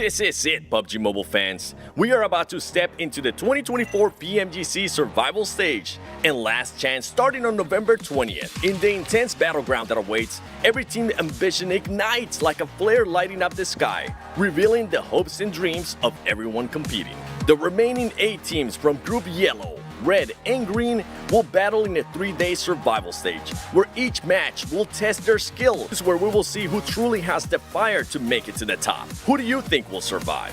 This is it, PUBG Mobile fans. We are about to step into the 2024 PMGC Survival Stage and Last Chance starting on November 20th. In the intense battleground that awaits, every team ambition ignites like a flare lighting up the sky, revealing the hopes and dreams of everyone competing. The remaining 8 teams from Group Yellow, Red, and Green will battle in a 3-day survival stage, where each match will test their skill. This is where we will see who truly has the fire to make it to the top. Who do you think will survive?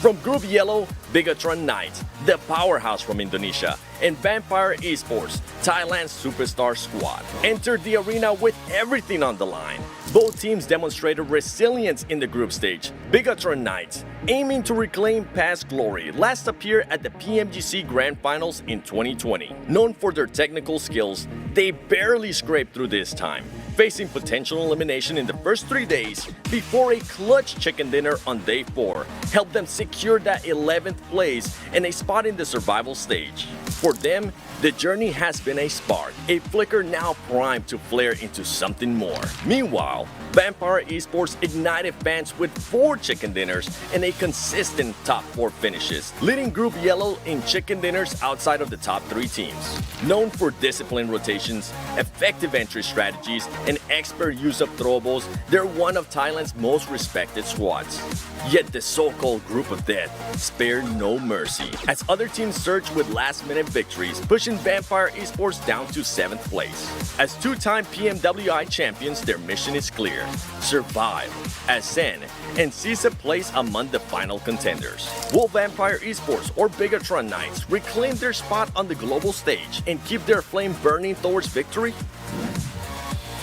From Group Yellow, Bigatron Knights, the powerhouse from Indonesia, and Vampire Esports, Thailand's superstar squad, entered the arena with everything on the line. Both teams demonstrated resilience in the group stage. Bigatron Knights, aiming to reclaim past glory, last appeared at the PMGC Grand Finals in 2020. Known for their technical skills, they barely scraped through this time, facing potential elimination in the first 3 days before a clutch chicken dinner on day 4 helped them secure that 11th place and a spot in the survival stage. For them, the journey has been a spark, a flicker now primed to flare into something more. Meanwhile, Vampire Esports ignited fans with 4 chicken dinners and a consistent top 4 finishes, leading Group Yellow in chicken dinners outside of the top 3 teams. Known for disciplined rotations, effective entry strategies, and expert use of throwables, they're one of Thailand's most respected squads. Yet the so-called Group of Death spared no mercy, as other teams surged with last-minute victories, pushing Vampire Esports down to 7th place. As 2-time PMWI champions, their mission is clear: survive, ascend, and seize a place among the final contenders. Will Vampire Esports or Bigatron Knights reclaim their spot on the global stage and keep their flame burning towards victory?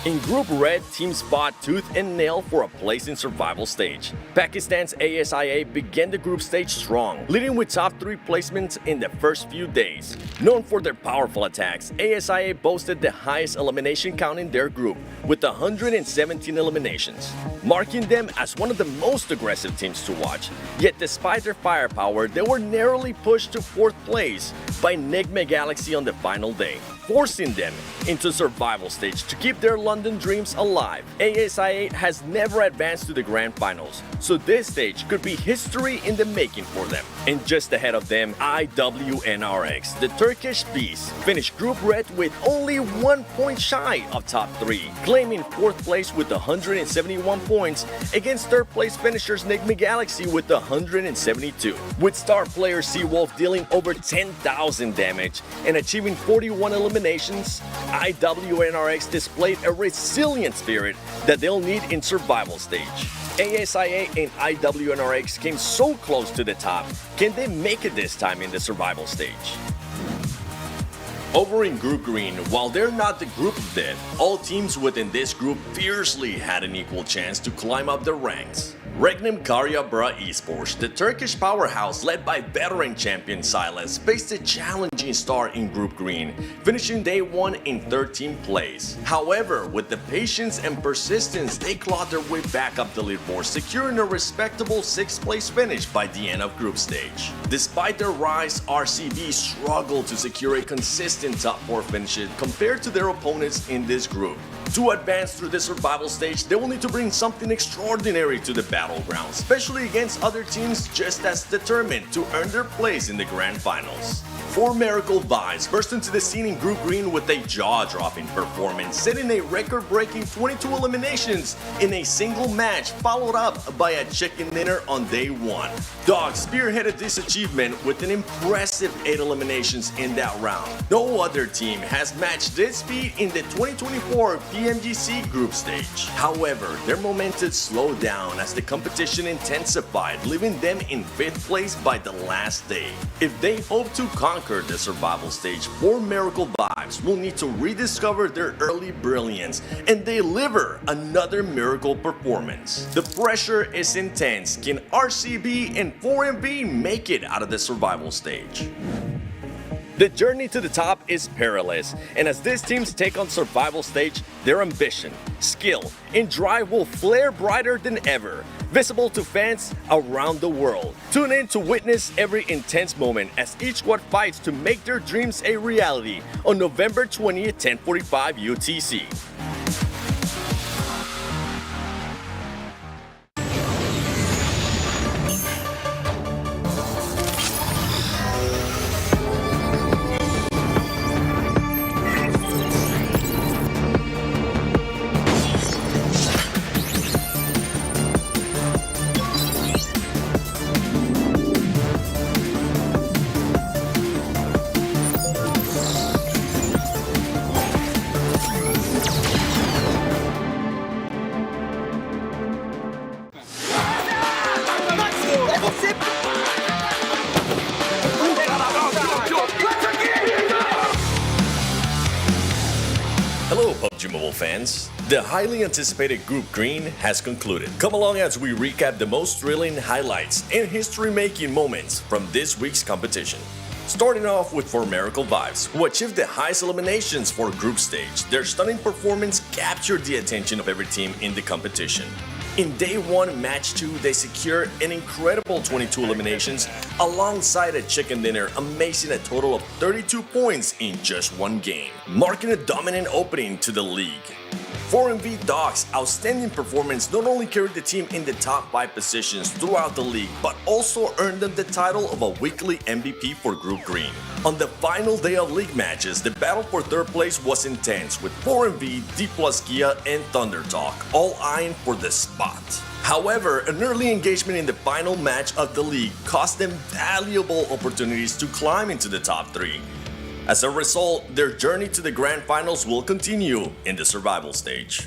In Group Red, teams fought tooth and nail for a place in survival stage. Pakistan's ASIA began the group stage strong, leading with top 3 placements in the first few days. Known for their powerful attacks, ASIA boasted the highest elimination count in their group, with 117 eliminations, marking them as one of the most aggressive teams to watch. Yet despite their firepower, they were narrowly pushed to 4th place by Enigma Galaxy on the final day, forcing them into survival stage to keep their London dreams alive. ASIA has never advanced to the Grand Finals, so this stage could be history in the making for them. And just ahead of them, IWNRX, the Turkish beast, finished Group Red with only 1 point shy of top 3, claiming 4th place with 171 points against 3rd place finishers Enigma Galaxy with 172. With star player Seawolf dealing over 10,000 damage and achieving 41 eliminations, IWNRX displayed a resilient spirit that they'll need in survival stage. ASIA and IWNRX came so close to the top. Can they make it this time in the survival stage? Over in Group Green, while they're not the Group of Death, all teams within this group fiercely had an equal chance to climb up the ranks. Regnum Karyabra Esports, the Turkish powerhouse led by veteran champion Silas, faced a challenging start in Group Green, finishing day 1 in 13th place. However, with the patience and persistence, they clawed their way back up the leaderboard, securing a respectable 6th place finish by the end of group stage. Despite their rise, RCB struggled to secure a consistent top 4 finish compared to their opponents in this group. To advance through the survival stage, they will need to bring something extraordinary to the battleground, especially against other teams just as determined to earn their place in the Grand Finals. 4 Miracle Vibes burst into the scene in Group Green with a jaw-dropping performance, setting a record-breaking 22 eliminations in a single match, followed up by a chicken dinner on day 1. Dog spearheaded this achievement with an impressive 8 eliminations in that round. No other team has matched this feat in the 2024 PMGC group stage. However, their momentum slowed down as the competition intensified, leaving them in 5th place by the last day. If they hope to conquer the survival stage, 4 Miracle Vibes will need to rediscover their early brilliance and deliver another miracle performance. The pressure is intense. Can RCB and 4MV make it out of the survival stage? The journey to the top is perilous, and as these teams take on survival stage, their ambition, skill, and drive will flare brighter than ever, visible to fans around the world. Tune in to witness every intense moment as each squad fights to make their dreams a reality on November 20th, 10:45 UTC. Global fans. The highly anticipated Group Green has concluded. Come along as we recap the most thrilling highlights and history-making moments from this week's competition. Starting off with For Miracle Vibes, who achieved the highest eliminations for group stage. Their stunning performance captured the attention of every team in the competition. In Day 1, Match 2, they secured an incredible 22 eliminations alongside a chicken dinner, amazing a total of 32 points in just one game, marking a dominant opening to the league. 4MV Dogs' outstanding performance not only carried the team in the top 5 positions throughout the league, but also earned them the title of a weekly MVP for Group Green. On the final day of league matches, the battle for third place was intense, with 4MV, D+ Gia, and Thunder Talk all eyeing for the spot. However, an early engagement in the final match of the league cost them valuable opportunities to climb into the top 3. As a result, their journey to the Grand Finals will continue in the survival stage.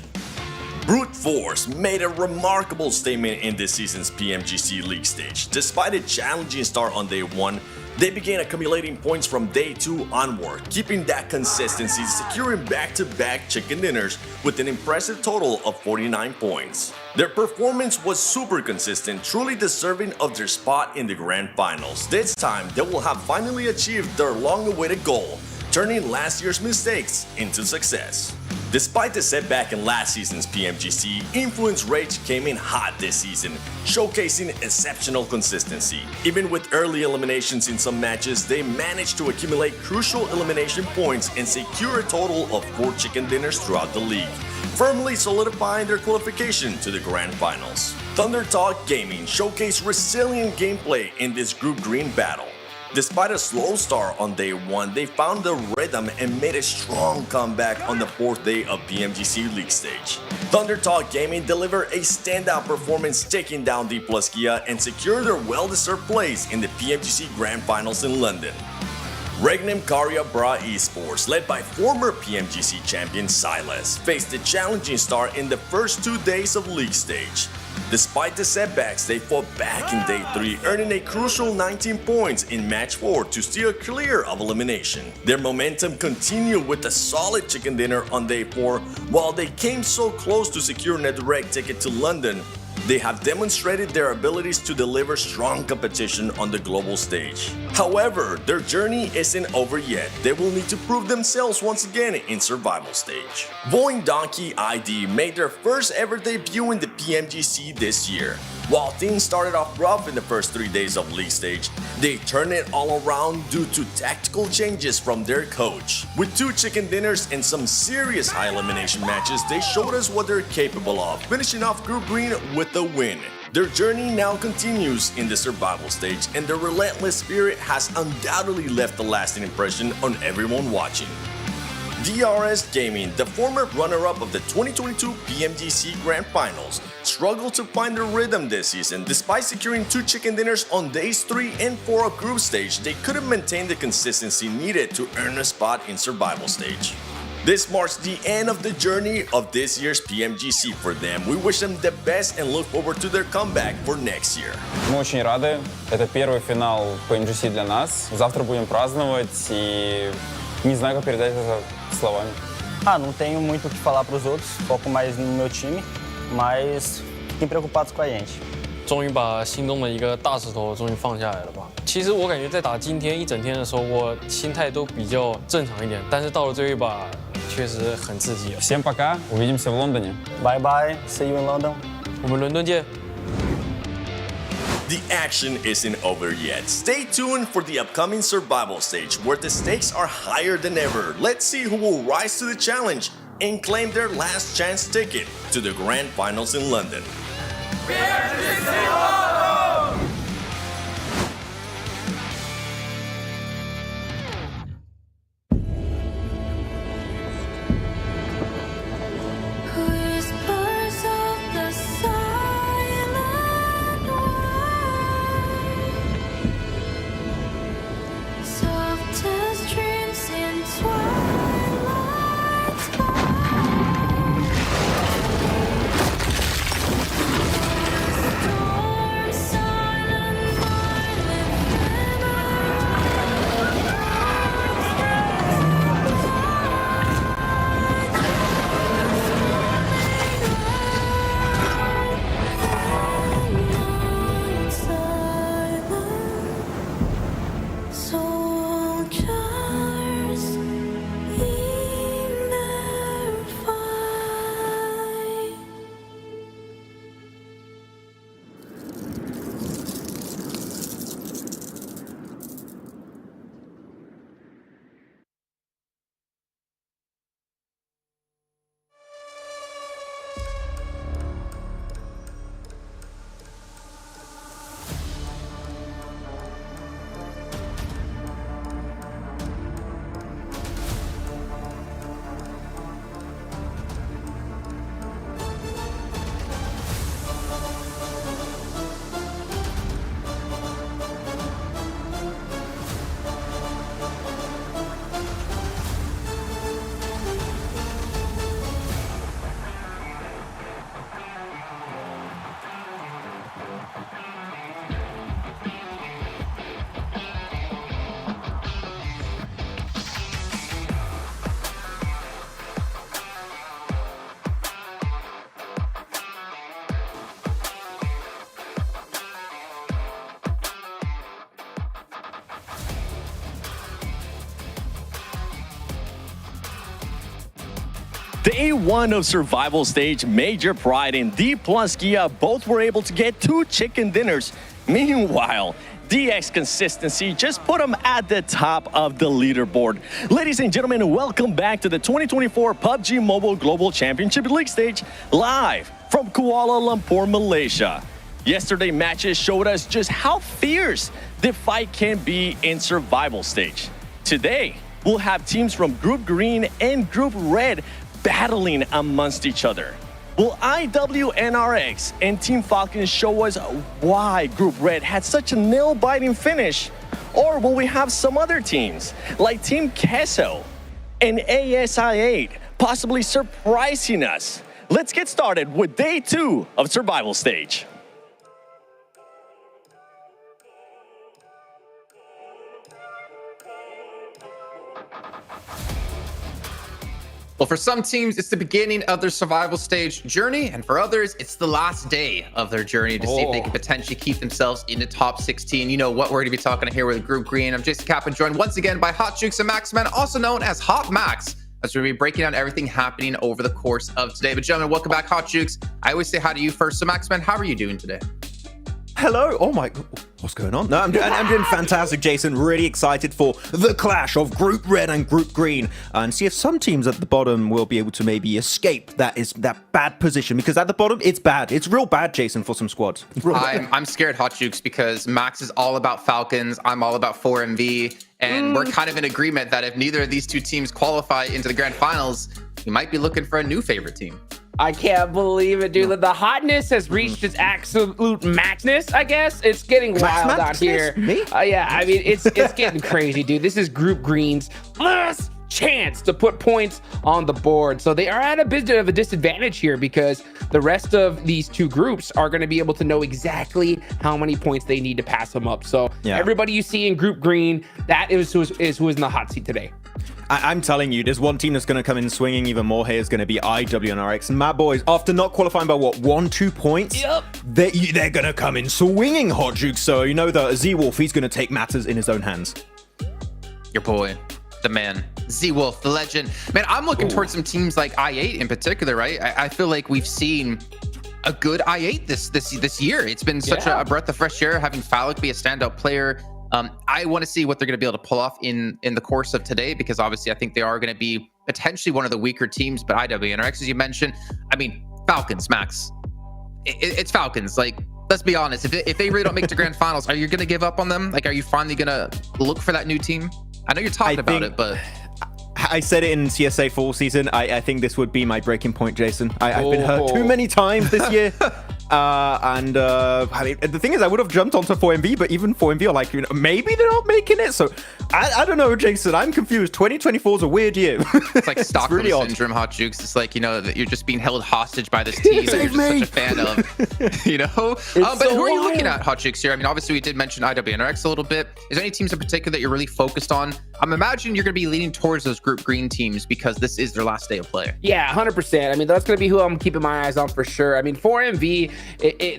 Brute Force made a remarkable statement in this season's PMGC League stage. Despite a challenging start on Day 1, they began accumulating points from Day 2 onward, keeping that consistency, securing back-to-back chicken dinners with an impressive total of 49 points. Their performance was super consistent, truly deserving of their spot in the Grand Finals. This time, they will have finally achieved their long-awaited goal, turning last year's mistakes into success. Despite the setback in last season's PMGC, Influence Rage came in hot this season, showcasing exceptional consistency. Even with early eliminations in some matches, they managed to accumulate crucial elimination points and secure a total of 4 chicken dinners throughout the league, firmly solidifying their qualification to the Grand Finals. Thunder Talk Gaming showcased resilient gameplay in this Group Green battle. Despite a slow start on Day 1, they found the rhythm and made a strong comeback on the 4th day of PMGC League stage. Thunder Talk Gaming delivered a standout performance, taking down D+ Gia and secured their well-deserved place in the PMGC Grand Finals in London. Regnum Karya Bra Esports, led by former PMGC champion Silas, faced a challenging start in the first 2 days of League stage. Despite the setbacks, they fought back in Day 3, earning a crucial 19 points in Match 4 to steer clear of elimination. Their momentum continued with a solid chicken dinner on Day 4. While they came so close to securing a direct ticket to London, they have demonstrated their abilities to deliver strong competition on the global stage. However, their journey isn't over yet. They will need to prove themselves once again in survival stage. Voing Donkey ID made their first ever debut in the PMGC this year. While things started off rough in the first 3 days of league stage, they turned it all around due to tactical changes from their coach. With 2 chicken dinners and some serious high elimination matches, they showed us what they're capable of, finishing off Group Green with a win. Their journey now continues in the survival stage, and their relentless spirit has undoubtedly left a lasting impression on everyone watching. DRS Gaming, the former runner-up of the 2022 PMGC Grand Finals, struggled to find their rhythm this season. Despite securing 2 chicken dinners on Days 3 and 4 of group stage, they couldn't maintain the consistency needed to earn a spot in survival stage. This marks the end of the journey of this year's PMGC for them. We wish them the best and look forward to their comeback for next year. Мы очень рады. Это первый финал PMGC для нас. Завтра будем праздновать и не знаю, как передать это словами. Não tenho muito o que falar para os outros, foco mais no meu time, mas fiquem preocupados com a gente. 终于把心中的一个大石头终于放下来了吧。其实我感觉在打今天一整天的时候，我心态都比较正常一点，但是到了最后一把，确实很刺激。Всем пока, увидимся в Лондоне. Bye bye, see you in London. 我们伦敦见。 The action isn't over yet. Stay tuned for the upcoming survival stage, where the stakes are higher than ever. Let's see who will rise to the challenge and claim their last chance ticket to the Grand Finals in London. Day 1 of survival stage, Major Pride and D plus Gia both were able to get 2 chicken dinners. Meanwhile, DX Consistency just put them at the top of the leaderboard. Ladies and gentlemen, welcome back to the 2024 PUBG Mobile Global Championship League stage, live from Kuala Lumpur, Malaysia. Yesterday matches showed us just how fierce the fight can be in survival stage. Today, we'll have teams from Group Green and Group Red battling amongst each other. Will IWNRX and Team Falcons show us why Group Red had such a nail-biting finish? Or will we have some other teams, like Team Queso and ASI8, possibly surprising us? Let's get started with Day 2 of Survival Stage. Well, for some teams, it's the beginning of their survival stage journey, and for others, it's the last day of their journey to see if they can potentially keep themselves in the top 16. You know what we're going to be talking here with Group Green. I'm Jason Kaplan, joined once again by Hot Jukes and Maxman, also known as Hot Max, as we're going to be breaking down everything happening over the course of today. But gentlemen, welcome back, Hot Jukes. I always say hi to you first. So Maxman, how are you doing today? Hello. Oh my, what's going on? No, I'm doing fantastic, Jason. Really excited for the clash of Group Red and Group Green, and see if some teams at the bottom will be able to maybe escape that bad position, because at the bottom it's bad. It's real bad, Jason, for some squads. I'm scared, Hot Jukes, because Max is all about Falcons. I'm all about 4MV, and we're kind of in agreement that if neither of these two teams qualify into the Grand Finals, you might be looking for a new favorite team. I can't believe it, dude. The hotness has reached its absolute maxness, I guess. It's getting wild out here. Yeah, I mean, it's getting crazy, dude. This is Group Green's last chance to put points on the board. So they are at a bit of a disadvantage here, because the rest of these two groups are going to be able to know exactly how many points they need to pass them up. So everybody you see in Group Green, that is who is in the hot seat today. I'm telling you, there's one team that's going to come in swinging even more here. Is going to be IWNRX. And my boys, after not qualifying by what, 1-2 points, they're going to come in swinging, Hot Juke. So you know that Z-Wolf, he's going to take matters in his own hands. Your boy, the man, Z-Wolf, the legend. Man, I'm looking towards some teams like I8 in particular, right? I feel like we've seen a good I8 this year. It's been such a breath of fresh air having Falcon be a standout player. I want to see what they're going to be able to pull off in the course of today, because obviously I think they are going to be potentially one of the weaker teams. But IWNRX, as you mentioned, I mean, Falcons, Max. It's Falcons. Like, let's be honest. If they really don't make the Grand Finals, are you going to give up on them? Like, are you finally going to look for that new team? I know you're talking about it, but... I said it in CSA fall season. I think this would be my breaking point, Jason. I've been hurt too many times this year. I mean, the thing is, I would have jumped onto 4MV, but even 4MV are like, maybe they're not making it. So I don't know, Jason. I'm confused. 2024 is a weird year. It's like Stockholm syndrome, Hot Jukes. It's like, that you're just being held hostage by this team that you're just such a fan of. But who are you looking at, Hot Jukes, here? I mean, obviously we did mention IWNRX a little bit. Is there any teams in particular that you're really focused on? I'm imagining you're going to be leaning towards those Group Green teams, because this is their last day of play. Yeah, 100%. I mean, that's going to be who I'm keeping my eyes on for sure. I mean, 4MV,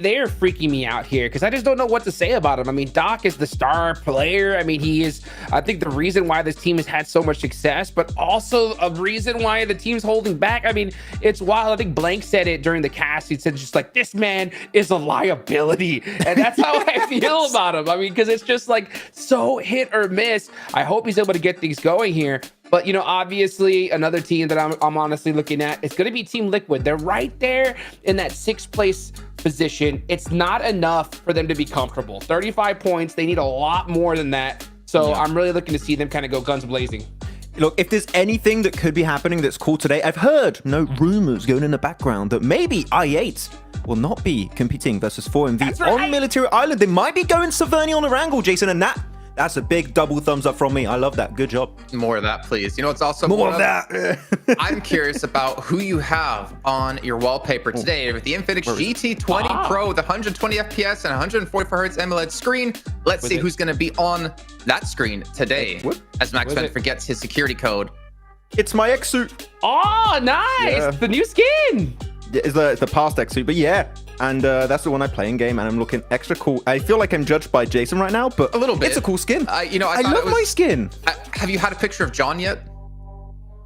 they are freaking me out here, because I just don't know what to say about him. I mean, Doc is the star player. I mean, he is, I think, the reason why this team has had so much success, but also a reason why the team's holding back. I mean, it's wild. I think Blank said it during the cast. He said just like, this man is a liability. And that's how I feel about him. I mean, because it's just like so hit or miss. I hope he's able to get things going here. But, obviously another team that I'm honestly looking at is going to be Team Liquid. They're right there in that 6th place position. It's not enough for them to be comfortable. 35 points. They need a lot more than that. So I'm really looking to see them kind of go guns blazing. Look, if there's anything that could be happening that's cool today, I've heard rumors going in the background that maybe I8 will not be competing versus 4MV on Military Island. They might be going Saverni on a wrangle, Jason, and that's a big double thumbs up from me. I love that. Good job. More of that, please. It's also more of that. I'm curious about who you have on your wallpaper today with the Infinix GT20 Pro with 120 FPS and 144 Hz AMOLED screen. Let's see who's going to be on that screen today, as Max Fenn forgets his security code. It's my X suit. Oh, nice. The new skin. It's the past X suit, but yeah. And that's the one I play in game, and I'm looking extra cool. I feel like I'm judged by Jason right now, but a little bit. It's a cool skin. I love my skin. Have you had a picture of John yet?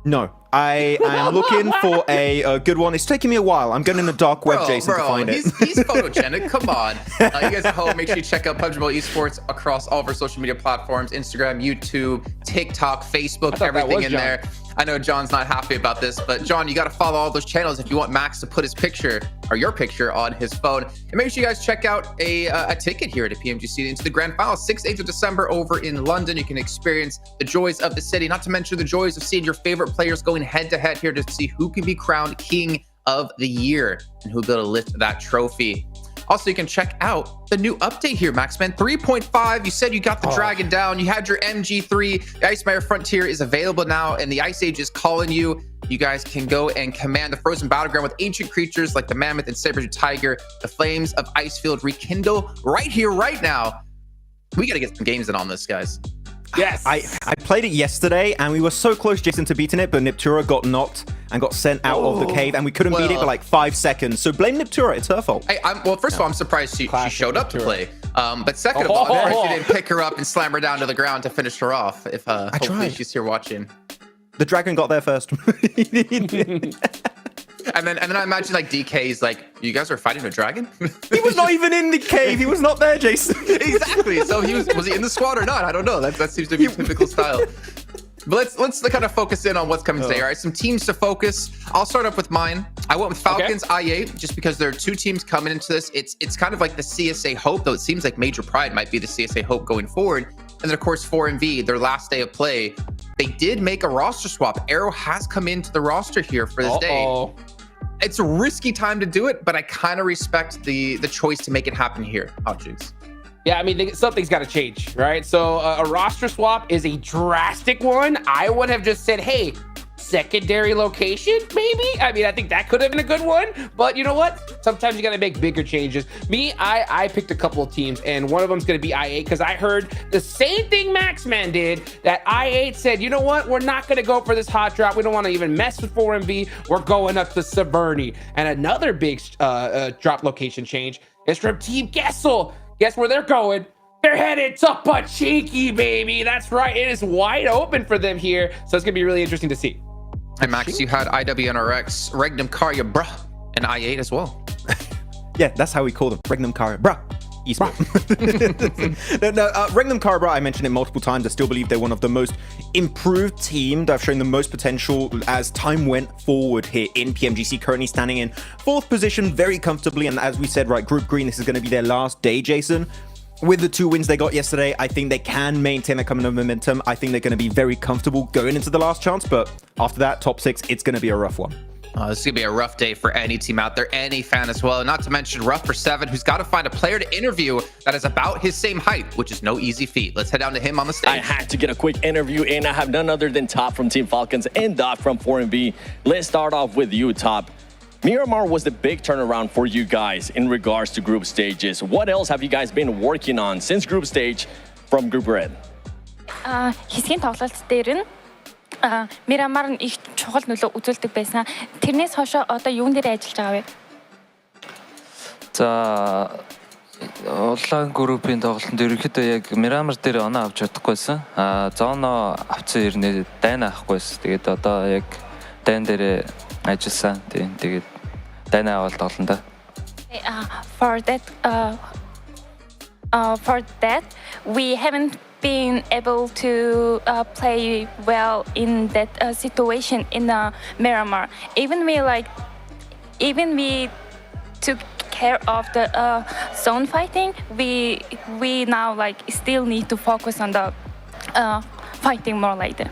No, I am looking for a good one. It's taking me a while. I'm going in the dark web, Jason, to find it. He's photogenic. Come on. You guys at home, make sure you check out PUBG Mobile Esports across all of our social media platforms, Instagram, YouTube, TikTok, Facebook, everything in there. I know John's not happy about this, but John, you got to follow all those channels if you want Max to put his picture or your picture on his phone. And make sure you guys check out a ticket here to PMGC into the Grand Finals, 6th, 8th of December over in London. You can experience the joys of the city, not to mention the joys of seeing your favorite players going head-to-head here to see who can be crowned King of the Year and who'll be able to lift that trophy. Also, you can check out the new update here, Maxman 3.5. You said you got the Dragon down. You had your MG3. The Ice Mire Frontier is available now, and the Ice Age is calling you. You guys can go and command the frozen battleground with ancient creatures like the Mammoth and Saber Tiger. The flames of Icefield rekindle right here, right now. We got to get some games in on this, guys. Yes. I played it yesterday, and we were so close, Jason, to beating it, but Niptura got knocked and got sent out of the cave, and we couldn't beat it for like 5 seconds. So blame Niptura. It's her fault. Well, first of all, I'm surprised she showed up to play. But second of all, I'm surprised you didn't pick her up and slam her down to the ground to finish her off. If hopefully she's here watching. The dragon got there first. And then I imagine like DK's like, you guys are fighting a dragon? He was not even in the cave. He was not there, Jason. Exactly. So was he in the squad or not? I don't know. That seems to be typical style. But let's kind of focus in on what's coming today. All right, some teams to focus. I'll start up with mine. I went with Falcons IA just because there are 2 teams coming into this. It's kind of like the CSA Hope, though it seems like Major Pride might be the CSA Hope going forward. And then of course 4MV, their last day of play. They did make a roster swap. Arrow has come into the roster here for this day. It's a risky time to do it, but I kind of respect the choice to make it happen here. Hot Juice. Yeah, I mean, something's got to change, right? So a roster swap is a drastic one. I would have just said, hey, secondary location, maybe? I mean, I think that could have been a good one, but you know what? Sometimes you got to make bigger changes. I picked a couple of teams, and one of them's going to be I8 because I heard the same thing Maxman did, that I8 said, you know what? We're not going to go for this hot drop. We don't want to even mess with 4MV. We're going up to Severny. And another big drop location change is from Team Gessel. Guess where they're going? They're headed to Pachiki, baby. That's right. It is wide open for them here. So it's going to be really interesting to see. And Max, you had IWNRX, Regnum Karya, bruh, and I8 as well. Yeah, that's how we call them. Regnum Karya, bruh. Esport. Regnum Karya, bruh, I mentioned it multiple times. I still believe they're one of the most improved team that have shown the most potential as time went forward here in PMGC, currently standing in 4th position very comfortably. And as we said, right, Group Green, this is going to be their last day, Jason. With the 2 wins they got yesterday, I think they can maintain their coming momentum. I think they're going to be very comfortable going into the last chance, but after that, top 6, it's going to be a rough one. This is going to be a rough day for any team out there, any fan as well. Not to mention rough for 7, who's got to find a player to interview that is about his same height, which is no easy feat. Let's head down to him on the stage. I had to get a quick interview in. I have none other than Top from Team Falcons and Doc from 4MV. Let's start off with you, Top. Miramar was the big turnaround for you guys in regards to group stages. What else have you guys been working on since group stage from Group Red? Хэсгийн тоглолт дээр нь Miramar нь их чухал нөлөө үзүүлдэг байсан. Тэрнээс хойш одоо юун дээр ажиллаж байгаа вэ? За онлайн группийн тоглолтод ерөнхийдөө яг Miramar дээр оноо авч чадахгүйсэн. Зоно авсан ирнэ дайна авахгүйсэн. Тэгээд одоо яг дайн дээр ажилласан. Тэгээд дайна аваад тоглоно да. For that, we haven't been able to play well in that situation in Miramar. Even we took care of the zone fighting, we now still need to focus on the fighting more later.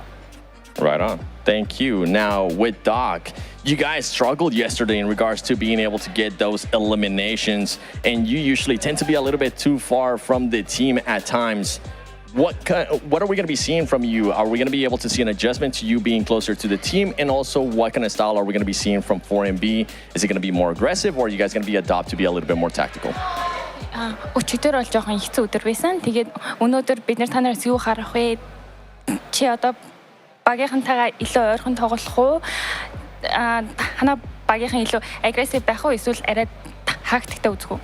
Right on. Thank you. Now with Doc, you guys struggled yesterday in regards to being able to get those eliminations, and you usually tend to be a little bit too far from the team at times. What are we going to be seeing from you? Are we going to be able to see an adjustment to you being closer to the team? And also, what kind of style are we going to be seeing from 4MB? Is it going to be more aggressive, or are you guys going to be adopt to be a little bit more tactical? Өчигдөр бол жоохон хэцүү өдөр байсан. Тэгээд өнөөдөр бид нар та нараас юу харах вэ? Чи одоо багийнхантайгаа илүү ойрхон тоглох уу? Хана багийнхан илүү агрессив байх уу? Эсвэл арай тактиктэй үзэх үү?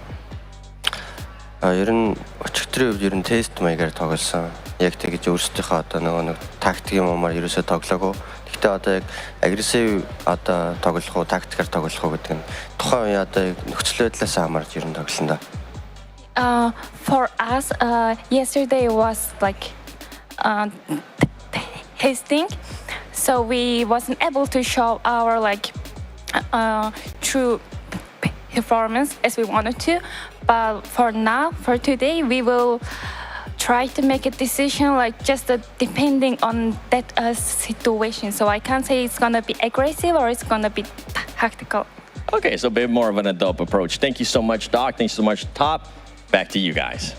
Ер нь өчигдрийн үед ер нь тест маягаар тоглосон. яг тэгж өөрсдийнхөө одоо нэг тактикийн юмар ерөөсөө тоглоогүй. Гэхдээ одоо яг агрессив одоо тоглох уу, тактикаар тоглох уу гэдэг нь тухайн үе одоо нөхцөл байдлаас хамаарч ер нь тоглоно да. For us, yesterday was like tasting, so we wasn't able to show our like true performance as we wanted to. But for now, for today, we will try to make a decision like just depending on that situation. So I can't say it's gonna be aggressive or it's gonna be tactical. Okay, so a bit more of an adult approach. Thank you so much, Doc. Thanks so much, Top. Back to you guys.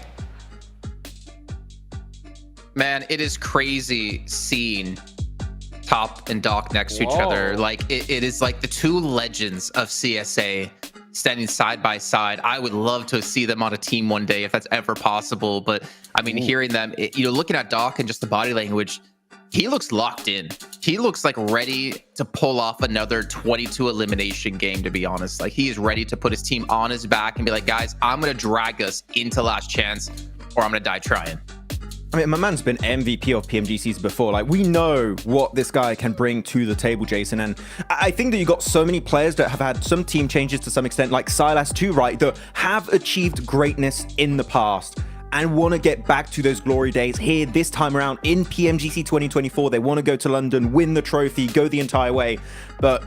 Man, it is crazy seeing Top and Doc next to each other. Like it is like the two legends of CSA standing side by side. I would love to see them on a team one day if that's ever possible. But I mean, hearing them, looking at Doc and just the body language, he looks locked in. He looks like ready to pull off another 22 elimination game, to be honest. Like he is ready to put his team on his back and be like, guys, I'm going to drag us into last chance or I'm going to die trying. I mean, my man's been MVP of PMGCs before. Like, we know what this guy can bring to the table, Jason. And I think that you got so many players that have had some team changes to some extent, like Silas too, right, that have achieved greatness in the past and want to get back to those glory days here this time around in PMGC 2024. They want to go to London, win the trophy, go the entire way. But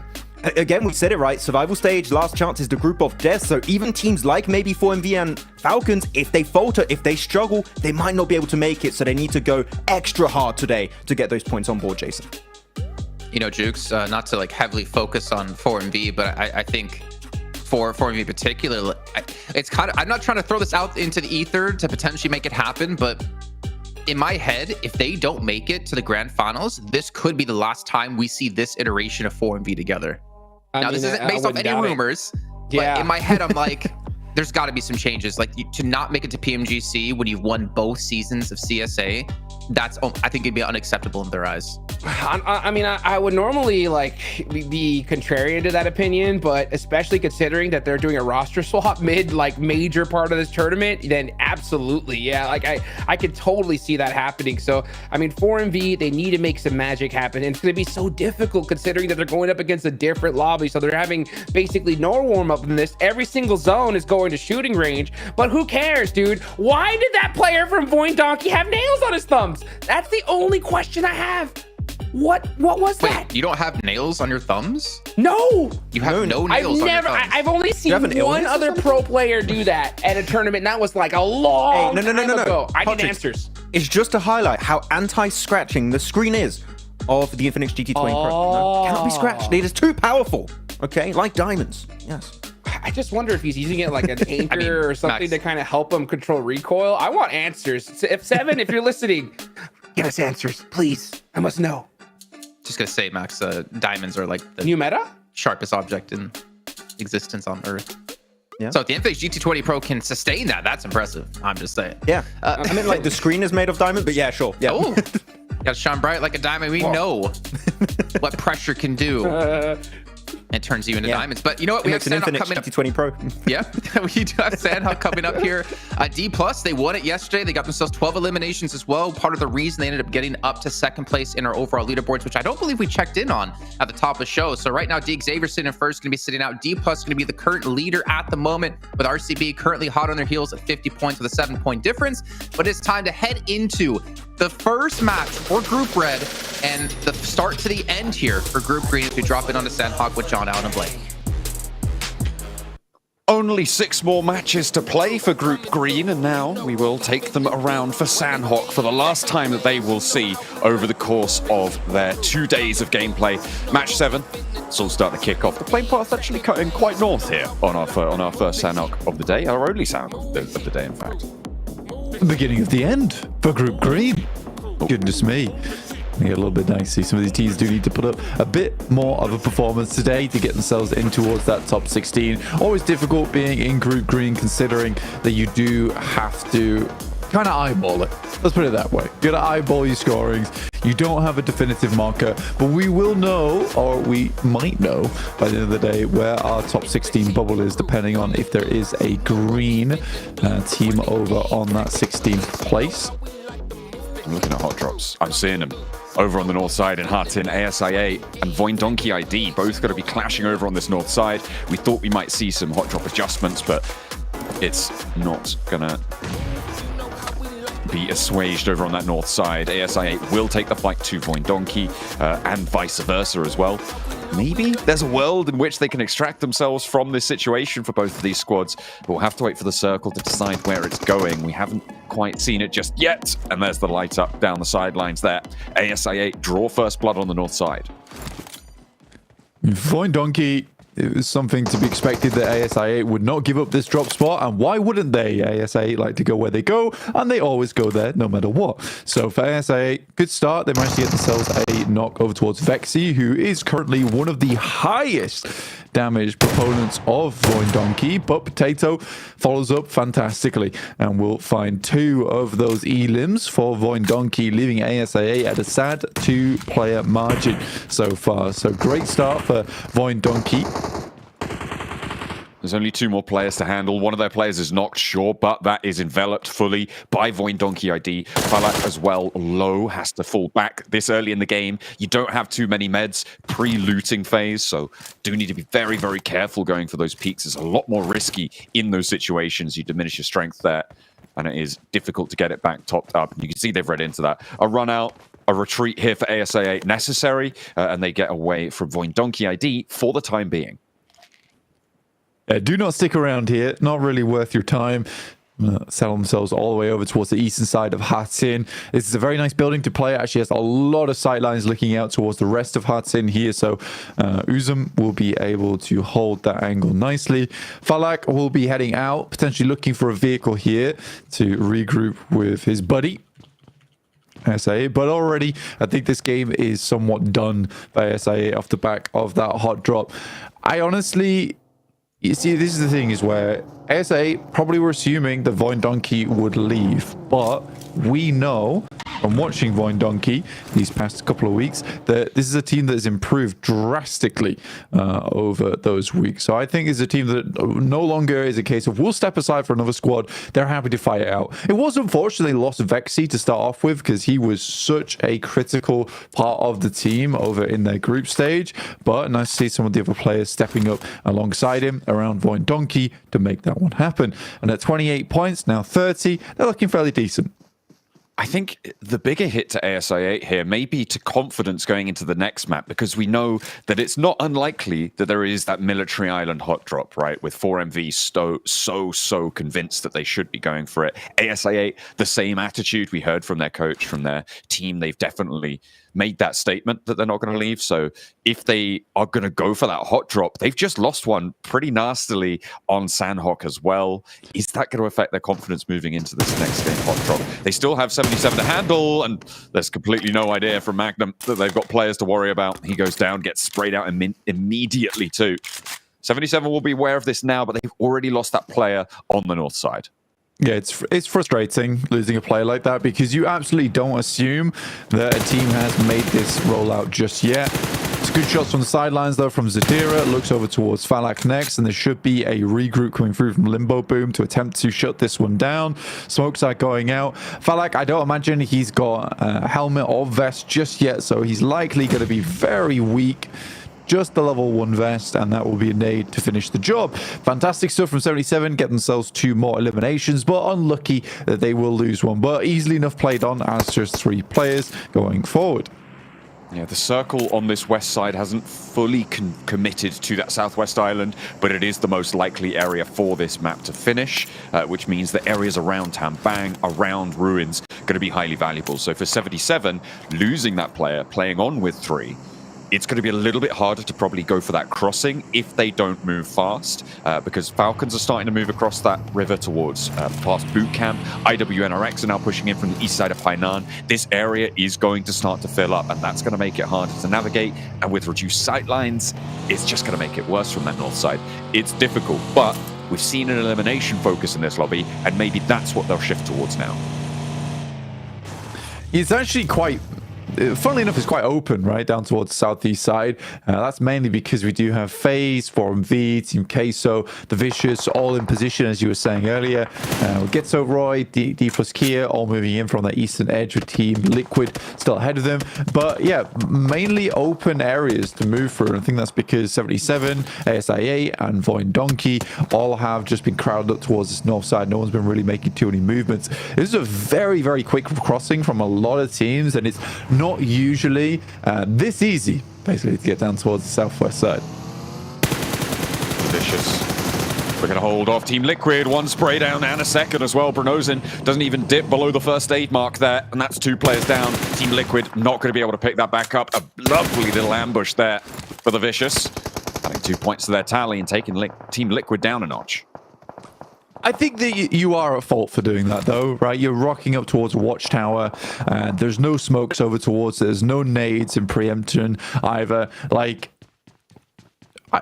again, we said it right. Survival stage, last chance is the group of death. So even teams like maybe 4MV and Falcons, if they falter, if they struggle, they might not be able to make it. So they need to go extra hard today to get those points on board, Jason. You know, Jukes, not to like heavily focus on 4MV, but I think for 4MV in particular, it's kind of, I'm not trying to throw this out into the ether to potentially make it happen, but in my head, if they don't make it to the Grand Finals, this could be the last time we see this iteration of 4MV together. Now, this isn't based off any rumors, but in my head, I'm like, there's got to be some changes. Like, to not make it to PMGC when you've won both seasons of CSA, that's, I think it'd be unacceptable in their eyes. I mean, I would normally like be contrarian to that opinion, but especially considering that they're doing a roster swap mid like major part of this tournament, then absolutely, yeah, like I could totally see that happening. So I mean, 4MV, they need to make some magic happen, and it's going to be so difficult considering that they're going up against a different lobby. So they're having basically no warm up in this. Every single zone is going to shooting range, but who cares, dude? Why did that player from Void Donkey have nails on his thumbs? That's the only question I have. What was that? You don't have nails on your thumbs? No. You have no nails on your thumbs? I've only seen one other pro player do that at a tournament, and that was like a long time ago. I need answers. It's just to highlight how anti-scratching the screen is of the Infinix GT20 Pro. No, cannot be scratched. It is too powerful. Okay, like diamonds. Yes. I just wonder if he's using it like an anchor or something to kind of help him control recoil. I want answers. If Seven, if you're listening, give us answers, please. I must know. Just gonna say, Max, diamonds are like the new meta, sharpest object in existence on Earth. Yeah. So if the Infinix GT20 Pro can sustain that, that's impressive. I'm just saying. Yeah. I mean, like the screen is made of diamond, but yeah, sure. Yeah. Oh, got shine bright like a diamond. We know what pressure can do. It turns you into diamonds. But you know what? We have Sandhawk coming up. GT20 Pro. Yeah, we do have Sandhawk coming up here. D+, they won it yesterday. They got themselves 12 eliminations as well. Part of the reason they ended up getting up to second place in our overall leaderboards, which I don't believe we checked in on at the top of the show. So right now, D Xavier sitting in first, going to be sitting out. D+ going to be the current leader at the moment, with RCB currently hot on their heels at 50 points with a 7-point difference. But it's time to head into the first match for Group Red and the start to the end here for Group Green as we drop in on the Sandhawk with John, Allen, and Blake. Only 6 more matches to play for Group Green, and now we will take them around for Sandhawk for the last time that they will see over the course of their 2 days of gameplay. Match 7, it's all starting to kick off. The plane path actually cutting quite north here on our first Sandhawk of the day, our only Sandhawk of the day, in fact. The beginning of the end for Group Green. Goodness me. Get a little bit dicey. Some of these teams do need to put up a bit more of a performance today to get themselves in towards that top 16. Always difficult being in Group Green, considering that you do have to kind of eyeball it. Let's put it that way. You gotta eyeball your scorings. You don't have a definitive marker, but we will know, or we might know by the end of the day, where our top 16 bubble is, depending on if there is a green team over on that 16th place. I'm looking at hot drops. I'm seeing them over on the north side in Hatin, ASIA and Voin Donkey ID, both going to be clashing over on this north side. We thought we might see some hot drop adjustments, but it's not going to be assuaged over on that north side. ASIA will take the fight to Voin Donkey and vice versa as well. Maybe there's a world in which they can extract themselves from this situation for both of these squads, but we'll have to wait for the circle to decide where it's going. We haven't quite seen it just yet, and there's the light up down the sidelines there. ASIA draw first blood on the north side. Voin Donkey, it was something to be expected that ASIA would not give up this drop spot, and why wouldn't they? ASIA like to go where they go, and they always go there no matter what. So for ASIA, good start. They managed to get themselves a knock over towards Vexy, who is currently one of the highest damage proponents of Voin Donkey, but Potato follows up fantastically and will find 2 of those elims for Voin Donkey, leaving ASIA at a sad 2-player margin so far. So great start for Voin Donkey. There's only 2 more players to handle. One of their players is knocked, sure, but that is enveloped fully by Voin Donkey ID. Falak as well, low, has to fall back this early in the game. You don't have too many meds pre-looting phase, so do need to be very, very careful going for those peaks. It's a lot more risky in those situations. You diminish your strength there, and it is difficult to get it back topped up. You can see they've read into that. A run out, a retreat here for ASIA necessary, and they get away from Voin Donkey ID for the time being. Do not stick around here. Not really worth your time. Settle themselves all the way over towards the eastern side of Hatin. This is a very nice building to play. It actually has a lot of sightlines looking out towards the rest of Hatin here, so Uzum will be able to hold that angle nicely. Falak will be heading out, potentially looking for a vehicle here to regroup with his buddy SIA, but already I think this game is somewhat done by SIA off the back of that hot drop. I honestly... You see, this is the thing, is where ASA probably were assuming that Voin Donkey would leave, but we know from watching Voin Donkey these past couple of weeks that this is a team that has improved drastically over those weeks. So I think it's a team that no longer is a case of we'll step aside for another squad. They're happy to fight it out. It was unfortunately lost Vexy to start off with because he was such a critical part of the team over in their group stage, but nice to see some of the other players stepping up alongside him around Voin Donkey to make that one happen. And at 28 points, now 30, they're looking fairly decent. I think the bigger hit to ASI8 here may be to confidence going into the next map, because we know that it's not unlikely that there is that military island hot drop, right? With 4MV so convinced that they should be going for it. ASI8, the same attitude we heard from their coach, from their team. They've definitely made that statement that they're not going to leave. So if they are going to go for that hot drop, they've just lost one pretty nastily on Sandhawk as well. Is that going to affect their confidence moving into this next game hot drop? They still have 77 to handle, and there's completely no idea from Magnum that they've got players to worry about. He goes down, gets sprayed out immediately too. 77 will be aware of this now, but they've already lost that player on the north side. Yeah, it's frustrating losing a player like that, because you absolutely don't assume that a team has made this rollout just yet. It's good shots from the sidelines though from Zadira. Looks over towards Falak next, and there should be a regroup coming through from Limbo Boom to attempt to shut this one down. Smokes are going out. Falak, I don't imagine he's got a helmet or vest just yet, so he's likely going to be very weak. Just the level 1 vest, and that will be a nade to finish the job. Fantastic stuff from 77, get themselves 2 more eliminations, but unlucky that they will lose one. But easily enough played on as just 3 players going forward. Yeah, the circle on this west side hasn't fully committed to that southwest island, but it is the most likely area for this map to finish, which means the areas around Tambang, around Ruins, going to be highly valuable. So for 77, losing that player, playing on with 3, it's going to be a little bit harder to probably go for that crossing if they don't move fast, because Falcons are starting to move across that river towards past boot camp. IWNRX are now pushing in from the east side of Hainan. This area is going to start to fill up, and that's going to make it harder to navigate. And with reduced sightlines, it's just going to make it worse from that north side. It's difficult, but we've seen an elimination focus in this lobby, and maybe that's what they'll shift towards now. It's actually quite funnily enough, is quite open, right, down towards the southeast side. That's mainly because we do have FaZe, 4MV, Team Queso, the Vicious, all in position, as you were saying earlier. Ghetto Roy, D plus Kia, all moving in from the eastern edge with Team Liquid still ahead of them. But yeah, mainly open areas to move through. And I think that's because 77, ASI8, and Voin Donkey all have just been crowded up towards this north side. No one's been really making too many movements. This is a very, very quick crossing from a lot of teams, and it's not usually this easy, basically, to get down towards the southwest side. Vicious. We're going to hold off Team Liquid. One spray down and a second as well. Brunozin doesn't even dip below the first aid mark there, and that's 2 players down. Team Liquid not going to be able to pick that back up. A lovely little ambush there for the Vicious. Adding 2 points to their tally and taking Team Liquid down a notch. I think that you are at fault for doing that, though, right? You're rocking up towards Watchtower, and there's no smokes over towards it. There's no nades in preemption either. Like,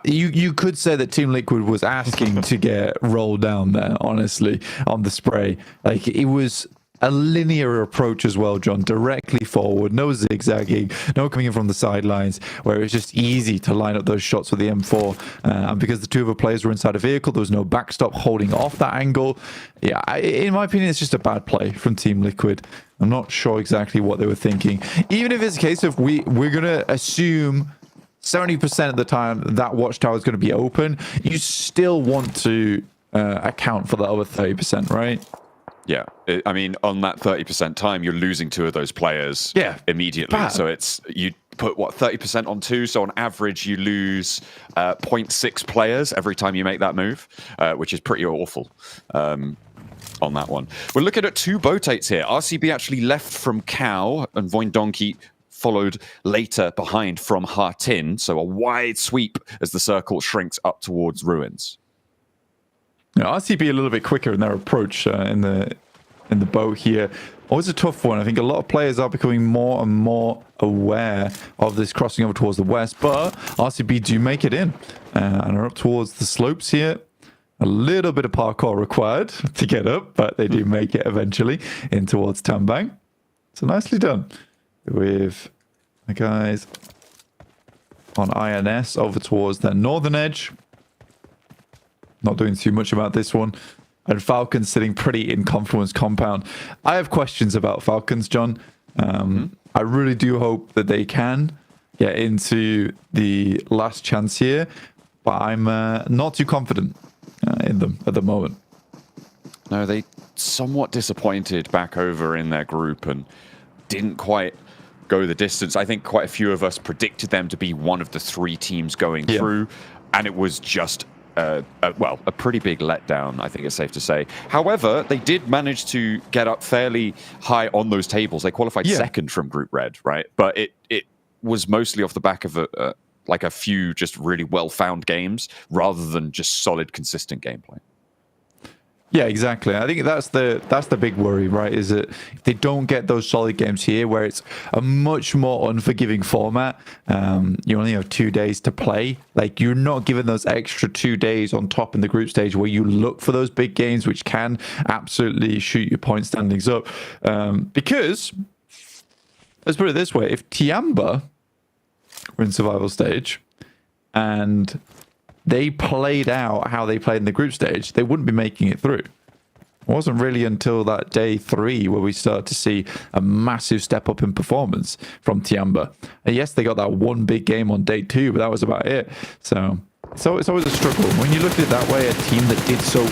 you could say that Team Liquid was asking to get rolled down there, honestly, on the spray. Like, it was a linear approach as well, John, directly forward, no zigzagging, no coming in from the sidelines, where it was just easy to line up those shots with the M4. And because the 2 other players were inside a vehicle, there was no backstop holding off that angle. Yeah, in my opinion, it's just a bad play from Team Liquid. I'm not sure exactly what they were thinking. Even if it's a case of we're going to assume 70% of the time that Watchtower is going to be open, you still want to account for the other 30%, right? Yeah, I mean, on that 30% time, you're losing 2 of those players immediately. Bad. So it's, you put, what, 30% on 2? So on average, you lose 0.6 players every time you make that move, which is pretty awful on that one. We're looking at 2 Botates here. RCB actually left from Cow, and Voin Donkey followed later behind from Hartin. So a wide sweep as the circle shrinks up towards Ruins. RCB a little bit quicker in their approach in the boat here. Always a tough one. I think a lot of players are becoming more and more aware of this crossing over towards the west, but RCB do make it in and are up towards the slopes here. A little bit of parkour required to get up, but they do make it eventually in towards Tambang. So nicely done with the guys on INS over towards their northern edge. Not doing too much about this one. And Falcons sitting pretty in Confluence compound. I have questions about Falcons, John. I really do hope that they can get into the last chance here, but I'm not too confident in them at the moment. No, they somewhat disappointed back over in their group and didn't quite go the distance. I think quite a few of us predicted them to be one of the 3 teams going through, and it was just a pretty big letdown, I think it's safe to say. However, they did manage to get up fairly high on those tables. They qualified second from Group Red, right? But it was mostly off the back of a few just really well-found games rather than just solid, consistent gameplay. Yeah, exactly. I think that's the big worry, right? Is that if they don't get those solid games here, where it's a much more unforgiving format, you only have 2 days to play. Like, you're not given those extra 2 days on top in the group stage where you look for those big games, which can absolutely shoot your point standings up. Because, let's put it this way, if Tiamba were in survival stage and they played out how they played in the group stage, they wouldn't be making it through. It wasn't really until that day 3 where we started to see a massive step up in performance from Tiamba. And yes, they got that one big game on day 2, but that was about it. So it's always a struggle. When you look at it that way, a team that did so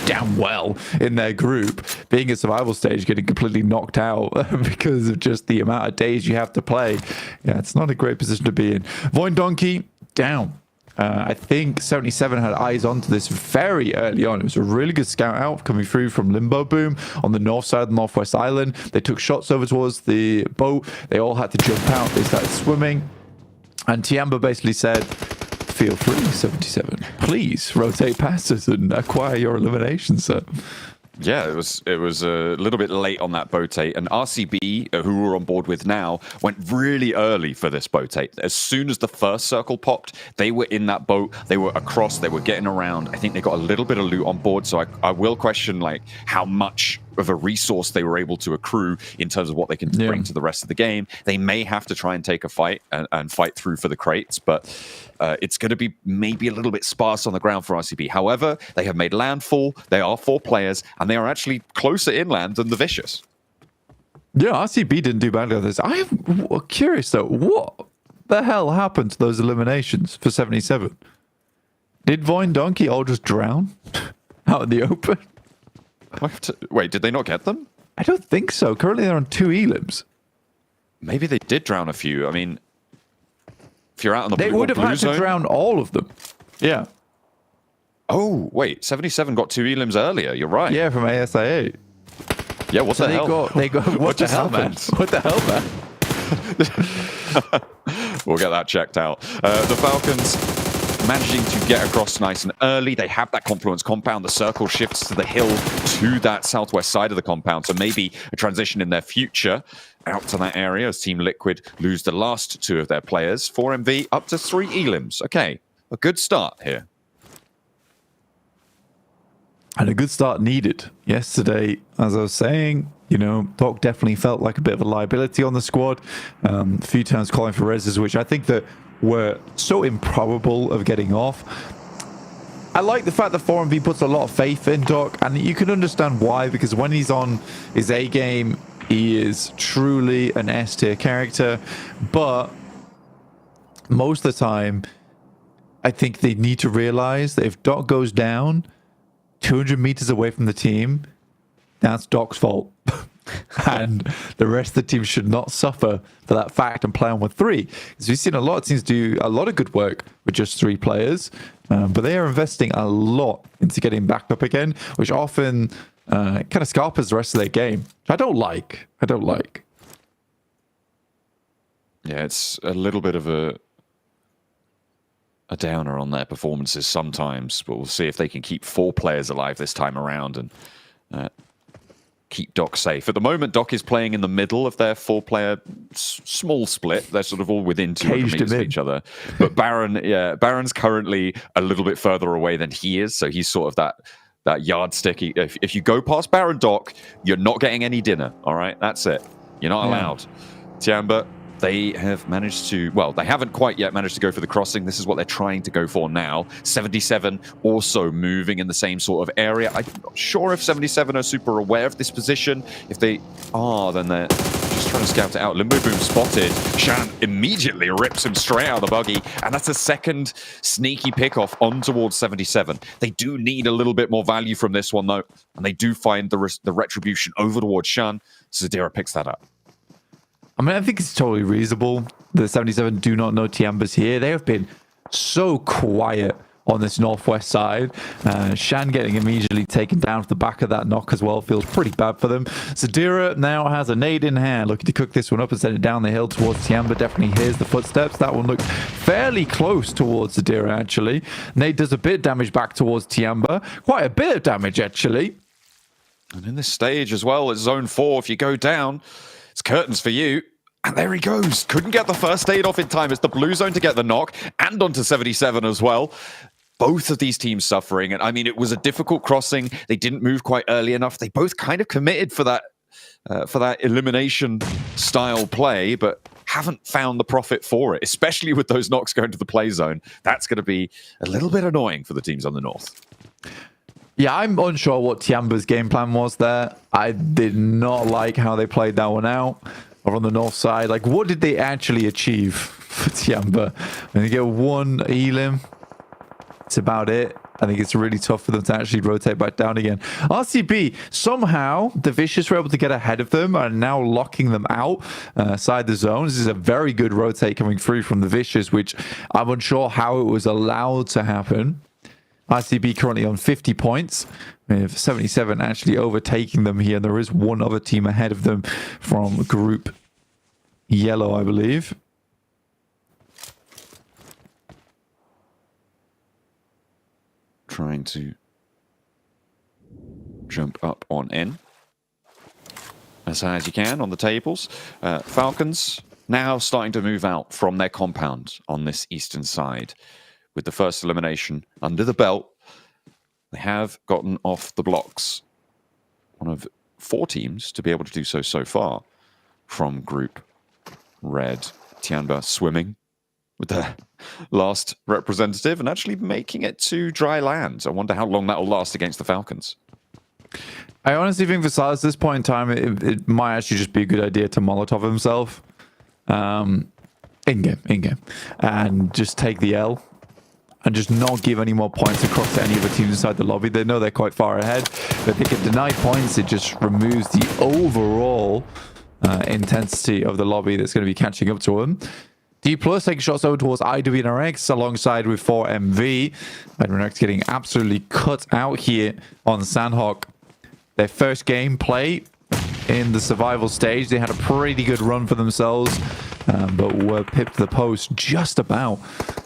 damn well in their group, being a survival stage, getting completely knocked out because of just the amount of days you have to play. Yeah, it's not a great position to be in. Voin Donkey, down. I think 77 had eyes onto this very early on. It was a really good scout out coming through from Limbo Boom on the north side of the Northwest Island. They took shots over towards the boat. They all had to jump out. They started swimming. And Tiamba basically said, feel free, 77. Please rotate passes and acquire your elimination, sir. Yeah, it was a little bit late on that Botate, and RCB, who we're on board with now, went really early for this Botate. As soon as the first circle popped, they were in that boat, they were across, they were getting around. I think they got a little bit of loot on board, so I will question like how much a resource they were able to accrue in terms of what they can bring to the rest of the game. They may have to try and take a fight and fight through for the crates, but it's going to be maybe a little bit sparse on the ground for RCB. However, they have made landfall. They are 4 players, and they are actually closer inland than the Vicious. Yeah, RCB didn't do badly on this. I'm curious, though. What the hell happened to those eliminations for 77? Did Void Donkey all just drown out in the open? Wait, did they not get them? I don't think so. Currently, they're on 2 elims. Maybe they did drown a few. I mean, if you're out on the they would have had zone, to drown all of them. Yeah. Oh, wait. 77 got 2 elims earlier. You're right. Yeah, from ASIA. Yeah, what so the hell? They got, what the hell, man? What the hell, man? We'll get that checked out. The Falcons managing to get across nice and early. They have that Confluence compound. The circle shifts to the hill to that southwest side of the compound. So maybe a transition in their future out to that area as Team Liquid lose the last 2 of their players. 4MV up to 3 elims. Okay, a good start here. And a good start needed. Yesterday, as I was saying, you know, Doc definitely felt like a bit of a liability on the squad. A few times calling for reses, which I think that were so improbable of getting off. I like the fact that 4MV puts a lot of faith in Doc, and you can understand why, because when he's on his A game, he is truly an S tier character. But most of the time, I think they need to realize that if Doc goes down 200 meters away from the team, that's Doc's fault. And the rest of the team should not suffer for that fact and play on with 3. Because we've seen a lot of teams do a lot of good work with just 3 players, but they are investing a lot into getting back up again, which often kind of scarpers the rest of their game, which I don't like. Yeah, it's a little bit of a downer on their performances sometimes, but we'll see if they can keep 4 players alive this time around and keep Doc safe. At the moment, Doc is playing in the middle of their 4-player small split. They're sort of all within 200 meters of each other. But Baron's currently a little bit further away than he is, so he's sort of that yardstick. If you go past Baron Doc, you're not getting any dinner, all right? That's it. You're not allowed. Tiamba, they have managed to, well, they haven't quite yet managed to go for the crossing. This is what they're trying to go for now. 77 also moving in the same sort of area. I'm not sure if 77 are super aware of this position. If they are, then they're just trying to scout it out. Limbo Boom spotted. Shan immediately rips him straight out of the buggy, and that's a second sneaky pickoff on towards 77. They do need a little bit more value from this one, though, and they do find the retribution over towards Shan. Zadira picks that up. I mean, I think it's totally reasonable. The 77 do not know Tiamba's here. They have been so quiet on this northwest side. Shan getting immediately taken down to the back of that knock as well feels pretty bad for them. Zadira now has a nade in hand, looking to cook this one up and send it down the hill towards Tiamba. Definitely hears the footsteps. That one looks fairly close towards Zadira, actually. Nade does a bit of damage back towards Tiamba. Quite a bit of damage, actually. And in this stage as well, it's zone 4. If you go down, it's curtains for you. And there he goes. Couldn't get the first aid off in time. It's the blue zone to get the knock and onto 77 as well. Both of these teams suffering. And I mean, it was a difficult crossing. They didn't move quite early enough. They both kind of committed for that elimination style play, but haven't found the profit for it, especially with those knocks going to the play zone. That's going to be a little bit annoying for the teams on the north. Yeah, I'm unsure what Tiamba's game plan was there. I did not like how they played that one out. Or on the north side, like, what did they actually achieve for Tiamba? When they get 1 elim, it's about it. I think it's really tough for them to actually rotate back down again. RCB, somehow, the Vicious were able to get ahead of them and now locking them out side the zone. This is a very good rotate coming through from the Vicious, which I'm unsure how it was allowed to happen. RCB currently on 50 points, with 77 actually overtaking them here. There is one other team ahead of them from Group Yellow, I believe. Trying to jump up on in as high as you can on the tables. Falcons now starting to move out from their compound on this eastern side. With the first elimination under the belt, they have gotten off the blocks. One of 4 teams to be able to do so far from Group Red. Tianba swimming with the last representative and actually making it to dry land. I wonder how long that will last against the Falcons. I honestly think for Silas, at this point in time, it might actually just be a good idea to Molotov himself. In-game. And just take the L. And just not give any more points across to any of the teams inside the lobby. They know they're quite far ahead. But if they get denied points, it just removes the overall intensity of the lobby that's going to be catching up to them. D Plus taking shots over towards IWNRX alongside with 4MV. IWNRX getting absolutely cut out here on Sandhawk. Their first game play in the survival stage. They had a pretty good run for themselves, but were pipped to the post just about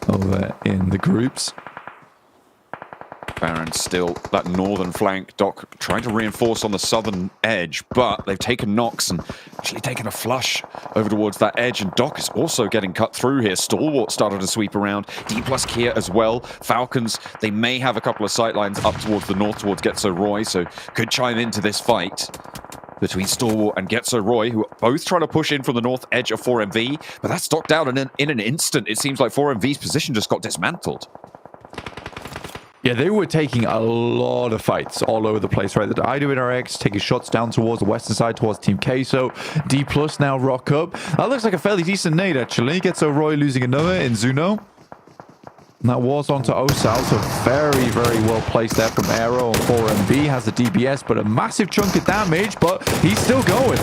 over in the groups. Baron still that northern flank. Doc trying to reinforce on the southern edge, but they've taken knocks and actually taken a flush over towards that edge. And Doc is also getting cut through here. Stalwart started to sweep around. D plus Kia as well. Falcons, they may have a couple of sight lines up towards the north, towards Getso Roy, so could chime into this fight between Stalwart and Getso Roy, who are both trying to push in from the north edge of 4MV, but that's knocked down in an instant. It seems like 4MV's position just got dismantled. Yeah, they were taking a lot of fights all over the place, right? The IWNRX taking shots down towards the western side, towards Team Queso. D Plus now rock up. That looks like a fairly decent nade, actually. Gets Roy losing another in Zuno. And that was onto Osal, so very, very well placed there from Aero. 4MV has the DBS, but a massive chunk of damage, but he's still going.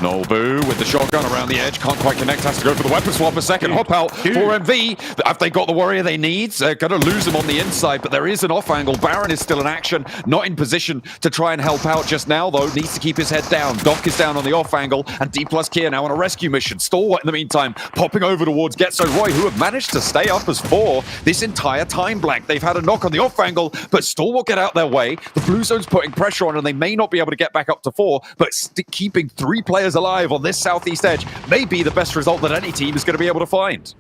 Nolbu with the shotgun around the edge, can't quite connect, has to go for the weapon swap a second. Hop out, 4MV, have they got the warrior they need? They're going to lose him on the inside, but there is an off angle. Baron is still in action, not in position to try and help out just now though, needs to keep his head down. Doc is down on the off angle, and D plus Kia now on a rescue mission. Stalwart in the meantime, popping over towards Getso Roy, who have managed to stay up as 4 this entire time blank. They've had a knock on the off angle, but Stalwart get out their way. The blue zone's putting pressure on, and they may not be able to get back up to 4, but keeping 3 players alive on this southeast edge may be the best result that any team is going to be able to find.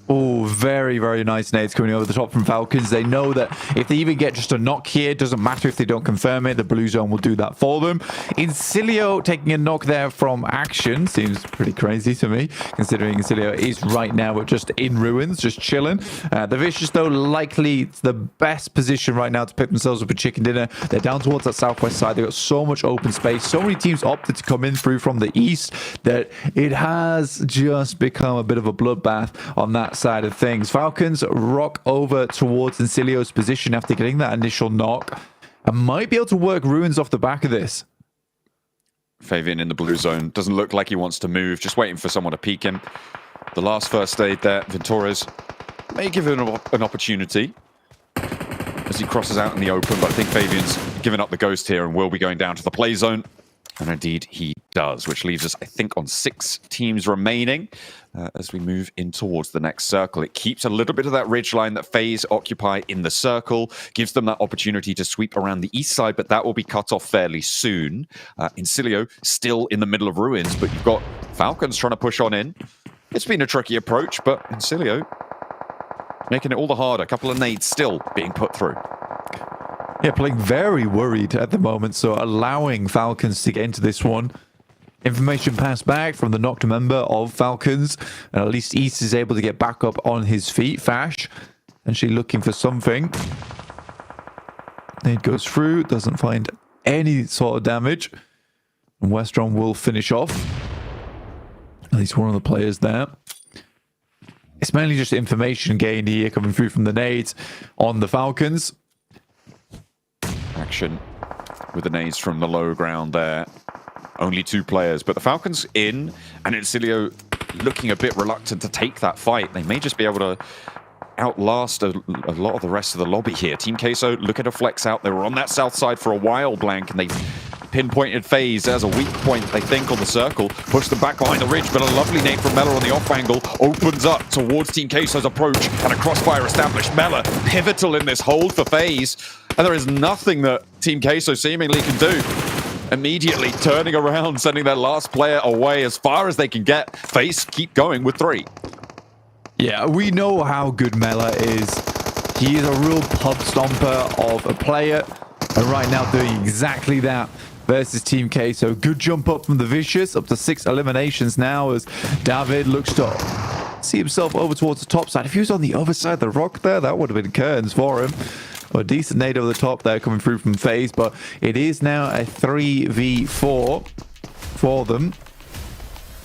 Oh, very, very nice nades coming over the top from Falcons. They know that if they even get just a knock here, it doesn't matter if they don't confirm it. The blue zone will do that for them. Incilio taking a knock there from Action. Seems pretty crazy to me, considering Incilio is right now just in ruins, just chilling. The Vicious, though, likely the best position right now to pick themselves up a chicken dinner. They're down towards that southwest side. They've got so much open space. So many teams opted to come in through from the east that it has just become a bit of a bloodbath on that side of things. Falcons rock over towards Incilio's position after getting that initial knock and might be able to work ruins off the back of this. Fabian in the blue zone, doesn't look like he wants to move, just waiting for someone to peek him. The last first aid there, Ventores may give him an opportunity as he crosses out in the open, but I think Fabian's given up the ghost here and will be going down to the play zone. And indeed he does, which leaves us, I think, on 6 teams remaining as we move in towards the next circle. It keeps a little bit of that ridgeline that FaZe occupy in the circle, gives them that opportunity to sweep around the east side, but that will be cut off fairly soon. Incilio still in the middle of ruins, but you've got Falcons trying to push on in. It's been a tricky approach, but Incilio making it all the harder. A couple of nades still being put through. Yeah, playing very worried at the moment, so allowing Falcons to get into this one. Information passed back from the knocked member of Falcons, and at least East is able to get back up on his feet. Fash, and she looking for something. Nade goes through, doesn't find any sort of damage. And Westron will finish off. At least one of the players there. It's mainly just information gained here coming through from the nades on the Falcons. Action with the nades from the low ground there. Only 2 players, but the Falcons in, and Incilio looking a bit reluctant to take that fight. They may just be able to outlast a lot of the rest of the lobby here. Team Queso looking to flex out. They were on that south side for a while, Blank, and they pinpointed FaZe as a weak point, they think, on the circle. Push them back behind the ridge, but a lovely nade from Mela on the off angle opens up towards Team Queso's approach, and a crossfire established. Mela pivotal in this hold for FaZe, and there is nothing that Team Queso seemingly can do. Immediately turning around, sending their last player away as far as they can get. FaZe keep going with 3. Yeah, we know how good Mela is. He is a real pub stomper of a player. And right now doing exactly that versus Team K. So good jump up from the Vicious, up to 6 eliminations now as David looks to see himself over towards the top side. If he was on the other side of the rock there, that would have been curtains for him. Well, a decent nade over the top there coming through from FaZe, but it is now a 3v4 for them.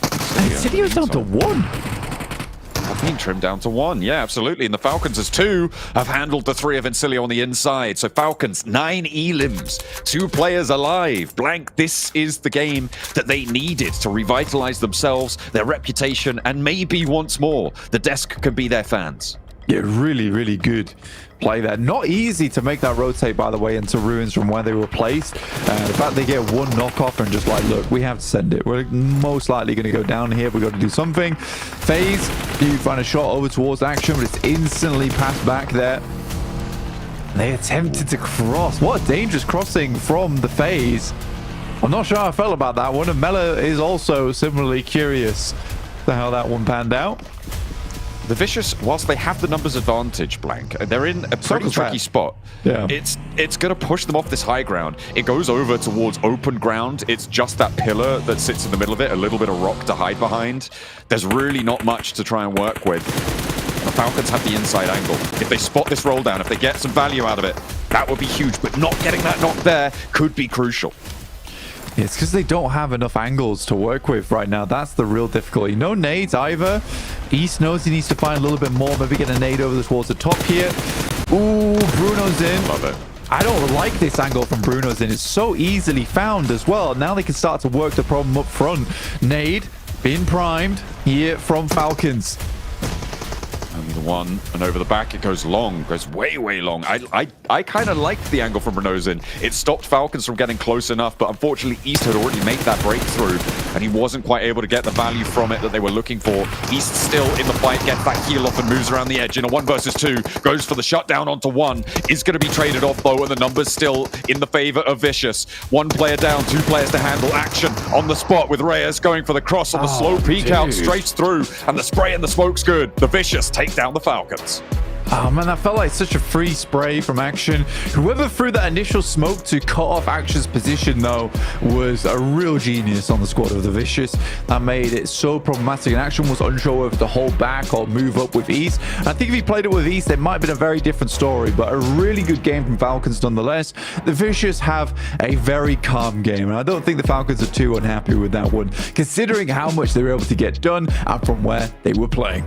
And Insidio's down to 1. Have been trimmed down to 1. Yeah, absolutely. And the Falcons, as 2, have handled the 3 of Incilio on the inside. So Falcons, 9 elims, 2 players alive. Blank, this is the game that they needed to revitalize themselves, their reputation, and maybe once more, the desk can be their fans. Yeah, really, really good play there. Not easy to make that rotate, by the way, into Ruins from where they were placed. The fact they get 1 knockoff and just like, look, we have to send it. We're most likely going to go down here. We've got to do something. FaZe, you find a shot over towards Action, but it's instantly passed back there. They attempted to cross. What a dangerous crossing from the FaZe. I'm not sure how I felt about that one. And Mela is also similarly curious to how that one panned out. The Vicious, whilst they have the numbers advantage, Blank, they're in a pretty tricky spot. Yeah. It's going to push them off this high ground. It goes over towards open ground. It's just that pillar that sits in the middle of it, a little bit of rock to hide behind. There's really not much to try and work with. The Falcons have the inside angle. If they spot this roll down, if they get some value out of it, that would be huge. But not getting that knock there could be crucial. It's because they don't have enough angles to work with right now. That's the real difficulty. No nades either. East knows he needs to find a little bit more. Maybe get a nade over towards the top here. Ooh, Bruno's in. Love it. I don't like this angle from Bruno's in. It's so easily found as well. Now they can start to work the problem up front. Nade being primed here from Falcons. Only the one, and over the back it goes long, goes way, way long. I kind of liked the angle from Renozin. It stopped Falcons from getting close enough, but unfortunately East had already made that breakthrough, and he wasn't quite able to get the value from it that they were looking for. East still in the fight, gets that heal off and moves around the edge in a 1 versus 2, goes for the shutdown onto 1, is going to be traded off though, and the numbers still in the favor of Vicious. 1 player down, 2 players to handle. Action on the spot with Reyes going for the cross on the slow peek out, straight through, and the spray and the smoke's good. The Vicious take down the Falcons. Oh man, that felt like such a free spray from Action. Whoever threw that initial smoke to cut off Action's position though was a real genius on the squad of the Vicious. That made it so problematic, and Action was unsure whether to hold back or move up with East. And I think if he played it with East, it might have been a very different story, but a really good game from Falcons nonetheless. The Vicious have a very calm game, and I don't think the Falcons are too unhappy with that one, considering how much they were able to get done and from where they were playing.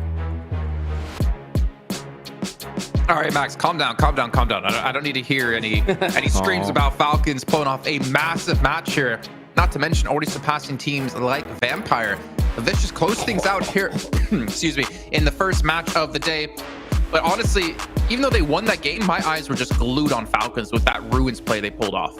All right, Max, calm down, calm down, calm down. I don't need to hear any screams about Falcons pulling off a massive match here. Not to mention already surpassing teams like Vampire. The Vicious close things out here, excuse me, in the first match of the day. But honestly, even though they won that game, my eyes were just glued on Falcons with that Ruins play they pulled off.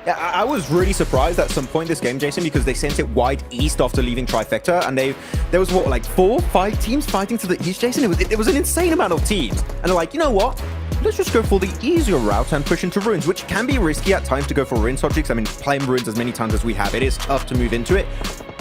Yeah, I was really surprised at some point this game, Jason, because they sent it wide east after leaving Trifecta, and there was what, like 4, 5 teams fighting to the east, Jason? It was an insane amount of teams, and they're like, you know what? Let's just go for the easier route and push into Ruins, which can be risky at times to go for Ruins objects. I mean, playing Ruins as many times as we have, it is tough to move into it.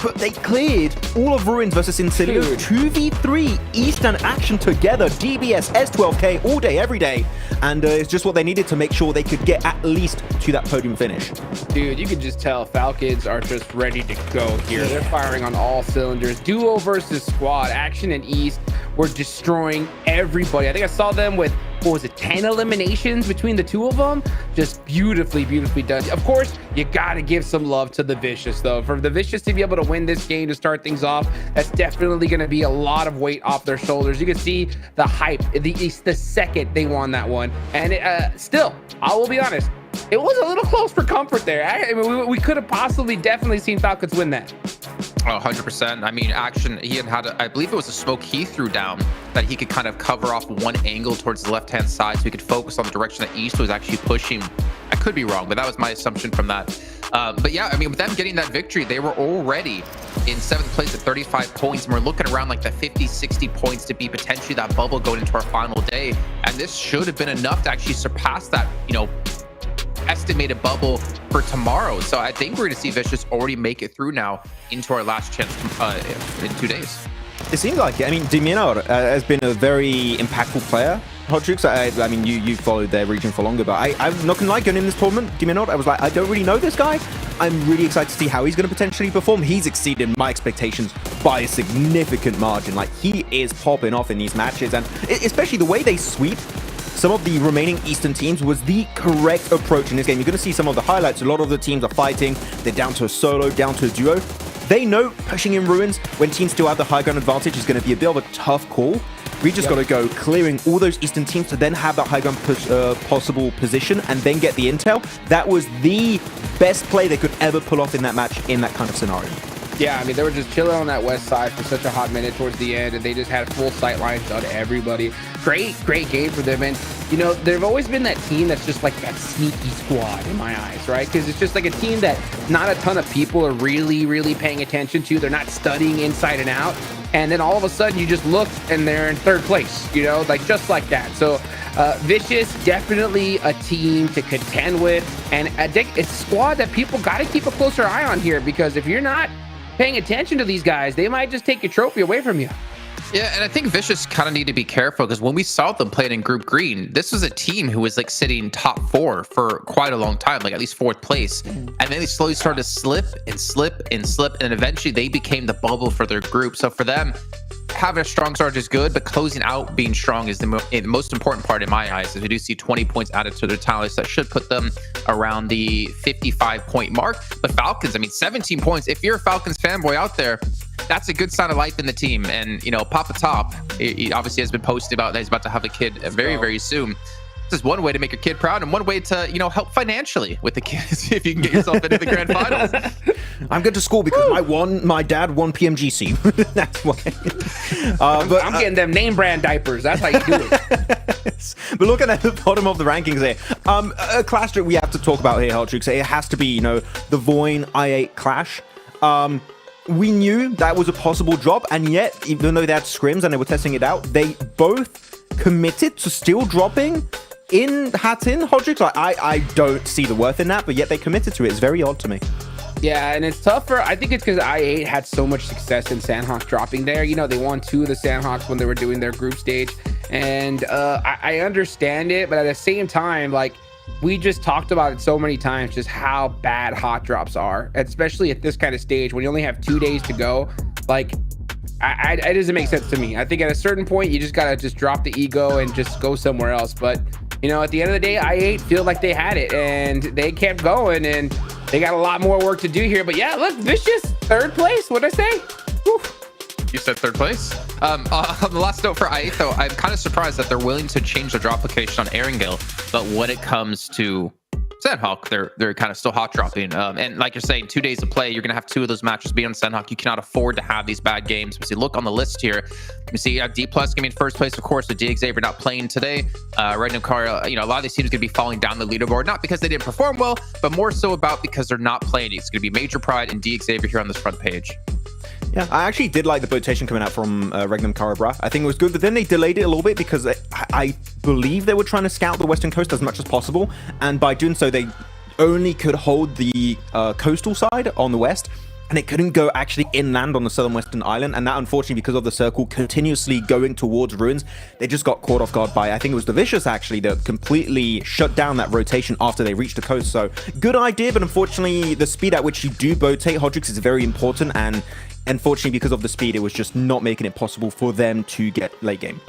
But they cleared all of Ruins versus Incilio 2v3 East and Action together. DBS, S12K all day, every day. And it's just what they needed to make sure they could get at least to that podium finish. Dude, you can just tell Falcons are just ready to go here. They're firing on all cylinders. Duo versus squad. Action and East were destroying everybody. I think I saw them with, what was it, 10 eliminations between the two of them? Just beautifully, beautifully done. Of course, you gotta give some love to the Vicious, though. For the Vicious to be able to win this game to start things off, that's definitely gonna be a lot of weight off their shoulders. You can see the hype the second they won that one. And still, I will be honest, it was a little close for comfort there. I mean, we could have possibly definitely seen Falcons win that. Oh, 100%. I mean, Action, he had I believe it was a smoke he threw down that he could kind of cover off one angle towards the left-hand side so he could focus on the direction that East was actually pushing. I could be wrong, but that was my assumption from that. But yeah, I mean, with them getting that victory, they were already in 7th place at 35 points, and we're looking around like the 50, 60 points to be potentially that bubble going into our final day. And this should have been enough to actually surpass that, you know, estimated bubble for tomorrow. So I think we're going to see Vicious already make it through now into our last chance in 2 days. It seems like it. I mean, Diminar has been a very impactful player Hot Jukes. I mean, you followed their region for longer, but I'm not gonna lie, going in this tournament, give me a nod. I was like, I don't really know this guy. I'm really excited to see how he's going to potentially perform. He's exceeded my expectations by a significant margin. Like, he is popping off in these matches, and especially the way they sweep some of the remaining Eastern teams was the correct approach in this game. You're going to see some of the highlights. A lot of the teams are fighting. They're down to a solo, down to a duo. They know pushing in Ruins when teams still have the high ground advantage is going to be a bit of a tough call. We just got to go clearing all those Eastern teams to then have that high ground possible position and then get the intel. That was the best play they could ever pull off in that match in that kind of scenario. Yeah, I mean, they were just chilling on that west side for such a hot minute towards the end, and they just had full sight lines on everybody. Great game for them. And, you know, they've always been that team that's just like that sneaky squad in my eyes, right? Because it's just like a team that not a ton of people are really paying attention to. They're not studying inside and out. And then all of a sudden you just look and they're in third place, you know, like just like that. So Vicious, definitely a team to contend with. And it's a squad that people got to keep a closer eye on here, because if you're not paying attention to these guys, they might just take your trophy away from you. Yeah, and I think Vicious kind of need to be careful, because when we saw them playing in Group Green, this was a team who was like sitting top 4 for quite a long time, like at least 4th place. And then they slowly started to slip, and eventually they became the bubble for their group. So for them, having a strong start is good, but closing out being strong is the most important part in my eyes. As we do see 20 points added to their tallies, that should put them around the 55-point mark. But Falcons, I mean, 17 points. If you're a Falcons fanboy out there, that's a good sign of life in the team. And, you know, Papa Top, he obviously has been posted about that he's about to have a kid very soon. This is one way to make your kid proud, and one way to, you know, help financially with the kids if you can get yourself into the Grand Finals. I'm going to school because my dad won PMGC. That's why. But I'm getting them name brand diapers. That's how you do it. But looking at the bottom of the rankings here, a clash that we have to talk about here, Hardtrix, it has to be, you know, the Voin i8 clash. We knew that was a possible drop, and yet, even though they had scrims and they were testing it out, they both committed to still dropping in Hatin, Hodrix. Like, I don't see the worth in that, but yet they committed to it. It's very odd to me. Yeah, and it's tougher. I think it's because i8 had so much success in Sandhawks dropping there. You know, they won 2 of the Sandhawks when they were doing their group stage. And I understand it, but at the same time, like, we just talked about it so many times, just how bad hot drops are, especially at this kind of stage when you only have 2 days to go. Like, it doesn't make sense to me. I think at a certain point, you just got to just drop the ego and just go somewhere else. But, you know, at the end of the day, i8 feel like they had it, and they kept going, and they got a lot more work to do here. But yeah, look, Vicious, 3rd place. What'd I say? Whew. You said 3rd place. On the last note for i8, though, I'm kind of surprised that they're willing to change the drop location on Erangel, but when it comes to Sandhawk, they're kind of still hot dropping. And like you're saying, 2 days of play, you're gonna have 2 of those matches be on Sandhawk. You cannot afford to have these bad games. We see, look on the list here. You see D Plus gonna be in 1st place, of course, with DXavier not playing today. Red Nucara, you know, a lot of these teams are gonna be falling down the leaderboard, not because they didn't perform well, but more so about because they're not playing. It's gonna be Major Pride and DXavier here on this front page. Yeah, I actually did like the rotation coming out from Regnum Karabra. I think it was good, but then they delayed it a little bit because I believe they were trying to scout the western coast as much as possible, and by doing so, they only could hold the coastal side on the west, and it couldn't go actually inland on the southern western island. And that, unfortunately, because of the circle continuously going towards Ruins, they just got caught off guard by, I think it was the Vicious actually, that completely shut down that rotation after they reached the coast. So good idea, but unfortunately the speed at which you do rotate Hodrix is very important, and unfortunately because of the speed, it was just not making it possible for them to get late game.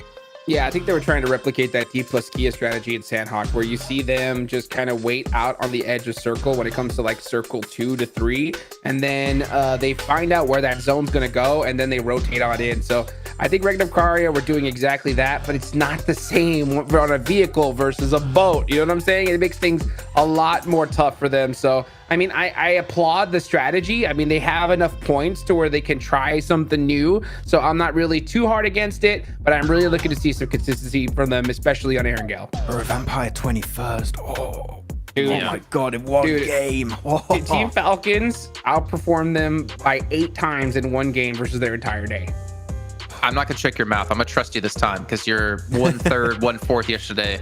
Yeah, I think they were trying to replicate that D plus Kia strategy in Sandhawk, where you see them just kind of wait out on the edge of circle when it comes to like circle 2 to 3, and then they find out where that zone's going to go, and then they rotate on in. So I think Regnum Karia were doing exactly that, but it's not the same on a vehicle versus a boat. You know what I'm saying? It makes things a lot more tough for them. So I mean, I applaud the strategy. I mean, they have enough points to where they can try something new. So I'm not really too hard against it, but I'm really looking to see some consistency from them, especially on Erangel. Or a Vampire 21st. Oh, dude. Oh my God, in one game. Oh. Team Falcons outperformed them by 8 times in one game versus their entire day. I'm not gonna check your math. I'm gonna trust you this time because you're 1/3, 1/4 yesterday.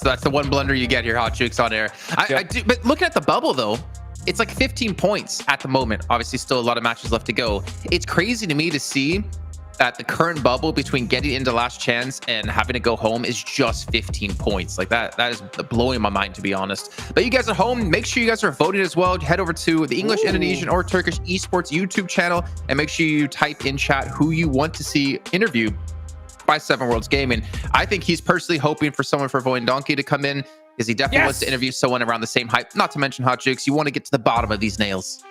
That's the one blunder you get here, Hot Jukes on air. I do, but looking at the bubble though, it's like 15 points at the moment. Obviously, still a lot of matches left to go. It's crazy to me to see that the current bubble between getting into last chance and having to go home is just 15 points. Like that is blowing my mind, to be honest. But you guys at home, make sure you guys are voting as well. Head over to the English, Indonesian, or Turkish esports YouTube channel and make sure you type in chat who you want to see interviewed by Seven Worlds Gaming. I think he's personally hoping for someone for Voin Donkey to come in, because he definitely wants to interview someone around the same hype. Not to mention Hot Jukes, you want to get to the bottom of these nails.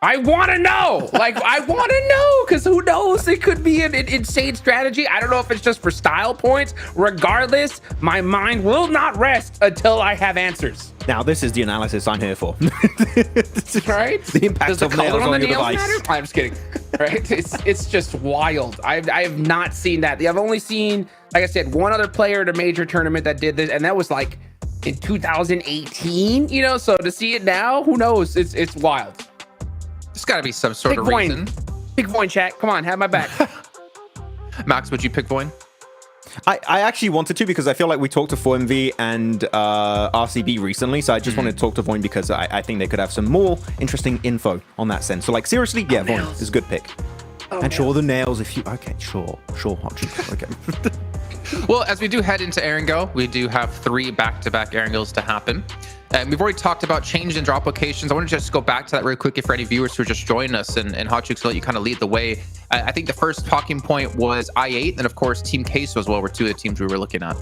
I want to know. Like, I want to know, because who knows? It could be an insane strategy. I don't know if it's just for style points. Regardless, my mind will not rest until I have answers. Now, this is the analysis I'm here for. Right? The impact Does the of color nails on the on your nails device. matter? I'm just kidding. Right? It's just wild. I have not seen that. I've only seen, like I said, one other player at a major tournament that did this, and that was like in 2018. You know, so to see it now, who knows? It's wild. There's got to be some sort of Voin. reason. Pick Voin, chat. Come on, have my back. Max, would you pick Voin? I actually wanted to, because I feel like we talked to 4MV and RCB recently, so I just wanted to talk to Voin because I think they could have some more interesting info on that sense. So, like, seriously, yeah, Voin is a good pick. And sure, the nails, if you... Okay, sure, Hot Juice, okay. Well, as we do head into Erangel, we do have 3 back-to-back Erangels to happen. And we've already talked about change and drop locations. I want to just go back to that real quickly for any viewers who are just joining us, and Hot Jukes, let you kind of lead the way. I think the first talking point was I8, and of course Team Queso as well were 2 of the teams we were looking at.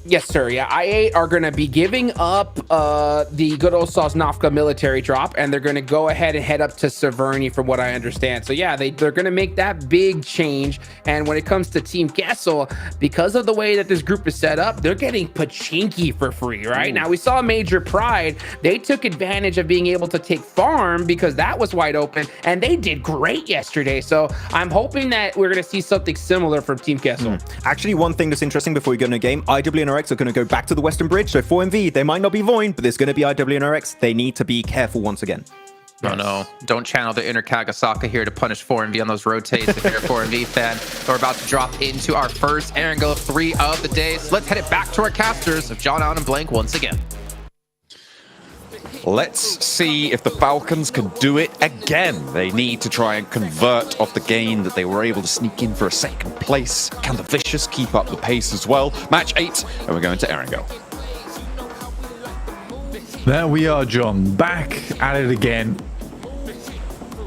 Yes, sir. Yeah, I8 are going to be giving up the good old Sosnovka military drop, and they're going to go ahead and head up to Severny, from what I understand. So yeah, they're going to make that big change. And when it comes to Team Castle, because of the way that this group is set up, they're getting Pachinki for free, right? Now, we saw Major Pride. They took advantage of being able to take Farm because that was wide open, and they did great yesterday. So I'm hoping that we're going to see something similar from Team Castle. Actually, one thing that's interesting before we go into game, IWNRX are going to go back to the Western Bridge. So 4MV, they might not be Voin, but there's going to be IWNRX. They need to be careful once again. Oh no, don't channel the inner Kagasaka here to punish 4MV on those rotates if you're a 4MV fan. We're about to drop into our first Erangel 3 of the day. So let's head it back to our casters of John Allen and Blank once again. Let's see if the Falcons can do it again. They need to try and convert off the gain that they were able to sneak in for a second place. Can the Vicious keep up the pace as well? Match 8, and we're going to Erangel. There we are, John, back at it again.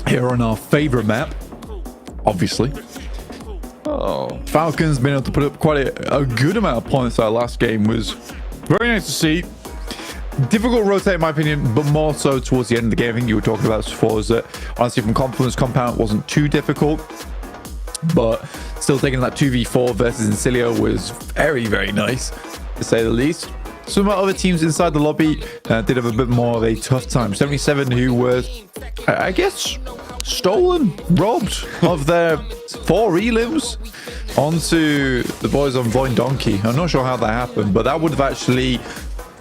Here on our favorite map, obviously. Oh, Falcons been able to put up quite a good amount of points. Our last game was very nice to see. Difficult rotate in my opinion, but more so towards the end of the game. I think you were talking about this before, is that honestly from Confluence Compound it wasn't too difficult, but still taking that 2v4 versus Incilio was very, very nice, to say the least. Some other teams inside the lobby did have a bit more of a tough time. 77, who were, I guess, stolen, robbed of their 4 elims onto the boys on Voin Donkey. I'm not sure how that happened, but that would have actually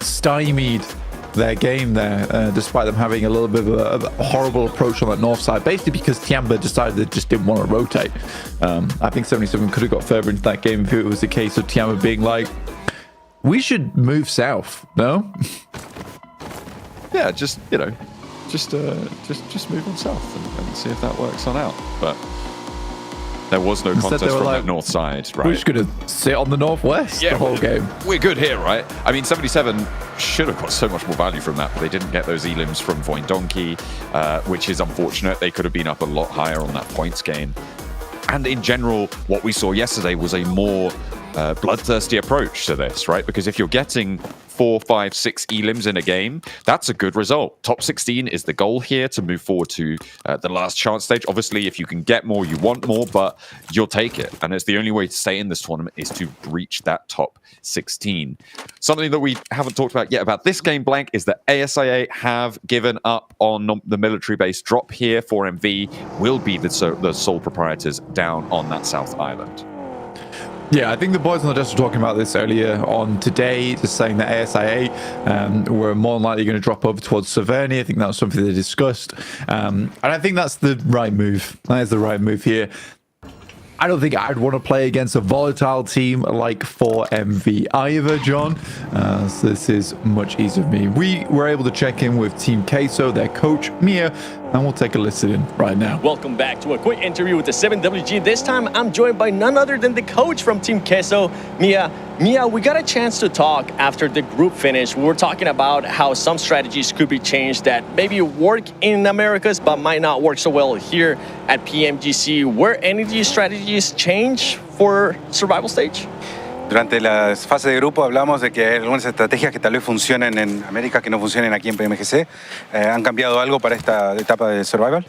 stymied their game there, despite them having a little bit of a horrible approach on that north side, basically because Tiamba decided they just didn't want to rotate. I think 77 could have got further into that game if it was a case of Tiamba being like, we should move south, no? yeah, just move on south and see if that works on out. But there was no Instead contest they were from like, that north side, right? We're just gonna sit on the northwest the whole game. We're good here, right? I mean, 77 should have got so much more value from that, but they didn't get those elims from Voin Donkey, which is unfortunate. They could have been up a lot higher on that points gain. And in general, what we saw yesterday was a more bloodthirsty approach to this, right? Because if you're getting 4, 5, 6 elims in a game, that's a good result. Top 16 is the goal here to move forward to the last chance stage. Obviously, if you can get more, you want more, but you'll take it. And it's the only way to stay in this tournament is to reach that top 16. Something that we haven't talked about yet about this game, Blank, is that ASIA have given up on the military base drop here. 4MV will be the sole proprietors down on that South Island. Yeah, I think the boys on the desk were talking about this earlier on today, just saying that ASIA were more than likely going to drop over towards Severny. I think that was something they discussed. And I think that's the right move. That is the right move here. I don't think I'd want to play against a volatile team like 4MV either, John. So this is much easier for me. We were able to check in with Team Queso, their coach, Mia, And we'll take a listen in right now. Welcome back to a quick interview with the 7WG. This time, I'm joined by none other than the coach from Team Queso, Mia. Mia, we got a chance to talk after the group finish. We were talking about how some strategies could be changed that maybe work in Americas, but might not work so well here at PMGC. Were any of these strategies changed for survival stage? Durante la fase de grupo hablamos de que hay algunas estrategias que tal vez funcionen en América que no funcionen aquí en PMGC. ¿Han cambiado algo para esta etapa de Survival?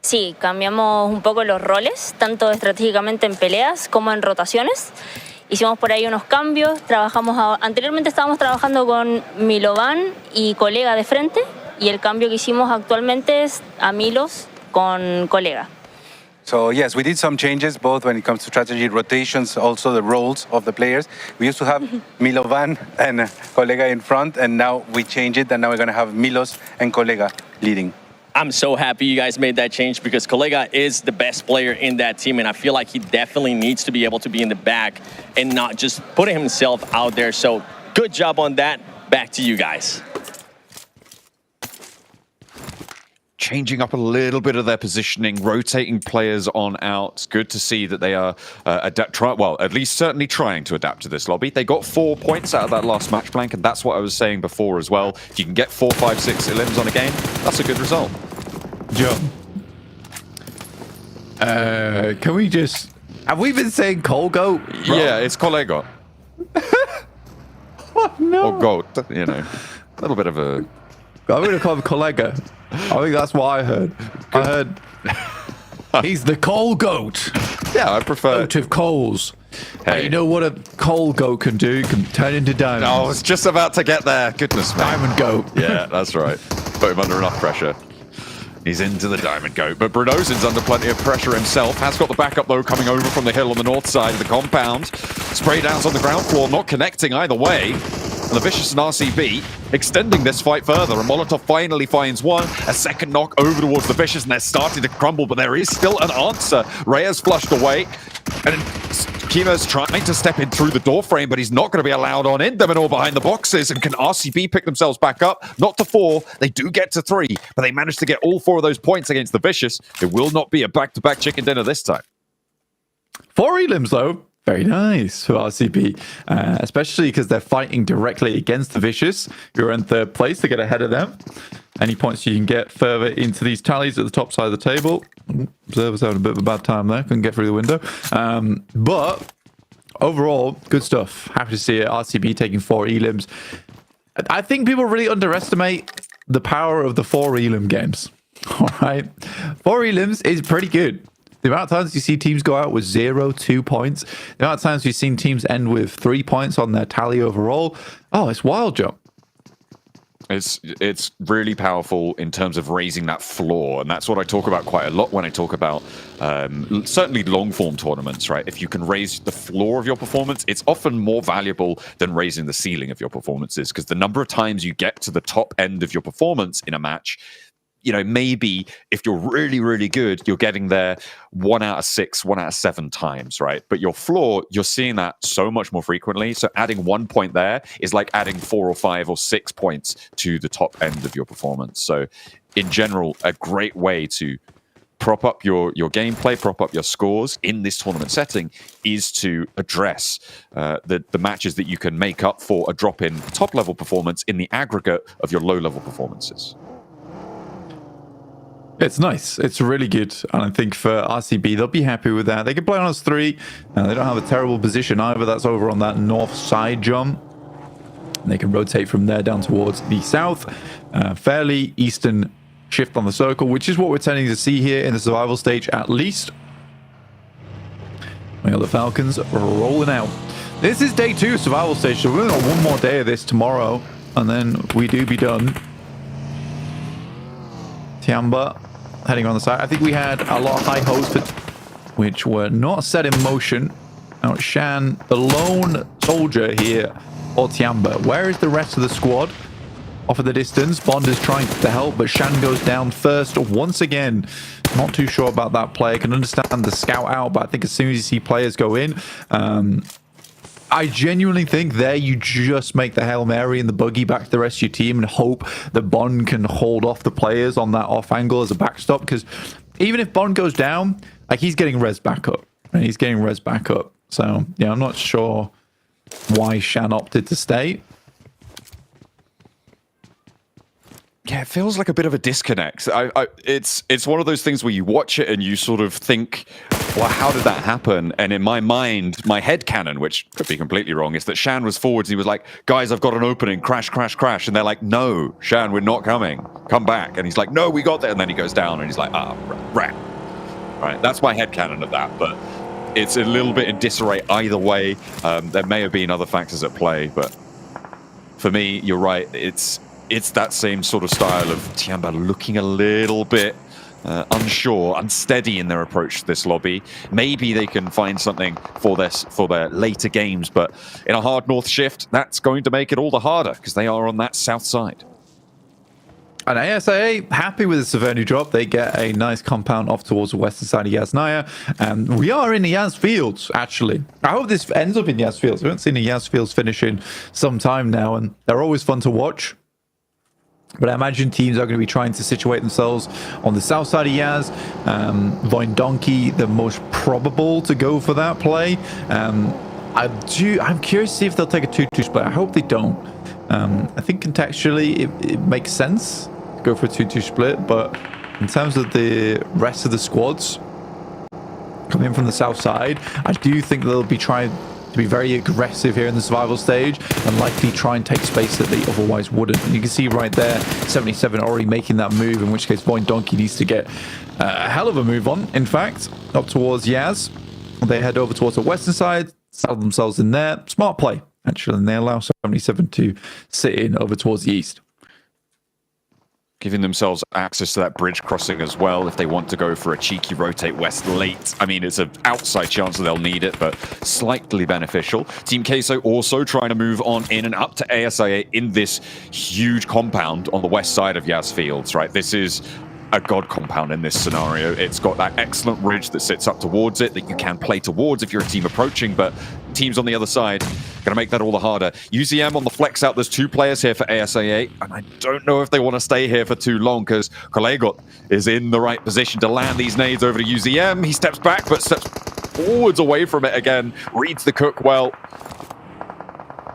Sí, cambiamos un poco los roles, tanto estratégicamente en peleas como en rotaciones. Hicimos por ahí unos cambios, anteriormente estábamos trabajando con Milovan y colega de frente, y el cambio que hicimos actualmente es a Milos con colega. So yes, we did some changes both when it comes to strategy, rotations, also the roles of the players. We used to have Milovan and Colega in front, and now we change it, and now we're going to have Milos and Colega leading. I'm so happy you guys made that change because Colega is the best player in that team, and I feel like he definitely needs to be able to be in the back and not just putting himself out there. So good job on that. Back to you guys. Changing up a little bit of their positioning, rotating players on out. It's good to see that they are at least certainly trying to adapt to this lobby. They got 4 points out of that last match blank, and that's what I was saying before as well. If you can get 4, 5, 6 elims on a game, that's a good result. John, can we just... Have we been saying Colgo? Yeah, it's Colego. Oh, no. Or Goat, you know. A little bit of a... I'm going to call him Collega. I think that's what I heard. I heard he's the coal goat. Yeah, I prefer... Goat of coals. Hey. You know what a coal goat can do? It can turn into diamonds. Oh, I was just about to get there. Goodness me. Diamond goat. Yeah, that's right. Put him under enough pressure. He's into the diamond goat, but Brunozin's under plenty of pressure himself. Has got the backup, though, coming over from the hill on the north side of the compound. Spray downs on the ground floor, not connecting either way. And the Vicious and RCB extending this fight further. And Molotov finally finds one. A second knock over towards the Vicious, and they're starting to crumble, but there is still an answer. Reyes flushed away. And Kima's trying to step in through the door frame, but he's not going to be allowed on in. Demonor behind the boxes. And can RCB pick themselves back up? Not to 4. They do get to 3, but they managed to get all 4 of those points against the Vicious. It will not be a back-to-back chicken dinner this time. 4 elims, though. Very nice for RCB, especially because they're fighting directly against the Vicious, who are in 3rd place to get ahead of them. Any points you can get further into these tallies at the top side of the table. Observer's having a bit of a bad time there. Couldn't get through the window. But overall, good stuff. Happy to see it. RCB taking 4 elims. I think people really underestimate the power of the 4 elim games. All right. 4 elims is pretty good. The amount of times you see teams go out with 0, 2 points. The amount of times we've seen teams end with 3 points on their tally overall. Oh, it's wild, Joe. It's really powerful in terms of raising that floor, and that's what I talk about quite a lot when I talk about certainly long-form tournaments, right? If you can raise the floor of your performance, it's often more valuable than raising the ceiling of your performances, because the number of times you get to the top end of your performance in a match, you know, maybe if you're really, really good, you're getting there 1 out of 6, 1 out of 7 times, right? But your floor, you're seeing that so much more frequently. So adding 1 point there is like adding 4 or 5 or 6 points to the top end of your performance. So in general, a great way to prop up your gameplay, prop up your scores in this tournament setting is to address the matches that you can make up for a drop in top level performance in the aggregate of your low level performances. It's nice. It's really good. And I think for RCB, they'll be happy with that. They can play on us 3. They don't have a terrible position either. That's over on that north side, John. And they can rotate from there down towards the south. Fairly eastern shift on the circle, which is what we're tending to see here in the survival stage, at least. We got the Falcons rolling out. This is day 2 survival stage, so we've got 1 more day of this tomorrow, and then we do be done. Tiamba heading on the side. I think we had a lot of high hopes, which were not set in motion. Now Shan, the lone soldier here, or Tiamba. Where is the rest of the squad? Off of the distance, Bond is trying to help, but Shan goes down first once again. Not too sure about that play. I can understand the scout out, but I think as soon as you see players go in, I genuinely think there you just make the Hail Mary and the buggy back to the rest of your team and hope that Bond can hold off the players on that off angle as a backstop, because even if Bond goes down, like, he's getting res back up. And he's getting res back up. So, yeah, I'm not sure why Shan opted to stay. Yeah, it feels like a bit of a disconnect. It's one of those things where you watch it and you sort of think, well, how did that happen? And in my mind, my headcanon, which could be completely wrong, is that Shan was forwards. He was like, guys, I've got an opening, crash, crash, crash. And they're like, no, Shan, we're not coming. Come back. And he's like, no, we got there. And then he goes down and he's like, rat. Right, that's my headcanon of that. But it's a little bit in disarray either way. There may have been other factors at play, but for me, you're right. It's that same sort of style of Tiamba looking a little bit unsure, unsteady in their approach to this lobby. Maybe they can find something for their later games, but in a hard north shift, that's going to make it all the harder because they are on that south side. And ASIA, happy with the Severny drop. They get a nice compound off towards the western side of Yasnaya. And we are in the Yas Fields, actually. I hope this ends up in Yas Fields. We haven't seen the Yas Fields finish in some time now, and they're always fun to watch. But I imagine teams are going to be trying to situate themselves on the south side of Yaz. Voin Donkey, the most probable to go for that play. I'm curious to see if they'll take a 2-2 split. I hope they don't. I think contextually it makes sense to go for a 2-2 split, but in terms of the rest of the squads coming in from the south side, I do think they'll be trying to be very aggressive here in the survival stage and likely try and take space that they otherwise wouldn't. And you can see right there, 77 already making that move, in which case Voin Donkey needs to get a hell of a move on, in fact, up towards Yaz. They head over towards the western side, settle themselves in there. Smart play, actually, and they allow 77 to sit in over towards the east. Giving themselves access to that bridge crossing as well if they want to go for a cheeky rotate west late. I mean, it's an outside chance that they'll need it, but slightly beneficial. Team Queso also trying to move on in and up to ASIA in this huge compound on the west side of Yas Fields, right? This is a god compound in this scenario. It's got that excellent ridge that sits up towards it that you can play towards if you're a team approaching, but teams on the other side going to make that all the harder. UZM on the flex out. There's 2 players here for ASIA, and I don't know if they want to stay here for too long because Kolegot is in the right position to land these nades over to UZM. He steps back, but steps forwards away from it again. Reads the cook well.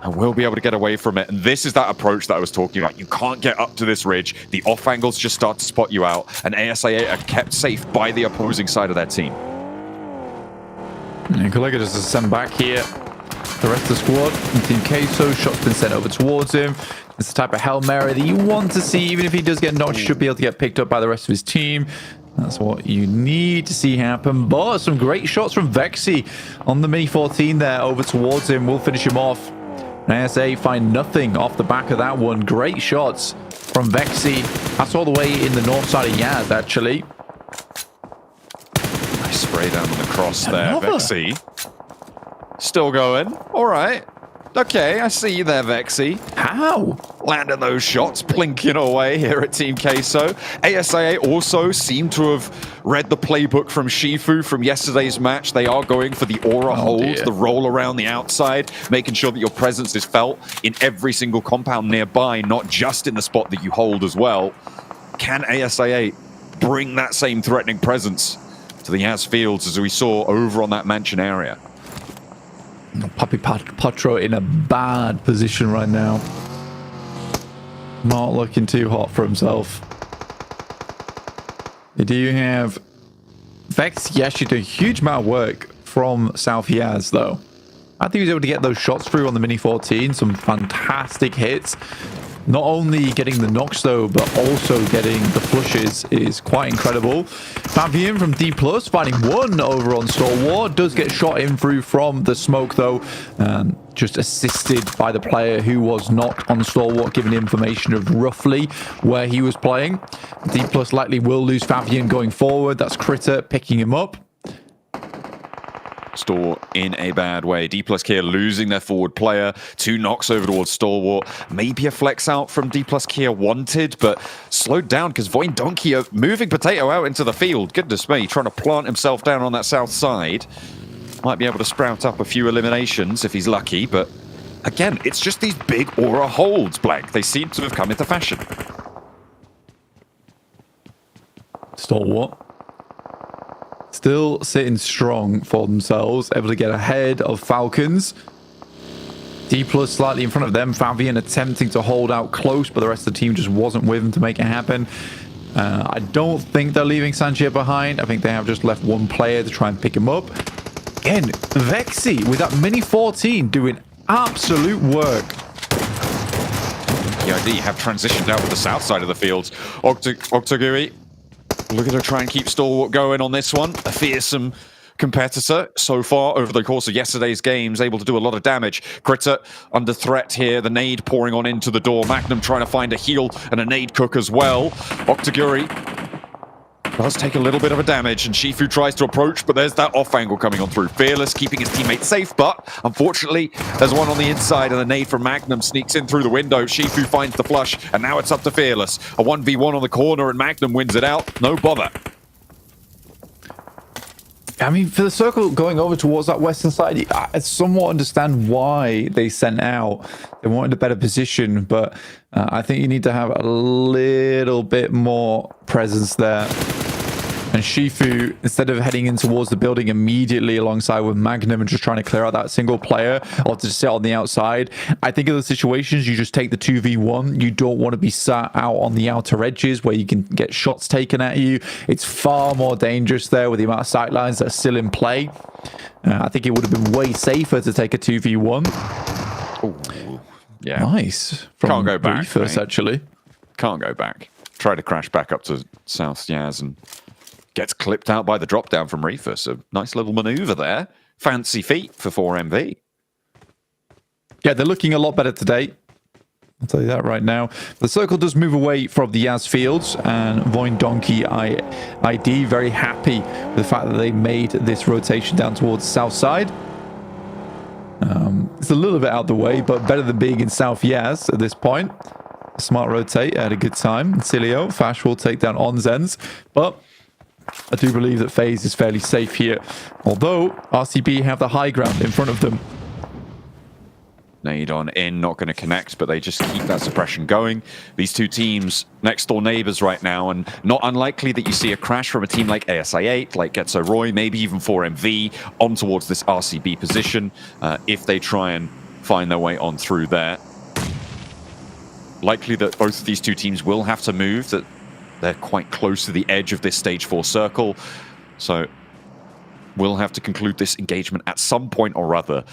And will be able to get away from it. And this is that approach that I was talking about. You can't get up to this ridge. The off angles just start to spot you out. And ASIA are kept safe by the opposing side of their team. And Kollega just sent back here. The rest of the squad and Team Queso, shots been sent over towards him. It's the type of Hail Mary that you want to see. Even if he does get knocked, should be able to get picked up by the rest of his team. That's what you need to see happen. But some great shots from Vexy on the Mini 14 there over towards him. We'll finish him off. ASA find nothing off the back of that one. Great shots from Vexy. That's all the way in the north side of Yaz, actually. Nice spray down on the cross there, Vexy. Still going. All right. Okay, I see you there, Vexy. How? Landing those shots, plinking away here at Team Queso. ASIA also seem to have read the playbook from Shifu from yesterday's match. They are going for the aura hold, the roll around the outside, making sure that your presence is felt in every single compound nearby, not just in the spot that you hold as well. Can ASIA bring that same threatening presence to the Yas Fields as we saw over on that mansion area? Puppy Potro in a bad position right now. Not looking too hot for himself. They do have Vex. He actually did a huge amount of work from South Yaz, though. I think he was able to get those shots through on the Mini 14. Some fantastic hits. Not only getting the knocks, though, but also getting the flushes is quite incredible. Fabian from D+, finding one over on Stalwart. Does get shot in through from the smoke, though. Just assisted by the player who was not on Stalwart, giving information of roughly where he was playing. D+ likely will lose Fabian going forward. That's Critter picking him up. Store in a bad way. D+ Kia losing their forward player. 2 knocks over towards Stalwart. Maybe a flex out from D+ Kia wanted, but slowed down because Voin Donkey moving Potato out into the field. Goodness me, trying to plant himself down on that south side. might be able to sprout up a few eliminations if he's lucky, but again, it's just these big aura holds, Blank. They seem to have come into fashion. Stalwart. Still sitting strong for themselves, able to get ahead of Falcons. D+ slightly in front of them. Fabian attempting to hold out close, but the rest of the team just wasn't with him to make it happen. I don't think they're leaving Sanchia behind. I think they have just left one player to try and pick him up. Again, Vexy with that mini 14 doing absolute work. PID have transitioned out to the south side of the fields. Octogui looking to try and keep Stalwart going on this one. A fearsome competitor so far over the course of yesterday's games, able to do a lot of damage. Critter under threat here, the nade pouring on into the door. Magnum trying to find a heal and a nade cook as well. Octoguri does take a little bit of a damage, and Shifu tries to approach, but there's that off angle coming on through. Fearless keeping his teammate safe, but unfortunately there's one on the inside, and the nade from Magnum sneaks in through the window. Shifu finds the flush, and now it's up to Fearless. A 1v1 on the corner, and Magnum wins it out. No bother. I mean, for the circle going over towards that western side, I somewhat understand why they sent out. They wanted a better position, but I think you need to have a little bit more presence there. And Shifu, instead of heading in towards the building immediately alongside with Magnum and just trying to clear out that single player or to sit on the outside, I think in those situations, you just take the 2v1. You don't want to be sat out on the outer edges where you can get shots taken at you. It's far more dangerous there with the amount of sight lines that are still in play. I think it would have been way safer to take a 2v1. Ooh, yeah. Nice. From Can't go back. First, actually. Can't go back. Try to crash back up to South Yaz and gets clipped out by the drop down from Reefer. So nice little maneuver there. Fancy feat for 4MV. Yeah, they're looking a lot better today. I'll tell you that right now. The circle does move away from the Yaz fields, and Voin Donkey ID very happy with the fact that they made this rotation down towards the south side. It's a little bit out the way, but better than being in South Yaz at this point. A smart rotate at a good time. Cilio, Fash will take down Onzens, but I do believe that FaZe is fairly safe here, although RCB have the high ground in front of them. Nade on in, not going to connect, but they just keep that suppression going. These two teams next door neighbors right now, and not unlikely that you see a crash from a team like ASI8, like Getso Roy, maybe even 4MV on towards this RCB position if they try and find their way on through there. Likely that both of these two teams will have to move, that they're quite close to the edge of this stage 4 circle. So we'll have to conclude this engagement at some point or other.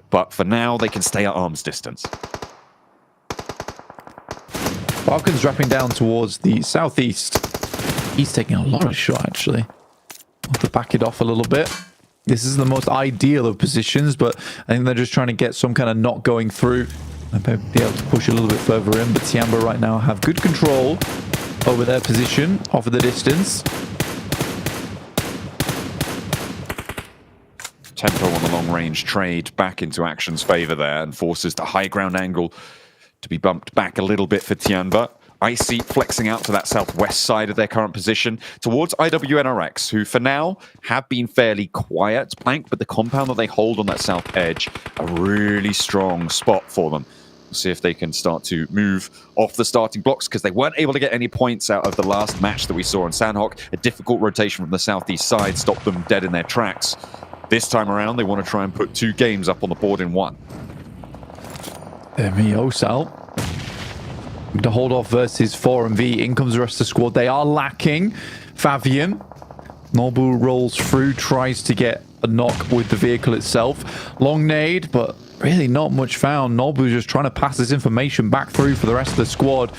But for now, they can stay at arm's distance. Falcons dropping down towards the southeast. He's taking a lot of shot, actually. I'll have to back it off a little bit. This isn't the most ideal of positions, but I think they're just trying to get some kind of knot going through and be able to push a little bit further in. But Tiamba right now have good control over their position, off of the distance. Tempo on the long-range trade back into Action's favor there and forces the high ground angle to be bumped back a little bit for Tianba. Icy flexing out to that southwest side of their current position towards IWNRX, who for now have been fairly quiet, Blank, but the compound that they hold on that south edge, a really strong spot for them. We'll see if they can start to move off the starting blocks, because they weren't able to get any points out of the last match that we saw in Sandhawk. A difficult rotation from the southeast side stopped them dead in their tracks. This time around, they want to try and put 2 games up on the board in 1. Osal. To hold off versus 4MV. In comes the rest of the squad. They are lacking Fabian. Nobu rolls through, tries to get a knock with the vehicle itself. Long nade, but really not much found. Nobu just trying to pass this information back through for the rest of the squad.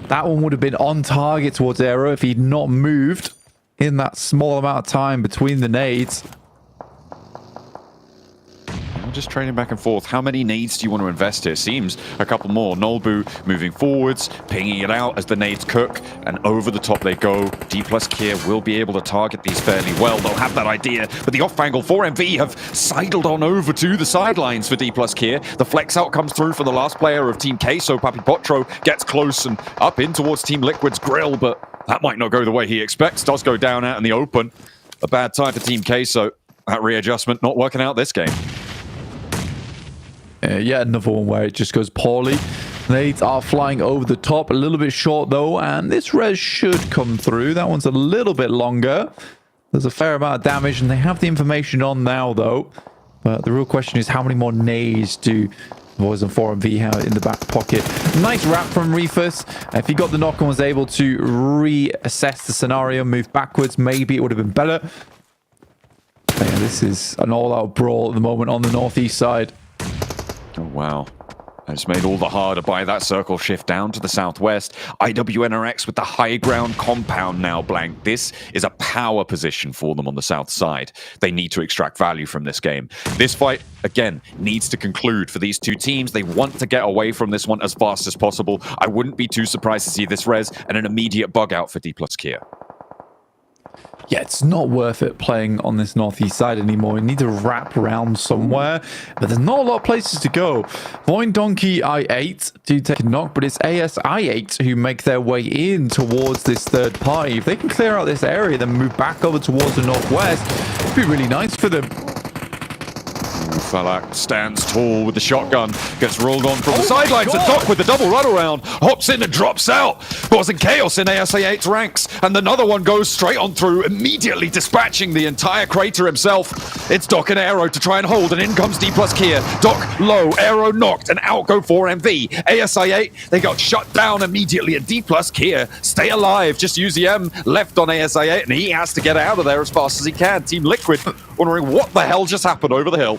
That one would have been on target towards Aero if he'd not moved in that small amount of time between the nades. Just trading back and forth. How many nades do you want to invest here? Seems a couple more. Nolbu moving forwards, pinging it out as the nades cook, and over the top they go. D+ Kier will be able to target these fairly well. They'll have that idea, but the off angle 4MV have sidled on over to the sidelines for D+ Kier. The flex out comes through for the last player of Team K, so Papi Potro gets close and up in towards Team Liquid's grill, but that might not go the way he expects. Does go down out in the open. A bad time for Team K, so that readjustment not working out this game. Yeah, another one where it just goes poorly. Nades are flying over the top, a little bit short though, and this res should come through. That one's a little bit longer. There's a fair amount of damage, and they have the information on now though. But the real question is, how many more nades do Boys and 4MV have in the back pocket? Nice wrap from Reefus. If he got the knock and was able to reassess the scenario, move backwards, maybe it would have been better. But yeah, this is an all-out brawl at the moment on the northeast side. Oh, wow. It's made all the harder by that circle shift down to the southwest. IWNRX with the high ground compound now blank. This is a power position for them on the south side. They need to extract value from this game. This fight, again, needs to conclude for these two teams. They want to get away from this one as fast as possible. I wouldn't be too surprised to see this res and an immediate bug out for D plus Kia. Yeah, it's not worth it playing on this northeast side anymore. You need to wrap around somewhere, but there's not a lot of places to go. Voin Donkey I8 do take a knock, but it's AS I8 who make their way in towards this third party. If they can clear out this area, then move back over towards the northwest, it'd be really nice for them. Falak stands tall with the shotgun, gets rolled on from the sidelines, and Doc with the double run around, hops in and drops out, causing chaos in ASA8's ranks, and another one goes straight on through, immediately dispatching the entire crater himself. It's Doc and Aero to try and hold, and in comes D plus Kia. Doc low, Aero knocked, and out go 4MV. ASA8, they got shut down immediately, and D plus Kia stay alive, just use the M left on ASA8, and he has to get out of there as fast as he can. Team Liquid wondering what the hell just happened over the hill.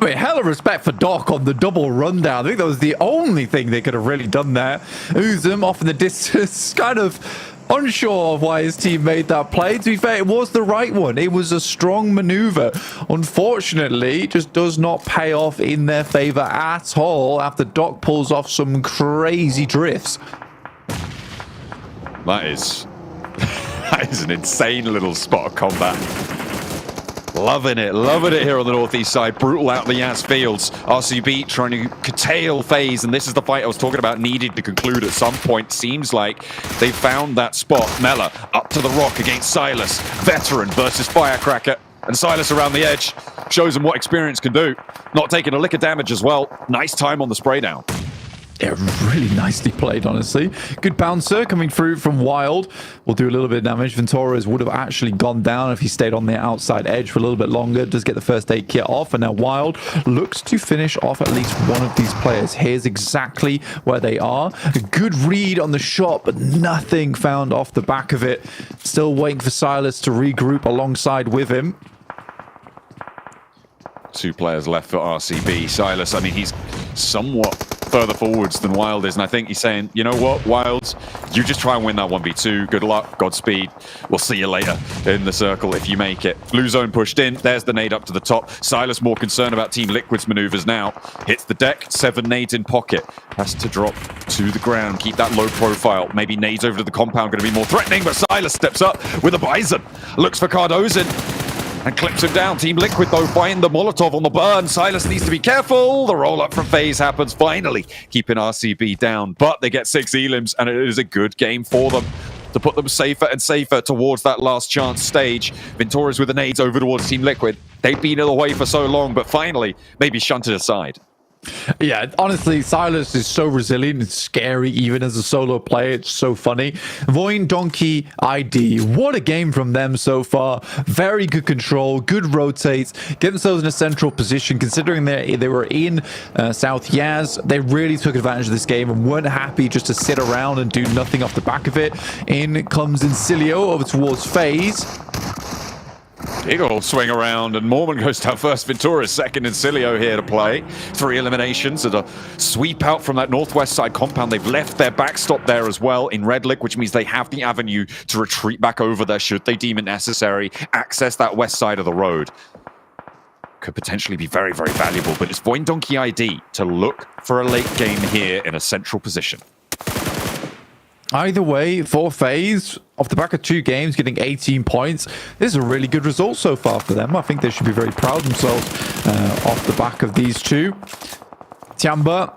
I mean, hell of respect for Doc on the double rundown. I think that was the only thing they could have really done there. Uzum off in the distance, kind of unsure of why his team made that play. To be fair, it was the right one. It was a strong maneuver. Unfortunately, it just does not pay off in their favor at all after Doc pulls off some crazy drifts. That is an insane little spot of combat. Loving it here on the northeast side. Brutal out the Yas fields. RCB trying to curtail FaZe, and this is the fight I was talking about needed to conclude at some point. Seems like they found that spot. Mela up to the rock against Silas. Veteran versus Firecracker. And Silas around the edge shows him what experience can do. Not taking a lick of damage as well. Nice time on the spray down. Yeah, really nicely played, honestly. Good bouncer coming through from Wild. Will do a little bit of damage. Ventoras would have actually gone down if he stayed on the outside edge for a little bit longer. Does get the first aid kit off, and now Wild looks to finish off at least one of these players. Here's exactly where they are. A good read on the shot, but nothing found off the back of it. Still waiting for Silas to regroup alongside with him. Two players left for RCB. Silas, I mean, he's somewhat further forwards than Wild is, and I think he's saying, you know what, Wild, you just try and win that 1v2. Good luck, Godspeed. We'll see you later in the circle if you make it. Blue zone pushed in. There's the nade up to the top. Silas more concerned about Team Liquid's maneuvers now. Hits the deck, 7 nades in pocket. Has to drop to the ground, keep that low profile. Maybe nades over to the compound going to be more threatening, but Silas steps up with a Bison. Looks for Cardozen and clips him down. Team Liquid, though, find the Molotov on the burn. Silas needs to be careful. The roll-up from FaZe happens, finally keeping RCB down. But they get 6 elims, and it is a good game for them to put them safer and safer towards that last chance stage. Ventoras with the nades over towards Team Liquid. They've been away for so long, but finally, maybe shunted aside. Yeah, honestly, Silas is so resilient and scary even as a solo player. It's so funny. Voin Donkey ID. What a game from them so far. Very good control, good rotates, get themselves in a central position considering they were in South Yaz. They really took advantage of this game and weren't happy just to sit around and do nothing off the back of it. In comes Incilio over towards FaZe. Big old swing around, and Mormon goes down first. Ventura second, and Cilio here to play. 3 eliminations and a sweep out from that northwest side compound. They've left their backstop there as well in Redlick, which means they have the avenue to retreat back over there should they deem it necessary. Access that west side of the road. Could potentially be very, very valuable, but it's Voin Donkey ID to look for a late game here in a central position. Either way, for FaZe, off the back of 2 games, getting 18 points, this is a really good result so far for them. I think they should be very proud of themselves off the back of these two. Tiamba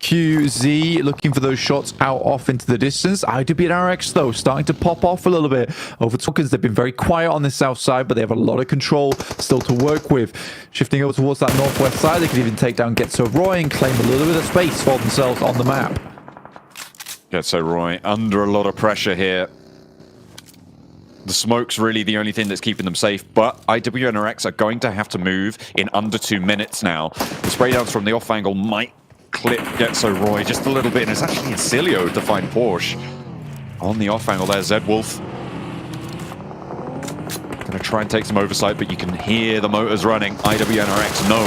QZ looking for those shots out off into the distance. IWNRX though starting to pop off a little bit over Tokens. They've been very quiet on the south side, but they have a lot of control still to work with. Shifting over towards that northwest side, they could even take down Getso Roy and claim a little bit of space for themselves on the map. Getso Roy under a lot of pressure here. The smoke's really the only thing that's keeping them safe, but IWNRX are going to have to move in under 2 minutes now. The spray downs from the off angle might clip Getso Roy just a little bit, and it's actually Incilio to find Porsche. On the off angle there, Zed Wolf. Gonna try and take some oversight, but you can hear the motors running. IWNRX know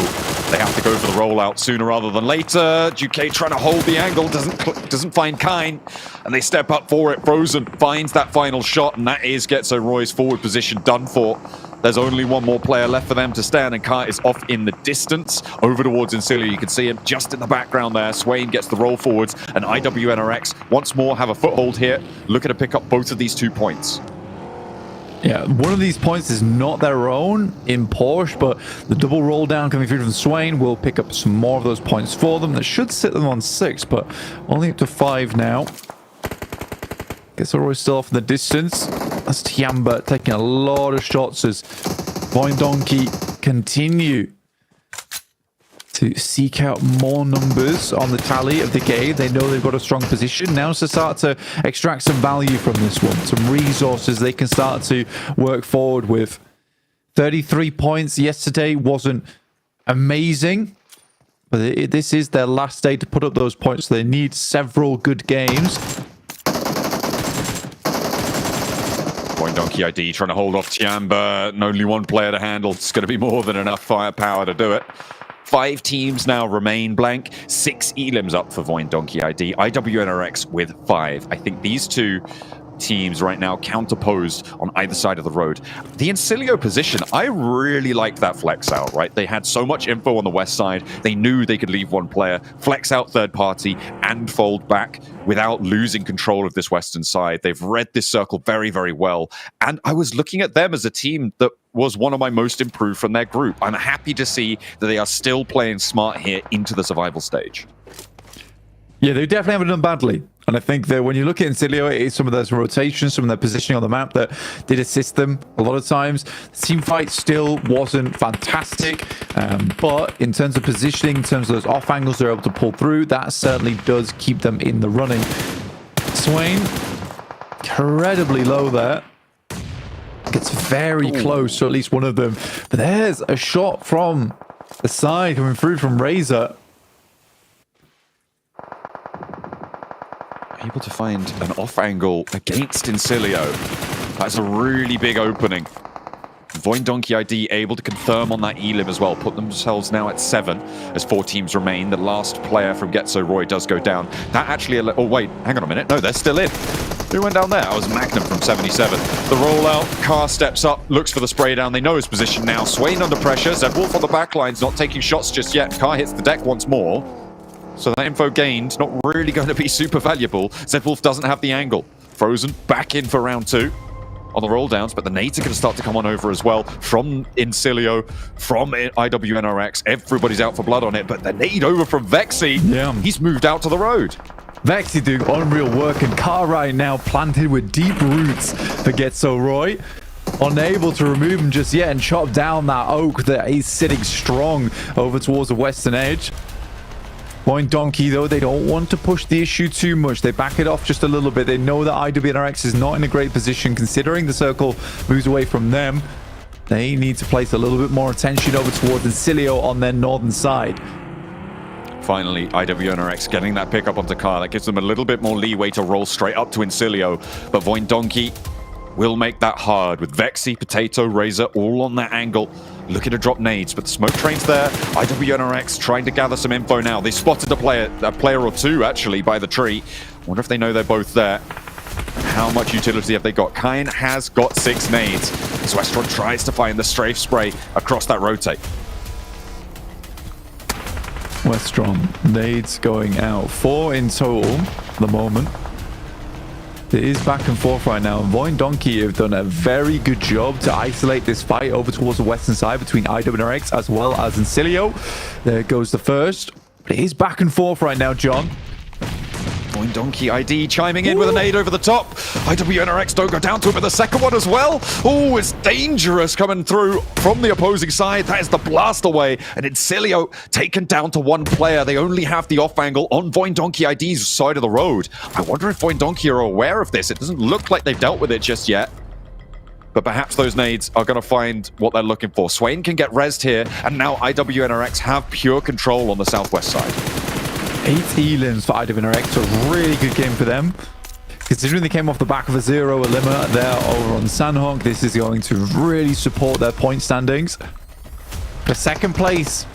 they have to go for the rollout sooner rather than later. Duque trying to hold the angle, doesn't find Kine, and they step up for it. Frozen finds that final shot, and that is Getso Roy's forward position done for. There's only one more player left for them to stand, and Kai is off in the distance over towards Incilio. You can see him just in the background there. Swain gets the roll forwards, and IWNRX once more have a foothold here, looking to pick up both of these 2 points. Yeah, one of these points is not their own in Porsche, but the double roll down coming through from Swain will pick up some more of those points for them. That should sit them on 6, but only up to 5 now. Gets Roy still off in the distance. That's Tiamba taking a lot of shots as Voindonkey continue to seek out more numbers on the tally of the game. They know they've got a strong position. Now to start to extract some value from this one. Some resources they can start to work forward with. 33 points yesterday wasn't amazing, but this is their last day to put up those points. So they need several good games. Donkey ID trying to hold off Tiamba. Only one player to handle. It's going to be more than enough firepower to do it. 5 teams now remain blank. 6 elims up for Voindonkey ID. IWNRX with 5. I think these 2 teams right now counterposed on either side of the road. The Incilio position, I really liked that flex out, right? They had so much info on the west side. They knew they could leave one player, flex out third party, and fold back without losing control of this western side. They've read this circle very, very well. And I was looking at them as a team that was one of my most improved from their group. I'm happy to see that they are still playing smart here into the survival stage. Yeah, they definitely haven't done badly. And I think that when you look at Incilio, it is some of those rotations, some of their positioning on the map that did assist them a lot of times. The team fight still wasn't fantastic, but in terms of positioning, in terms of those off angles they're able to pull through, that certainly does keep them in the running. Swain, incredibly low there. Gets very close to at least one of them. But there's a shot from the side coming through from Razor. Able to find an off angle against Incilio. That's a really big opening. Voindonkey ID able to confirm on that elim as well. Put themselves now at 7 as 4 teams remain. The last player from Getso Roy does go down. That actually... Oh, wait. Hang on a minute. No, they're still in. Who went down there? That was Magnum from 77. The rollout. Carr steps up, looks for the spray down. They know his position now. Swain under pressure. Zed Wolf on the back lines, not taking shots just yet. Carr hits the deck once more. So that info gained, not really going to be super valuable. Zed Wolf doesn't have the angle. Frozen back in for round 2 on the roll downs, but the nades are going to start to come on over as well from Incilio, from IWNRX. Everybody's out for blood on it, but the nade over from Vexy. Yeah. He's moved out to the road. Vexy doing unreal work, and Carr right now planted with deep roots for Getso Roy. Unable to remove him just yet and chop down that oak that is sitting strong over towards the western edge. Voindonkey, though, they don't want to push the issue too much. They back it off just a little bit. They know that IWNRX is not in a great position considering the circle moves away from them. They need to place a little bit more attention over towards Incilio on their northern side. Finally, IWNRX getting that pick up onto Carr. That gives them a little bit more leeway to roll straight up to Incilio. But Voindonkey will make that hard with Vexy, Potato, Razor all on that angle. Looking to drop nades, but the smoke train's there. IWNRX trying to gather some info now. They spotted a player or 2 actually by the tree. Wonder if they know they're both there. How much utility have they got? Kine has got 6 nades. So Westron tries to find the strafe spray across that rotate. Westron, nades going out. 4 in total at the moment. It is back and forth right now. Voindonkey have done a very good job to isolate this fight over towards the western side between IWNRX as well as Incilio. There goes the first. But it is back and forth right now, John. Donkey ID chiming in with a nade over the top. IWNRX don't go down to it with the second one as well. Oh, it's dangerous coming through from the opposing side. That is the blast away. And Incilio taken down to one player. They only have the off angle on Donkey ID's side of the road. I wonder if Donkey are aware of this. It doesn't look like they've dealt with it just yet. But perhaps those nades are going to find what they're looking for. Swain can get rezzed here. And now IWNRX have pure control on the southwest side. 8 elims for IWNRX, a really good game for them. Considering they came off the back of a 0 eliminer there over on Sanhok, this is going to really support their point standings. The second place,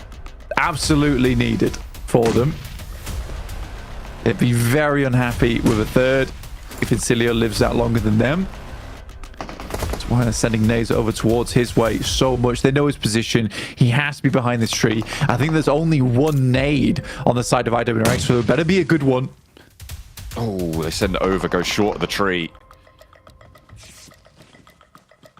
absolutely needed for them. They'd be very unhappy with a third if Incilio lives out longer than them. That's why they're sending nades over towards his way so much. They know his position. He has to be behind this tree. I think there's only one nade on the side of IWNRX, so it better be a good one. Oh, they send it over, go short of the tree.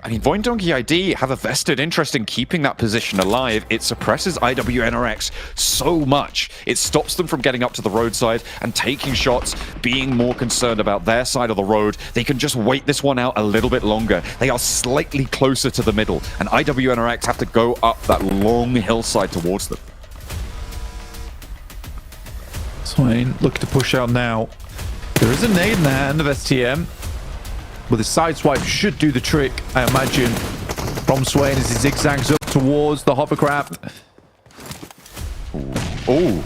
I mean, Donkey ID have a vested interest in keeping that position alive. It suppresses IWNRX so much. It stops them from getting up to the roadside and taking shots, being more concerned about their side of the road. They can just wait this one out a little bit longer. They are slightly closer to the middle, and IWNRX have to go up that long hillside towards them. Swain looking to push out now. There is a nade in the hand of STM. With his side swipe should do the trick, I imagine, from Swain as he zigzags up towards the hovercraft. Oh,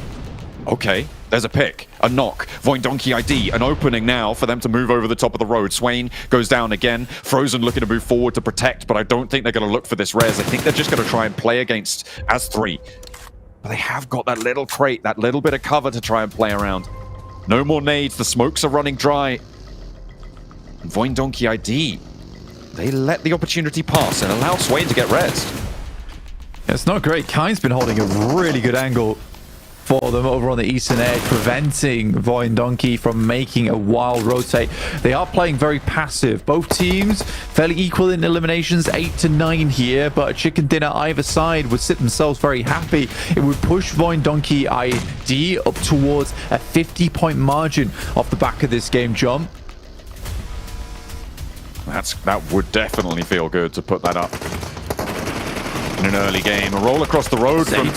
okay. There's a pick, a knock. Donkey ID, an opening now for them to move over the top of the road. Swain goes down again. Frozen looking to move forward to protect, but I don't think they're going to look for this res. I think they're just going to try and play against as 3. But they have got that little crate, that little bit of cover to try and play around. No more nades. The smokes are running dry. Donkey ID, they let the opportunity pass and allow Swain to get rezzed. It's not great. Kine's been holding a really good angle for them over on the eastern edge, preventing Donkey from making a wild rotate. They are playing very passive. Both teams fairly equal in eliminations, 8 to 9 here, but a chicken dinner either side would sit themselves very happy. It would push Donkey ID up towards a 50-point margin off the back of this game, John. That would definitely feel good to put that up in an early game. A roll across the road from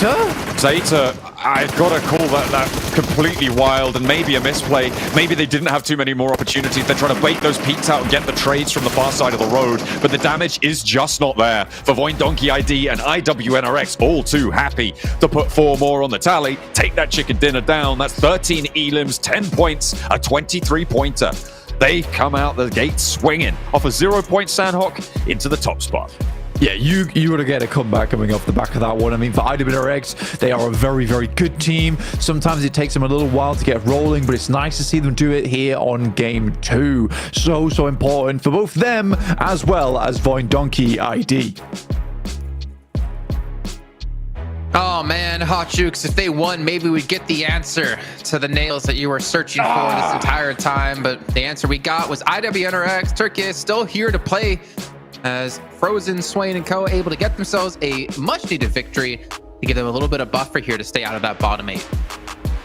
Zeta. I've got to call that completely wild and maybe a misplay. Maybe they didn't have too many more opportunities. They're trying to bait those peaks out and get the trades from the far side of the road, but the damage is just not there for Donkey ID and IWNRX, all too happy to put 4 more on the tally. Take that chicken dinner down. That's 13 elims, 10 points, a 23-pointer. They come out the gate swinging off a 0-point Sanhok into the top spot. Yeah, you got to get a comeback coming off the back of that one. I mean, for IWNRX, they are a very, very good team. Sometimes it takes them a little while to get rolling, but it's nice to see them do it here on game 2. So important for both them as well as Donkey ID. Oh man, Hot Jukes, if they won, maybe we'd get the answer to the nails that you were searching for this entire time. But the answer we got was IWNRX. Turkey is still here to play as Frozen, Swain, and Co. able to get themselves a much-needed victory to give them a little bit of buffer here to stay out of that bottom 8.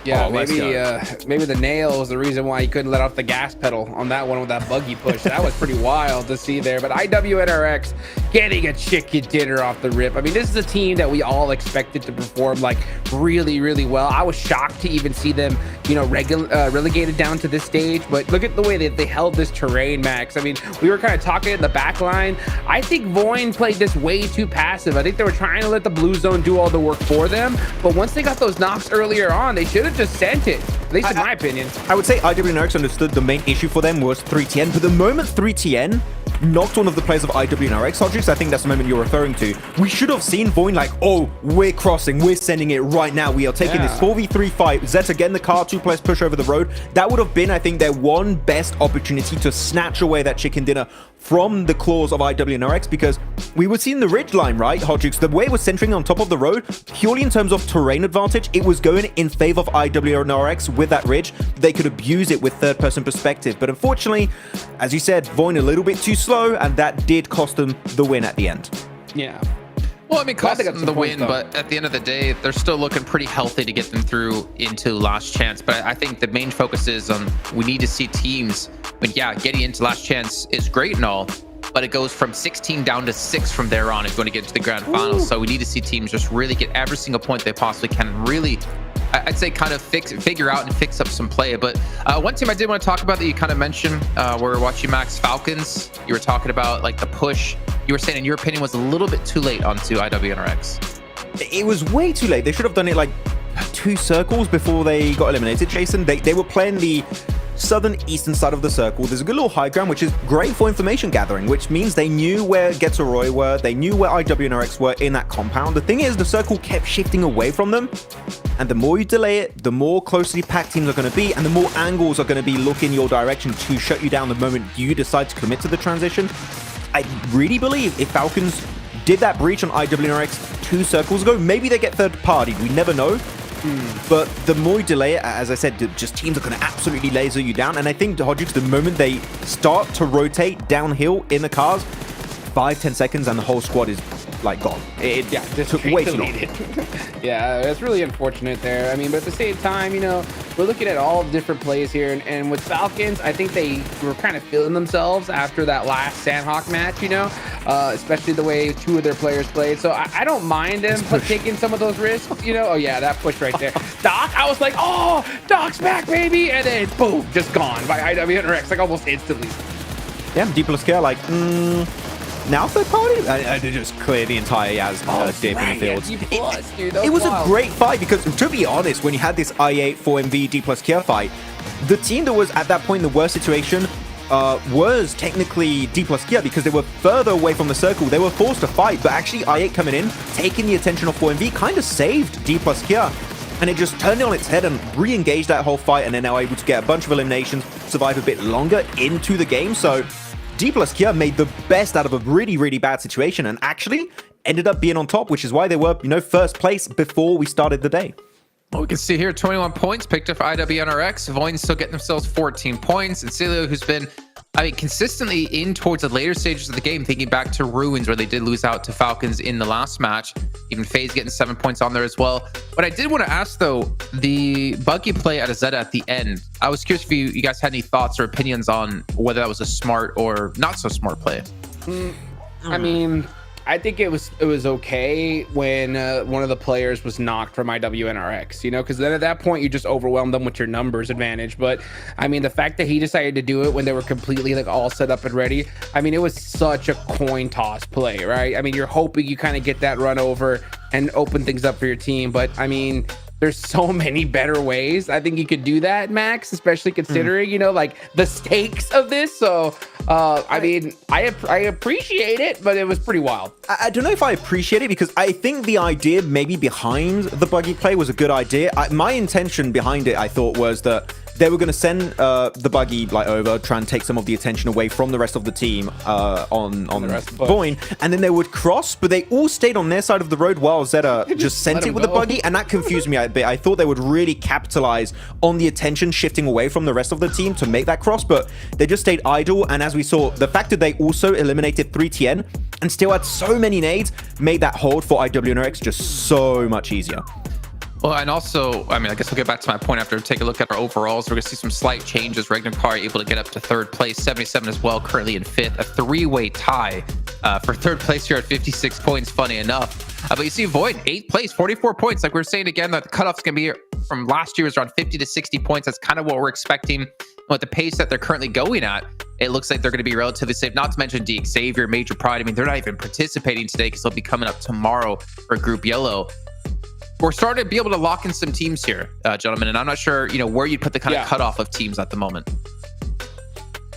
Yeah, maybe the nail was the reason why he couldn't let off the gas pedal on that one with that buggy push. That was pretty wild to see there. But IWNRX getting a chicken dinner off the rip. I mean, this is a team that we all expected to perform like really, really well. I was shocked to even see them, relegated down to this stage. But look at the way that they held this terrain, Max. I mean, we were kind of talking in the back line. I think Voin played this way too passive. I think they were trying to let the blue zone do all the work for them. But once they got those knocks earlier on, they should have just sent it, at least in my opinion. I would say IWNRX understood the main issue for them was 3TN, but the moment 3TN knocked one of the players of IWNRX, Hodges, I think that's the moment you're referring to. We should have seen Voin like, oh, we're crossing, we're sending it right now. We are taking this 4v3 fight. Zeta getting the car, 2 players push over the road. That would have been, I think, their one best opportunity to snatch away that chicken dinner from the claws of IWNRX, because we were seeing the ridge line, right, Hodges? The way it was centering on top of the road, purely in terms of terrain advantage, it was going in favor of IWNRX with that ridge. They could abuse it with third-person perspective. But unfortunately, as you said, Voin a little bit too slow, and that did cost them the win at the end. Yeah. Well, I mean, Glad they cost got them some the points, win, though. but at the end of the day, they're still looking pretty healthy to get them through into last chance. But I think the main focus is on we need to see teams. But yeah, getting into last chance is great and all, but it goes from 16 down to 6 from there on if you want to get into the grand finals. So we need to see teams just really get every single point they possibly can, and really, I'd say, kind of figure out and fix up some play. But one team I did want to talk about that you kind of mentioned, we're watching Max Falcons. You were talking about like the push. You were saying, in your opinion, was a little bit too late onto IWNRX. It was way too late. They should have done it like 2 circles before they got eliminated, Jason. They were playing the southern eastern side of the circle. There's a good little high ground, which is great for information gathering, which means they knew where Getoroy were, they knew where IWNRX were in that compound. The thing is, the circle kept shifting away from them, and the more you delay it, the more closely packed teams are going to be, and the more angles are going to be looking your direction to shut you down the moment you decide to commit to the transition. I really believe if Falcons did that breach on IWNRX 2 circles ago, maybe they get third party. We never know. But the more you delay it, as I said, just teams are going to absolutely laser you down. And I think, Hodges, the moment they start to rotate downhill in the cars, 5-10 seconds and the whole squad is like gone. It took way too long. Yeah, that's really unfortunate there. I mean, but at the same time, you know, we're looking at all different plays here, and with Falcons, I think they were kind of feeling themselves after that last Sandhawk match, you know, especially the way 2 of their players played. So I don't mind them taking some of those risks, you know. Oh yeah, that push right there. Doc, I was like, oh, Doc's back, baby, and then boom, just gone by IWNRX, like almost instantly. Yeah, D plus K, like, now third party? I just clear the entire Yaz dip in the fields. It was a great fight because, to be honest, when you had this I8 4MV D plus Kia fight, the team that was at that point in the worst situation was technically D plus Kia because they were further away from the circle. They were forced to fight, but actually I8 coming in, taking the attention of 4MV, kind of saved D plus Kia. And it just turned it on its head and re-engaged that whole fight, and they're now able to get a bunch of eliminations, survive a bit longer into the game. So D plus Kia made the best out of a really, really bad situation and actually ended up being on top, which is why they were, you know, first place before we started the day. Well, we can see here 21 points picked up for IWNRX. Voign's still getting themselves 14 points. And Celio, who's been, I mean, consistently in towards the later stages of the game, thinking back to Ruins, where they did lose out to Falcons in the last match. Even FaZe getting 7 points on there as well. But I did want to ask, though, the buggy play out of Zeta at the end. I was curious if you guys had any thoughts or opinions on whether that was a smart or not so smart play. I mean, I think it was okay when one of the players was knocked from IWNRX, you know, because then at that point you just overwhelmed them with your numbers advantage. But I mean, the fact that he decided to do it when they were completely like all set up and ready, I mean, it was such a coin toss play, right? I mean, you're hoping you kind of get that run over and open things up for your team. But I mean, there's so many better ways I think you could do that, Max, especially considering, you know, like the stakes of this. So, I mean, I appreciate it, but it was pretty wild. I don't know if I appreciate it because I think the idea maybe behind the buggy play was a good idea. My intention behind it, I thought, was that they were going to send the buggy like over, try and take some of the attention away from the rest of the team on Voin, and then they would cross, but they all stayed on their side of the road while Zeta just sent it with the buggy, and that confused me a bit. I thought they would really capitalize on the attention shifting away from the rest of the team to make that cross, but they just stayed idle. And as we saw, the fact that they also eliminated 3TN and still had so many nades made that hold for IWNRX just so much easier. Well, and also, I mean, I guess we'll get back to my point after take a look at our overalls. We're going to see some slight changes. Regnacar able to get up to third place, 77 as well, currently in 5th. A 3-way tie for third place here at 56 points, funny enough. But you see Void, 8th place, 44 points. Like we were saying again, that the cutoff's going to be from last year was around 50 to 60 points. That's kind of what we're expecting. With the pace that they're currently going at, it looks like they're going to be relatively safe. Not to mention D Xavier, Major Pride. I mean, they're not even participating today because they'll be coming up tomorrow for Group Yellow. We're starting to be able to lock in some teams here, gentlemen, and I'm not sure, you know, where you'd put the kind of cutoff of teams at the moment.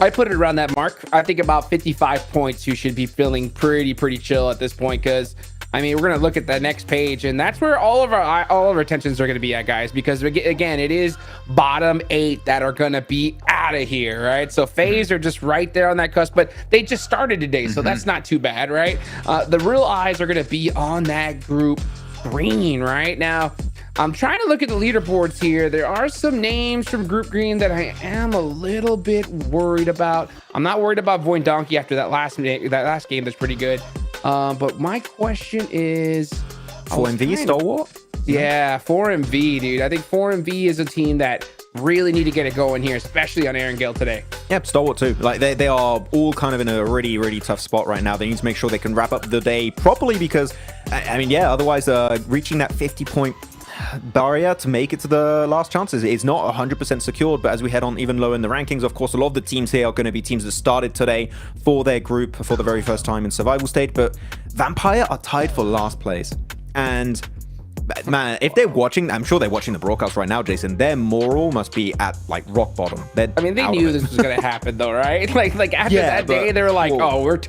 I put it around that mark. I think about 55 points. You should be feeling pretty chill at this point, because I mean, we're gonna look at the next page, and that's where all of our attentions are gonna be at, guys. Because again, it is bottom 8 that are gonna be out of here, right? So FaZe are just right there on that cusp, but they just started today, so that's not too bad, right? The real eyes are gonna be on that group green right now. I'm trying to look at the leaderboards here. There are some names from Group Green that I am a little bit worried about. I'm not worried about Void Donkey after that last game. That's pretty good. But my question is, 4MV Stalwart? Yeah, 4MV, dude. I think 4MV is a team that really need to get it going here, especially on Aaron Gale today. Yep, Stalwart too. Like they are all kind of in a really, really tough spot right now. They need to make sure they can wrap up the day properly because, I mean, yeah, otherwise reaching that 50-point barrier to make it to the last chances is not 100% secured. But as we head on even lower in the rankings, of course, a lot of the teams here are going to be teams that started today for their group for the very first time in survival state. But Vampire are tied for last place. And man, if they're watching, I'm sure they're watching the broadcast right now, Jason, their moral must be at like rock bottom. They knew this was going to happen though, right? Like after that day, they were like,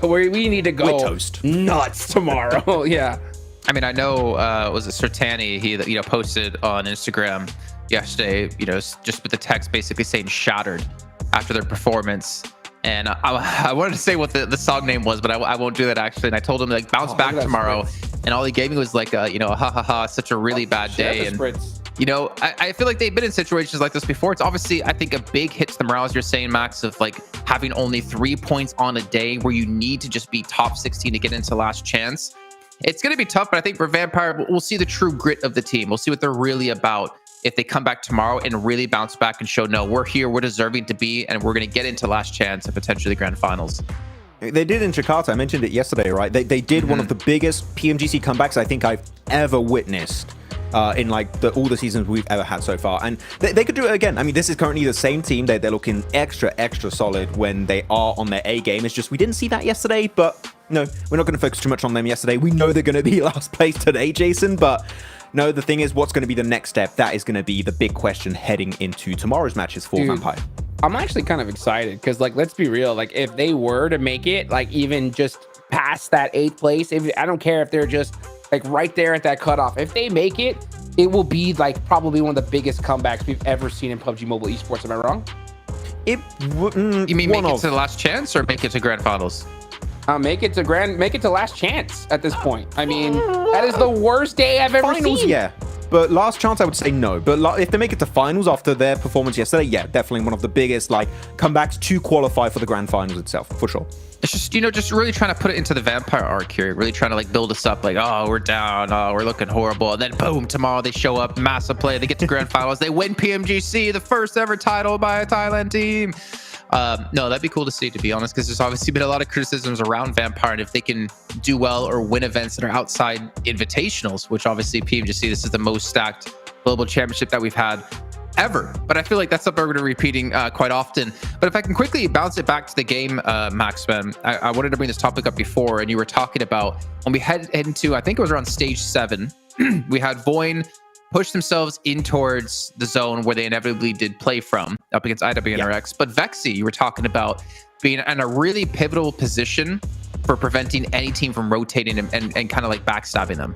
we need to go toast nuts tomorrow. Yeah. I mean, I know, was it Sertani? He, posted on Instagram yesterday, just with the text basically saying shattered after their performance. And I wanted to say what the song name was, but I won't do that actually. And I told him like bounce back tomorrow. And all he gave me was like, ha ha ha, such a really bad day. And I feel like they've been in situations like this before. It's obviously, I think, a big hit to the morale, as you're saying, Max, of like having only 3 points on a day where you need to just be top 16 to get into last chance. It's going to be tough, but I think for Vampire, we'll see the true grit of the team. We'll see what they're really about if they come back tomorrow and really bounce back and show, no, we're here, we're deserving to be, and we're going to get into last chance and potentially the grand finals. They did in Jakarta. I mentioned it yesterday, right? They did one of the biggest PMGC comebacks I think I've ever witnessed in like all the seasons we've ever had so far. And they could do it again. I mean, this is currently the same team. They're looking extra solid when they are on their A game. It's just we didn't see that yesterday, but no, we're not going to focus too much on them yesterday. We know they're going to be last place today, Jason, but no, the thing is, what's going to be the next step? That is going to be the big question heading into tomorrow's matches for Vampire. I'm actually kind of excited because, like, let's be real. Like, if they were to make it, like, even just past that 8th place, I don't care if they're just like right there at that cutoff. If they make it, it will be like probably one of the biggest comebacks we've ever seen in PUBG Mobile Esports. Am I wrong? You mean make it to the last chance or make it to grand finals? Make it to last chance at this point. I mean, that is the worst day I've ever seen. Yeah. But last chance, I would say no. But if they make it to finals after their performance yesterday, yeah, definitely one of the biggest like comebacks to qualify for the grand finals itself, for sure. It's just, just really trying to put it into the Vampire arc here, really trying to like build us up like, oh, we're down, oh, we're looking horrible. And then boom, tomorrow they show up, massive play, they get to grand finals, they win PMGC, the first ever title by a Thailand team. No, that'd be cool to see, to be honest, because there's obviously been a lot of criticisms around Vampire, and if they can do well or win events that are outside invitationals, which obviously PMGC, this is the most stacked global championship that we've had ever. But I feel like that's something we're going to be repeating quite often. But if I can quickly bounce it back to the game, Max, man, I wanted to bring this topic up before, and you were talking about when we head into, I think it was around stage 7, we had Voin push themselves in towards the zone where they inevitably did play from, up against IWNRX. Yeah. But Vexy, you were talking about being in a really pivotal position for preventing any team from rotating and kind of like backstabbing them.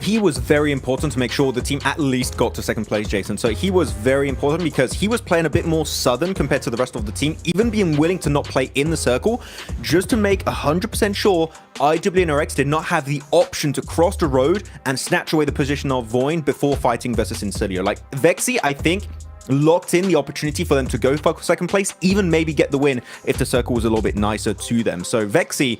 He was very important to make sure the team at least got to 2nd place, Jason. So he was very important because he was playing a bit more southern compared to the rest of the team, even being willing to not play in the circle, just to make 100% sure IWNRX did not have the option to cross the road and snatch away the position of Voin before fighting versus Incilio. Like, Vexy, I think, locked in the opportunity for them to go for 2nd place, even maybe get the win if the circle was a little bit nicer to them. So Vexy,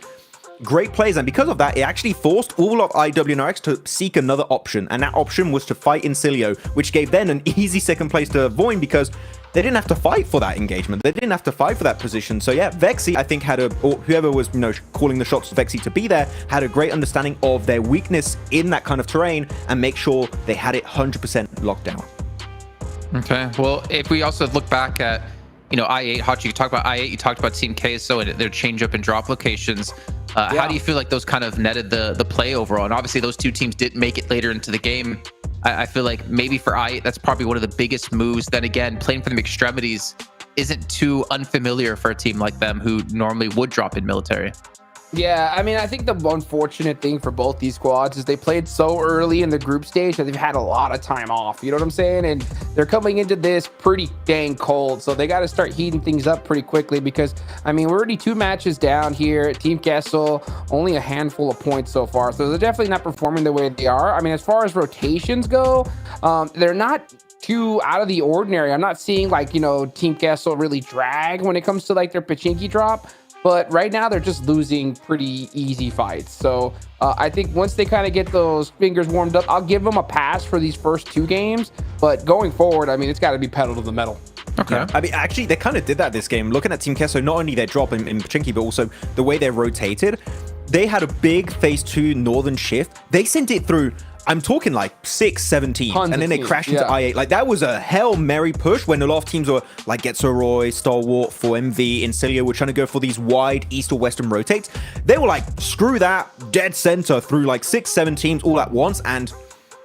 great plays, and because of that, it actually forced all of IWNRX to seek another option, and that option was to fight Incilio, which gave them an easy 2nd place to Voin because they didn't have to fight for that engagement. They didn't have to fight for that position. So yeah, Vexy, I think, or whoever was calling the shots for Vexy to be there, had a great understanding of their weakness in that kind of terrain and make sure they had it 100% locked down. Okay, well, if we also look back at I8, Hachi, you talked about I8, you talked about Team Queso and their change up and drop locations. How do you feel like those kind of netted the play overall? And obviously those two teams did make it later into the game. I feel like maybe for I8, that's probably one of the biggest moves. Then again, playing for them extremities isn't too unfamiliar for a team like them who normally would drop in military. Yeah, I mean, I think the unfortunate thing for both these squads is they played so early in the group stage that they've had a lot of time off. You know what I'm saying? And they're coming into this pretty dang cold. So they got to start heating things up pretty quickly because, I mean, we're already 2 matches down here. Team Castle, only a handful of points so far. So they're definitely not performing the way they are. I mean, as far as rotations go, they're not too out of the ordinary. I'm not seeing like, Team Castle really drag when it comes to like their Pachinki drop. but right now they're just losing pretty easy fights. So I think once they kind of get those fingers warmed up, I'll give them a pass for these first 2 games. But going forward, I mean, it's got to be pedal to the metal. Okay. Yeah. I mean, actually, they kind of did that this game. Looking at Team Kesso, not only their drop in Pachinki, but also the way they're rotated. They had a big phase 2 northern shift. They sent it through, I'm talking like 6, 7 teams, and then they crashed into I8. Like, that was a Hail Mary push when a lot of teams were like Getso Roy, Stalwart, 4MV, Incilio were trying to go for these wide east or western rotates. They were like, screw that, dead center through like 6, 7 teams all at once, and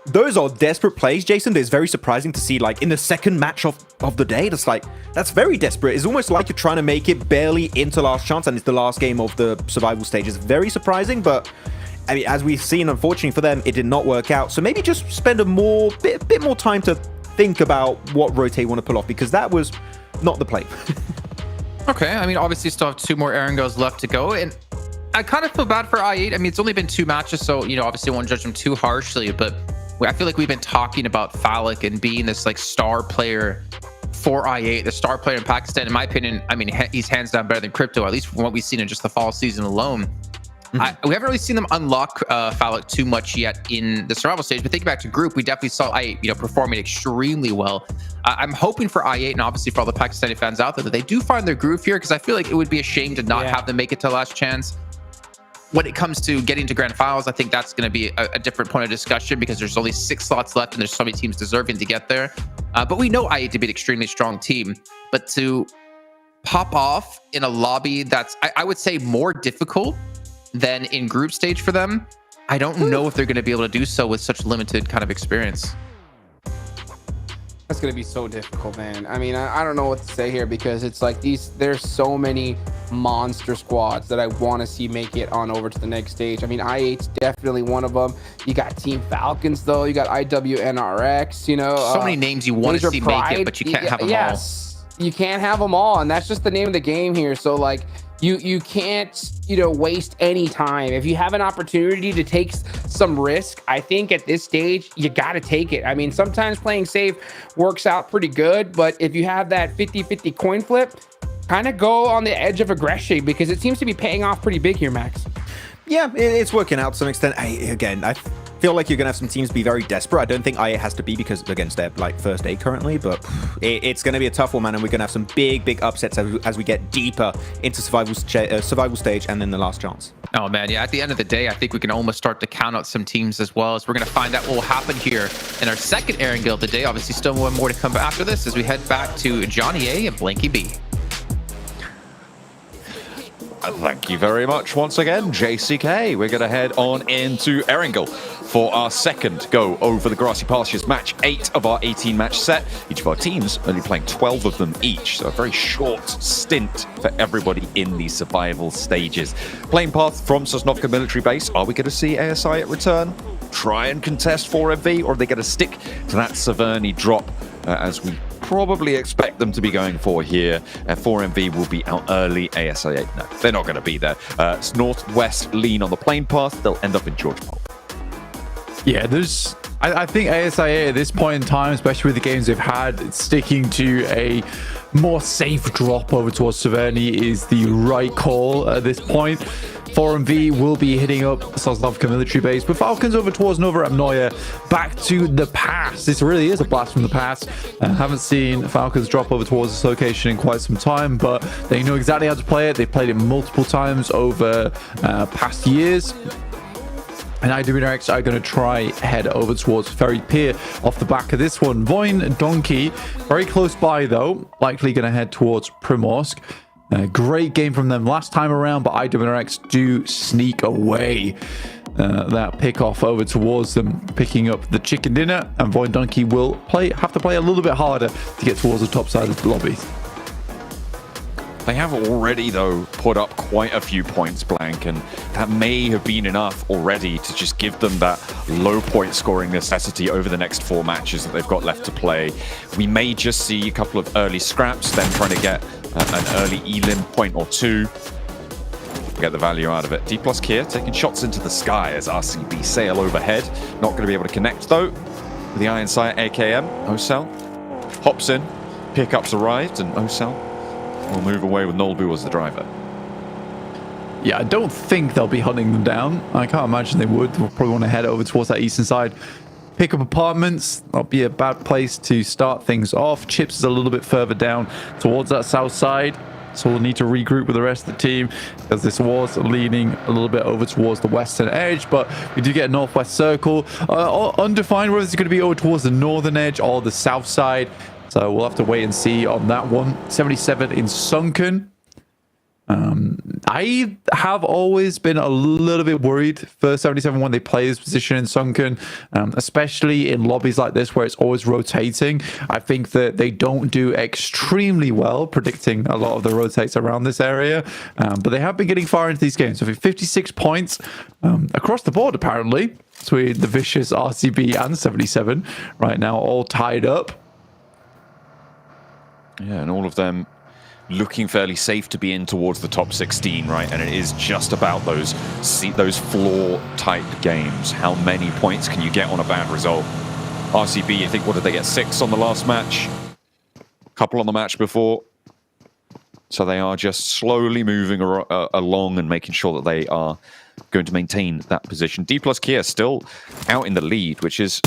those are desperate plays, Jason. It's very surprising to see, like, in the second match of the day. That's very desperate. It's almost like you're trying to make it barely into last chance, and it's the last game of the survival stage. It's very surprising, but I mean, as we've seen, unfortunately for them, it did not work out. So maybe just spend a bit more time to think about what rotate you want to pull off, because that was not the play. Okay, I mean, obviously still have 2 more Erangels left to go, and I kind of feel bad for I8. I mean, it's only been 2 matches, so, you know, obviously I won't judge them too harshly, but I feel like we've been talking about Falik and being this like star player for I8, the star player in Pakistan. In my opinion, I mean, he's hands down better than Crypto, at least from what we've seen in just the fall season alone. We haven't really seen them unlock Falik too much yet in the survival stage, but thinking back to group, we definitely saw I8, you know, performing extremely well. I'm hoping for I8 and obviously for all the Pakistani fans out there that they do find their groove here, because I feel like it would be a shame to not have them make it to last chance. When it comes to getting to Grand Finals, I think that's going to be a different point of discussion, because there's only 6 slots left and there's so many teams deserving to get there. But we know I8 to be an extremely strong team. But to pop off in a lobby that's, I would say, more difficult than in group stage for them, I don't know if they're going to be able to do so with such limited kind of experience. That's going to be so difficult, man. I mean, I don't know what to say here, because it's like there's so many monster squads that I want to see make it on over to the next stage. I mean, I8's definitely one of them. You got Team Falcons, though. You got IWNRX, you know. So many names you want to see make it, but you can't have them all. You can't have them all, and that's just the name of the game here. So, like, you can't, you know, waste any time. If you have an opportunity to take some risk, I think at this stage you got to take it. I mean, sometimes playing safe works out pretty good, but if you have that 50-50 coin flip, kind of go on the edge of aggression, because it seems to be paying off pretty big here, Max. Yeah, it's working out to some extent. I feel like you're going to have some teams be very desperate. I don't think IA has to be, because against their like first eight currently, but it's going to be a tough one, man, and we're going to have some big upsets as we get deeper into survival stage and then the last chance. Oh man, yeah, at the end of the day, I think we can almost start to count out some teams as well. So we're going to find out what will happen here in our second Erangel of the day. Obviously still one more to come after this as we head back to Johnny A and Blanky B. Thank you very much once again, JCK. We're going to head on into Erangel for our second go over the Grassy Pastures, match 8 of our 18-match set. Each of our teams only playing 12 of them each, so a very short stint for everybody in the survival stages. Playing path from Sosnovka military base. Are we going to see ASI at return? Try and contest 4MV, or are they going to stick to that Severny drop as we probably expect them to be going for here? 4MV will be out early. ASI 8, no, they're not going to be there. It's northwest lean on the plane path. They'll end up in George Pole. Yeah, I think ASIA at this point in time, especially with the games they've had, sticking to a more safe drop over towards Severny is the right call at this point. 4MV will be hitting up Sosnovka military base, but Falcons over towards Nova Amnoya, back to the past. This really is a blast from the past. Haven't seen Falcons drop over towards this location in quite some time, but they know exactly how to play it. They've played it multiple times over past years. And IWNRX are going to try head over towards Ferry Pier off the back of this one. Voin Donkey, very close by though, likely going to head towards Primorsk. Great game from them last time around, but IWNRX do sneak away that pick off over towards them, picking up the chicken dinner, and Voin Donkey will have to play a little bit harder to get towards the top side of the lobby. They have already, though, put up quite a few points blank, and that may have been enough already to just give them that low point scoring necessity over the next 4 matches that they've got left to play. We may just see a couple of early scraps, then trying to get an early elim point or 2. Get the value out of it. D+ Kier taking shots into the sky as RCB sail overhead. Not going to be able to connect, though. With the Iron Sight AKM, Osel hops in. Pickups arrived, and Osel will move away with Nolbu as the driver. Yeah, I don't think they'll be hunting them down. I can't imagine they would. They'll probably want to head over towards that eastern side. Pick up apartments. That'll be a bad place to start things off. Chips is a little bit further down towards that south side. So we'll need to regroup with the rest of the team because this was leaning a little bit over towards the western edge. But we do get a northwest circle. Undefined whether it's going to be over towards the northern edge or the south side. So we'll have to wait and see on that one. 77 in Sunken. I have always been a little bit worried for 77 when they play this position in Sunken, especially in lobbies like this where it's always rotating. I think that they don't do extremely well predicting a lot of the rotates around this area, but they have been getting far into these games. So 56 points across the board, apparently, between the Vicious, RCB, and 77 right now, all tied up. Yeah, and all of them looking fairly safe to be in towards the top 16, right? And it is just about those floor-type games. How many points can you get on a bad result? RCB, I think, what did they get? 6 on the last match? A couple on the match before. So they are just slowly moving along and making sure that they are going to maintain that position. D plus Kia still out in the lead, which is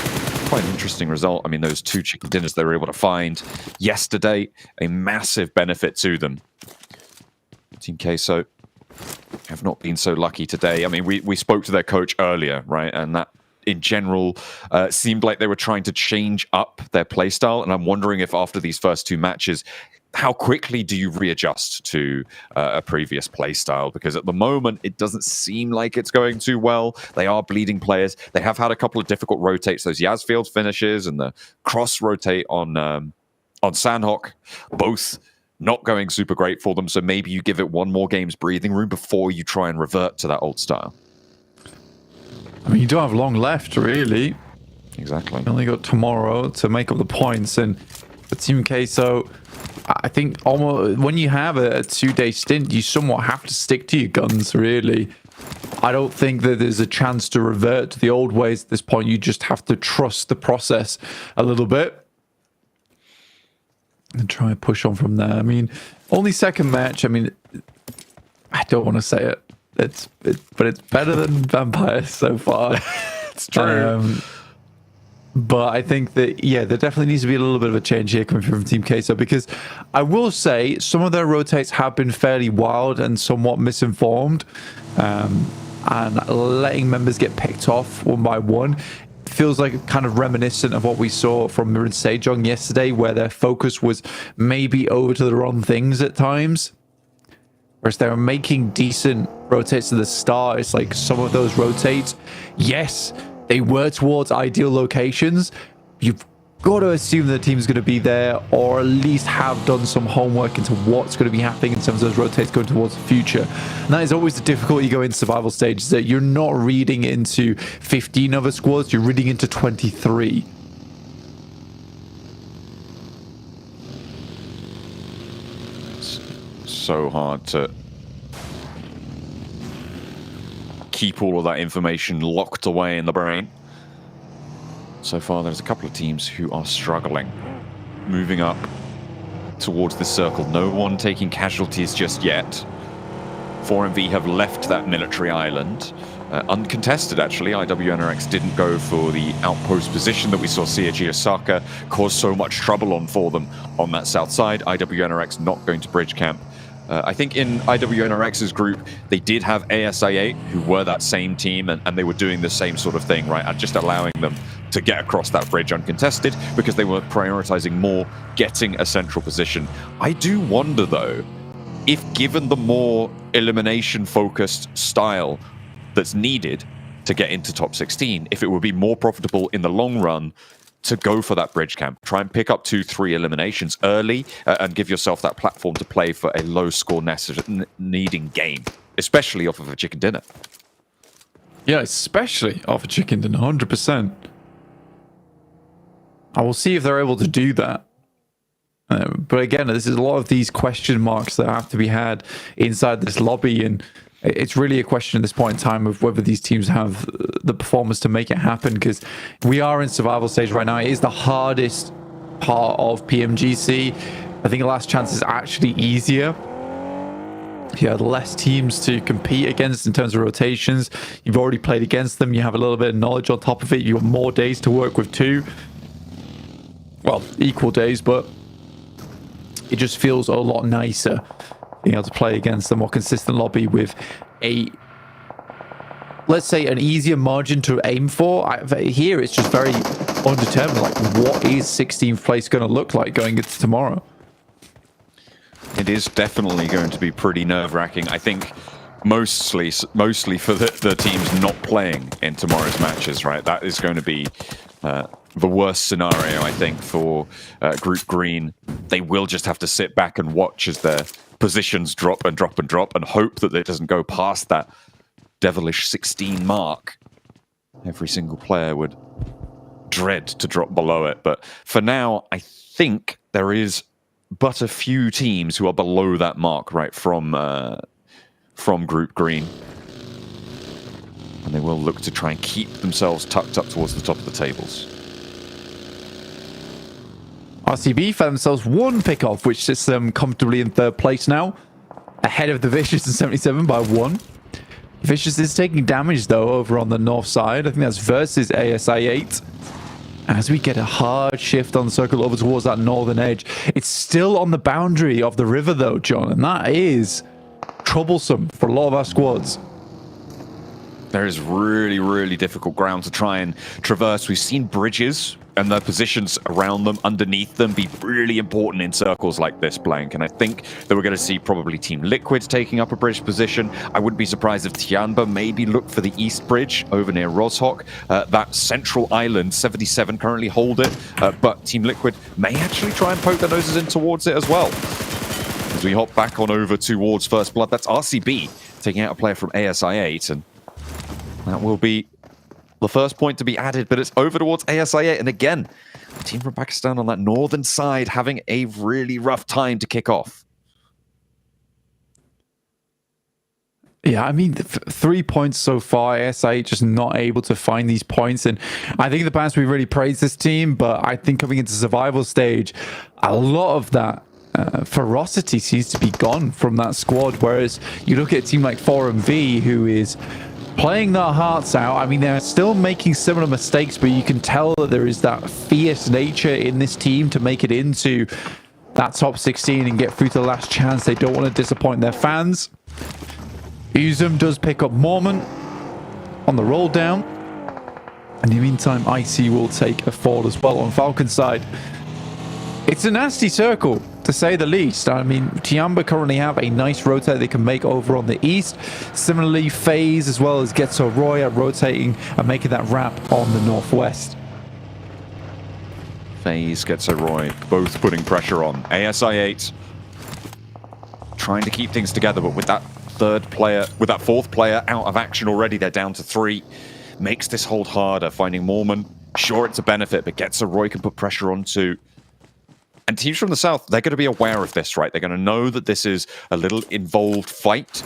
quite an interesting result. I mean, those 2 chicken dinners they were able to find yesterday, a massive benefit to them. Team Queso have not been so lucky today. I mean, we spoke to their coach earlier, right? And that, in general, seemed like they were trying to change up their playstyle. And I'm wondering if after these first 2 matches, how quickly do you readjust to a previous playstyle? Because at the moment, it doesn't seem like it's going too well. They are bleeding players. They have had a couple of difficult rotates, those Yazfield finishes and the cross rotate on Sandhawk, both not going super great for them. So maybe you give it 1 more game's breathing room before you try and revert to that old style. I mean, you don't have long left, really. Exactly. You only got tomorrow to make up the points. And for Team Queso, I think almost when you have a 2-day stint, you somewhat have to stick to your guns, really. I don't think that there's a chance to revert to the old ways at this point. You just have to trust the process a little bit and try and push on from there. I mean, only second match. I mean, I don't want to say it. But it's better than Vampire so far. It's true. But I think that, yeah, there definitely needs to be a little bit of a change here coming from Team Queso, because I will say some of their rotates have been fairly wild and somewhat misinformed, and letting members get picked off one by one feels like kind of reminiscent of what we saw from Mirror and Sejong yesterday, where their focus was maybe over to the wrong things at times. Whereas they were making decent rotates at the start. It's like some of those rotates, yes, they were towards ideal locations. You've got to assume the team's going to be there, or at least have done some homework into what's going to be happening in terms of those rotates going towards the future. And that is always the difficulty you go into survival stages, that you're not reading into 15 other squads, you're reading into 23. It's so hard to keep all of that information locked away in the brain. So far, there's a couple of teams who are struggling, moving up towards the circle. No one taking casualties just yet. 4MV have left that military island. Uncontested, actually. IWNRX didn't go for the outpost position that we saw CAG Osaka cause so much trouble for them on that south side. IWNRX not going to bridge camp. I think in IWNRX's group, they did have ASI8, who were that same team, and they were doing the same sort of thing, right? And just allowing them to get across that bridge uncontested because they were prioritizing more getting a central position. I do wonder, though, if given the more elimination-focused style that's needed to get into top 16, if it would be more profitable in the long run to go for that bridge camp. Try and pick up 2-3 eliminations early and give yourself that platform to play for a low score needing game, especially off of a chicken dinner. Yeah, especially off a chicken dinner, 100%. I will see if they're able to do that. But again, this is a lot of these question marks that have to be had inside this lobby, and it's really a question at this point in time of whether these teams have the performance to make it happen, because we are in survival stage right now. It is the hardest part of PMGC. I think Last Chance is actually easier. You had less teams to compete against in terms of rotations. You've already played against them. You have a little bit of knowledge on top of it. You have more days to work with too. Well, equal days, but it just feels a lot nicer being able to play against a more consistent lobby with a, let's say, an easier margin to aim for. Here, it's just very undetermined. Like, what is 16th place going to look like going into tomorrow? It is definitely going to be pretty nerve-wracking. I think mostly for the teams not playing in tomorrow's matches, right? That is going to be the worst scenario, I think, for Group Green. They will just have to sit back and watch as their positions drop and drop and drop and hope that it doesn't go past that devilish 16 mark. Every single player would dread to drop below it. But for now, I think there is but a few teams who are below that mark, right, from Group Green. And they will look to try and keep themselves tucked up towards the top of the tables. RCB found themselves one pick-off, which sits them comfortably in third place now, ahead of the Vicious in 77 by 1. Vicious is taking damage, though, over on the north side. I think that's versus ASI8. As we get a hard shift on the circle over towards that northern edge. It's still on the boundary of the river, though, John, and that is troublesome for a lot of our squads. There is really, really difficult ground to try and traverse. We've seen bridges and their positions around them, underneath them, be really important in circles like this, Blank. And I think that we're going to see probably Team Liquid taking up a bridge position. I wouldn't be surprised if Tianba maybe look for the east bridge over near Roshok. That central island, 77 currently hold it, but Team Liquid may actually try and poke their noses in towards it as well. As we hop back on over towards First Blood, that's RCB taking out a player from ASI8, and that will be the first point to be added, but it's over towards ASI8. And again, the team from Pakistan on that northern side having a really rough time to kick off. Yeah, I mean, 3 points so far. ASI just not able to find these points. And I think in the past we really praised this team, but I think coming into survival stage, a lot of that ferocity seems to be gone from that squad. Whereas you look at a team like 4MV, who is playing their hearts out. I mean, they're still making similar mistakes, but you can tell that there is that fierce nature in this team to make it into that top 16 and get through to the last chance. They don't want to disappoint their fans. Uzum does pick up Mormon on the roll down. In the meantime, IC will take a fall as well on Falcon's side. It's a nasty circle, to say the least. I mean, Tiamba currently have a nice rotate they can make over on the east. Similarly, FaZe as well as Getso Roy are rotating and making that wrap on the northwest. FaZe, Getso Roy, both putting pressure on. ASI8 trying to keep things together, but with that fourth player out of action already, they're down to 3. Makes this hold harder. Finding Mormon, sure, it's a benefit, but Getso Roy can put pressure on too. And teams from the south, they're going to be aware of this, right? They're going to know that this is a little involved fight,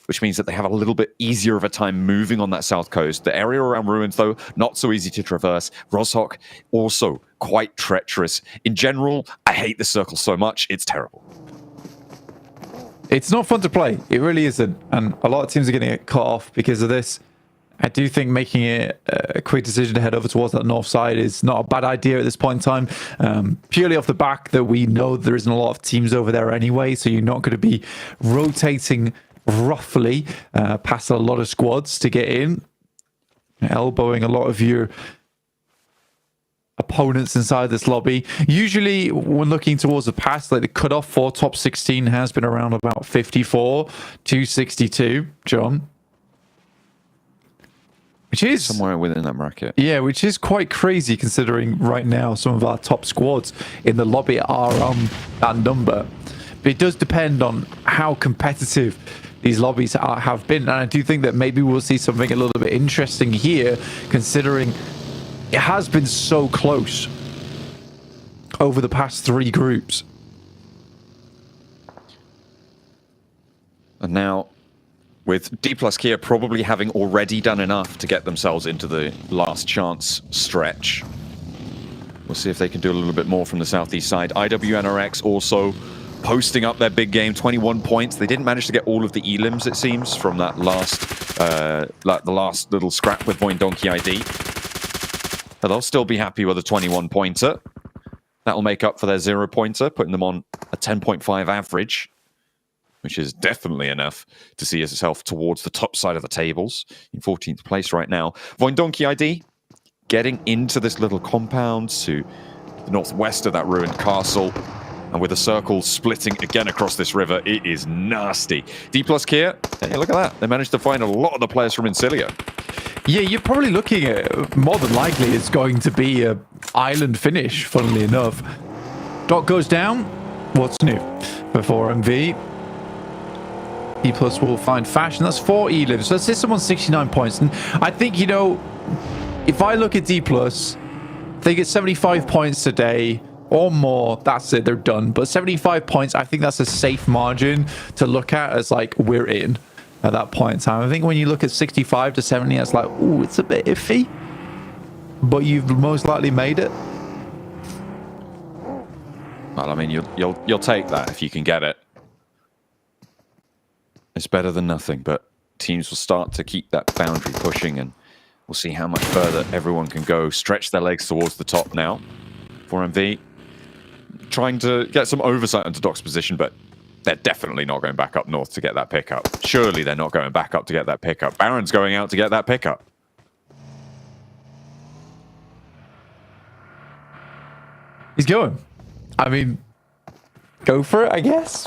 which means that they have a little bit easier of a time moving on that south coast. The area around Ruins, though, not so easy to traverse. Roshok, also quite treacherous. In general, I hate this circle so much. It's terrible. It's not fun to play. It really isn't. And a lot of teams are going to get cut off because of this. I do think making it a quick decision to head over towards that north side is not a bad idea at this point in time. Purely off the back that we know there isn't a lot of teams over there anyway, so you're not going to be rotating roughly past a lot of squads to get in, elbowing a lot of your opponents inside this lobby. Usually when looking towards the past, like the cutoff for top 16 has been around about 54 to 62, John. Which is somewhere within that bracket. Yeah, which is quite crazy considering right now some of our top squads in the lobby are on that number. But it does depend on how competitive these lobbies have been. And I do think that maybe we'll see something a little bit interesting here, considering it has been so close over the past 3 groups. And now, with D plus Kia probably having already done enough to get themselves into the last chance stretch. We'll see if they can do a little bit more from the southeast side. IWNRX also posting up their big game, 21 points. They didn't manage to get all of the elims, it seems, from that last, like the last little scrap with Voindonkey ID. But they'll still be happy with a 21-pointer. That'll make up for their 0-pointer, putting them on a 10.5 average, which is definitely enough to see yourself towards the top side of the tables, in 14th place right now. Voindonkey ID getting into this little compound to the northwest of that ruined castle, and with a circle splitting again across this river, it is nasty. D+ Kia, hey, look at that. They managed to find a lot of the players from Incilia. Yeah, you're probably looking at, more than likely, it's going to be a island finish, funnily enough. Dot goes down. What's new? For 4MV. E+ will find Fashion. That's 4 elims. So let's say someone's 69 points. And I think, you know, if I look at D+, they get 75 points today or more. That's it. They're done. But 75 points, I think that's a safe margin to look at as like, we're in. At that point in time, I think when you look at 65 to 70, it's like, ooh, it's a bit iffy, but you've most likely made it. Well, I mean, you'll take that if you can get it. It's better than nothing, but teams will start to keep that boundary pushing, and we'll see how much further everyone can go. Stretch their legs towards the top now. 4MV trying to get some oversight into Doc's position, but they're definitely not going back up north to get that pickup. Surely they're not going back up to get that pickup. Baron's going out to get that pickup. He's going. I mean, go for it, I guess.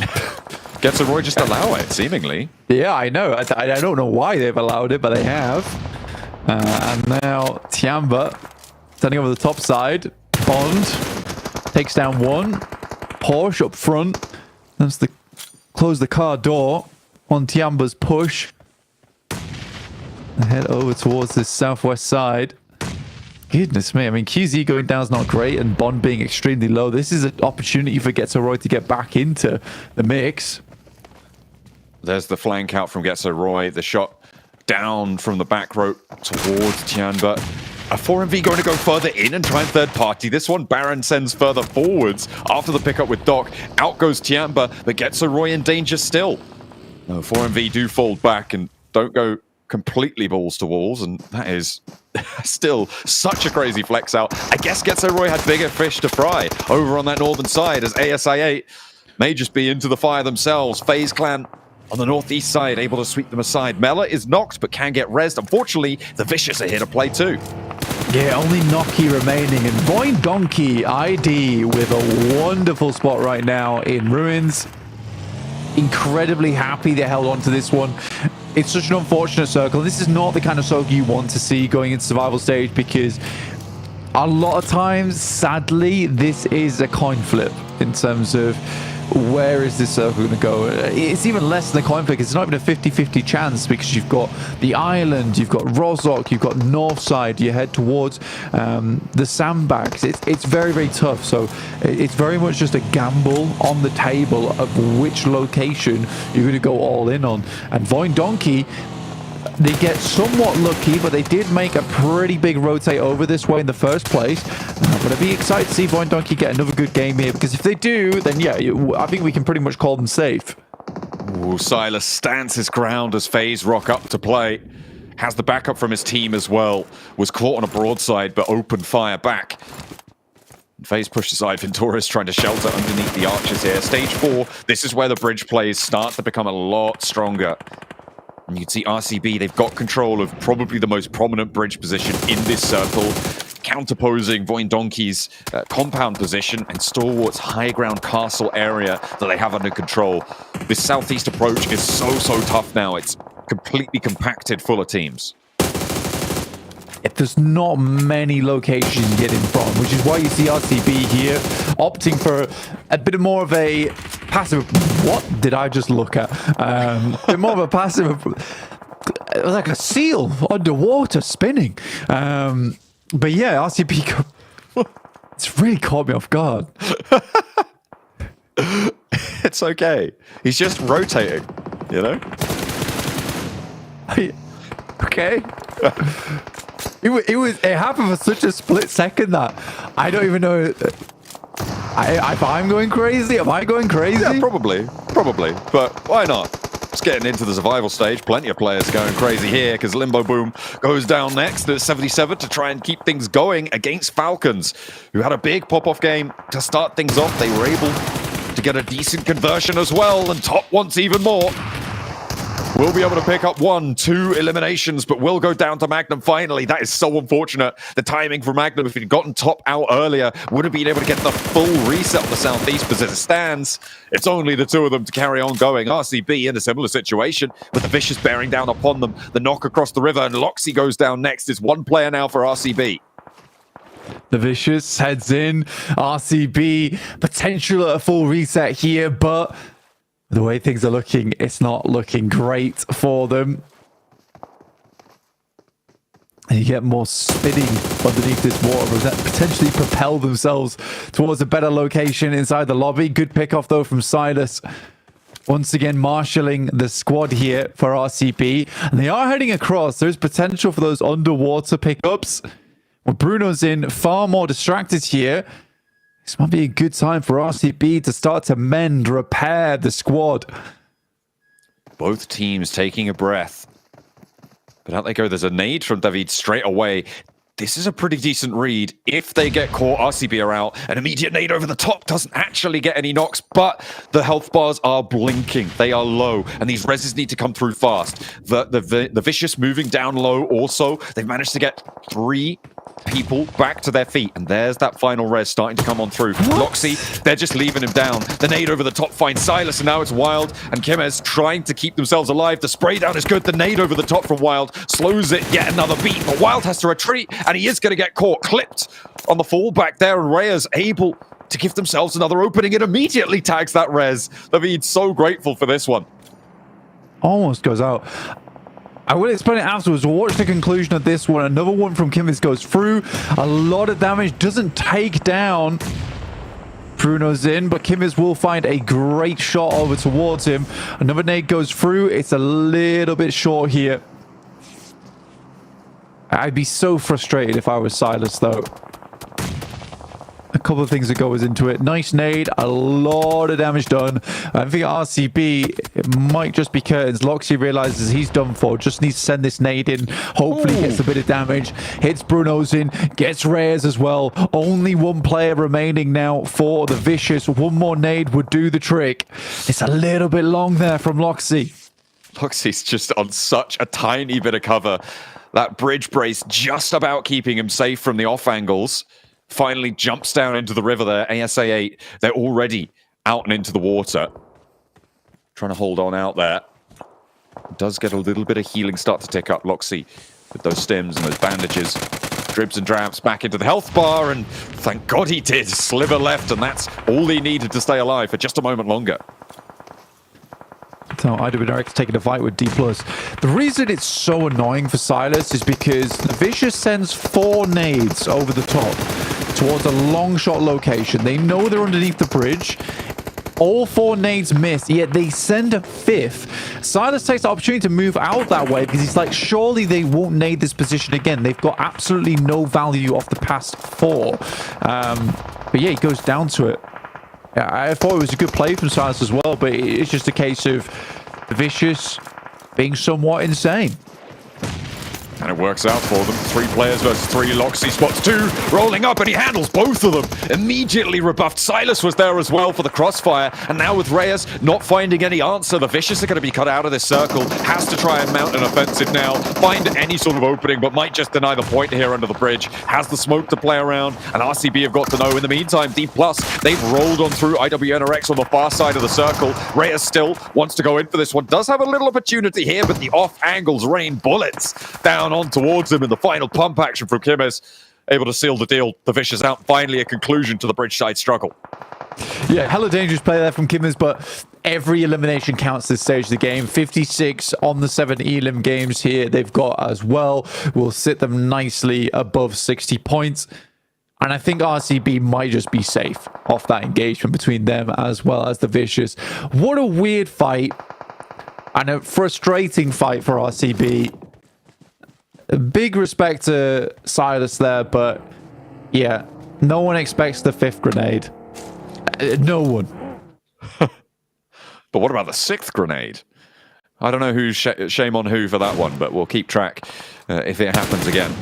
Gets a Roy just allow it, seemingly. Yeah, I know. I don't know why they've allowed it, but they have. And now Tiamba standing over the top side. Bond takes down one. Porsche up front. That's the close the car door on Tiamba's push. And head over towards this southwest side. Goodness me, I mean, QZ going down is not great, and Bond being extremely low. This is an opportunity for Getzeroy to get back into the mix. There's the flank out from Getzeroy. The shot down from the back rope towards Tiamba. A 4MV going to go further in and try and third party. This one, Baron sends further forwards after the pickup with Doc. Out goes Tiamba, but Getzeroy in danger still. No, 4MV do fold back and don't go completely balls to walls, and that is still such a crazy flex out. I guess Getzeroy had bigger fish to fry over on that northern side, as ASI8 may just be into the fire themselves. FaZe Clan on the northeast side, able to sweep them aside. Mela is knocked, but can get rezzed. Unfortunately, the Vicious are here to play too. Yeah, only Noki remaining, and Voindonkey ID with a wonderful spot right now in Ruins. Incredibly happy they held on to this one. It's such an unfortunate circle. This is not the kind of circle you want to see going into survival stage, because a lot of times, sadly, this is a coin flip in terms of where is this circle going to go. It's even less than a coin flip. It's not even a 50-50 chance, because you've got the island, you've got Rozok, you've got north side, you head towards the sandbags. It's very, very tough. So it's very much just a gamble on the table of which location you're going to go all in on. And Voindonkey, they get somewhat lucky, but they did make a pretty big rotate over this way in the first place. But I'd be excited to see Voindonkey get another good game here, because if they do, then yeah, I think we can pretty much call them safe. Ooh, Silas stands his ground as FaZe rock up to play. Has the backup from his team as well. Was caught on a broadside, but opened fire back. FaZe pushed aside. Ventura's trying to shelter underneath the archers here. Stage 4, this is where the bridge plays start to become a lot stronger. And you can see RCB, they've got control of probably the most prominent bridge position in this circle, counterposing Voindonkey's compound position and Stalwart's high ground castle area that they have under control. This southeast approach is so tough now. It's completely compacted full of teams. There's not many locations you can get in from, which is why you see RCB here opting for a bit more of a passive. What did I just look at? A bit more of a passive, like a seal underwater spinning. But yeah, RCB, it's really caught me off guard. It's okay. He's just rotating, you know? Okay. It happened for such a split second that I don't even know. If I'm going crazy, am I going crazy? Yeah, probably. But why not? Just getting into the survival stage. Plenty of players going crazy here because Limbo Boom goes down next at 77 to try and keep things going against Falcons, who had a big pop-off game to start things off. They were able to get a decent conversion as well, and Top wants even more. We'll be able to pick up 1-2 eliminations, but we'll go down to Magnum finally. That is so unfortunate. The timing for Magnum, if he'd gotten Top out earlier, would have been able to get the full reset on the Southeast, but as it stands, it's only the two of them to carry on going. RCB in a similar situation, with the Vicious bearing down upon them. The knock across the river, and Loxy goes down next. It's one player now for RCB. The Vicious heads in. RCB, potential at a full reset here, but the way things are looking, it's not looking great for them. And you get more spinning underneath this water that potentially propel themselves towards a better location inside the lobby. Good pick off though from Silas. Once again, marshalling the squad here for RCB. And they are heading across. There's potential for those underwater pickups. Well, Bruno's in, far more distracted here. This might be a good time for RCB to start to mend, repair the squad. Both teams taking a breath. But out they go. There's a nade from David straight away. This is a pretty decent read. If they get caught, RCB are out. An immediate nade over the top doesn't actually get any knocks, but the health bars are blinking. They are low, and these reses need to come through fast. The Vicious moving down low also. They've managed to get 3 people back to their feet, and there's that final res starting to come on through. Loxy, they're just leaving him down. The nade over the top finds Silas, and now it's Wild and Kimez trying to keep themselves alive. The spray down is good. The nade over the top from Wild slows it yet another beat, but Wild has to retreat, and he is going to get caught, clipped on the fallback there, and Reyes able to give themselves another opening. It immediately tags that res. David's so grateful for this one. Almost goes out. I will explain it afterwards. We'll watch the conclusion of this one. Another one from Kimmis goes through. A lot of damage. Doesn't take down Bruno's in, but Kimmis will find a great shot over towards him. Another nade goes through. It's a little bit short here. I'd be so frustrated if I was Silas, though. A couple of things that goes into it. Nice nade, a lot of damage done. I think RCB, it might just be curtains. Loxy realizes he's done for, just needs to send this nade in. Hopefully gets a bit of damage. Hits Bruno's in, gets Reyes as well. Only one player remaining now for the Vicious. One more nade would do the trick. It's a little bit long there from Loxy. Loxy's just on such a tiny bit of cover. That bridge brace just about keeping him safe from the off angles. Finally jumps down into the river there. ASA 8, they're already out and into the water. Trying to hold on out there. Does get a little bit of healing start to tick up. Loxy with those stims and those bandages. Dribs and drabs back into the health bar, and thank God he did. Sliver left, and that's all he needed to stay alive for just a moment longer. So IWRX taking a fight with D+. The reason it's so annoying for Silas is because the Vicious sends 4 nades over the top towards a long shot location. They know they're underneath the bridge. All 4 nades miss, yet they send a 5th. Silas takes the opportunity to move out that way because he's like, surely they won't nade this position again. They've got absolutely no value off the past 4. But yeah, he goes down to it. I thought it was a good play from Silas as well, but it's just a case of the Vicious being somewhat insane. And it works out for them. 3 players versus 3. Loxy spots 2, rolling up, and he handles both of them. Immediately rebuffed. Silas was there as well for the crossfire. And now with Reyes not finding any answer, the Vicious are going to be cut out of this circle. Has to try and mount an offensive now. Find any sort of opening, but might just deny the point here under the bridge. Has the smoke to play around, and RCB have got to know. In the meantime, D+, they've rolled on through IWNRX on the far side of the circle. Reyes still wants to go in for this one. Does have a little opportunity here, but the off angles rain bullets down on towards him in the final pump action from Kimez. Able to seal the deal. The Vicious out. Finally a conclusion to the bridgeside struggle. Yeah, hella dangerous play there from Kimez, but every elimination counts this stage of the game. 56 on the 7 elim games here they've got as well. Will sit them nicely above 60 points. And I think RCB might just be safe off that engagement between them as well as the Vicious. What a weird fight. And a frustrating fight for RCB. Big respect to Silas there, but yeah, no one expects the 5th grenade. No one. But what about the 6th grenade? I don't know who's shame on who for that one, but we'll keep track if it happens again.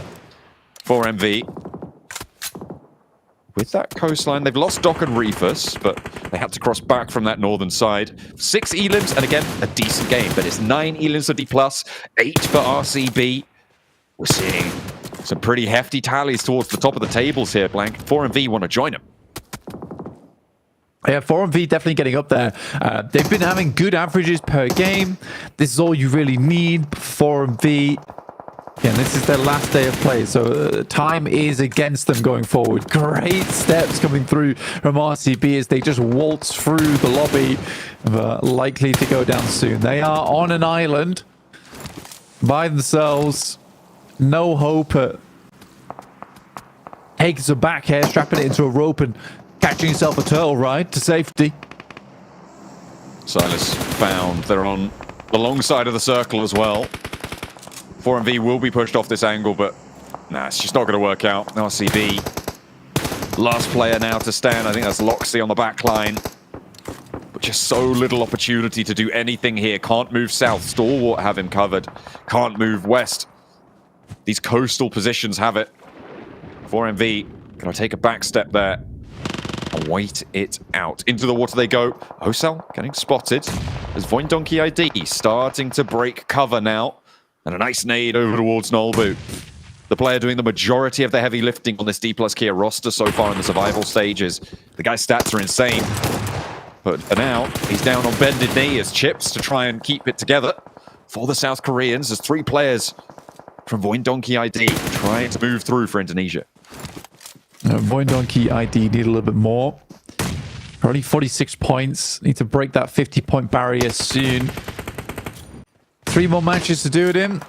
4MV. With that coastline, they've lost Doc and Reefus, but they had to cross back from that northern side. 6 elims, and again, a decent game, but it's 9 elims for D+, 8 for RCB. We're seeing some pretty hefty tallies towards the top of the tables here, Blank. 4MV want to join them. Yeah, 4MV definitely getting up there. They've been having good averages per game. This is all you really need. 4MV. Yeah, this is their last day of play, so time is against them going forward. Great steps coming through from RCB as they just waltz through the lobby, likely to go down soon. They are on an island by themselves. No hope at taking some back here, strapping it into a rope and catching yourself a turtle ride to safety. Silas found they're on the long side of the circle as well. 4MV will be pushed off this angle, but nah, it's just not going to work out. RCB, last player now to stand. I think that's Loxy on the back line. But just so little opportunity to do anything here. Can't move south. Stalwart have him covered. Can't move west. These coastal positions have it. 4MV going to take a back step there and wait it out. Into the water they go. Hosel getting spotted. There's Voindonkey ID starting to break cover now. And a nice nade over towards Nolbu. The player doing the majority of the heavy lifting on this D+ Kia roster so far in the survival stages. The guy's stats are insane. But now, he's down on bended knee as chips to try and keep it together. For the South Koreans, there's 3 players from Voindonkey ID trying to move through for Indonesia. Voindonkey ID need a little bit more. Only 46 points. Need to break that 50-point barrier soon. 3 more matches to do it in.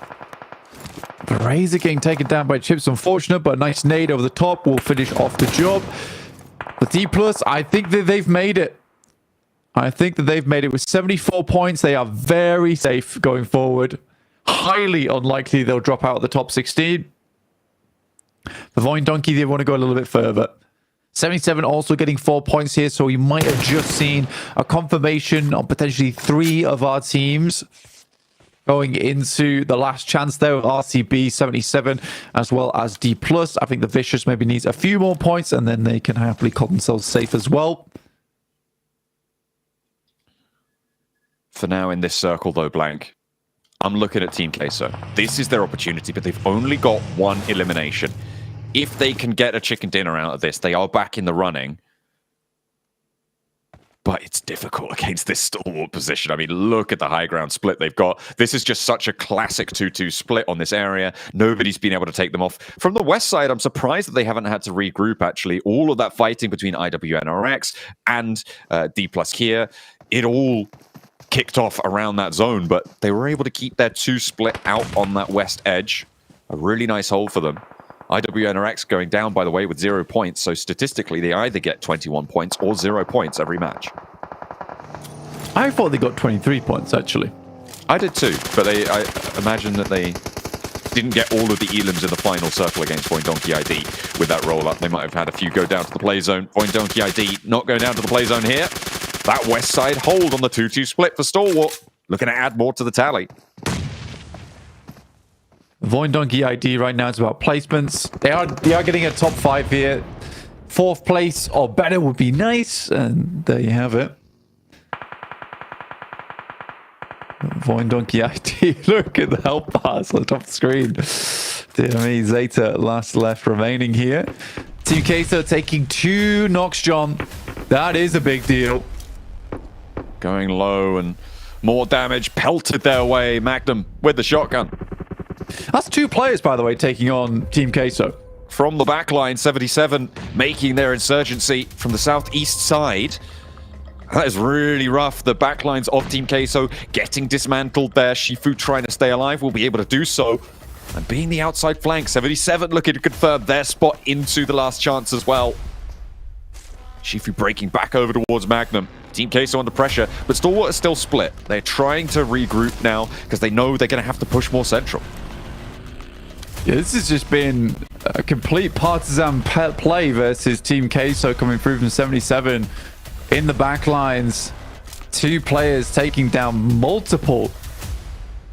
The Razor getting taken down by Chips, unfortunate, but a nice nade over the top will finish off the job. The D+, I think that they've made it. I think that they've made it with 74 points. They are very safe going forward. Highly unlikely they'll drop out of the top 16. The Voindonkey, they want to go a little bit further. 77 also getting 4 points here, so we might have just seen a confirmation on potentially 3 of our teams going into the last chance there with RCB 77 as well as D+. I think the Vicious maybe needs a few more points and then they can happily call themselves safe as well. For now in this circle though, Blank, I'm looking at Team Queso. This is their opportunity, but they've only got 1 elimination. If they can get a chicken dinner out of this, they are back in the running. But it's difficult against this stalwart position. I mean, look at the high ground split they've got. This is just such a classic 2-2 split on this area. Nobody's been able to take them off. From the west side, I'm surprised that they haven't had to regroup, actually. All of that fighting between IWNRX and D+ Kia, it all kicked off around that zone, but they were able to keep their 2 split out on that west edge. A really nice hold for them. IWNRX going down, by the way, with 0 points, so statistically they either get 21 points or 0 points every match. I thought they got 23 points, actually. I did too, but I imagine that they didn't get all of the elims in the final circle against Voindonkey ID with that roll-up. They might have had a few go down to the play zone. Voindonkey ID not going down to the play zone here. That west side hold on the 2-2 split for Stalwart. Looking to add more to the tally. Voindonkey ID right now is about placements. They are getting a top 5 here. 4th place or better would be nice, and there you have it. Voindonkey ID. Look at the health bars on the top of the screen. Dear me, Zeta last left remaining here. Team Queso taking 2 knocks, John. That is a big deal. Going low and more damage pelted their way. Magnum with the shotgun. That's 2 players, by the way, taking on Team Queso. From the backline, 77 making their insurgency from the southeast side. That is really rough. The backlines of Team Queso getting dismantled there. Shifu trying to stay alive will be able to do so. And being the outside flank, 77 looking to confirm their spot into the last chance as well. Shifu breaking back over towards Magnum. Team Queso under pressure, but Stalwart is still split. They're trying to regroup now because they know they're going to have to push more central. Yeah, this has just been a complete partisan play versus Team Queso coming through from 77. in the back lines. 2 players taking down multiple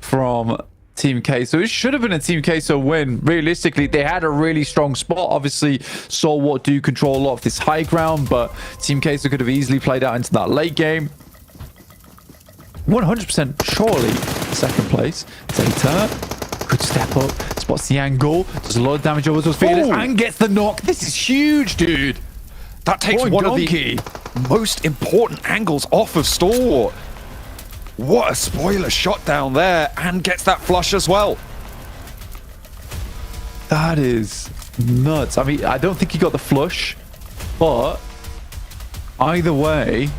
from Team Queso. It should have been a Team Queso win. Realistically, they had a really strong spot. Obviously, Stalwart do control a lot of this high ground, but Team Queso could have easily played out into that late game. 100% surely second place. Zeta could step up, spots the angle, does a lot of damage over those Fearless, and gets the knock. This is huge, dude. That takes one of the most important angles off of Stalwart. What a spoiler shot down there, and gets that flush as well. That is nuts. I mean, I don't think he got the flush, but either way,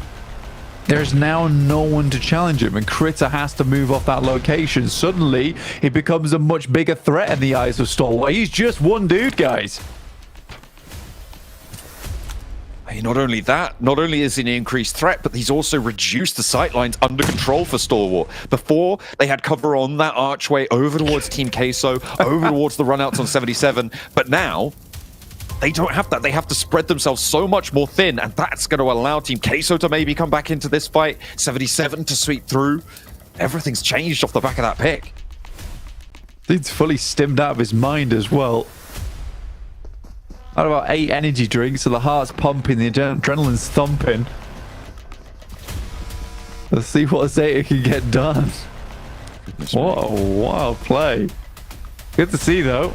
there's now no one to challenge him, and Critter has to move off that location. Suddenly, he becomes a much bigger threat in the eyes of Stalwart. He's just one dude, guys. Hey, not only that, not only is he an increased threat, but he's also reduced the sightlines under control for Stalwart. Before, they had cover on that archway over towards Team Queso, over towards the runouts on 77, but now they don't have that. They have to spread themselves so much more thin, and that's going to allow Team Queso to maybe come back into this fight. 77 to sweep through. Everything's changed off the back of that pick. Dude's fully stimmed out of his mind as well. Had about 8 energy drinks, so the heart's pumping, the adrenaline's thumping. Let's see what Zeta can get done. What a wild play. Good to see, though.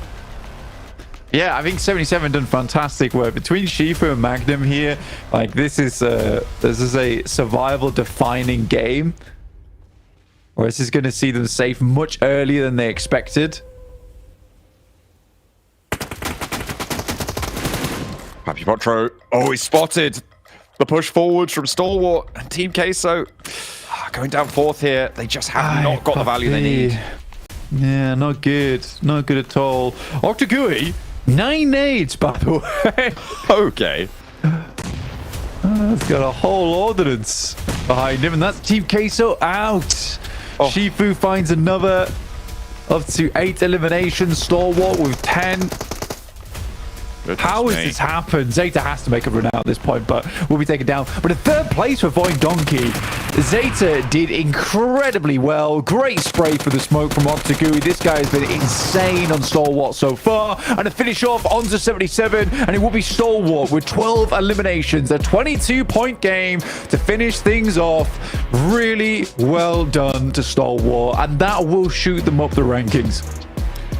Yeah, I think 77 done fantastic work between Shifu and Magnum here. Like, this is a survival defining game, or this is going to see them safe much earlier than they expected. Happy Potro. Oh, he's spotted. The push forwards from Stalwart and Team Queso. Going down 4th here. They just have not got the value they need. Yeah, not good. Not good at all. Octagui, 9 nades, by the way. Okay. He's got a whole ordnance behind him, and that's Team Queso out. Oh. Shifu finds another. Up to 8 eliminations. Stalwart with 10. How has this happened? Zeta has to make a run out at this point, but will be taken down. But a 3rd place for Void Donkey. Zeta did incredibly well. Great spray for the smoke from Octagui. This guy has been insane on Stalwart so far. And to finish off, onto 77, and it will be Stalwart with 12 eliminations. A 22-point game to finish things off. Really well done to Stalwart, and that will shoot them up the rankings.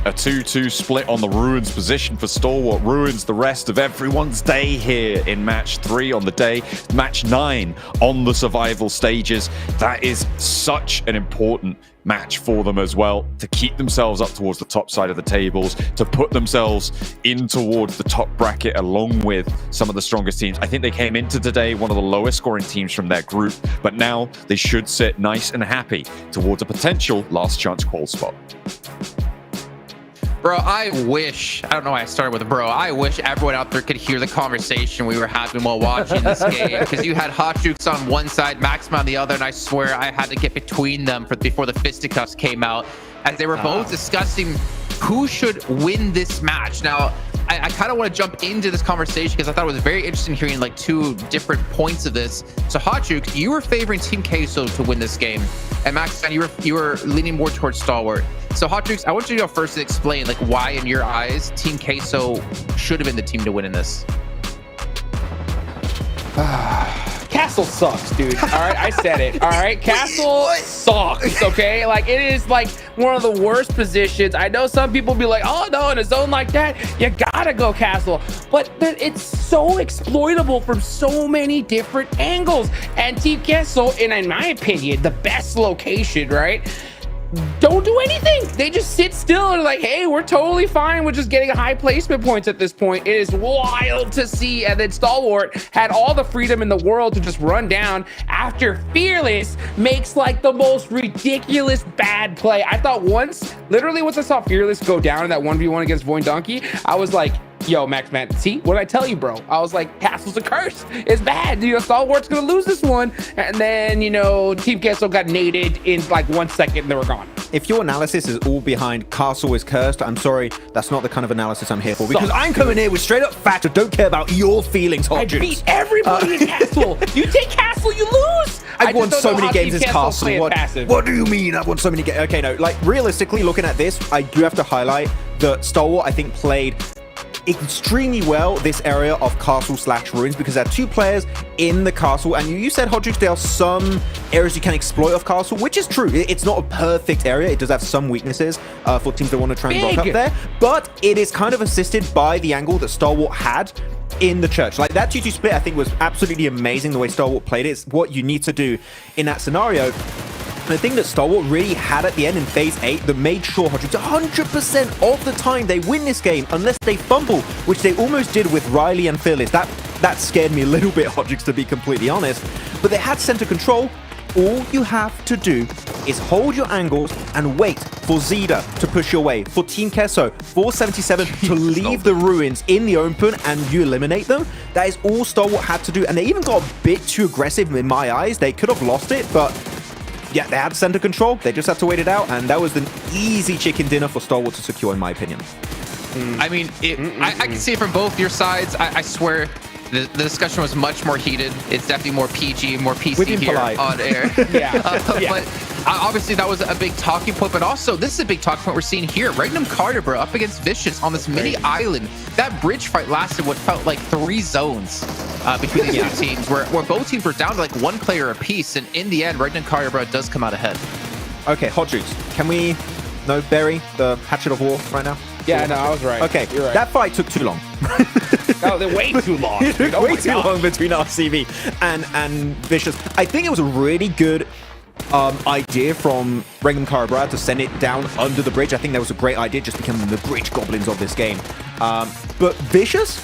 A 2-2 split on the Ruins position for Stalwart. Ruins the rest of everyone's day here in match 3 on the day. Match 9 on the survival stages. That is such an important match for them as well, to keep themselves up towards the top side of the tables, to put themselves in towards the top bracket along with some of the strongest teams. I think they came into today one of the lowest scoring teams from their group, but now they should sit nice and happy towards a potential last chance qual spot. Bro, I don't know why I started with a bro. I wish everyone out there could hear the conversation we were having while watching this game, because you had Hot Jukes on one side, Maxima on the other, and I swear I had to get between them before the fisticuffs came out, as they were both discussing who should win this match. Now, I kind of want to jump into this conversation because I thought it was very interesting hearing like 2 different points of this. So Hot Jukes, you were favoring Team Queso to win this game, and Max, you were leaning more towards Stalwart. So Hot Jukes, I want you to go first and explain like why in your eyes Team Queso should have been the team to win in this. Castle sucks, dude. All right, I said it. All right, Castle sucks. Okay, like it is like one of the worst positions. I know some people be like, oh no, in a zone like that, you gotta go Castle, but it's so exploitable from so many different angles. And Team Queso, in my opinion, the best location, right? Don't do anything. They just sit still and like, hey, we're totally fine with just getting high placement points at this point. It is wild to see. And then Stalwart had all the freedom in the world to just run down after Fearless makes like the most ridiculous bad play. I thought once I saw Fearless go down in that 1v1 against Void Donkey, I was like, yo, Max, man, see, what did I tell you, bro? I was like, Castle's a curse. It's bad. You know, Stalwart's going to lose this one. And then, you know, Team Castle got naded in like 1 second and they were gone. If your analysis is all behind Castle is cursed, I'm sorry, that's not the kind of analysis I'm here for. Because I'm coming here with straight up facts. Don't care about your feelings, Hot Juice. I beat everybody in Castle. You take Castle, you lose. I've won so many games as Castle. What do you mean I've won so many games? Okay, no, like realistically, looking at this, I do have to highlight that Stalwart, I think, played extremely well this area of Castle/Ruins because there are 2 players in the Castle, and you said, Hodrix, there are some areas you can exploit of Castle, which is true. It's not a perfect area. It does have some weaknesses for teams that want to try and rock up there, but it is kind of assisted by the angle that Stalwart had in the church. Like that 2-2 split, I think, was absolutely amazing the way Stalwart played it. It's what you need to do in that scenario. The thing that Stalwart really had at the end in Phase 8 that made sure 100% of the time they win this game unless they fumble, which they almost did with Riley and Phyllis. That scared me a little bit, Hodrix, to be completely honest. But they had center control. All you have to do is hold your angles and wait for Zeta to push your way, for Team Kesso, for 77 to leave the ruins in the open and you eliminate them. That is all Stalwart had to do. And they even got a bit too aggressive in my eyes. They could have lost it, but yeah, they had center control. They just had to wait it out, and that was an easy chicken dinner for Stalwart to secure, in my opinion. I mean, I can see it from both your sides. I swear the discussion was much more heated. It's definitely more PG, more PC here on air. But obviously that was a big talking point, but also this is a big talking point we're seeing here. Regnum Carter, bro, up against Vicious on this mini island. That bridge fight lasted what felt like 3 zones between these 2 teams, where both teams were down to like 1 player apiece, and in the end, Regnum Carter, bro, does come out ahead. Okay, Hot Juice, can we bury the Hatchet of War right now? Yeah, no, I was right. Okay, you're right. That fight took too long. No, they're way too long. It took way too long between RCV and Vicious. I think it was a really good idea from Regnum Carabra to send it down under the bridge. I think that was a great idea, just becoming the bridge goblins of this game. But Vicious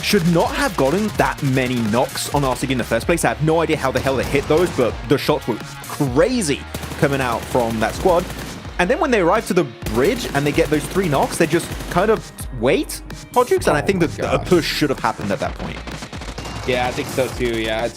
should not have gotten that many knocks on RCV in the first place. I have no idea how the hell they hit those, but the shots were crazy coming out from that squad. And then when they arrive to the bridge and they get those 3 knocks, they just kind of wait, Hodrix, and I think that a push should have happened at that point. Yeah, I think so too. Yeah,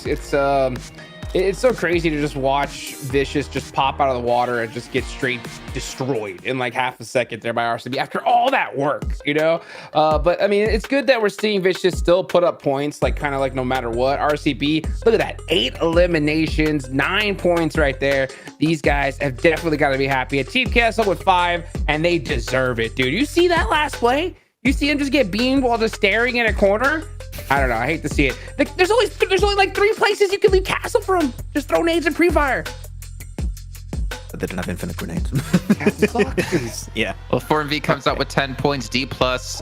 it's so crazy to just watch Vicious just pop out of the water and just get straight destroyed in like half a second there by RCB after all that work, you know? But I mean, it's good that we're seeing Vicious still put up points, like kind of like no matter what. RCB, look at that, 8 eliminations, 9 points right there. These guys have definitely got to be happy. Team Castle with 5, and they deserve it, dude. You see that last play? You see him just get beamed while just staring in a corner? I don't know. I hate to see it. There's only like 3 places you can leave Castle from. Just throw nades and pre-fire. But they didn't have infinite grenades. Yeah. Well, 4MV comes out with 10 points, D plus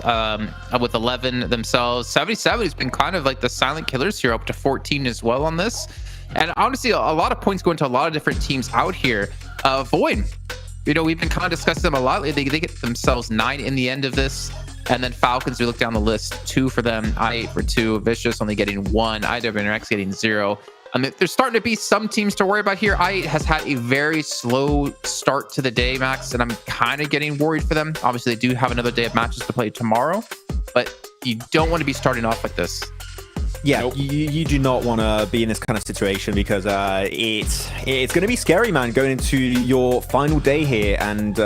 with 11 themselves. 77 has been kind of like the silent killers here, up to 14 as well on this. And honestly, a lot of points going to a lot of different teams out here. Void, you know, we've been kind of discussing them a lot lately. They get themselves 9 in the end of this. And then Falcons, we look down the list, 2 for them, I8 for 2, Vicious only getting 1, IWNX getting 0. I mean, there's starting to be some teams to worry about here. I8 has had a very slow start to the day, Max, and I'm kind of getting worried for them. Obviously, they do have another day of matches to play tomorrow, but you don't want to be starting off like this. Yeah, nope. you do not want to be in this kind of situation because it's going to be scary, man, going into your final day here, and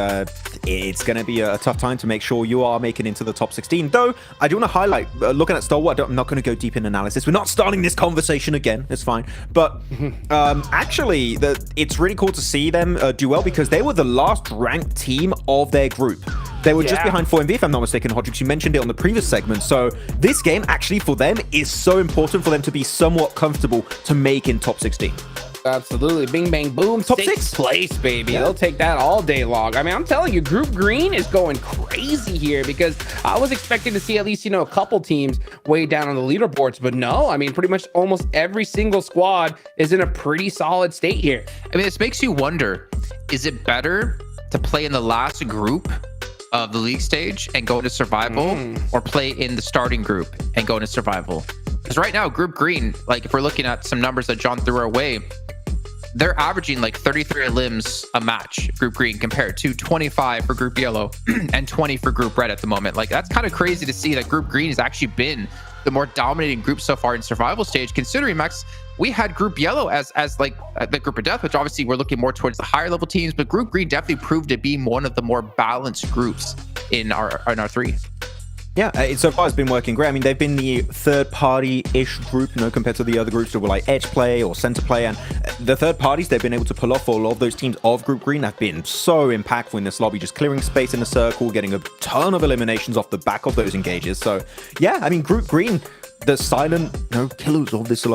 it's going to be a tough time to make sure you are making into the top 16. Though, I do want to highlight, looking at Stalwart, I'm not going to go deep in analysis. We're not starting this conversation again. It's fine. But actually, it's really cool to see them do well because they were the last ranked team of their group. They were just behind 4MV, if I'm not mistaken, Hodrix. You mentioned it on the previous segment. So this game, actually, for them, is so important for them to be somewhat comfortable to make in top 16. Absolutely. Bing, bang, boom. Top 6th place, baby. They'll take that all day long. I mean, I'm telling you, Group Green is going crazy here because I was expecting to see at least, a couple teams way down on the leaderboards. But no, I mean, pretty much almost every single squad is in a pretty solid state here. I mean, this makes you wonder, is it better to play in the last group of the league stage and go into survival, or play in the starting group and go into survival? Because right now, Group Green, like if we're looking at some numbers that John threw our way, they're averaging like 33 limbs a match, Group Green, compared to 25 for Group Yellow and 20 for Group Red at the moment. Like, that's kind of crazy to see that Group Green has actually been the more dominating group so far in survival stage, considering, Max, we had Group Yellow as like the group of death, which obviously we're looking more towards the higher level teams, but Group Green definitely proved to be one of the more balanced groups in our three. Yeah, so far it's been working great. I mean, they've been the third party-ish group, compared to the other groups that were like edge play or center play. And the third parties they've been able to pull off for a lot of those teams of Group Green have been so impactful in this lobby, just clearing space in a circle, getting a ton of eliminations off the back of those engages. So yeah, I mean, Group Green, the silent killers of this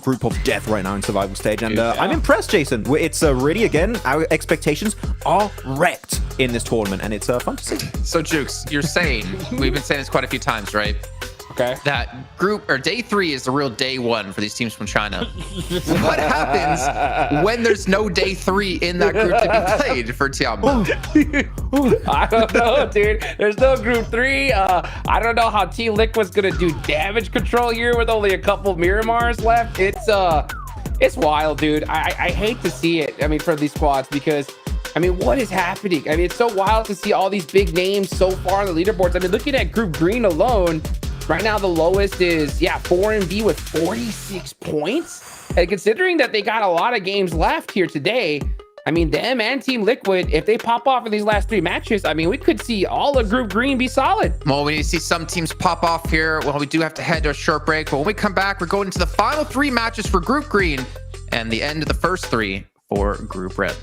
group of death right now in survival stage, and I'm impressed, Jason. It's really, again, our expectations are wrecked in this tournament, and it's fun to see. So Jukes, you're saying, we've been saying this quite a few times, right? Okay. That group or day 3 is the real day 1 for these teams from China. What happens when there's no day 3 in that group to be played for Tiamo? I don't know, dude. There's no group 3. I don't know how Team Liquid's gonna do damage control here with only a couple Miramars left. It's wild, dude. I hate to see it. I mean, for these squads, because I mean, what is happening? I mean, it's so wild to see all these big names so far on the leaderboards. I mean, looking at Group Green alone, right now the lowest is 4MV with 46 points. And considering that they got a lot of games left here today, I mean, them and Team Liquid, if they pop off in these last 3 matches, I mean, we could see all of Group Green be solid. Well, we need to see some teams pop off here. Well, we do have to head to a short break, but when we come back, we're going into the final 3 matches for Group Green and the end of the first 3 for Group Red.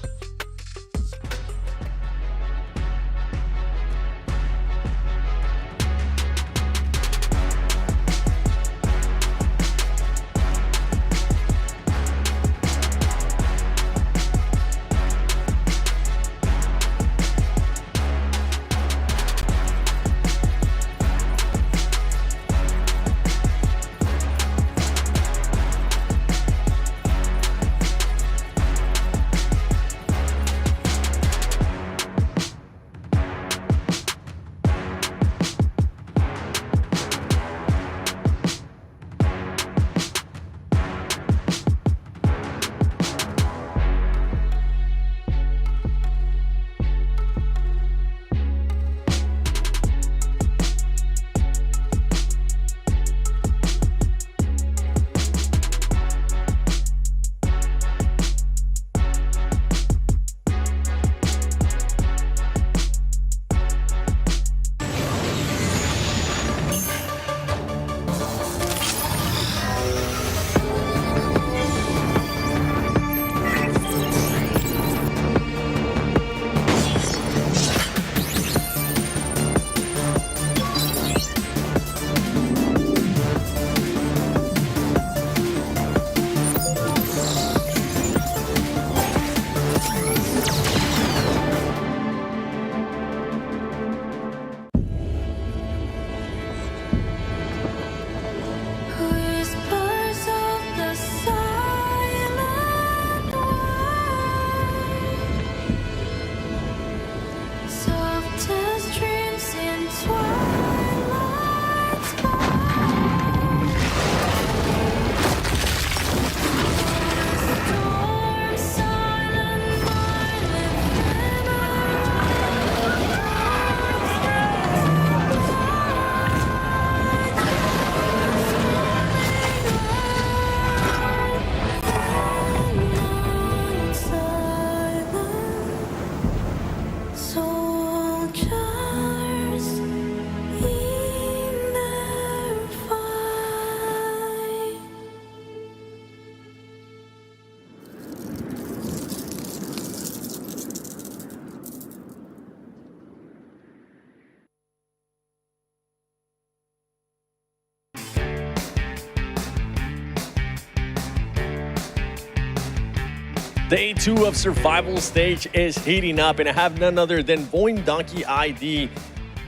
Day 2 of survival stage is heating up, and I have none other than Boing Donkey ID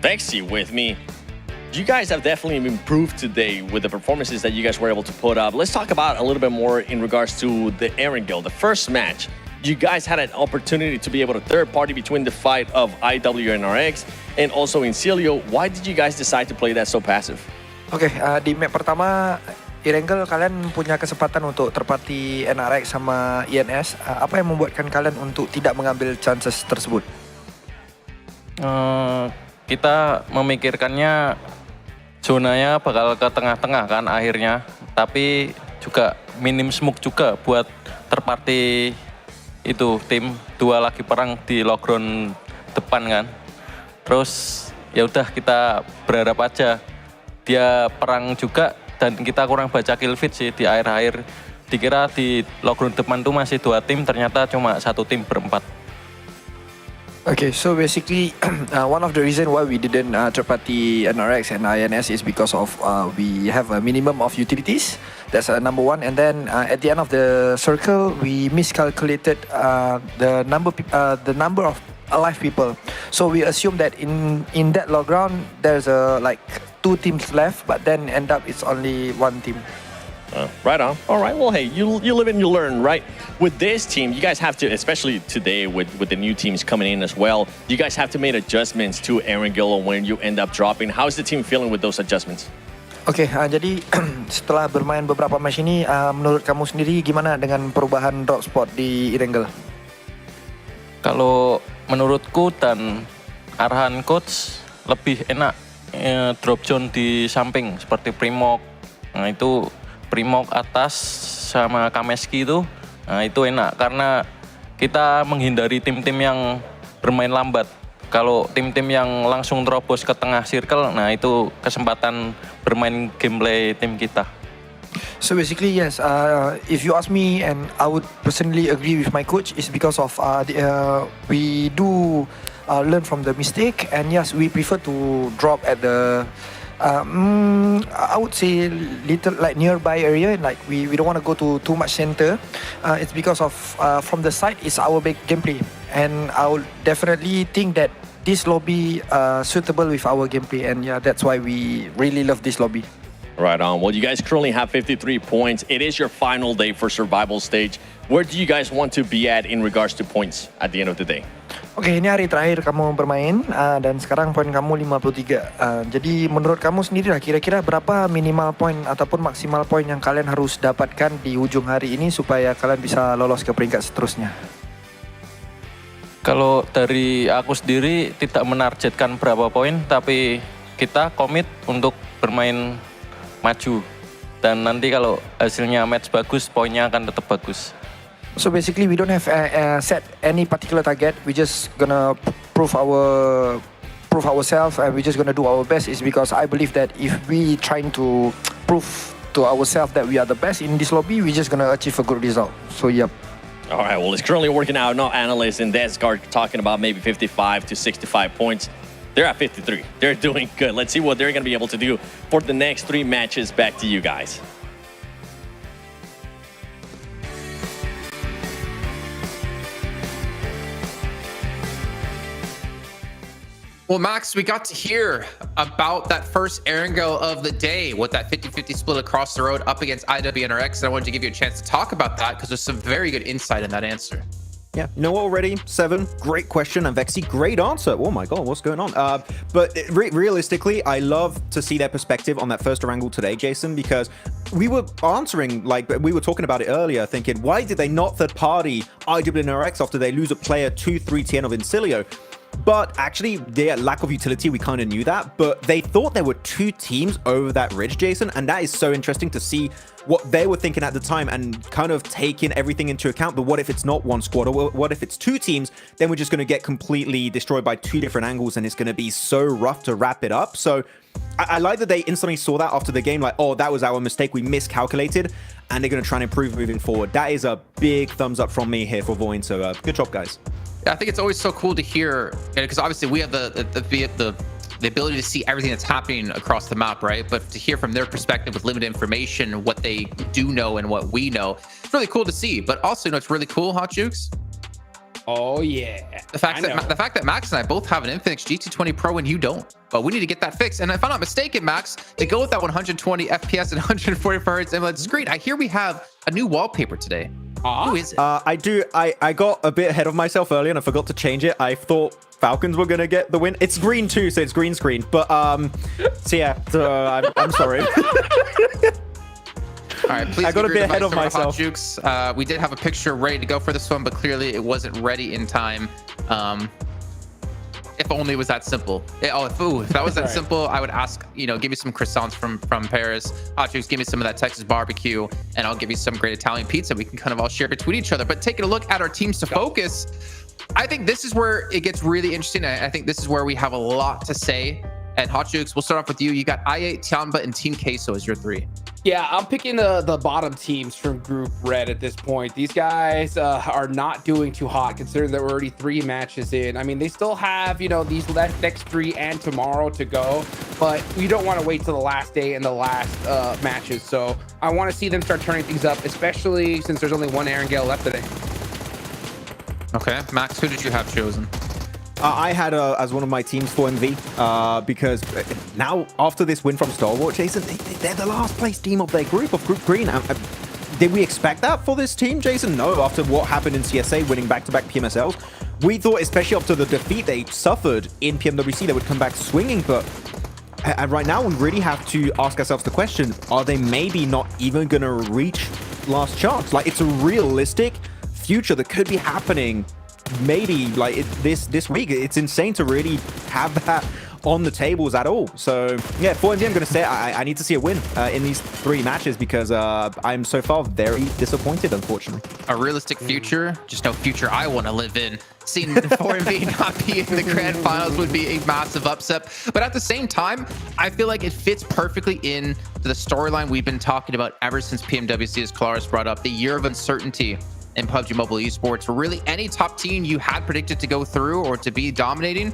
Vexy with me. You guys have definitely improved today with the performances that you guys were able to put up. Let's talk about a little bit more in regards to the Aaron Guild. The first match, you guys had an opportunity to be able to third party between the fight of IW and RX and also Incilio. Why did you guys decide to play that so passive? Oke, di map pertama Erangel kalian punya kesempatan untuk terpati NRX sama INS. Apa yang membuatkan kalian untuk tidak mengambil chances tersebut? Kita memikirkannya zonanya bakal ke tengah-tengah kan akhirnya, tapi juga minim smoke juga buat terparti itu tim dua lagi perang di low ground depan kan. Terus ya udah kita berharap aja dia perang juga dan kita kurang baca kill feed sih di akhir-akhir. Dikira di low ground depan tuh masih 2 tim, ternyata cuma 1 tim berempat. Okay, so basically, one of the reason why we didn't terpati NRX and INS is because of we have a minimum of utilities. That's number one, and then at the end of the circle, we miscalculated the number of alive people. So we assume that in that low ground there's like 2 teams left, but then end up it's only 1 team. Right on. All right. Well, hey, you live and you learn, right? With this team, you guys have to, especially today with the new teams coming in as well, you guys have to make adjustments to Erangel when you end up dropping. How's the team feeling with those adjustments? Okay, jadi setelah bermain beberapa match ini, menurut kamu sendiri gimana dengan perubahan drop spot di Erangel? Kalau menurutku dan arahan coach lebih enak drop zone di samping seperti Primok. Nah itu Primok atas sama Kameski itu, nah itu enak karena kita menghindari tim-tim yang bermain lambat. Kalau tim-tim yang langsung terobos ke tengah circle, nah itu kesempatan bermain gameplay tim kita. So basically, yes. If you ask me, and I would personally agree with my coach, is because of we do learn from the mistake, and yes, we prefer to drop at the. I would say little like nearby area, like we don't want to go to too much center. It's because of from the side is our big gameplay, and I would definitely think that this lobby suitable with our gameplay, and yeah, that's why we really love this lobby. Right on. Well, you guys currently have 53 points. It is your final day for survival stage. Where do you guys want to be at in regards to points at the end of the day? Oke, ini hari terakhir kamu bermain dan sekarang poin kamu 53. Jadi menurut kamu sendiri lah kira-kira berapa minimal poin ataupun maksimal poin yang kalian harus dapatkan di ujung hari ini supaya kalian bisa lolos ke peringkat seterusnya? Kalau dari aku sendiri tidak menargetkan berapa poin, tapi kita komit untuk bermain maju. Dan nanti kalau hasilnya match bagus, poinnya akan tetap bagus. So basically, we don't have set any particular target. We just gonna prove ourselves, and we just gonna do our best. Is because I believe that if we trying to prove to ourselves that we are the best in this lobby, we just gonna achieve a good result. So yep. All right. Well, it's currently working out. No analysts and Desgard talking about maybe 55 to 65 points. They're at 53. They're doing good. Let's see what they're gonna be able to do for the next 3 matches. Back to you guys. Well, Max, we got to hear about that first Erangel of the day with that 50-50 split across the road up against IWNRX. And I wanted to give you a chance to talk about that because there's some very good insight in that answer. Yeah, no already. 7, great question. And Vexy, great answer. Oh my God, what's going on? But realistically, I love to see their perspective on that first Erangel today, Jason, because we were answering, like we were talking about it earlier, thinking, why did they not third party IWNRX after they lose a player 2-3-10 of Incilio? But actually, their lack of utility, we kind of knew that. But they thought there were 2 teams over that ridge, Jason. And that is so interesting to see what they were thinking at the time and kind of taking everything into account. But what if it's not 1 squad? Or what if it's 2 teams? Then we're just going to get completely destroyed by 2 different angles. And it's going to be so rough to wrap it up. So I like that they instantly saw that after the game. Like, oh, that was our mistake. We miscalculated. And they're going to try and improve moving forward. That is a big thumbs up from me here for Voin. So good job, guys. I think it's always so cool to hear, because obviously we have the ability to see everything that's happening across the map, right? But to hear from their perspective with limited information, what they do know and what we know, it's really cool to see. But also, you know, it's really cool, Hot Jukes. Oh yeah. The fact that Max and I both have an Infinix GT20 Pro and you don't. But we need to get that fixed. And if I'm not mistaken, Max, to go with that 120 FPS and 144 Hz AMOLED screen, I hear we have a new wallpaper today. Who is it? I do. I got a bit ahead of myself earlier and I forgot to change it. I thought Falcons were gonna get the win. It's green too, so it's green screen. But so yeah, I'm sorry. right, please I got a give bit your ahead of advice over to Hot myself. Jukes. We did have a picture ready to go for this one, but clearly it wasn't ready in time. If only it was that simple. If that was that simple, I would ask, give me some croissants from Paris. Hot Jukes, give me some of that Texas barbecue, and I'll give you some great Italian pizza. We can kind of all share between each other. But taking a look at our teams to focus, I think this is where it gets really interesting. I think this is where we have a lot to say. And Hot Jukes, we'll start off with you. You got i8, Tianba, and Team Queso as your 3. Yeah, I'm picking the bottom teams from Group Red at this point. These guys are not doing too hot considering that we're already 3 matches in. I mean, they still have, these next 3 and tomorrow to go, but you don't want to wait till the last day and the last matches. So I want to see them start turning things up, especially since there's only 1 Aaron Gale left today. Okay, Max, who did you have chosen? I had as one of my teams 4MV because now after this win from Star Wars, Jason, they're the last place team of their group, of Group Green. Did we expect that for this team, Jason? No, after what happened in CSA, winning back-to-back PMSLs. We thought, especially after the defeat they suffered in PMWC, they would come back swinging, but right now we really have to ask ourselves the question, are they maybe not even going to reach last chance? Like, it's a realistic future that could be happening maybe like this week. It's insane to really have that on the tables at all. So yeah, 4MV, I'm going to say I need to see a win in these 3 matches because I'm so far very disappointed, unfortunately. A realistic future, just no future I want to live in. Seeing 4MV not be in the Grand Finals would be a massive upset. But at the same time, I feel like it fits perfectly in to the storyline we've been talking about ever since PMWC, as Claris brought up, the year of uncertainty in PUBG Mobile Esports, where really any top team you had predicted to go through or to be dominating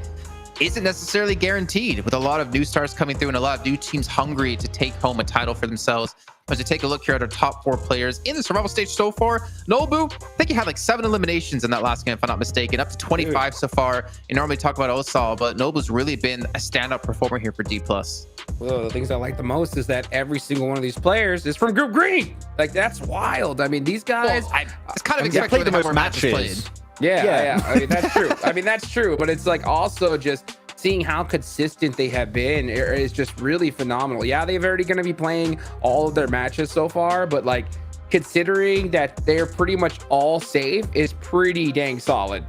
isn't necessarily guaranteed, with a lot of new stars coming through and a lot of new teams hungry to take home a title for themselves. As we take a look here at our top 4 players in the survival stage so far, Nobu, I think you had like 7 eliminations in that last game, if I'm not mistaken, up to 25 so far. You normally talk about Osal, but Nobu's really been a standout performer here for D+. Well, the things I like the most is that every single one of these players is from Group Green. Like, that's wild. I mean, these guys... Well, it's kind of expected to have more matches played. Yeah. I mean, that's true. That's true. But it's like also just seeing how consistent they have been is just really phenomenal. Yeah, they've already going to be playing all of their matches so far, but like considering that they're pretty much all safe is pretty dang solid.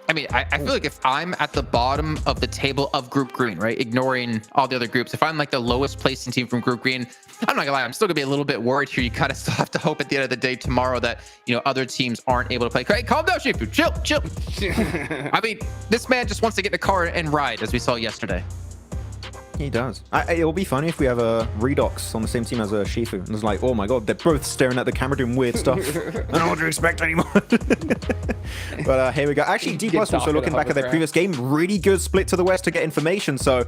I mean, I feel like if I'm at the bottom of the table of Group Green, right, ignoring all the other groups, if I'm like the lowest placing team from Group Green, I'm not gonna lie, I'm still gonna be a little bit worried here. You kind of still have to hope at the end of the day tomorrow that, other teams aren't able to play. Hey, calm down, Shifu. Chill. I mean, this man just wants to get in the car and ride, as we saw yesterday. He does. It'll be funny if we have a Redox on the same team as a Shifu. And it's like, oh my god, they're both staring at the camera doing weird stuff. I don't know what to expect anymore. But here we go. Actually, D+, also looking back at their previous game, really good split to the west to get information. So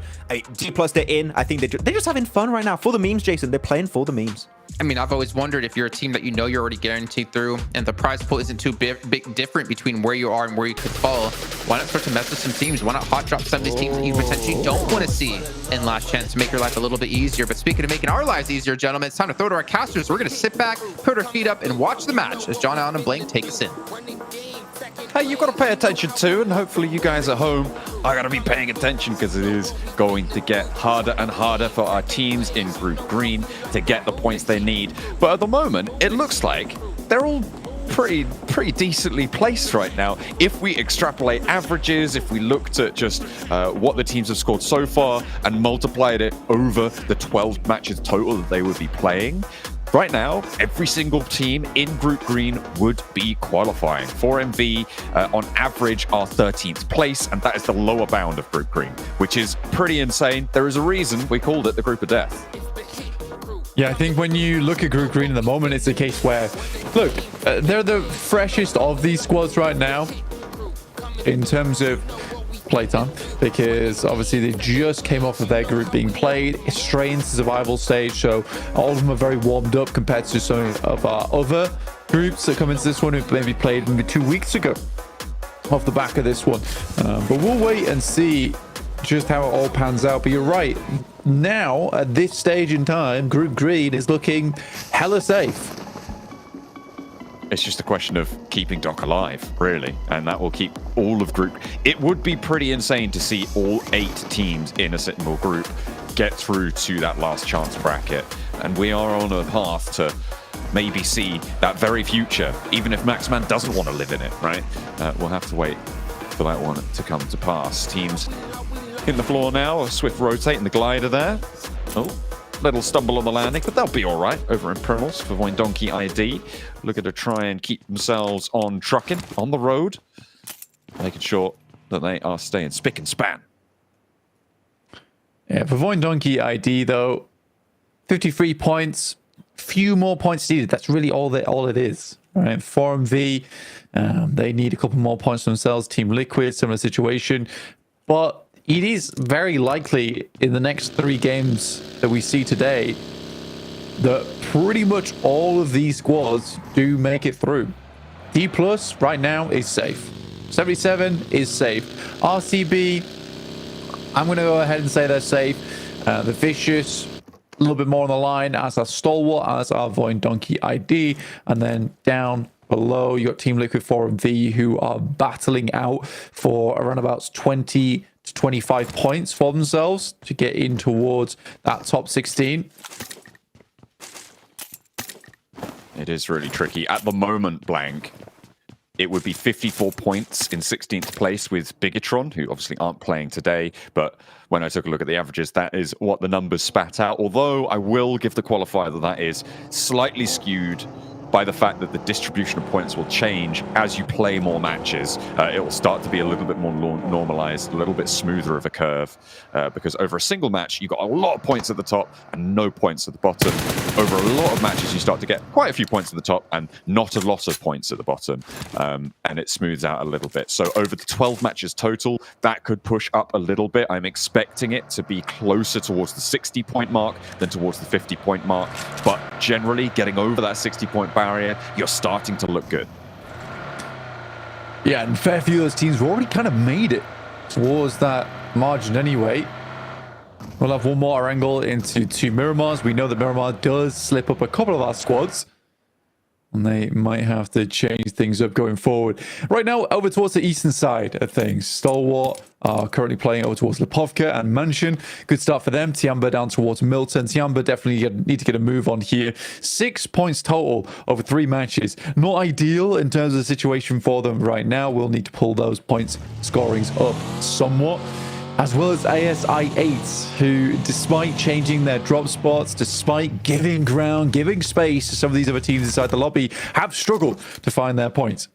D+, they're in. I think they're just having fun right now. For the memes, Jason. They're playing for the memes. I mean, I've always wondered if you're a team that you're already guaranteed through and the prize pool isn't too big different between where you are and where you could fall. Why not start to mess with some teams? Why not hot drop some of these teams that you potentially don't want to see in last chance to make your life a little bit easier? But speaking of making our lives easier, gentlemen, it's time to throw to our casters. We're going to sit back, put our feet up, and watch the match as John Allen and Blaine take us in. Hey, you've got to pay attention too, and hopefully you guys at home are going to be paying attention because it is going to get harder and harder for our teams in Group Green to get the points they need. But at the moment, it looks like they're all pretty decently placed right now. If we extrapolate averages, if we looked at just what the teams have scored so far and multiplied it over the 12 matches total that they would be playing, right now, every single team in Group Green would be qualifying. 4MV, on average, are 13th place, and that is the lower bound of Group Green, which is pretty insane. There is a reason we called it the Group of Death. Yeah, I think when you look at Group Green at the moment, it's a case where, look, they're the freshest of these squads right now in terms of playtime, because obviously they just came off of their group being played straight into survival stage, so all of them are very warmed up compared to some of our other groups that come into this one who maybe played maybe 2 weeks ago off the back of this one. But we'll wait and see just how it all pans out. But you're right, now at this stage in time, Group Green is looking hella safe. It's just a question of keeping Doc alive, really, and that will keep all of Group. It would be pretty insane to see all 8 teams in a single group get through to that last chance bracket. And we are on a path to maybe see that very future, even if Maxman doesn't want to live in it, right? We'll have to wait for that one to come to pass. Teams in the floor now, a swift rotate in the glider there. Oh, little stumble on the landing, but they'll be all right over in Primals for Voindonkey ID. Looking to try and keep themselves on trucking, on the road, making sure that they are staying spick and span. Yeah, for Voindonkey ID, though, 53 points, few more points needed. That's really all it is. Right, 4MV, they need a couple more points themselves. Team Liquid, similar situation. But it is very likely in the next 3 games that we see today that pretty much all of these squads do make it through. D+ right now is safe. 77 is safe. RCB, I'm going to go ahead and say they're safe. The Vicious, a little bit more on the line, as our Stalwart, as our Voindonkey ID. And then down below, you got Team Liquid 4MV, who are battling out for around about 20 to 25 points for themselves to get in towards that top 16. It is really tricky. At the moment, Blank, it would be 54 points in 16th place with Bigatron, who obviously aren't playing today. But when I took a look at the averages, that is what the numbers spat out. Although I will give the qualifier that that is slightly skewed by the fact that the distribution of points will change as you play more matches. It will start to be a little bit more normalized, a little bit smoother of a curve, because over a single match, you got a lot of points at the top and no points at the bottom. Over a lot of matches, you start to get quite a few points at the top and not a lot of points at the bottom, and it smooths out a little bit. So over the 12 matches total, that could push up a little bit. I'm expecting it to be closer towards the 60-point mark than towards the 50-point mark, but generally getting over that 60-point barrier, you're starting to look good. Yeah, and fair few of those teams have already kind of made it towards that margin anyway. We'll have one more angle into 2 Miramars. We know that Miramar does slip up a couple of our squads, and they might have to change things up going forward. Right now, over towards the eastern side of things. Stalwart are currently playing over towards Lipovka and Mansion. Good start for them. Tiamba down towards Milton. Tiamba definitely need to get a move on here. 6 points total over 3 matches. Not ideal in terms of the situation for them right now. We'll need to pull those points scorings up somewhat. As well as ASI8, who, despite changing their drop spots, despite giving ground, giving space to some of these other teams inside the lobby, have struggled to find their points.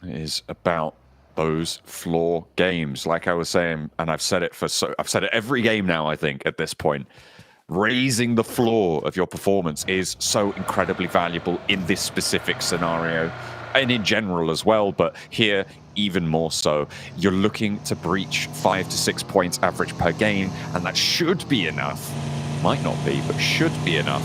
It is about those floor games, like I was saying, and I've said it every game now, I think, at this point. Raising the floor of your performance is so incredibly valuable in this specific scenario, and in general as well, but here even more so. You're looking to breach 5 to 6 points average per game, and that should be enough. Might not be, but should be enough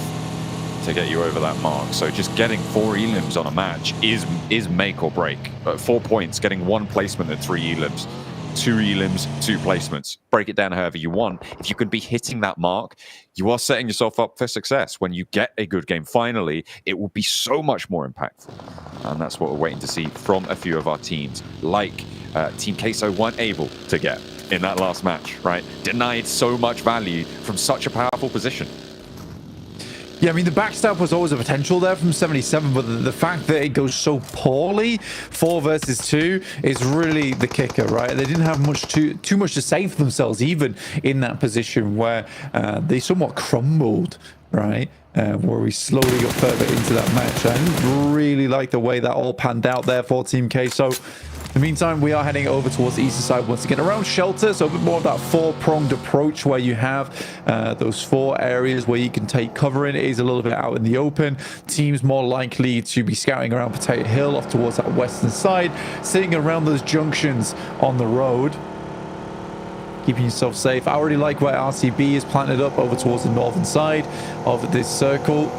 to get you over that mark. So just getting 4 elims on a match is make or break. 4 points, getting 1 placement at 3 elims. 2 elims, 2 placements. Break it down however you want. If you can be hitting that mark, you are setting yourself up for success. When you get a good game finally, it will be so much more impactful. And that's what we're waiting to see from a few of our teams, like Team Queso weren't able to get in that last match, right? Denied so much value from such a powerful position. Yeah, I mean, the backstab was always a potential there from 77, but the fact that it goes so poorly, 4 versus 2, is really the kicker, right? They didn't have too much to say for themselves, even in that position where they somewhat crumbled, right? Where we slowly got further into that match. I didn't really like the way that all panned out there for Team K. So in the meantime, we are heading over towards the eastern side once again, around shelter, so a bit more of that 4-pronged approach where you have those 4 areas where you can take cover in. It is a little bit out in the open. Teams more likely to be scouting around Potato Hill off towards that western side, sitting around those junctions on the road, keeping yourself safe. I already like where RCB is planted up over towards the northern side of this circle.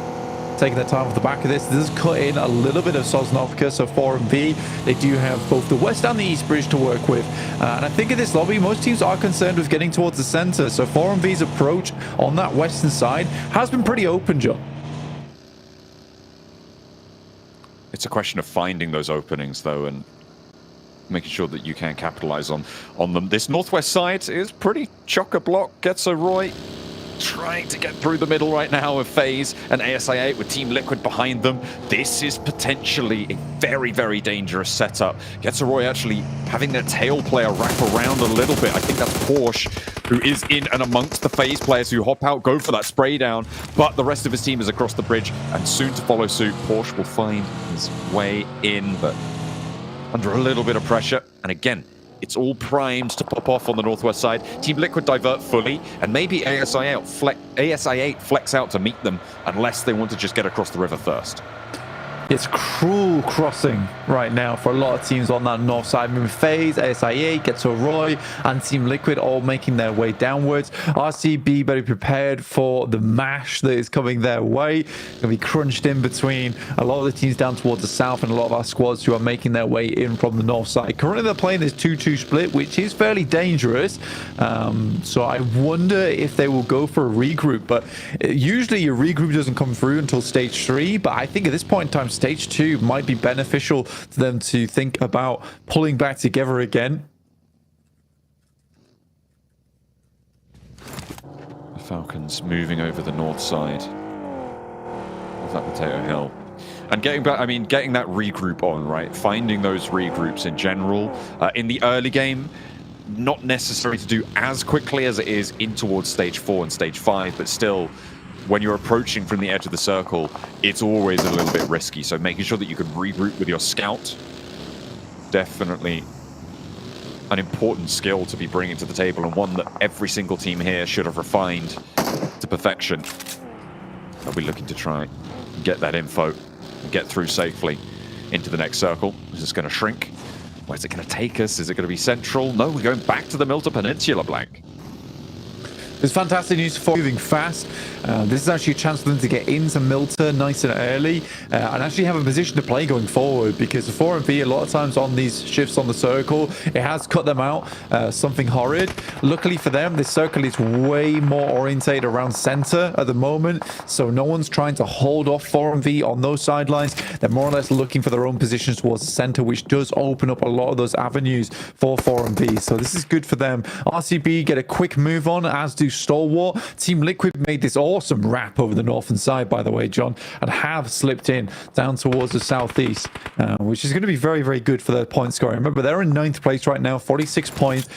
Taking their time off the back of this. This is cut in a little bit of Sosnovka, so 4MV, they do have both the west and the east bridge to work with. And I think in this lobby, most teams are concerned with getting towards the center. So 4MV's approach on that western side has been pretty open, John. It's a question of finding those openings, though, and making sure that you can capitalize on them. This northwest side is pretty chock-a-block. Getso Roy trying to get through the middle right now of FaZe and ASI8 with Team Liquid behind them. This is potentially a very, very dangerous setup. Getso Roy actually having their tail player wrap around a little bit. I think that's Porsche, who is in and amongst the FaZe players who hop out, go for that spray down, but the rest of his team is across the bridge, and soon to follow suit. Porsche will find his way in, but under a little bit of pressure. And again, it's all primed to pop off on the northwest side. Team Liquid divert fully, and maybe ASI8 flex out to meet them unless they want to just get across the river first. It's cruel crossing right now for a lot of teams on that north side. I mean, FaZe, ASI8, Getso Roy, and Team Liquid all making their way downwards. RCB very prepared for the mash that is coming their way. Going to be crunched in between a lot of the teams down towards the south and a lot of our squads who are making their way in from the north side. Currently, they're playing this 2-2 split, which is fairly dangerous. So I wonder if they will go for a regroup. But usually your regroup doesn't come through until stage 3. But I think at this point in time, stage 2 might be beneficial to them to think about pulling back together again. The Falcons moving over the north side of that Potato Hill. And getting back, I mean, getting that regroup on, right? Finding those regroups in general. In the early game, not necessary to do as quickly as it is in towards stage 4 and stage 5, but still, when you're approaching from the edge of the circle, it's always a little bit risky. So making sure that you can regroup with your scout, definitely an important skill to be bringing to the table, and one that every single team here should have refined to perfection. They'll be looking to try and get that info and get through safely into the next circle. Is this going to shrink? Where's it going to take us? Is it going to be central? No, we're going back to the Milta Peninsula, Blank. It's fantastic news for moving fast. This is actually a chance for them to get into Milta nice and early and actually have a position to play going forward, because the 4MV a lot of times on these shifts on the circle, it has cut them out, something horrid. Luckily for them, this circle is way more orientated around center at the moment, so no one's trying to hold off 4MV on those sidelines. They're more or less looking for their own positions towards the center, which does open up a lot of those avenues for 4MV. So this is good for them. RCB get a quick move on, as do Stalwart. Team Liquid made this awesome wrap over the northern side, by the way, John, and have slipped in down towards the southeast, which is going to be very, very good for their point scoring. Remember, they're in 9th place right now, 46 points.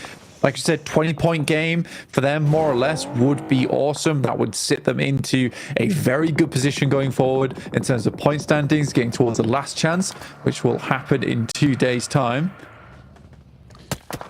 Like you said, 20-point game for them, more or less, would be awesome. That would sit them into a very good position going forward in terms of point standings, getting towards the last chance, which will happen in 2 days' time.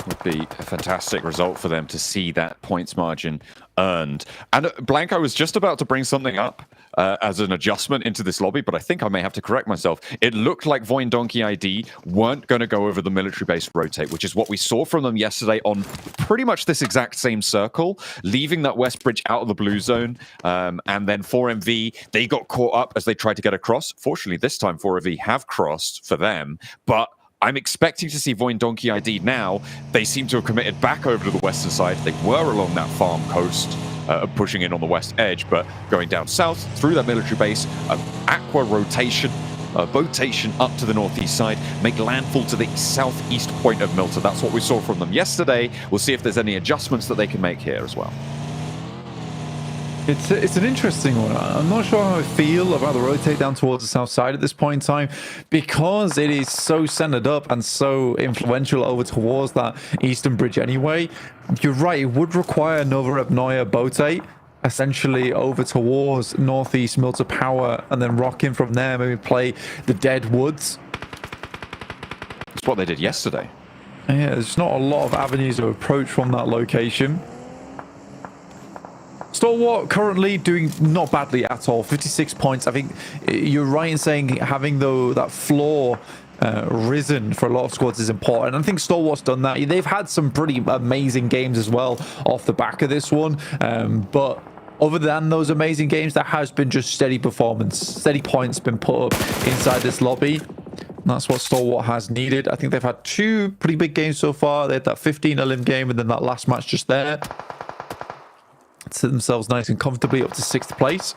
Would be a fantastic result for them to see that points margin earned. And Blank, I was just about to bring something up as an adjustment into this lobby, but I think I may have to correct myself. It looked like Voin Donkey ID weren't going to go over the military base rotate, which is what we saw from them yesterday on pretty much this exact same circle, leaving that west bridge out of the blue zone. And then 4MV, they got caught up as they tried to get across. Fortunately, this time 4MV have crossed for them, but I'm expecting to see Voin Donkey ID now. They seem to have committed back over to the western side. They were along that farm coast, pushing in on the west edge, but going down south through that military base, aqua rotation, boatation up to the northeast side, make landfall to the southeast point of Milta. That's what we saw from them yesterday. We'll see if there's any adjustments that they can make here as well. It's an interesting one. I'm not sure how I feel about the rotate down towards the south side at this point in time, because it is so centered up and so influential over towards that eastern bridge anyway. You're right, it would require Nova Ebnoya Boate essentially over towards northeast Milta Power and then rock in from there, maybe play the Dead Woods. That's what they did yesterday. Yeah, there's not a lot of avenues of approach from that location. Stalwart currently doing not badly at all, 56 points. I think you're right in saying having that floor risen for a lot of squads is important. I think Stalwart's done that. They've had some pretty amazing games as well off the back of this one, but other than those amazing games, there has been just steady performance, steady points been put up inside this lobby. And that's what Stalwart has needed. I think they've had 2 pretty big games so far. They had that 15-0 game and then that last match just there. Set themselves nice and comfortably up to 6th place.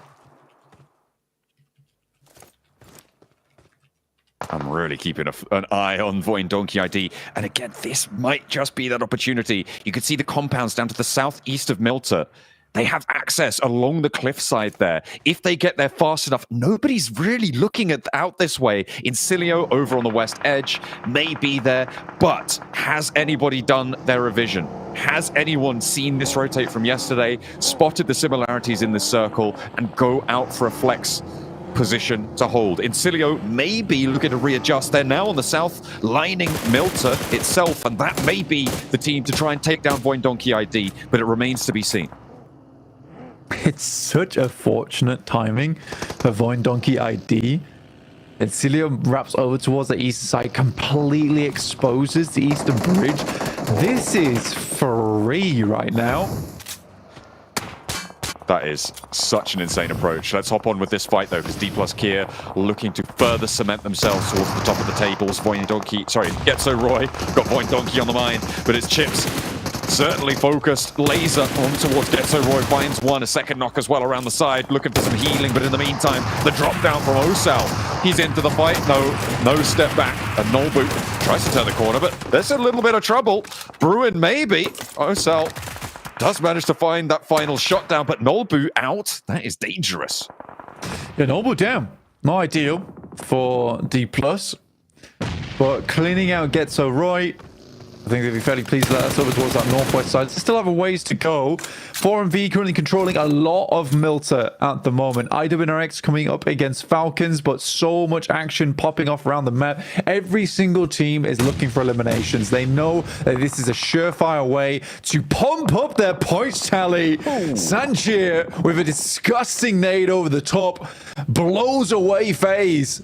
I'm really keeping an eye on Voin Donkey ID. And again, this might just be that opportunity. You can see the compounds down to the southeast of Milta. They have access along the cliffside there. If they get there fast enough, nobody's really looking out this way. Incilio over on the west edge may be there, but has anybody done their revision? Has anyone seen this rotate from yesterday, spotted the similarities in this circle, and go out for a flex position to hold? Incilio may be looking to readjust. They're now on the south, lining Milta itself, and that may be the team to try and take down Voin Donkey ID, but it remains to be seen. It's such a fortunate timing for Voin Donkey ID. Incilio wraps over towards the east side, completely exposes the eastern bridge. This is free right now. That is such an insane approach. Let's hop on with this fight, though, because D plus Kier looking to further cement themselves towards the top of the tables. Getso Roy got Voin Donkey on the mind, but it's Chips. Certainly focused. Laser on towards Getso Roy. Finds one. A second knock as well around the side. Looking for some healing, but in the meantime, the drop down from Osal. He's into the fight. No step back. And Nolbu tries to turn the corner, but there's a little bit of trouble. Bruin maybe. Osal does manage to find that final shot down, but Nolbu out. That is dangerous. Yeah, Nolbu down. Not ideal for D+. But cleaning out Getso Roy. I think they'd be fairly pleased with that. That's over towards that northwest side. They still have a ways to go. 4MV currently controlling a lot of Milta at the moment. IWNRX coming up against Falcons, but so much action popping off around the map. Every single team is looking for eliminations. They know that this is a surefire way to pump up their points tally. Sanjir with a disgusting nade over the top blows away FaZe.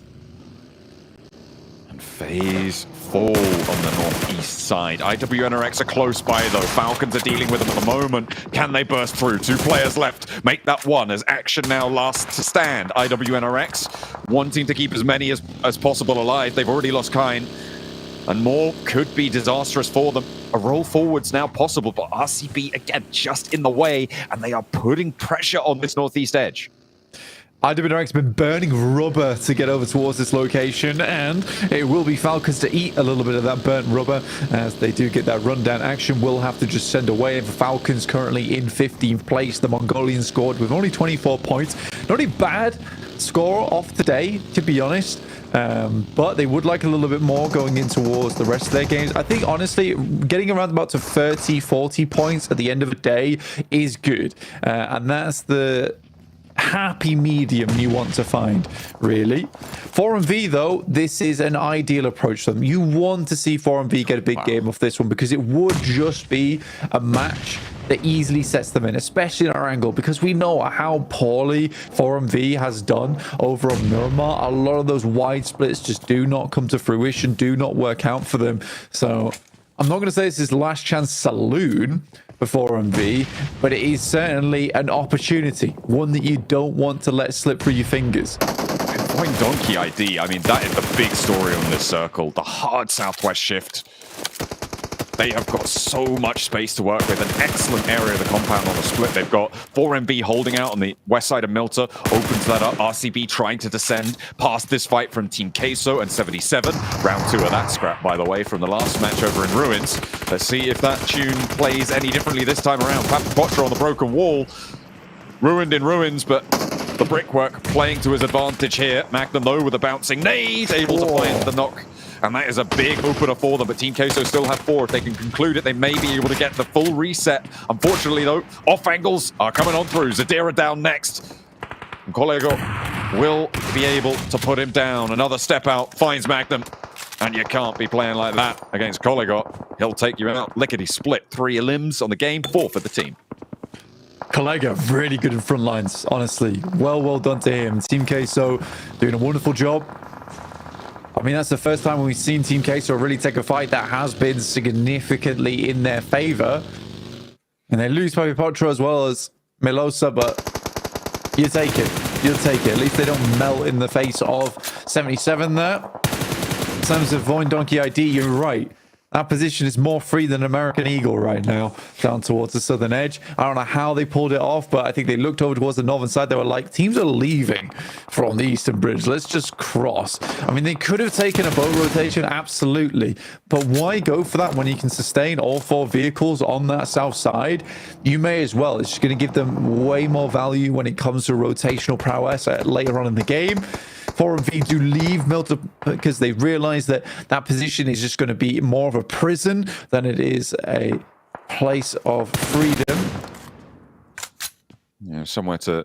And FaZe fall on the northeast side. IWNRX are close by, though. Falcons are dealing with them at the moment. Can they burst through? 2 players left. Make that one as action now lasts to stand. IWNRX wanting to keep as many as possible alive. They've already lost Kine, and more could be disastrous for them. A roll forward's now possible, but RCB, again, just in the way, and they are putting pressure on this northeast edge. IWNRX been burning rubber to get over towards this location, and it will be Falcons to eat a little bit of that burnt rubber as they do get that rundown action. We'll have to just send away. And Falcons currently in 15th place. The Mongolians scored with only 24 points. Not a bad score off today, to be honest. But they would like a little bit more going in towards the rest of their games. I think, honestly, getting around about to 30, 40 points at the end of the day is good. And that's the happy medium you want to find, really. 4MV, though, this is an ideal approach to them. You want to see 4MV get a big game off this one because it would just be a match that easily sets them in, especially in our angle, because we know how poorly 4MV has done over on Miramar. A lot of those wide splits just do not come to fruition, do not work out for them. So I'm not going to say this is last chance saloon for 4MV, but it is certainly an opportunity, one that you don't want to let slip through your fingers. Voin Donkey ID, I mean, that is the big story on this circle. The hard southwest shift. They have got so much space to work with. An excellent area of the compound on the split. They've got 4MV holding out on the west side of Milta. Opens that up. RCB trying to descend past this fight from Team Queso and 77. Round 2 of that scrap, by the way, from the last match over in Ruins. Let's see if that tune plays any differently this time around. Quattro on the broken wall. Ruined in Ruins, but the brickwork playing to his advantage here. Magnum, though, with a bouncing nade, able to find the knock. And that is a big opener for them, but Team Queso still have 4. If they can conclude it, they may be able to get the full reset. Unfortunately, though, off angles are coming on through. Zadira down next. And Kolego will be able to put him down. Another step out, finds Magnum. And you can't be playing like that against Kolego. He'll take you out. Lickety split. 3 limbs on the game, 4 for the team. Kollega, really good in front lines, honestly. Well done to him. Team Queso doing a wonderful job. I mean, that's the first time we've seen Team Queso really take a fight that has been significantly in their favor. And they lose Papi Potro as well as Melosa, but you take it. You'll take it. At least they don't melt in the face of 77 there. In terms of Voin Donkey ID, you're right. That position is more free than American Eagle right now, down towards the southern edge. I don't know how they pulled it off, but I think they looked over towards the northern side. They were like, teams are leaving from the eastern bridge. Let's just cross. I mean, they could have taken a boat rotation, absolutely. But why go for that when you can sustain all 4 vehicles on that south side? You may as well. It's just going to give them way more value when it comes to rotational prowess later on in the game. 4MV do leave Milton because they realize that that position is just going to be more of a prison than it is a place of freedom. Yeah, somewhere to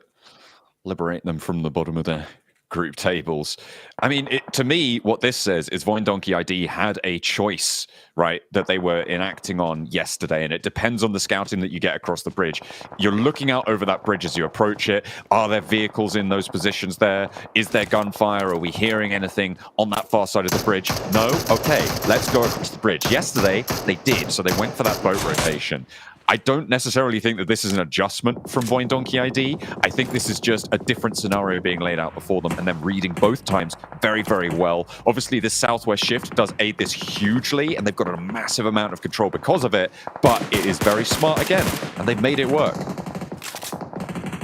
liberate them from the bottom of their group tables. I mean, to me, what this says is Voindonkey ID had a choice, right, that they were enacting on yesterday, and it depends on the scouting that you get across the bridge. You're looking out over that bridge as you approach it. Are there vehicles in those positions there? Is there gunfire? Are we hearing anything on that far side of the bridge? No? Okay, let's go across the bridge. Yesterday, they did, so they went for that boat rotation. I don't necessarily think that this is an adjustment from Voindonkey ID. I think this is just a different scenario being laid out before them and them reading both times very, very well. Obviously, this southwest shift does aid this hugely, and they've got a massive amount of control because of it, but it is very smart again, and they've made it work.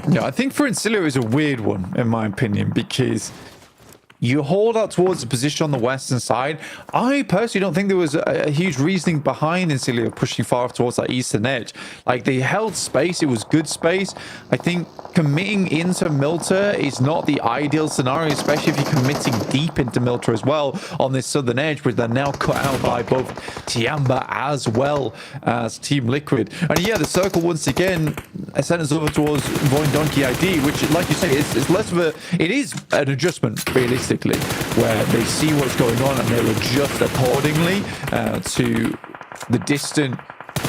Yeah, I think for Incilio is a weird one, in my opinion, because you hold out towards the position on the western side. I personally don't think there was a huge reasoning behind Incilio pushing far towards that eastern edge. Like, they held space. It was good space. I think committing into Milta is not the ideal scenario, especially if you're committing deep into Milta as well on this southern edge, where they're now cut out by both Tiamba as well as Team Liquid. And yeah, the circle once again sent us over towards Voindonkey ID, which, like you say, is less of a... It is an adjustment, realistically, where they see what's going on and they'll adjust accordingly to the distant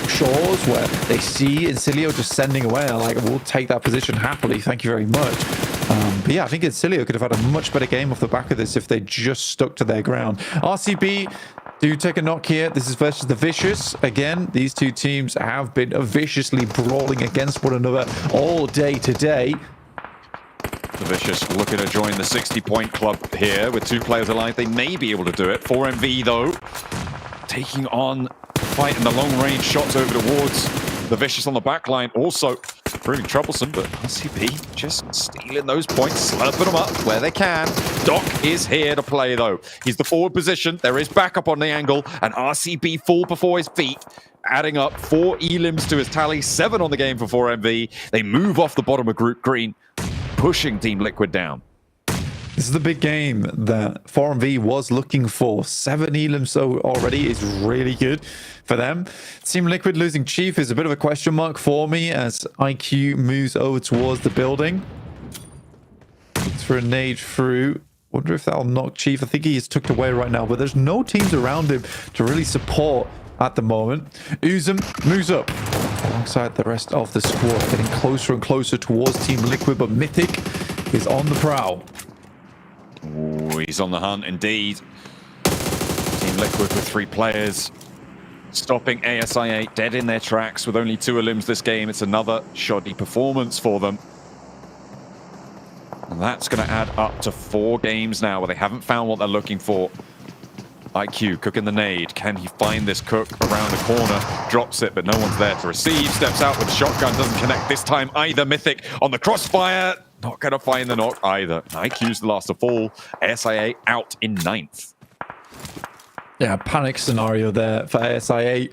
shores, where they see Incilio just sending away. They're like, we'll take that position happily, thank you very much. But yeah, I think Incilio could have had a much better game off the back of this if they just stuck to their ground. RCB do take a knock here. This is versus the Vicious. Again, these two teams have been viciously brawling against one another all day today. The Vicious looking to join the 60-point club here with 2 players alive. They may be able to do it. 4MV, though, taking on fight in the long-range shots over towards the Vicious on the back line. Also proving troublesome, but RCB just stealing those points, slurping them up where they can. Doc is here to play, though. He's the forward position. There is backup on the angle, and RCB fall before his feet, adding up 4 elims to his tally, 7 on the game for 4MV. They move off the bottom of Group Green, pushing Team Liquid down. This is the big game that 4MV was looking for. 7 elims so already is really good for them. Team Liquid losing Chief is a bit of a question mark for me as IQ moves over towards the building. Looks for a nade through. Wonder if that'll knock Chief. I think he is tucked away right now, but there's no teams around him to really support at the moment. Uzum moves up alongside the rest of the squad, getting closer and closer towards Team Liquid, but Mythic is on the prowl. Ooh, he's on the hunt indeed. Team Liquid with 3 players, stopping ASI8 dead in their tracks with only 2 elims this game. It's another shoddy performance for them. And that's going to add up to 4 games now where they haven't found what they're looking for. IQ cooking the nade. Can he find this cook around the corner? Drops it, but no one's there to receive. Steps out with the shotgun. Doesn't connect this time either. Mythic on the crossfire. Not going to find the knock either. IQ's the last to fall. ASI8 out in 9th. Yeah, panic scenario there for ASI8.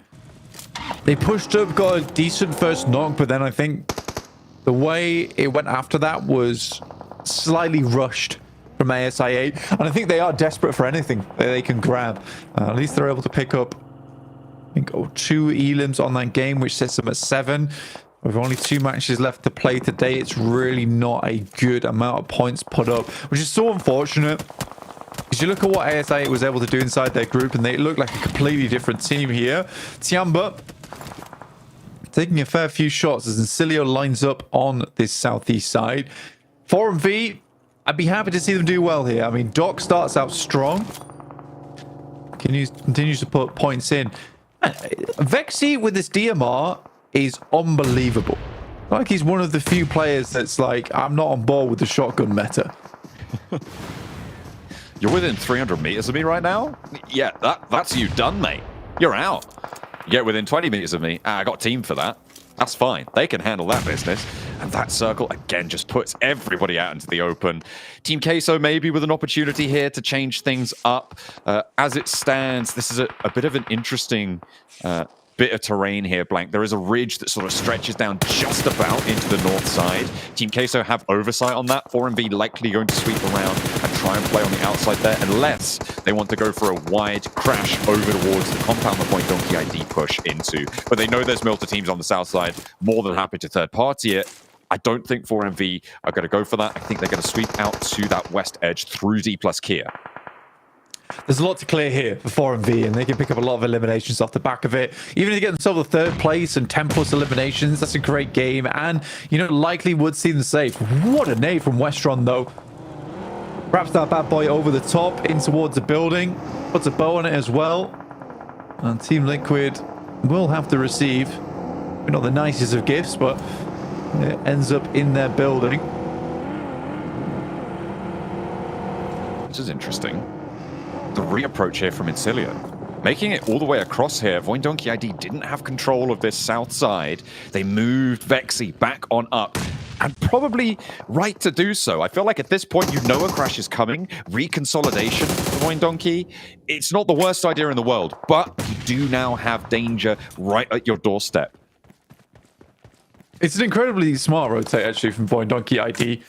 They pushed up, got a decent first knock, but then I think the way it went after that was slightly rushed from ASI8, and I think they are desperate for anything that they can grab. At least they're able to pick up, I think, 2 elims on that game, which sets them at 7. With only 2 matches left to play today, it's really not a good amount of points put up, which is so unfortunate. Because you look at what ASI8 was able to do inside their group, and they look like a completely different team here. Tiamba taking a fair few shots as Incilio lines up on this southeast side. 4MV, I'd be happy to see them do well here. I mean, Doc starts out strong. Continues to put points in. Vexy with this DMR is unbelievable. Like, he's one of the few players that's like, I'm not on board with the shotgun meta. You're within 300 meters of me right now? Yeah, that's you done, mate. you're out. You get within 20 meters of me, I got team for that. That's fine. They can handle that business. And that circle, again, just puts everybody out into the open. Team Queso maybe with an opportunity here to change things up. As it stands, this is a bit of an interesting bit of terrain here, Blank. There is a ridge that sort of stretches down just about into the north side. Team Queso have oversight on that. 4MV likely going to sweep around and try and play on the outside there, unless they want to go for a wide crash over towards the compound that Point Donkey ID push into. But they know there's Milta teams on the south side, more than happy to third party it. I don't think 4MV are going to go for that. I think they're going to sweep out to that west edge through D plus Kia. There's a lot to clear here for 4MV, and they can pick up a lot of eliminations off the back of it. Even if they get themselves a third place and 10 plus eliminations, that's a great game. And, you know, likely would see them safe. What a nade from Westron, though. Wraps that bad boy over the top, in towards the building. Puts a bow on it as well. And Team Liquid will have to receive, not the nicest of gifts, but it ends up in their building. This is interesting. The reapproach here from Incilia. Making it all the way across here. Voin Donkey ID didn't have control of this south side. They moved Vexy back on up. And probably right to do so. I feel like at this point, you know a crash is coming. Reconsolidation for Voin Donkey. It's not the worst idea in the world, but you do now have danger right at your doorstep. It's an incredibly smart rotate, actually, from Voin Donkey ID.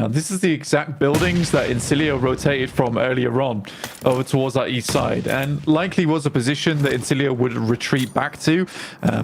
This is the exact buildings that Incilia rotated from earlier on over towards that east side, and likely was a position that Incilia would retreat back to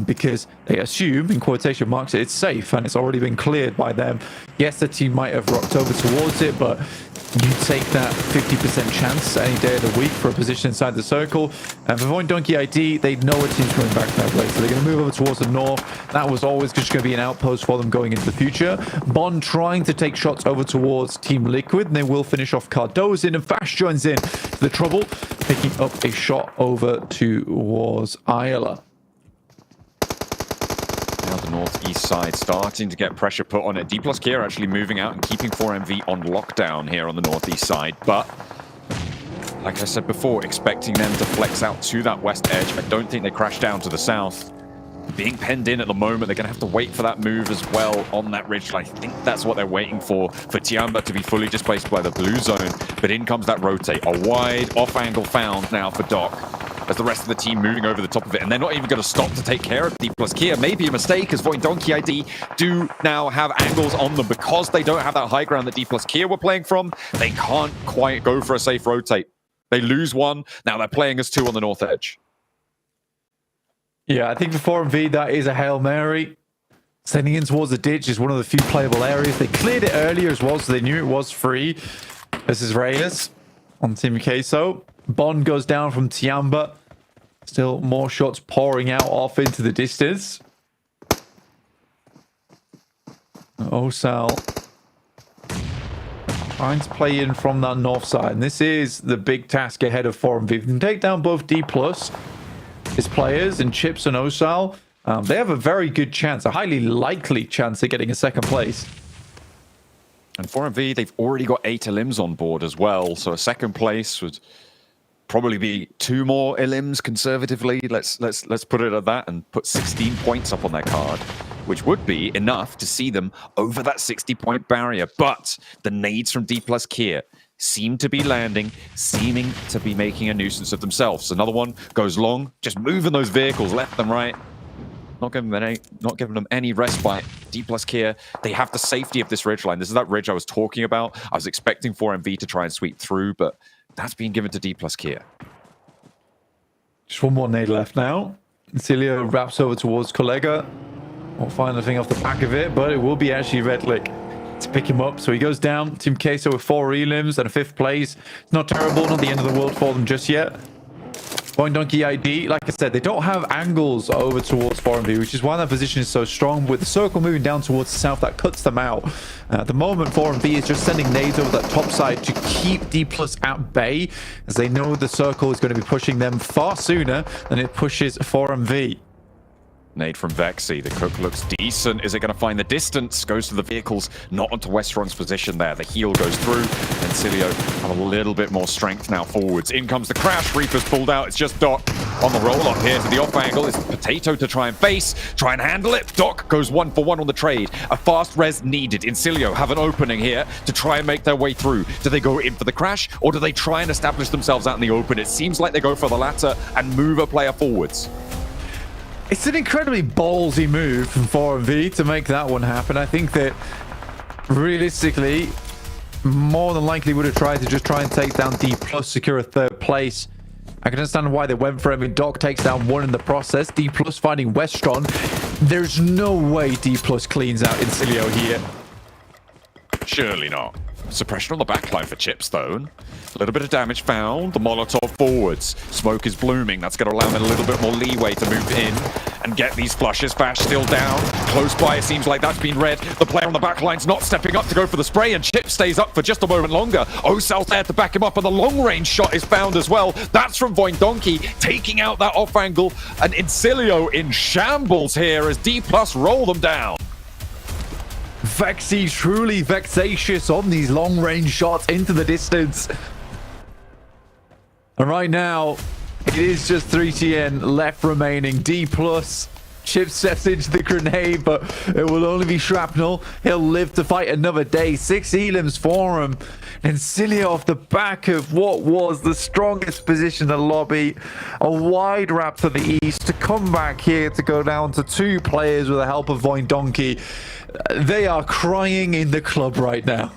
because they assume, in quotation marks, it's safe and it's already been cleared by them. Yes, the team might have rocked over towards it, but you take that 50% chance any day of the week for a position inside the circle. And for Voin Donkey ID, they know a team's coming back that way, so they're going to move over towards the north. That was always just going to be an outpost for them going into the future. Bond trying to take shots over towards Team Liquid, and they will finish off Cardozo, and Fast joins in to the trouble, picking up a shot over towards Ayala. Now the northeast side starting to get pressure put on it. D plus Kia actually moving out and keeping 4MV on lockdown here on the northeast side. But like I said before, expecting them to flex out to that west edge. I don't think they crash down to the south. Being penned in at the moment, they're going to have to wait for that move as well on that ridge. I think that's what they're waiting for Tiamba to be fully displaced by the blue zone. But in comes that rotate. A wide off angle found now for Doc, as the rest of the team moving over the top of it. And they're not even going to stop to take care of D plus Kia. Maybe a mistake, as Voin Donkey ID do now have angles on them. Because they don't have that high ground that D plus Kia were playing from, they can't quite go for a safe rotate. They lose one. Now they're playing as two on the north edge. Yeah, I think for 4MV, that is a Hail Mary. Sending in towards the ditch is one of the few playable areas. They cleared it earlier as well, so they knew it was free. This is Reyes on Team Queso. Bond goes down from Tiamba. Still more shots pouring out off into the distance. Osal trying to play in from that north side. And this is the big task ahead of 4MV. If you can take down both D+, his players, and Chips and Osal, they have a very good chance, a highly likely chance of getting a second place. And 4MV, they've already got 8 elims on board as well. So a second place would probably be 2 more elims conservatively. Let's put it at that and put 16 points up on their card, which would be enough to see them over that 60-point barrier. But the nades from D plus Kia seem to be landing, seeming to be making a nuisance of themselves. Another one goes long, just moving those vehicles left and right. Not giving them any respite. D plus Kia, they have the safety of this ridge line. This is that ridge I was talking about. I was expecting 4MV to try and sweep through, but that's being given to D plus Kia. Just one more nade left now. Celia wraps over towards Collega. Won't find anything off the back of it, but it will be actually Redlick to pick him up. So he goes down. Team Queso with 4 elims and a 5th place. It's not terrible, not the end of the world for them just yet. Voin Donkey ID, like I said, they don't have angles over towards 4MV, which is why that position is so strong. With the circle moving down towards the south, that cuts them out. At the moment, 4MV is just sending nades over that top side to keep D+ at bay, as they know the circle is going to be pushing them far sooner than it pushes 4MV. Nade from Vexy. The cook looks decent. Is it going to find the distance? Goes to the vehicles, not onto Westrong's position there. The heal goes through, and Cilio have a little bit more strength now forwards. In comes the crash. Reaper's pulled out. It's just Doc on the roll-up here to the off angle. It's Potato to try and face, try and handle it. Doc goes 1-for-1 on the trade. A fast res needed. Incilio have an opening here to try and make their way through. Do they go in for the crash, or do they try and establish themselves out in the open? It seems like they go for the latter and move a player forwards. It's an incredibly ballsy move from 4MV to make that one happen. I think that realistically, more than likely would have tried to just try and take down D+, secure a third place. I can understand why they went for it. I mean, Doc takes down one in the process. D+ finding Westron. There's no way D+ cleans out Incilio here. Surely not. Suppression on the backline for Chipstone. A little bit of damage found. The Molotov forwards. Smoke is blooming. That's going to allow them a little bit more leeway to move in and get these flushes. Bash still down. Close by, it seems like that's been read. The player on the backline's not stepping up to go for the spray, and Chip stays up for just a moment longer. Osel's there to back him up, and the long-range shot is found as well. That's from Voindonkey, taking out that off angle, and Incilio in shambles here as D+ roll them down. Vexy truly vexatious on these long-range shots into the distance. And right now, it is just 3TN left remaining. D+. Chip steps into the grenade, but it will only be shrapnel. He'll live to fight another day. 6 elims for him. And Cilio off the back of what was the strongest position in the lobby. A wide wrap to the east to come back here to go down to 2 players with the help of Voindonkey. They are crying in the club right now.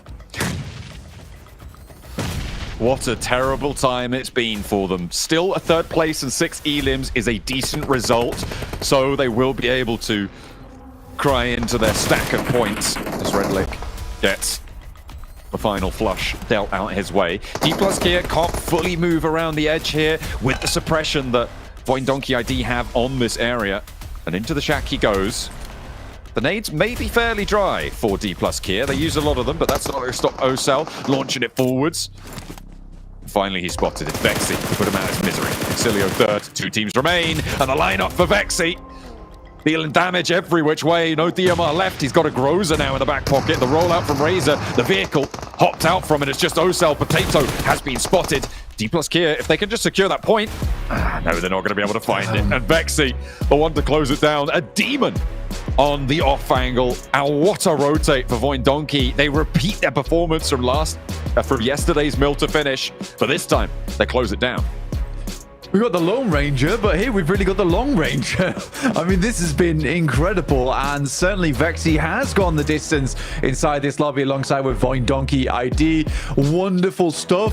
What a terrible time it's been for them. Still a third place and 6 elims is a decent result, so they will be able to cry into their stack of points as Redlick gets the final flush dealt out his way. D+ here can't fully move around the edge here with the suppression that Voindonkey ID have on this area. And into the shack he goes. The nades may be fairly dry for D+ Kier. They use a lot of them, but that's not going to stop Osel launching it forwards. Finally, he spotted it. Vexy to put him out of his misery. Cilio third. 2 teams remain. And the lineup for Vexy. Dealing damage every which way. No DMR left. He's got a Groza now in the back pocket. The rollout from Razor. The vehicle hopped out from it. It's just Osel. Potato has been spotted. D+ Kier, if they can just secure that point. No, they're not going to be able to find it. And Vexy, the one to close it down. A demon on the off angle. And what a rotate for Voindonkey. They repeat their performance from yesterday's mill to finish, but this time they close it down. We got the Lone Ranger, but here we've really got the Long Ranger. I mean, this has been incredible, and certainly Vexy has gone the distance inside this lobby alongside with Voindonkey ID. Wonderful stuff.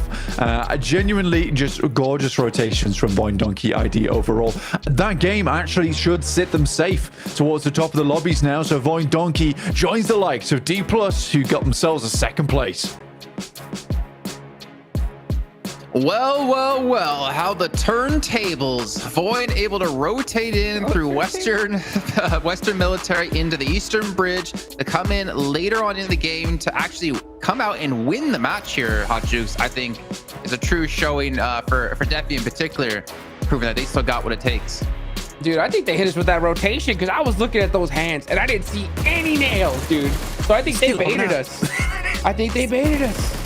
Genuinely just gorgeous rotations from Voindonkey ID overall. That game actually should sit them safe towards the top of the lobbies now, so Voindonkey joins the likes of D+, who got themselves a 2nd place. Well, how the turntables. Void able to rotate in through Western Military into the Eastern Bridge to come in later on in the game to actually come out and win the match here. Hot Jukes, I think, is a true showing for Defi in particular, proving that they still got what it takes. Dude, I think they hit us with that rotation because I was looking at those hands and I didn't see any nails, dude. So I think they baited us. I think they baited us.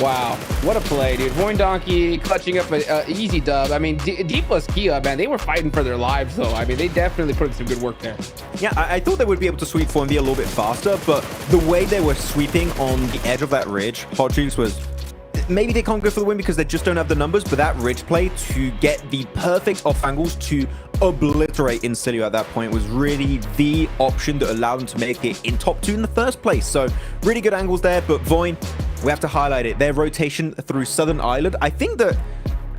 Wow, what a play, dude. Voindonkey clutching up an easy dub. I mean, D+ Kia, man, they were fighting for their lives, though. I mean, they definitely put in some good work there. Yeah, I thought they would be able to sweep 4MV a little bit faster, but the way they were sweeping on the edge of that ridge, Hot Juice was... Maybe they can't go for the win because they just don't have the numbers, but that ridge play to get the perfect off angles to obliterate Incilio at that point was really the option that allowed them to make it in top 2 in the first place. So really good angles there, but Voin, we have to highlight it. Their rotation through Southern Island, I think that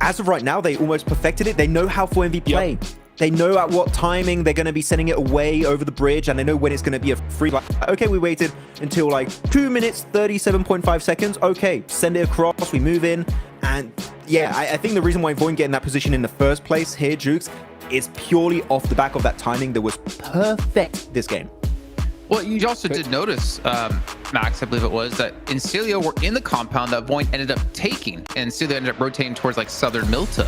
as of right now, they almost perfected it. They know how 4MV play. Yep. They know at what timing they're going to be sending it away over the bridge, and they know when it's going to be a free. Like, okay, we waited until like 2 minutes, 37.5 seconds. Okay, send it across, we move in. And yeah, I think the reason why Voin get in that position in the first place here, Jukes, is purely off the back of that timing that was perfect this game. Well, you also did notice, Max, I believe it was, that Incilio were in the compound that Voin ended up taking, and Incilio ended up rotating towards like Southern Milta.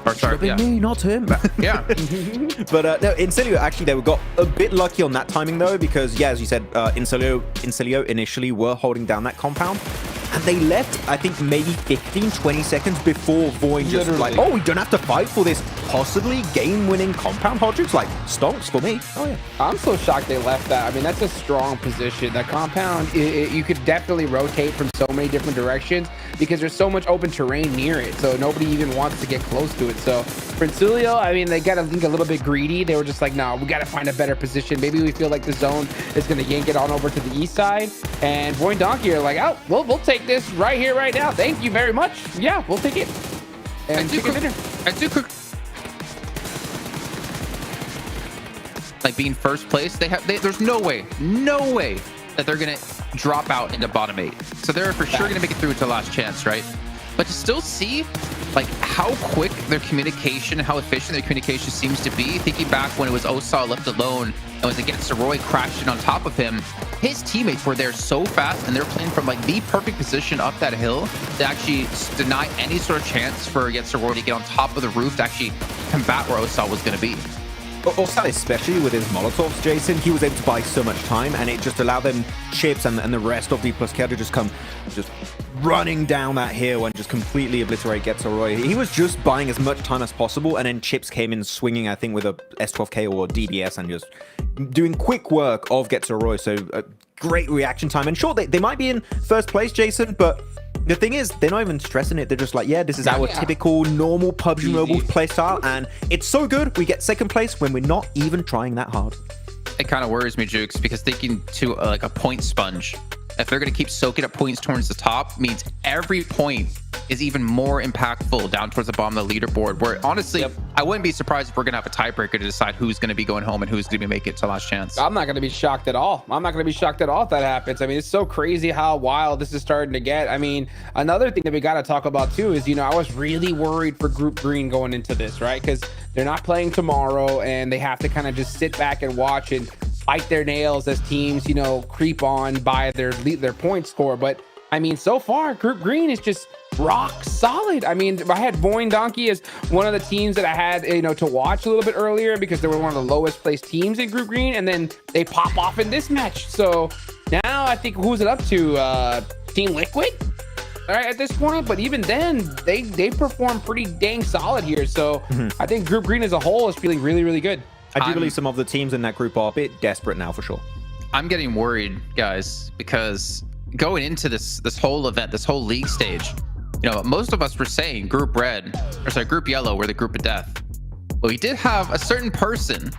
Or sorry, Should have been me, not him. Yeah. But no, Incilio, actually, they got a bit lucky on that timing, though, because, yeah, as you said, Incilio initially were holding down that compound. And they left, I think, maybe 15, 20 seconds before Void just like, oh, we don't have to fight for this possibly game-winning compound, Hodrix. Like, stonks for me. Oh, yeah. I'm so shocked they left that. I mean, that's a strong position. That compound, you could definitely rotate from so many different directions because there's so much open terrain near it. So nobody even wants to get close to it. So for Incilio, I mean, they got to think a little bit greedy. They were just like, no, we got to find a better position. Maybe we feel like the zone is going to yank it on over to the east side. And Void and Donkey are like, oh, we'll take this right here, right now. Thank you very much. Yeah, we'll take it. And quick. Like being first place, there's no way that they're gonna drop out into bottom 8. So they're for sure gonna make it through to last chance, right? But to still see like how quick their communication, how efficient their communication seems to be, thinking back when it was Osa left alone and was against Roy crashing on top of him, his teammates were there so fast and they're playing from like the perfect position up that hill to actually deny any sort of chance for Roy to get on top of the roof to actually combat where Osa was going to be. Also, especially with his Molotovs, Jason, he was able to buy so much time, and it just allowed them Chips and the rest of the Plus Care to just come just running down that hill and just completely obliterate Getzeroy. He was just buying as much time as possible, and then Chips came in swinging, I think, with a S12K or DDS and just doing quick work of Getzeroy. So a great reaction time. And sure, they might be in first place, Jason, but the thing is, they're not even stressing it. They're just like, yeah, this is our typical normal PUBG Mobile playstyle, and it's so good. We get second place when we're not even trying that hard. It kind of worries me, Jukes, because thinking to like a point sponge, if they're going to keep soaking up points towards the top, means every point is even more impactful down towards the bottom of the leaderboard, where honestly, I wouldn't be surprised if we're going to have a tiebreaker to decide who's going to be going home and who's going to make it to last chance. I'm not going to be shocked at all. I'm not going to be shocked at all if that happens. I mean, it's so crazy how wild this is starting to get. I mean, another thing that we got to talk about too is, you know, I was really worried for Group Green going into this, right? Because they're not playing tomorrow and they have to kind of just sit back and watch and bite their nails as teams, you know, creep on by their point score. But I mean, so far, Group Green is just rock solid. I mean, I had Boyne Donkey as one of the teams that I had, you know, to watch a little bit earlier because they were one of the lowest placed teams in Group Green, and then they pop off in this match. So now I think, who's it up to? Team Liquid? All right, at this point, but even then, they perform pretty dang solid here. So I think Group Green as a whole is feeling really, really good. I do believe some of the teams in that group are a bit desperate now, for sure. I'm getting worried, guys, because going into this whole event, this whole league stage, you know, most of us were saying Group Yellow were the group of death. But we did have a certain person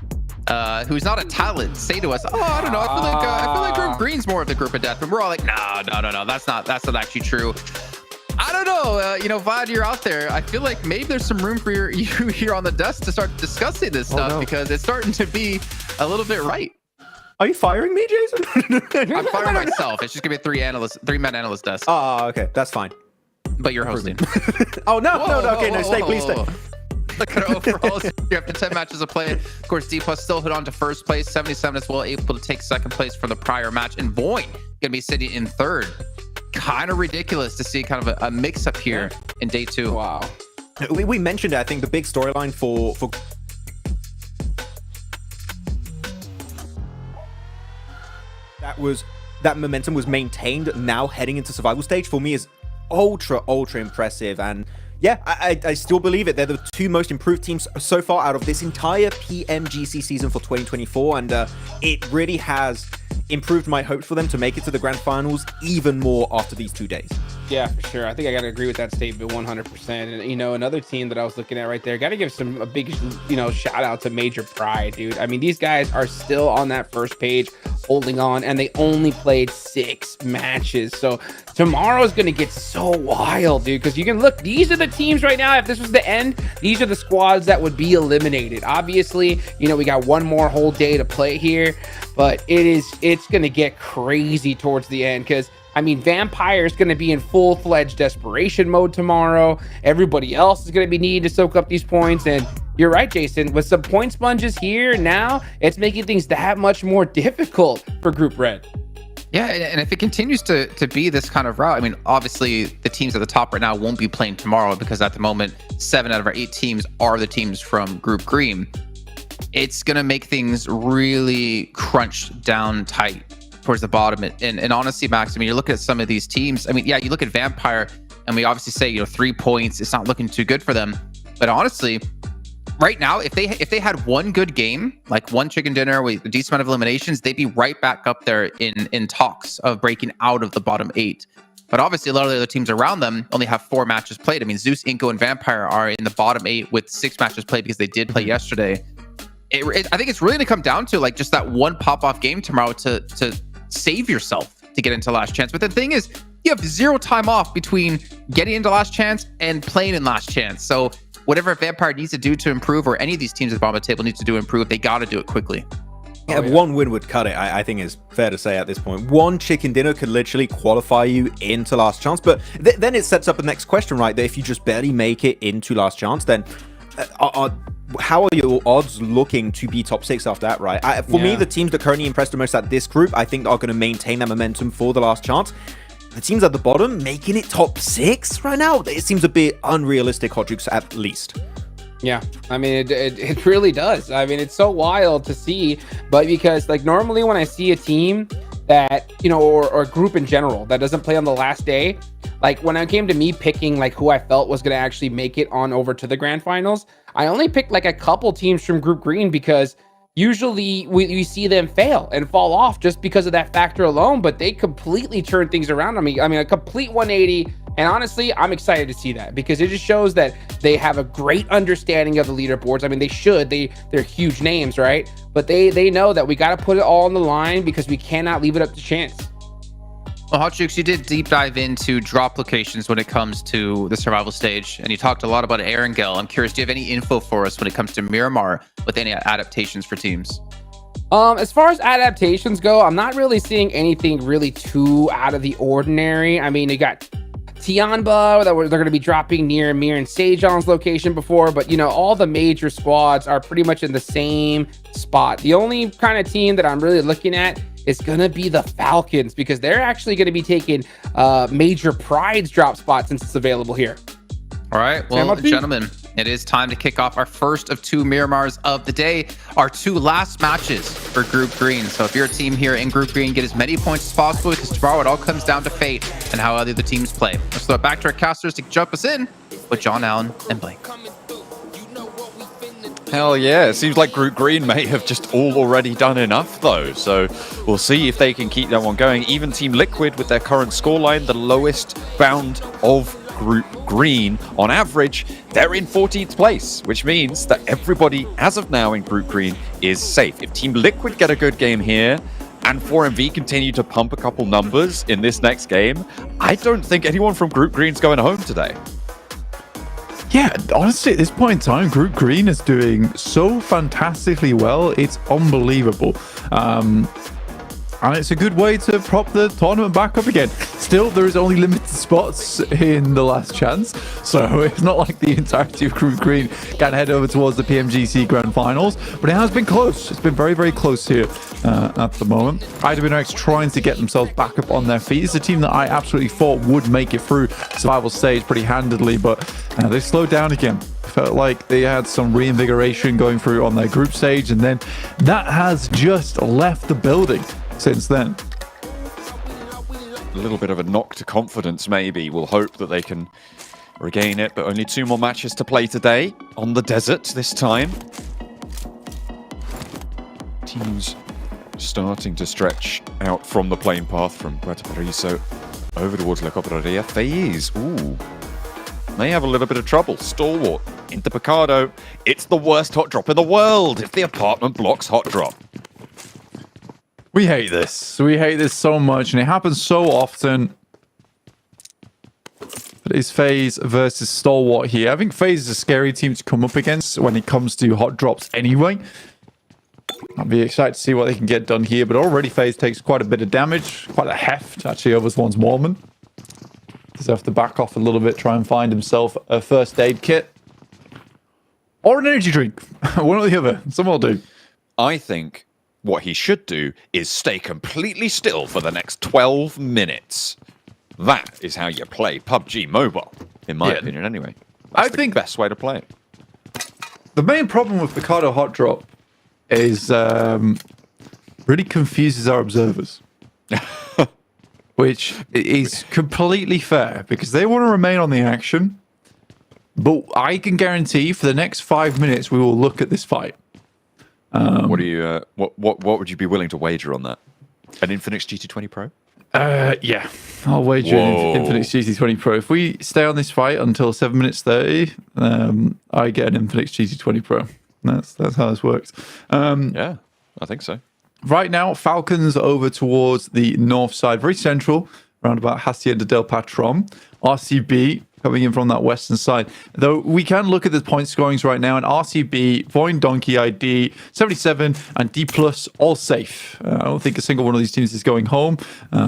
who's not a talent say to us, oh, I don't know, I feel like Group Green's more of the group of death. And we're all like, no, that's not actually true. I don't know, you know, Vod, you're out there. I feel like maybe there's some room for you here on the desk to start discussing this stuff because it's starting to be a little bit right. Are you firing me, Jason? I'm firing myself. It's just gonna be a three-man analyst desk. Oh, okay, that's fine. But you're hosting. Oh no, okay, no, stay, please stay. Look at overall, after 10 matches of play, of course, D+ still hit on to first place, 77 as well, able to take second place from the prior match, and Boyne gonna be sitting in third. Kind of ridiculous to see kind of a mix-up here in day 2. Wow. We mentioned it. I think the big storyline for that momentum was maintained now heading into survival stage for me is ultra impressive. And yeah, I still believe it. They're the 2 most improved teams so far out of this entire PMGC season for 2024, and it really has improved my hopes for them to make it to the Grand Finals even more after these 2 days. Yeah, for sure. I think I got to agree with that statement 100%. And, you know, another team that I was looking at right there, got to give a big, you know, shout out to Major Pride, dude. I mean, these guys are still on that first page holding on, and they only played 6 matches. So tomorrow's going to get so wild, dude, because you can look, these are the teams right now. If this was the end, these are the squads that would be eliminated. Obviously, you know, we got one more whole day to play here, but it's going to get crazy towards the end because, I mean, Vampire is going to be in full-fledged desperation mode tomorrow. Everybody else is going to be needing to soak up these points. And you're right, Jason. With some point sponges here now, it's making things that much more difficult for Group Red. Yeah, and if it continues to be this kind of route, I mean, obviously the teams at the top right now won't be playing tomorrow because at the moment, 7 out of our 8 teams are the teams from Group Green. It's going to make things really crunched down tight towards the bottom. And honestly, Max, I mean, you look at some of these teams. I mean, yeah, you look at Vampire, and we obviously say, 3 points, it's not looking too good for them. But honestly, right now, if they had one good game, like one chicken dinner with a decent amount of eliminations, they'd be right back up there in talks of breaking out of the bottom 8. But obviously, a lot of the other teams around them only have 4 matches played. I mean, Zeus, Inko, and Vampire are in the bottom 8 with 6 matches played because they did play yesterday. I think it's really going to come down to like just that one pop-off game tomorrow to save yourself to get into Last Chance. But the thing is, you have 0 time off between getting into Last Chance and playing in Last Chance. So whatever Vampire needs to do to improve, or any of these teams at the bottom of the table needs to do improve, they got to do it quickly. Yeah, one win would cut it, I think is fair to say at this point. One chicken dinner could literally qualify you into Last Chance, but then it sets up the next question, right? That if you just barely make it into Last Chance, then how are your odds looking to be top 6 after that, right? For me, the teams that currently impressed the most at this group, I think are going to maintain that momentum for the Last Chance. The teams at the bottom, making it top 6 right now, it seems a bit unrealistic, Hot Jukes, at least. Yeah, I mean, it really does. I mean, it's so wild to see, but because like normally when I see a team that, or a group in general that doesn't play on the last day, like when it came to me picking like who I felt was going to actually make it on over to the Grand Finals, I only picked like a couple teams from Group Green because usually we see them fail and fall off just because of that factor alone, but they completely turn things around on me. I mean, a complete 180. And honestly, I'm excited to see that because it just shows that they have a great understanding of the leaderboards. I mean, they should. They're huge names, right? But they know that we got to put it all on the line because we cannot leave it up to chance. Well, Hot Jukes, you did deep dive into drop locations when it comes to the survival stage, and you talked a lot about Erangel. I'm curious, do you have any info for us when it comes to Miramar with any adaptations for teams? As far as adaptations go, I'm not really seeing anything really too out of the ordinary. I mean, you got Tianba that they're going to be dropping near Mir and Sejon's location before, but all the major squads are pretty much in the same spot. The only kind of team that I'm really looking at is going to be the Falcons because they're actually going to be taking major prides drop spot since it's available here. All right, well, gentlemen, it is time to kick off our first of 2 Miramars of the day, our 2 last matches for Group Green. So if you're a team here in Group Green, get as many points as possible because tomorrow it all comes down to fate and how other teams play. Let's throw it back to our casters to jump us in with John Allen and Blake. Hell yeah, it seems like Group Green may have just already done enough though, so we'll see if they can keep that one going. Even Team Liquid with their current scoreline, the lowest bound of Group Green on average, they're in 14th place, which means that everybody as of now in Group Green is safe. If Team Liquid get a good game here and 4MV continue to pump a couple numbers in this next game, I don't think anyone from Group Green's going home today. Yeah, honestly, at this point in time, Group Green is doing so fantastically well. It's unbelievable. And it's a good way to prop the tournament back up again. Still, there is only limited spots in the Last Chance, so it's not like the entirety of Group Green can head over towards the PMGC Grand Finals, but it has been close. It's been very, very close here at the moment. IWNX trying to get themselves back up on their feet. It's a team that I absolutely thought would make it through survival stage pretty handedly, but they slowed down again. Felt like they had some reinvigoration going through on their group stage, and then that has just left the building since then. A little bit of a knock to confidence maybe. We'll hope that they can regain it, but only 2 more matches to play today on the desert this time. Teams starting to stretch out from the plane path from Puerto Paraiso over towards La Cobraria. FaZe, may have a little bit of trouble. Stalwart into Picado. It's the worst hot drop in the world if the apartment blocks hot drop. We hate this. We hate this so much, and it happens so often. But it's FaZe versus Stalwart here. I think FaZe is a scary team to come up against when it comes to hot drops anyway. I'll be excited to see what they can get done here, but already FaZe takes quite a bit of damage, quite a heft actually over one's Mormon. Does have to back off a little bit, try and find himself a first aid kit. Or an energy drink. One or the other. Some will do. I think what he should do is stay completely still for the next 12 minutes. That is how you play PUBG Mobile, in my opinion, anyway. I think the best way to play it. The main problem with Picardo Hot Drop is really confuses our observers. Which is completely fair, because they want to remain on the action. But I can guarantee for the next 5 minutes we will look at this fight. What do you? What would you be willing to wager on that? An Infinix GT20 Pro? Yeah, I'll wager an Infinix GT20 Pro. If we stay on this fight until 7 minutes 30, I get an Infinix GT20 Pro. That's how this works. Yeah, I think so. Right now, Falcons over towards the north side, very central, around about Hacienda del Patron. RCB coming in from that western side. Though we can look at the point scorings right now, and RCB, Voin Donkey ID, 77, and D+, all safe. I don't think a single one of these teams is going home.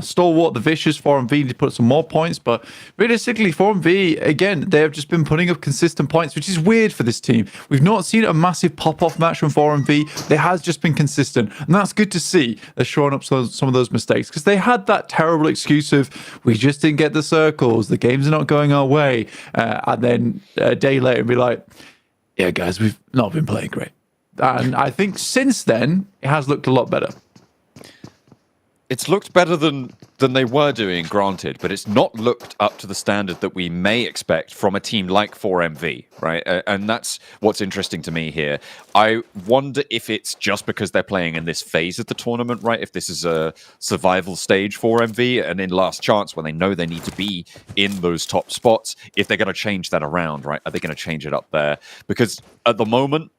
Stalwart, the Vicious, 4MV need to put some more points, but realistically, 4MV, again, they have just been putting up consistent points, which is weird for this team. We've not seen a massive pop-off match from 4MV. They has just been consistent, and that's good to see. They're showing up some of those mistakes, because they had that terrible excuse of, we just didn't get the circles, the games are not going our way. And then a day later be like, yeah, guys, we've not been playing great. And I think since then, it has looked a lot better. It's looked better than they were doing, granted, but it's not looked up to the standard that we may expect from a team like 4MV, right? And that's what's interesting to me here. I wonder if it's just because they're playing in this phase of the tournament, right? If this is a survival stage for MV and in Last Chance when they know they need to be in those top spots, if they're going to change that around, right? Are they going to change it up there? Because at the moment,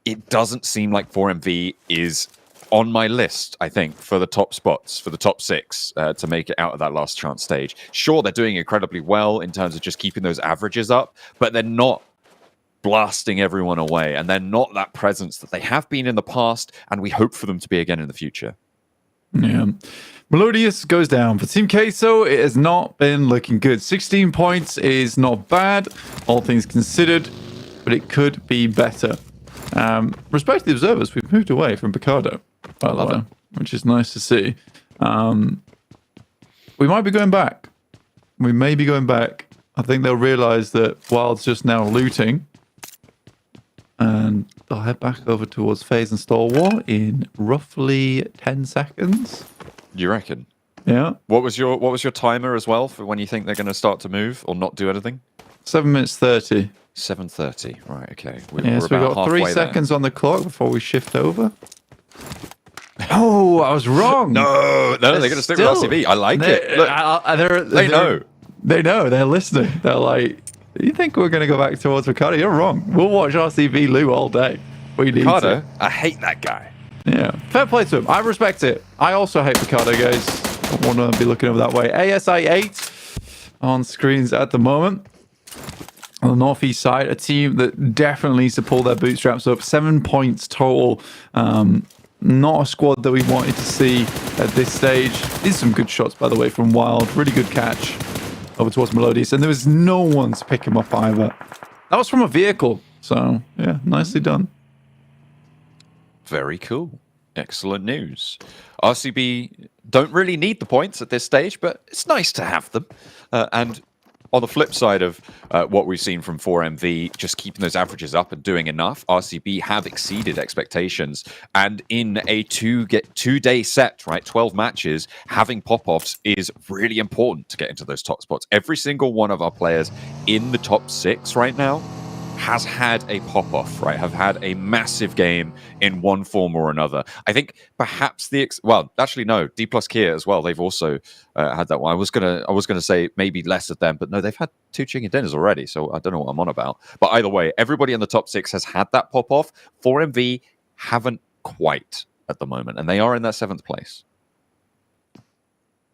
it doesn't seem like 4MV is on my list, I think, for the top spots, for the top 6 to make it out of that Last Chance stage. Sure, they're doing incredibly well in terms of just keeping those averages up, but they're not blasting everyone away, and they're not that presence that they have been in the past, and we hope for them to be again in the future. Yeah. Melodious goes down. For Team Queso, it has not been looking good. 16 points is not bad, all things considered, but it could be better. Respect to the observers, we've moved away from Picardo, by the way, which is nice to see. We might be going back. We may be going back. I think they'll realize that Wild's just now looting. And they'll head back over towards FaZe and Stalwart in roughly 10 seconds. You reckon? Yeah. What was your timer as well for when you think they're going to start to move or not do anything? 7 minutes 30. 7:30. Right, okay. We've got 3 seconds on the clock before we shift over. Oh, I was wrong. No, they're going to stick with RCB. I like it. Look, they know. They know. They're listening. They're like, you think we're going to go back towards Ricardo? You're wrong. We'll watch RCB Lou all day. We need Ricardo, to. I hate that guy. Yeah. Fair play to him. I respect it. I also hate Ricardo, guys. Don't want to be looking over that way. ASI 8 on screens at the moment. On the northeast side, a team that definitely needs to pull their bootstraps up. 7 points total. Not a squad that we wanted to see at this stage. These are some good shots, by the way, from Wild. Really good catch over towards Melodious. And there was no one to pick him up either. That was from a vehicle. So, yeah, nicely done. Very cool. Excellent news. RCB don't really need the points at this stage, but it's nice to have them. And on the flip side of what we've seen from 4MV, just keeping those averages up and doing enough, RCB have exceeded expectations. And in a two-day set, right, 12 matches, having pop-offs is really important to get into those top spots. Every single one of our players in the top 6 right now has had a pop-off, right? Have had a massive game in one form or another. I think perhaps well, actually no, D+ Kia as well. They've also had that one. I was gonna say maybe less of them, but no, they've had 2 chicken dinners already. So I don't know what I'm on about. But either way, everybody in the top 6 has had that pop-off. 4MV haven't quite at the moment, and they are in that 7th place.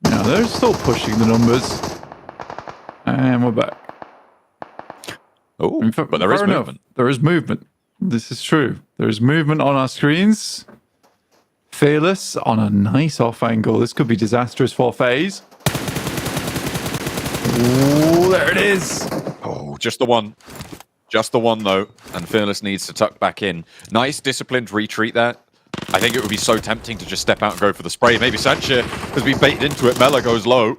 Now they're still pushing the numbers, and we're back. Oh, but there is movement. There is movement. This is true. There is movement on our screens. Fearless on a nice off angle. This could be disastrous for FaZe. Ooh, there it is. Oh, just the one. Just the one, though. And Fearless needs to tuck back in. Nice disciplined retreat there. I think it would be so tempting to just step out and go for the spray. Maybe Sanche has been baited into it. Mela goes low.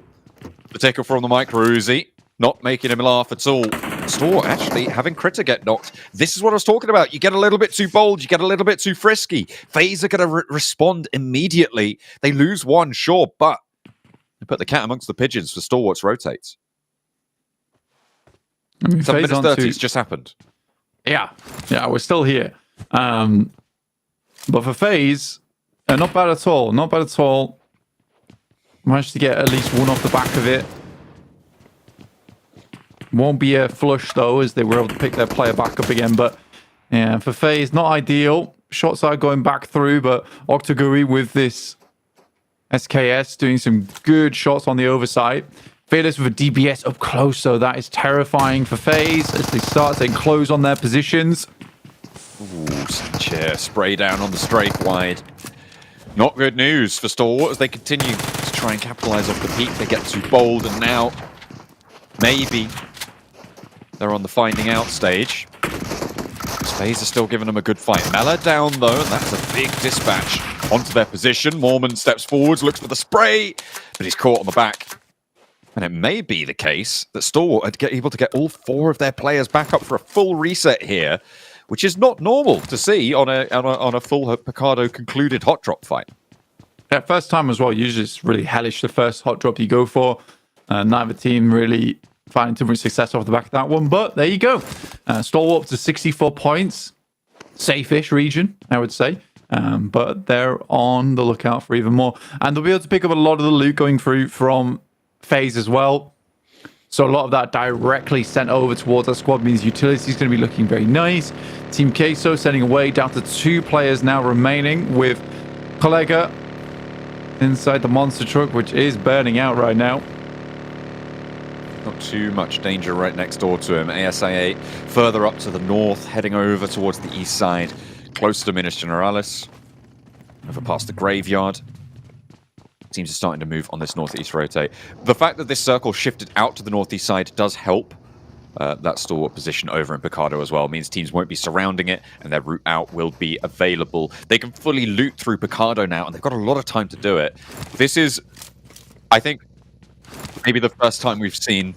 The tackle from the micro Uzi, not making him laugh at all. Store actually having Critter get knocked. This is what I was talking about. You get a little bit too bold. You get a little bit too frisky. FaZe are going to respond immediately. They lose one, sure, but they put the cat amongst the pigeons for Stalwarts rotates. I mean, 7 FaZe minutes 30 on has just happened. Yeah, we're still here. But for FaZe, not bad at all. Not bad at all. Managed to get at least one off the back of it. Won't be a flush though, as they were able to pick their player back up again. But yeah, for FaZe, not ideal. Shots are going back through, but Octoguri with this SKS doing some good shots on the oversight. Fearless with a DBS up close, so that is terrifying for FaZe as they start to enclose on their positions. Ooh, Sanche spray down on the strafe wide. Not good news for Stalwart as they continue to try and capitalize off the peak. They get too bold, and now maybe they're on the finding out stage. FaZe are still giving them a good fight. Mela down though, and that's a big dispatch onto their position. Mormon steps forwards, looks for the spray, but he's caught on the back. And it may be the case that Stalwart are able to get all 4 of their players back up for a full reset here, which is not normal to see on a full Picardo concluded hot drop fight. Yeah, first time as well. Usually it's really hellish the first hot drop you go for. Neither team really finding too much success off the back of that one, but there you go. Stalwart up to 64 points. Safe-ish region, I would say. But they're on the lookout for even more. And they'll be able to pick up a lot of the loot going through from FaZe as well. So a lot of that directly sent over towards our squad means utility is going to be looking very nice. Team Queso sending away down to 2 players now remaining with Kollega inside the monster truck, which is burning out right now. Not too much danger right next door to him. ASIA further up to the north, heading over towards the east side, close to Minas Generalis, over past the graveyard. Teams are starting to move on this northeast rotate. The fact that this circle shifted out to the northeast side does help that Stalwart position over in Picardo as well. It means teams won't be surrounding it and their route out will be available. They can fully loot through Picardo now, and they've got a lot of time to do it. This is, I think, maybe the first time we've seen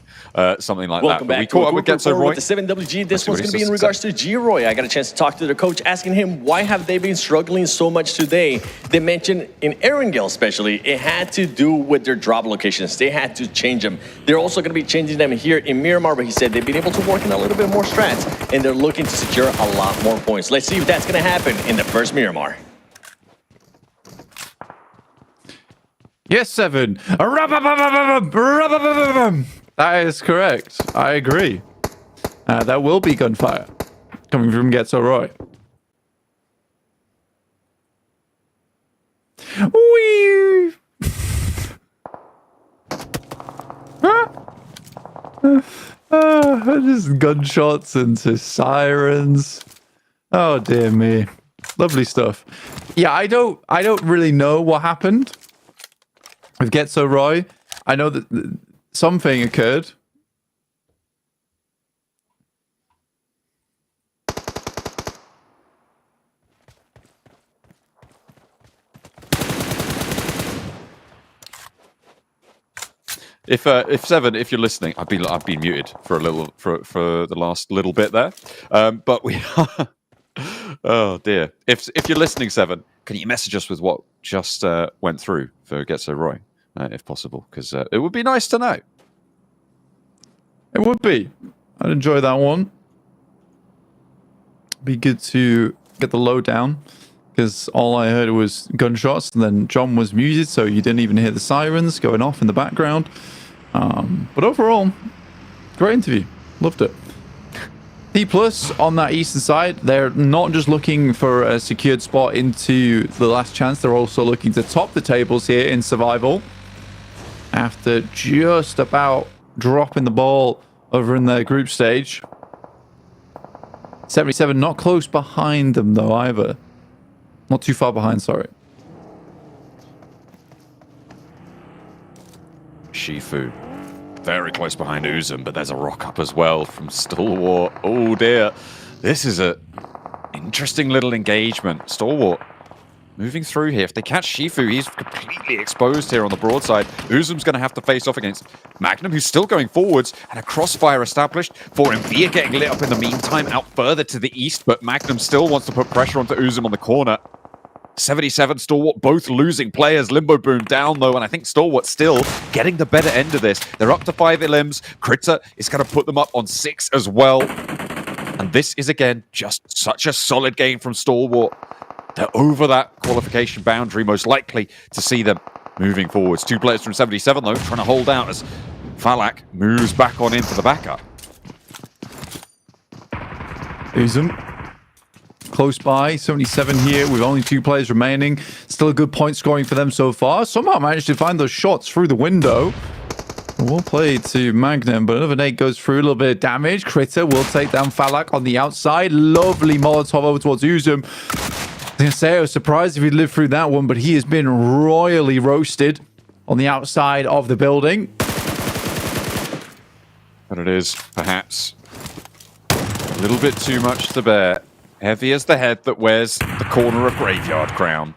something like Welcome that. back We to caught a up with group report Getso with the 7WG. This one's going to be in regards regards to G-Roy. I got a chance to talk to their coach, asking him why have they been struggling so much today. They mentioned in Erangel especially, it had to do with their drop locations. They had to change them. They're also going to be changing them here in Miramar, but he said they've been able to work in a little bit more strats, and they're looking to secure a lot more points. Let's see if that's going to happen in the first Miramar. Yes, 7. That is correct. I agree. There will be gunfire coming from Getso Roy. Wee! Just gunshots into sirens. Oh dear me. Lovely stuff. Yeah, I don't really know what happened with Getso Roy. I know that something occurred. If Seven, if you're listening, I've been muted for a little for the last little bit there, but we are. Oh dear! If you're listening, Seven, can you message us with what just went through for Getso Roy, if possible? Because it would be nice to know. It would be. I'd enjoy that one. Be good to get the lowdown, because all I heard was gunshots, and then John was muted, so you didn't even hear the sirens going off in the background. But overall, great interview. Loved it. T Plus on that eastern side, they're not just looking for a secured spot into the last chance, they're also looking to top the tables here in survival. After just about dropping the ball over in their group stage. 77 not close behind them though either. Not too far behind, sorry. Shifu. Very close behind Uzum, but there's a rock up as well from Stalwart. Oh dear. This is a interesting little engagement. Stalwart moving through here. If they catch Shifu, he's completely exposed here on the broadside. Uzum's going to have to face off against Magnum, who's still going forwards, and a crossfire established. 4MV are getting lit up in the meantime, out further to the east, but Magnum still wants to put pressure onto Uzum on the corner. 77, Stalwart both losing players. Limbo Boom down though, and I think Stalwart still getting the better end of this. They're up to 5 elims. Critter is going to put them up on 6 as well. And this is again just such a solid game from Stalwart. They're over that qualification boundary, most likely to see them moving forwards. 2 players from 77 though, trying to hold out as Falak moves back on into the backup. Uzum close by, 77 here with only 2 players remaining. Still a good point scoring for them so far. Somehow managed to find those shots through the window. We'll play to Magnum, but another nade goes through, a little bit of damage. Critter will take down Falak on the outside. Lovely Molotov over towards Uzum. I was going to say I was surprised if he'd lived through that one, but he has been royally roasted on the outside of the building. But it is perhaps a little bit too much to bear. Heavy as the head that wears the corner of Graveyard Crown.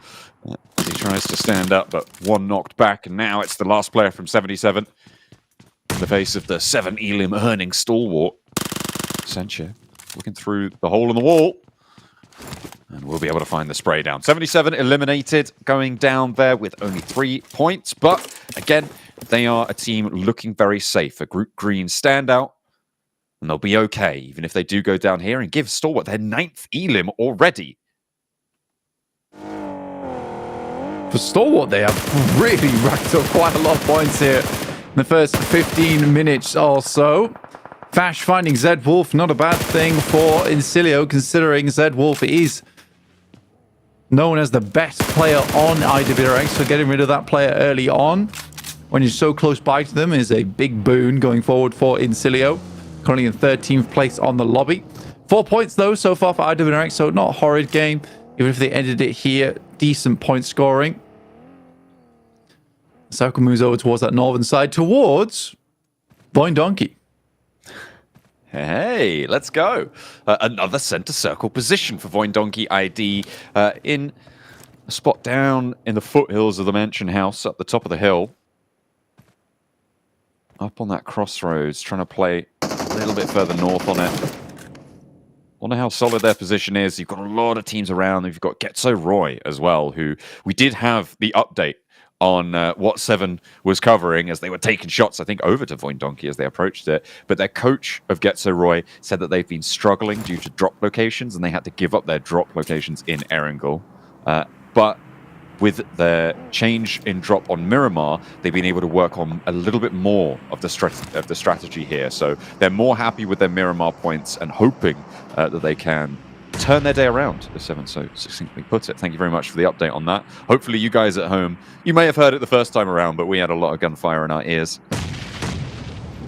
As he tries to stand up, but one knocked back, and now it's the last player from 77. In the face of the 7 elim earning Stalwart. Sencha looking through the hole in the wall. And we'll be able to find the spray down. 77 eliminated, going down there with only 3 points. But again, they are a team looking very safe. A Group Green standout. And they'll be okay, even if they do go down here and give Stalwart their 9th elim already. For Stalwart, they have really racked up quite a lot of points here in the first 15 minutes or so. Fash finding Zed Wolf, not a bad thing for Incilio, considering Zed Wolf is known as the best player on IWRX, so getting rid of that player early on when you're so close by to them is a big boon going forward for Incilio. Currently in 13th place on the lobby. 4 points though so far for IWRX, so not a horrid game. Even if they ended it here, decent point scoring. Circle moves over towards that northern side, towards Voin Donkey. Hey, let's go. Another center circle position for Voin Donkey ID in a spot down in the foothills of the mansion house up the top of the hill. Up on that crossroads, trying to play a little bit further north on it. Wonder how solid their position is. You've got a lot of teams around. You've got Getso Roy as well, who we did have the update on what 7 was covering as they were taking shots, I think, over to Voin Donkey as they approached it. But their coach of Getso Roy said that they've been struggling due to drop locations, and they had to give up their drop locations in Erangel. But with their change in drop on Miramar, they've been able to work on a little bit more of the strategy here. So they're more happy with their Miramar points and hoping that they can turn their day around, as 7 so succinctly puts it. Thank you very much for the update on that. Hopefully you guys at home, you may have heard it the first time around, but we had a lot of gunfire in our ears.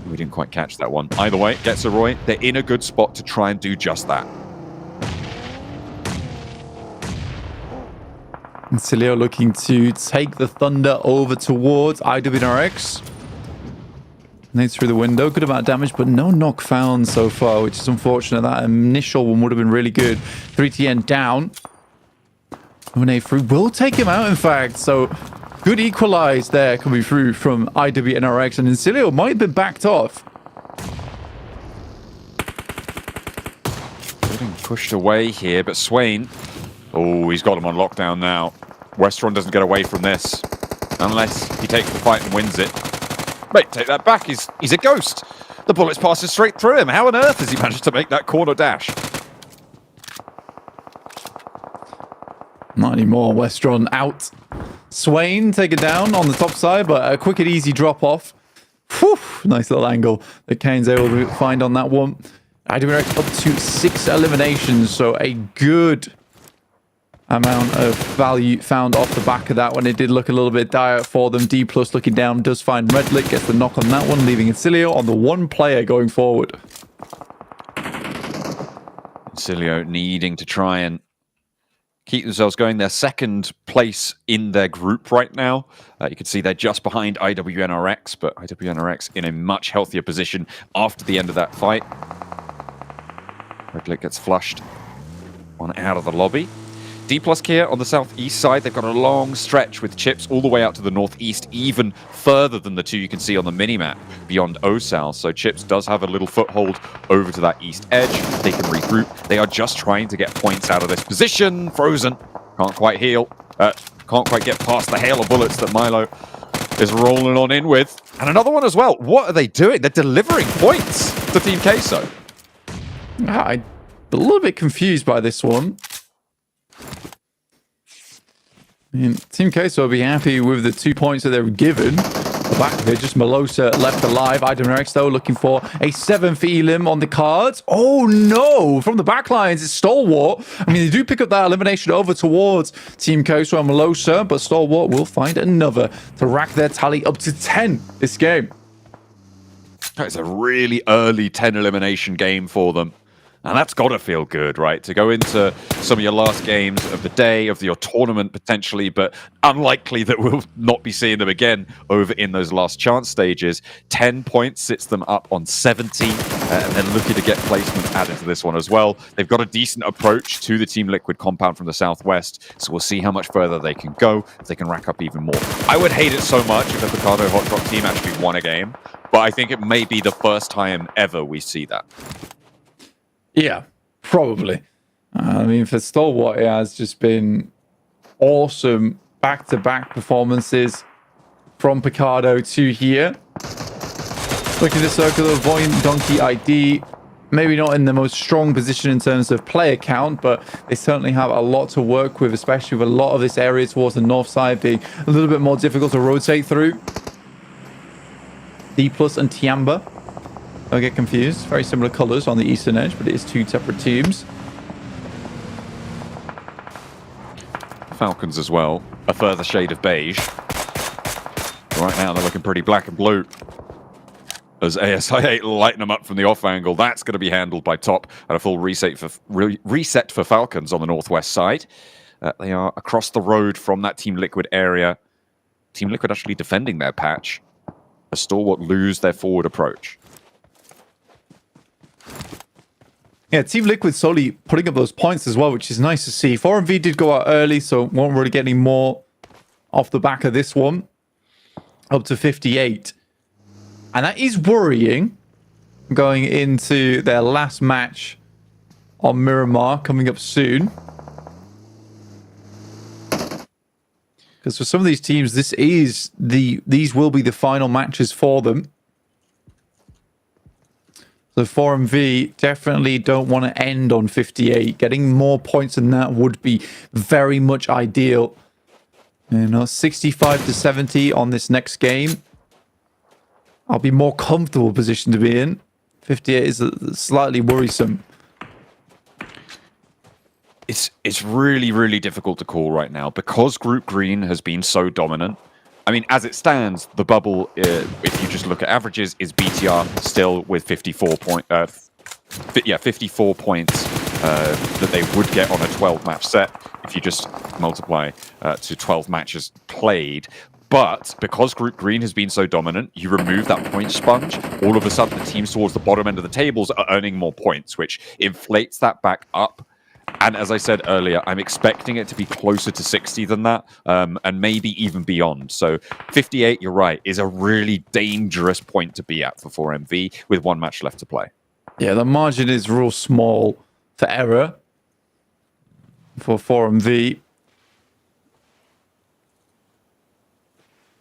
We didn't quite catch that one. Either way, Getso Roy, they're in a good spot to try and do just that. Incilio looking to take the Thunder over towards IWRX. Nades through the window, good amount of damage, but no knock found so far, which is unfortunate. That initial one would have been really good. 3TN down. One through will take him out, in fact. So good equalize there coming through from IWNRX, and Incilio might have been backed off. Getting pushed away here, but Swain, oh, he's got him on lockdown now. Westron doesn't get away from this unless he takes the fight and wins it. Wait, take that back. He's a ghost. The bullet's passing straight through him. How on earth has he managed to make that corner dash? Not anymore. Westron out. Swain taken down on the top side, but a quick and easy drop off. Whew, nice little angle that Kane's able to find on that one. IWRX up to 6 eliminations, so a good amount of value found off the back of that one. It did look a little bit dire for them. D+ looking down, does find Redlick, gets the knock on that one, leaving Incilio on the 1 player going forward. Incilio needing to try and keep themselves going. They're 2nd place in their group right now. You can see they're just behind IWNRX, but IWNRX in a much healthier position after the end of that fight. Redlick gets flushed on out of the lobby. D plus Kia on the southeast side, they've got a long stretch with chips all the way out to the northeast, even further than the two you can see on the minimap beyond Osal. So chips does have a little foothold over to that east edge. They can regroup. They are just trying to get points out of this position. Frozen can't quite heal. Can't quite get past the hail of bullets that Milo is rolling on in with. And another one as well. What are they doing? They're delivering points to Team Queso. I'm a little bit confused by this one. I mean, Team Queso will be happy with the 2 points that they were given. The back of it, just Melosa left alive. Idomerex, though, looking for a 7th elim on the cards. Oh, no! From the back lines, it's Stalwart. I mean, they do pick up that elimination over towards Team Queso and Melosa, but Stalwart will find another to rack their tally up to 10 this game. It's a really early 10 elimination game for them. And that's got to feel good, right? To go into some of your last games of the day, of your tournament potentially, but unlikely that we'll not be seeing them again over in those last chance stages. 10 points sits them up on 70, and then looking to get placements added to this one as well. They've got a decent approach to the Team Liquid compound from the southwest, so we'll see how much further they can go, if they can rack up even more. I would hate it so much if the Picardo Hot Drop team actually won a game, but I think it may be the first time ever we see that. Yeah, probably. I mean, for Stalwart, it has just been awesome back-to-back performances from Picardo to here. Looking at the circle of Void Donkey ID, maybe not in the most strong position in terms of player count, but they certainly have a lot to work with, especially with a lot of this area towards the north side being a little bit more difficult to rotate through. D Plus and Tiamba. Don't get confused. Very similar colors on the eastern edge, but it is two separate teams. Falcons as well. A further shade of beige. Right now they're looking pretty black and blue. As ASI8 lighten them up from the off angle. That's going to be handled by Top and a full reset for Falcons on the northwest side. They are across the road from that Team Liquid area. Team Liquid actually defending their patch. As Stalwart lose their forward approach. Yeah, Team Liquid slowly putting up those points as well, which is nice to see. 4MV did go out early, so won't really get any more off the back of this one. Up to 58. And that is worrying going into their last match on Miramar coming up soon. Because for some of these teams, these will be the final matches for them. So 4MV definitely don't want to end on 58. Getting more points than that would be very much ideal. You know, 65 to 70 on this next game. I'll be more comfortable position to be in. 58 is slightly worrisome. It's really, really difficult to call right now because Group Green has been so dominant. I mean, as it stands, the bubble, if you just look at averages, is BTR still with 54 points that they would get on a 12-match set if you just multiply to 12 matches played. But because Group Green has been so dominant, you remove that point sponge, all of a sudden the teams towards the bottom end of the tables are earning more points, which inflates that back up. And as I said earlier, I'm expecting it to be closer to 60 than that, and maybe even beyond. So 58, you're right, is a really dangerous point to be at for 4MV with one match left to play. Yeah, the margin is real small for error for 4MV.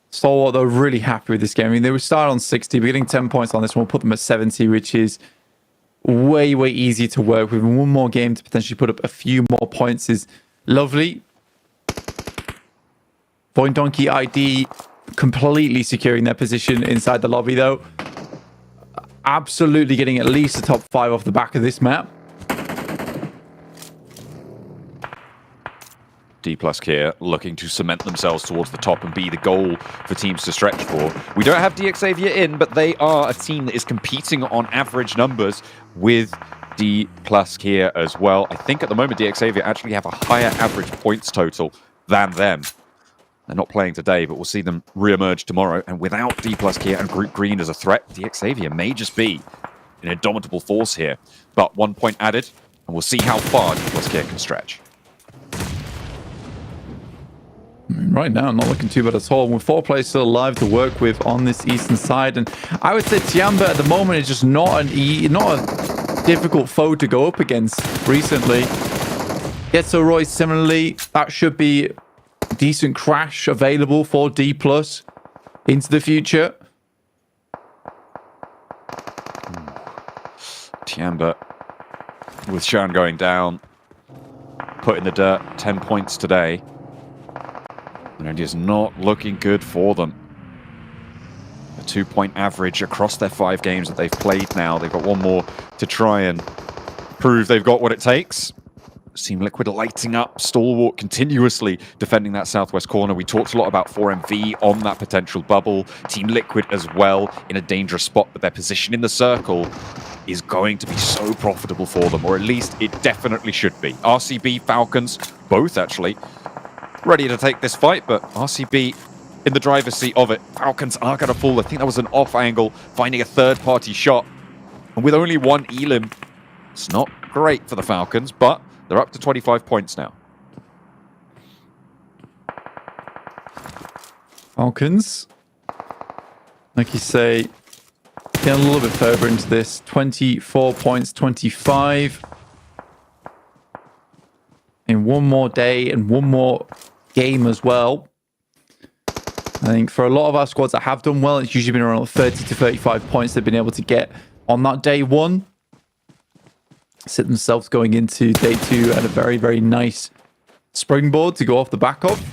Stalwart, though, really happy with this game. I mean, they were started on 60, but getting 10 points on this one will put them at 70, which is way, way easier to work with. And one more game to potentially put up a few more points is lovely. Void Donkey ID completely securing their position inside the lobby, though. Absolutely getting at least a top 5 off the back of this map. D Plus here looking to cement themselves towards the top and be the goal for teams to stretch for. We don't have DXavier in, but they are a team that is competing on average numbers with D Plus here as well. I think at the moment DXavier actually have a higher average points total than them. They're not playing today, but we'll see them re-emerge tomorrow. And without D Plus here and Group Green as a threat, DXavier may just be an indomitable force here. But 1 point added, and we'll see how far D Plus here can stretch. And right now, not looking too bad at all. With 4 players still alive to work with on this eastern side. And I would say Tiamba at the moment is just not a difficult foe to go up against recently. Getso Roy, similarly, that should be a decent crash available for D+ into the future. Tiamba, with Shan going down, put in the dirt, 10 points today. And it is not looking good for them. A 2-point average across their 5 games that they've played now. They've got one more to try and prove they've got what it takes. Team Liquid lighting up, stalwart, continuously defending that southwest corner. We talked a lot about 4MV on that potential bubble. Team Liquid as well in a dangerous spot, but their position in the circle is going to be so profitable for them, or at least it definitely should be. RCB, Falcons, both actually ready to take this fight, but RCB in the driver's seat of it. Falcons are going to fall. I think that was an off angle, finding a third-party shot. And with only 1 elim, it's not great for the Falcons, but they're up to 25 points now. Falcons, like you say, getting a little bit further into this. 24 points, 25. In one more day and one more game as well. I think for a lot of our squads that have done well, it's usually been around 30 to 35 points they've been able to get on that day 1. Sit themselves going into day 2 at a very, very nice springboard to go off the back of.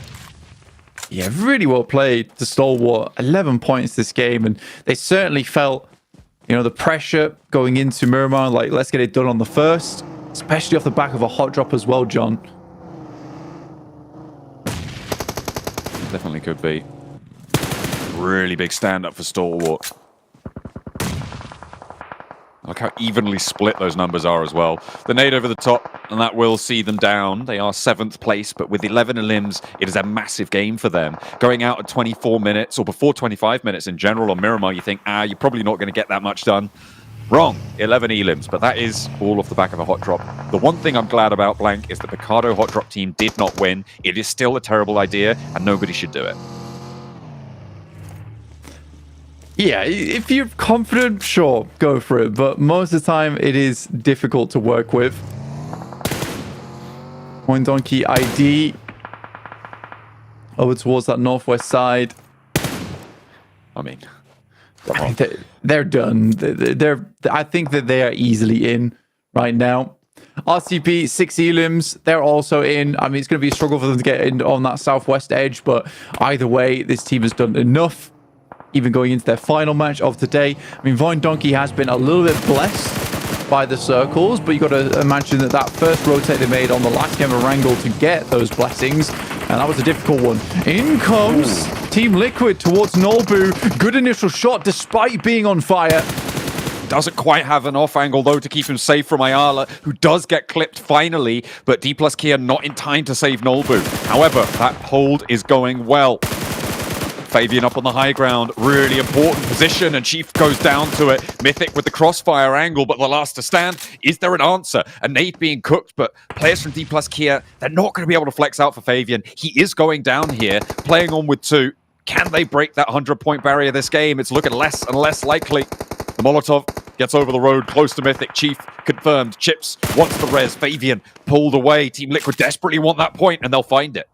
Yeah, really well played to Stalwart. 11 points this game, and they certainly felt, you know, the pressure going into Miramar, like, let's get it done on the first, especially off the back of a hot drop as well, John. Definitely could be. Really big stand-up for Stalwart. Look how evenly split those numbers are as well. The nade over the top, and that will see them down. They are 7th place, but with 11 elims, it is a massive game for them. Going out at 24 minutes, or before 25 minutes in general on Miramar, you think, you're probably not going to get that much done. Wrong. 11 elims, but that is all off the back of a hot drop. The one thing I'm glad about, Blank, is the Picardo hot drop team did not win. It is still a terrible idea, and nobody should do it. Yeah, if you're confident, sure, go for it. But most of the time, it is difficult to work with. Point Donkey ID over towards that northwest side. I mean, they're done. I think that they are easily in right now. RCP, 6 elims, they're also in. I mean, it's going to be a struggle for them to get in on that southwest edge, but either way, this team has done enough. Even going into their final match of today. I mean, Vine Donkey has been a little bit blessed by the circles, but you got to imagine that first rotate they made on the last game of Wrangle to get those blessings, and that was a difficult one. In comes Team Liquid towards Nolbu. Good initial shot despite being on fire. Doesn't quite have an off angle, though, to keep him safe from Ayala, who does get clipped finally, but D+ Kia not in time to save Nolbu. However, that hold is going well. Fabian up on the high ground, really important position, and Chief goes down to it. Mythic with the crossfire angle, but the last to stand. Is there an answer? A nade being cooked, but players from D+ Kia, they're not going to be able to flex out for Fabian. He is going down here, playing on with 2. Can they break that 100-point barrier this game? It's looking less and less likely. The Molotov gets over the road, close to Mythic. Chief confirmed. Chips wants the res. Fabian pulled away. Team Liquid desperately want that point, and they'll find it.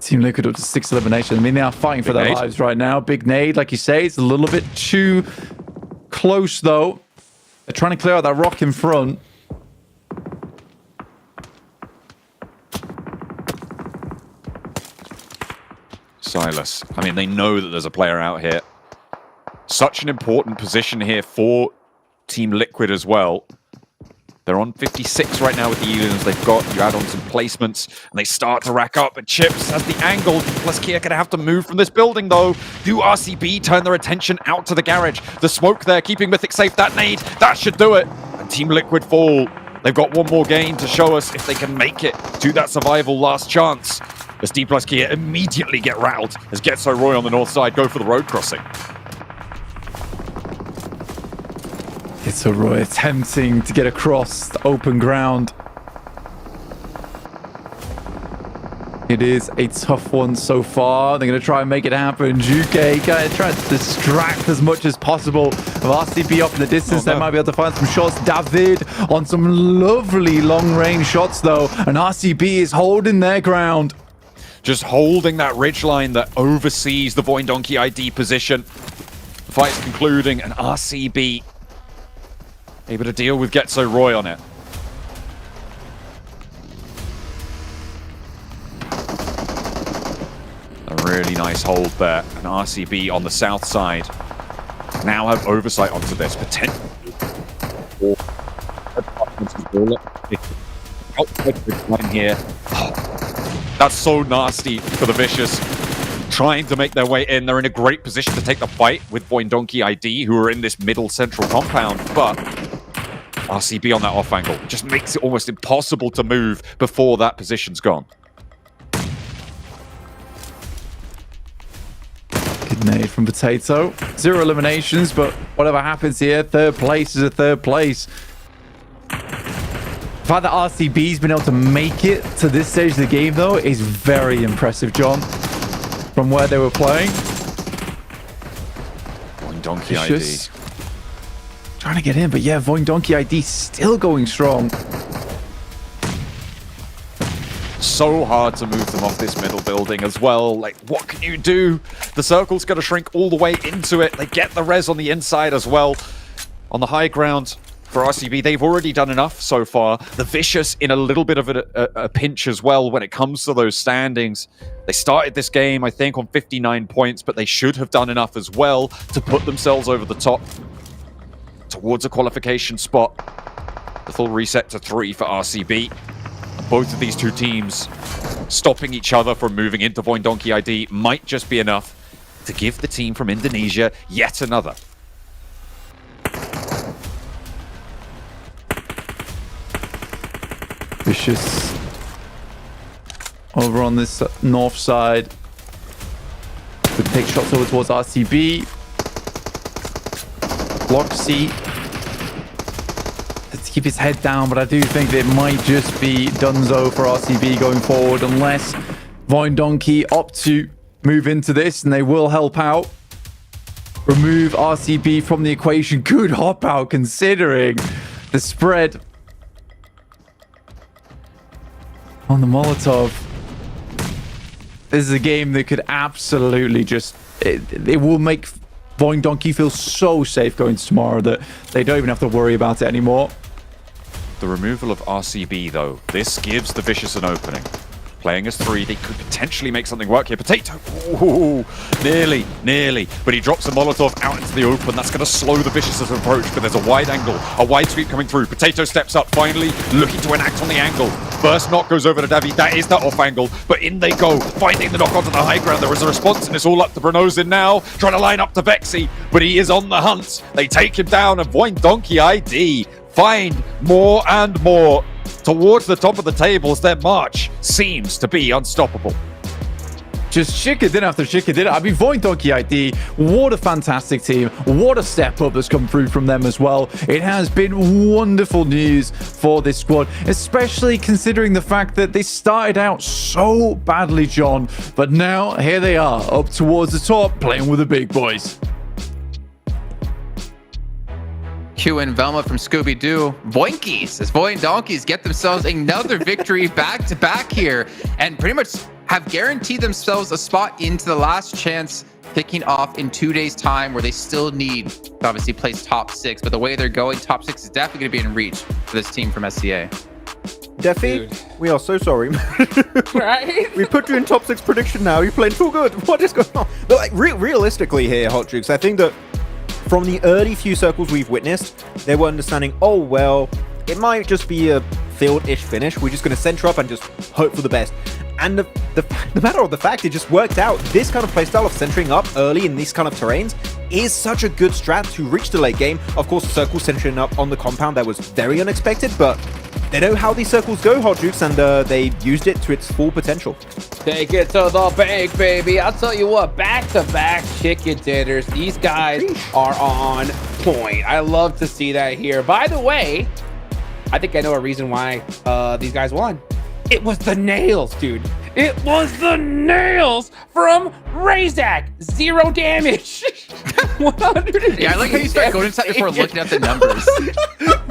Team Liquid up to 6 elimination. I mean, they are fighting for their lives right now. Big nade, like you say, it's a little bit too close, though. They're trying to clear out that rock in front. Silas. I mean, they know that there's a player out here. Such an important position here for Team Liquid as well. They're on 56 right now with the elims. They've got, you add on some placements, and they start to rack up. And Chips has the angle. Plus Kia going to have to move from this building, though. Do RCB turn their attention out to the garage? The smoke there, keeping Mythic safe. That nade, that should do it. And Team Liquid fall. They've got one more game to show us if they can make it to that survival last chance. As D+ Kia immediately get rattled as Getso Roy on the north side go for the road crossing. Getso Roy attempting to get across the open ground. It is a tough one so far. They're going to try and make it happen. Juke going to try to distract as much as possible of RCB off in the distance. They might be able to find some shots. David on some lovely long-range shots, though. And RCB is holding their ground. Just holding that ridgeline that oversees the Voin Donkey ID position. The fight's concluding, and RCB able to deal with Getso Roy on it. A really nice hold there, and RCB on the south side now have oversight onto this potential. Here. Oh, that's so nasty for the Vicious. Trying to make their way in. They're in a great position to take the fight with Voin Donkey ID, who are in this middle central compound, but RCB on that off angle just makes it almost impossible to move before that position's gone. Good nade from Potato. 0 eliminations, but whatever happens here, third place is a third place. The fact that RCB's been able to make it to this stage of the game, though, is very impressive, John. From where they were playing. Voin Donkey ID. Trying to get in, but yeah, Voin Donkey ID still going strong. So hard to move them off this middle building as well. Like, what can you do? The circle's going to shrink all the way into it. They get the res on the inside as well. On the high ground for RCB, they've already done enough so far. The Vicious in a little bit of a pinch as well when it comes to those standings. They started this game, I think, on 59 points, but they should have done enough as well to put themselves over the top towards a qualification spot. The full reset to 3 for RCB. Both of these two teams stopping each other from moving into Voin Donkey ID might just be enough to give the team from Indonesia yet another. Vicious over on this north side. Could take shots over towards RCB. Loxy. Let's keep his head down, but I do think that it might just be donezo for RCB going forward unless Voin Donkey opt to move into this, and they will help out. Remove RCB from the equation. Good hop out considering the spread on the Molotov. This is a game that could absolutely just... It will make Voin Donkey feel so safe going to tomorrow that they don't even have to worry about it anymore. The removal of RCB, though, this gives the Vicious an opening. Playing as 3, they could potentially make something work here. Potato, ooh, nearly. But he drops a Molotov out into the open. That's going to slow the Vicious' approach, but there's a wide angle, a wide sweep coming through. Potato steps up, finally looking to enact on the angle. First knock goes over to Davi. That is that off angle, but in they go, finding the knock onto the high ground. There is a response, and it's all up to Bronozin now, trying to line up to Vexy, but he is on the hunt. They take him down, and Voin Donkey ID find more and more towards the top of the table as their march seems to be unstoppable. Just chicken after chicken. I mean, Voin Donkey ID, what a fantastic team. What a step up that's come through from them as well. It has been wonderful news for this squad, especially considering the fact that they started out so badly, John. But now, here they are, up towards the top, playing with the big boys. Q and Velma from Scooby-Doo. Voinkies, as Voin Donkeys get themselves another victory back-to-back here, and pretty much have guaranteed themselves a spot into the last chance, kicking off in 2 days' time, where they still need to obviously place top 6. But the way they're going, top 6 is definitely going to be in reach for this team from SCA. Defi, we are so sorry. Right? We put you in top 6 prediction now. You're playing too good. What is going on? But like, realistically here, Hot Jukes, I think that from the early few circles we've witnessed, they were understanding, oh, well, it might just be a field-ish finish. We're just going to center up and just hope for the best. And the matter of the fact, it just worked out. This kind of playstyle of centering up early in these kind of terrains is such a good strat to reach the late game. Of course, the circle centering up on the compound, that was very unexpected, but they know how these circles go, Hot Jukes, and they used it to its full potential. Take it to the bank, baby. I'll tell you what, back-to-back chicken dinners. These guys are on point. I love to see that here. By the way, I think I know a reason why these guys won. It was the nails, dude. It was the nails from Razak. 0 damage. 100. Yeah, I like how you start going inside before looking at the numbers.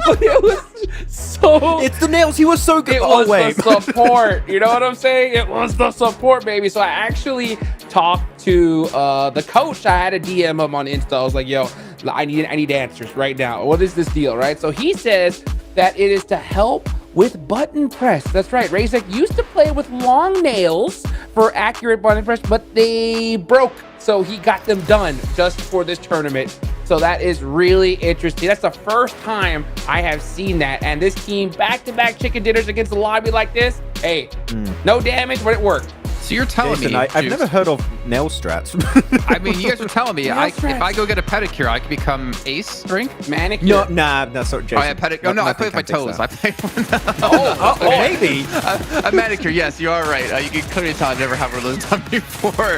But it was so... It's the nails. He was so good. It was the support. You know what I'm saying? It was the support, baby. So I actually talked to the coach. I had a DM him on Insta. I was like, yo, I need answers right now. What is this deal, right? So he says that it is to help with button press. That's right. Razak used to play with long nails for accurate button press, but they broke. So he got them done just for this tournament. So that is really interesting. That's the first time I have seen that. And this team, back-to-back chicken dinners against the lobby like this, hey, no damage, but it worked. So you're telling Jason, me... I've never heard of nail strats. I mean, you guys are telling me if I go get a pedicure, I can become ace drink? Manicure? No, nah, that's not Jason. Oh, yeah, pedicure. No, I play with my toes. I play maybe. A manicure, yes, you are right. You can clearly tell I've never had one of those done before.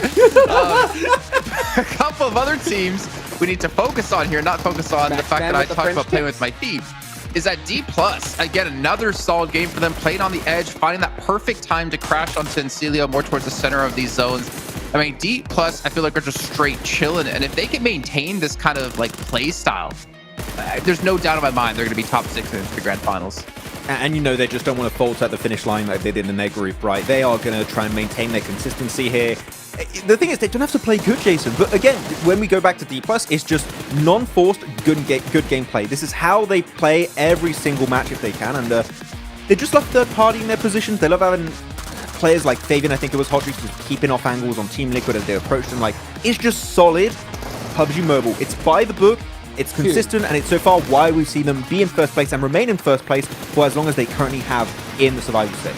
A couple of other teams we need to focus on here, not focus on the fact that I talked about playing with my feet, is that D+. Again, another solid game for them, playing on the edge, finding that perfect time to crash onto Encilio more towards the center of these zones. I mean, D+, I feel like are just straight chilling, and if they can maintain this kind of like play style, there's no doubt in my mind they're going to be top 6 in the Grand Finals. And you know they just don't want to falter at the finish line like they did in their group, right? They are going to try and maintain their consistency here. The thing is, they don't have to play good, Jason. But again, when we go back to D+, it's just non-forced good gameplay. This is how they play every single match if they can. And they just love third party in their positions. They love having players like Fabian, I think it was Hodrick, just keeping off angles on Team Liquid as they approach them. Like, it's just solid PUBG Mobile. It's by the book. It's consistent, and it's so far why we've seen them be in first place and remain in first place for as long as they currently have in the survival stage.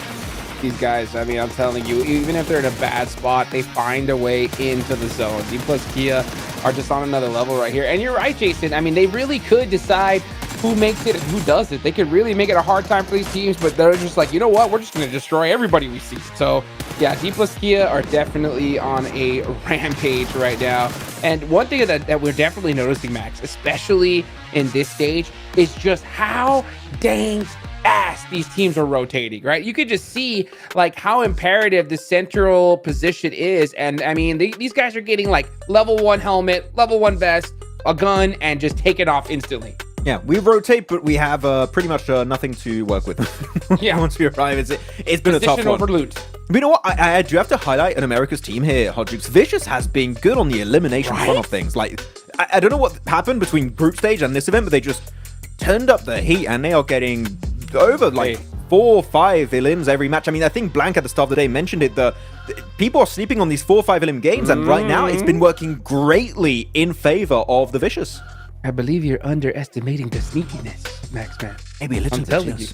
These guys, I mean, I'm telling you, even if they're in a bad spot, they find a way into the zone. D+ Kia are just on another level right here. And you're right, Jason. I mean, they really could decide who makes it and who doesn't. They could really make it a hard time for these teams, but they're just like, you know what? We're just going to destroy everybody we see. So, yeah, D+ Kia are definitely on a rampage right now. And one thing that we're definitely noticing, Max, especially in this stage, is just how dang fast these teams are rotating, right? You could just see like how imperative the central position is. And I mean, these guys are getting like level 1 helmet, level 1 vest, a gun, and just take it off instantly. Yeah, we rotate, but we have pretty much nothing to work with. Yeah, once we arrive, it's been a tough one. Over loot. But you know what? I do have to highlight an America's team here, Hodrix. Vicious has been good on the elimination front of things. Like, I don't know what happened between group stage and this event, but they just turned up the heat, and they are getting over like 4 or 5 elims every match. I mean, I think Blank at the start of the day mentioned it, that people are sleeping on these 4 or 5 elim games, and right now it's been working greatly in favor of the Vicious. I believe you're underestimating the sneakiness, Max, man. Maybe a little bit, telling you.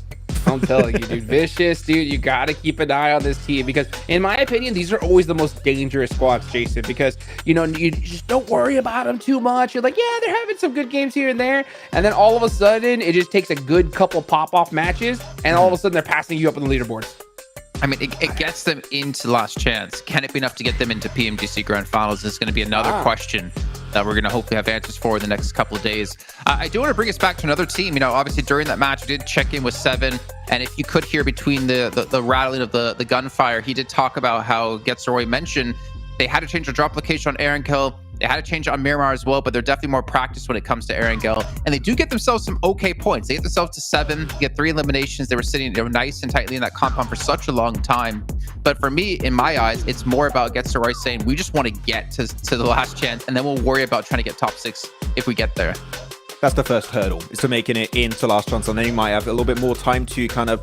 I'm telling you, dude. Vicious, dude, you gotta keep an eye on this team, because in my opinion, these are always the most dangerous squads, Jason, because, you know, you just don't worry about them too much. You're like, yeah, they're having some good games here and there, and then all of a sudden, it just takes a good couple pop-off matches, and all of a sudden, they're passing you up on the leaderboards. I mean, it gets them into Last Chance. Can it be enough to get them into PMGC Grand Finals? This is going to be another question that we're going to hopefully have answers for in the next couple of days. I do want to bring us back to another team. You know, obviously during that match, we did check in with Seven, and if you could hear between the rattling of the gunfire, he did talk about how Getzeroy mentioned they had to change their drop location on Erangel. They had to change it on Miramar as well, but they're definitely more practiced when it comes to Erangel. And they do get themselves some okay points. They get themselves to 7, get 3 eliminations. They were nice and tightly in that compound for such a long time. But for me, in my eyes, it's more about Getzeroy saying, we just want to get to the Last Chance, and then we'll worry about trying to get top 6 if we get there. That's the first hurdle, is to making it into Last Chance, and then you might have a little bit more time to kind of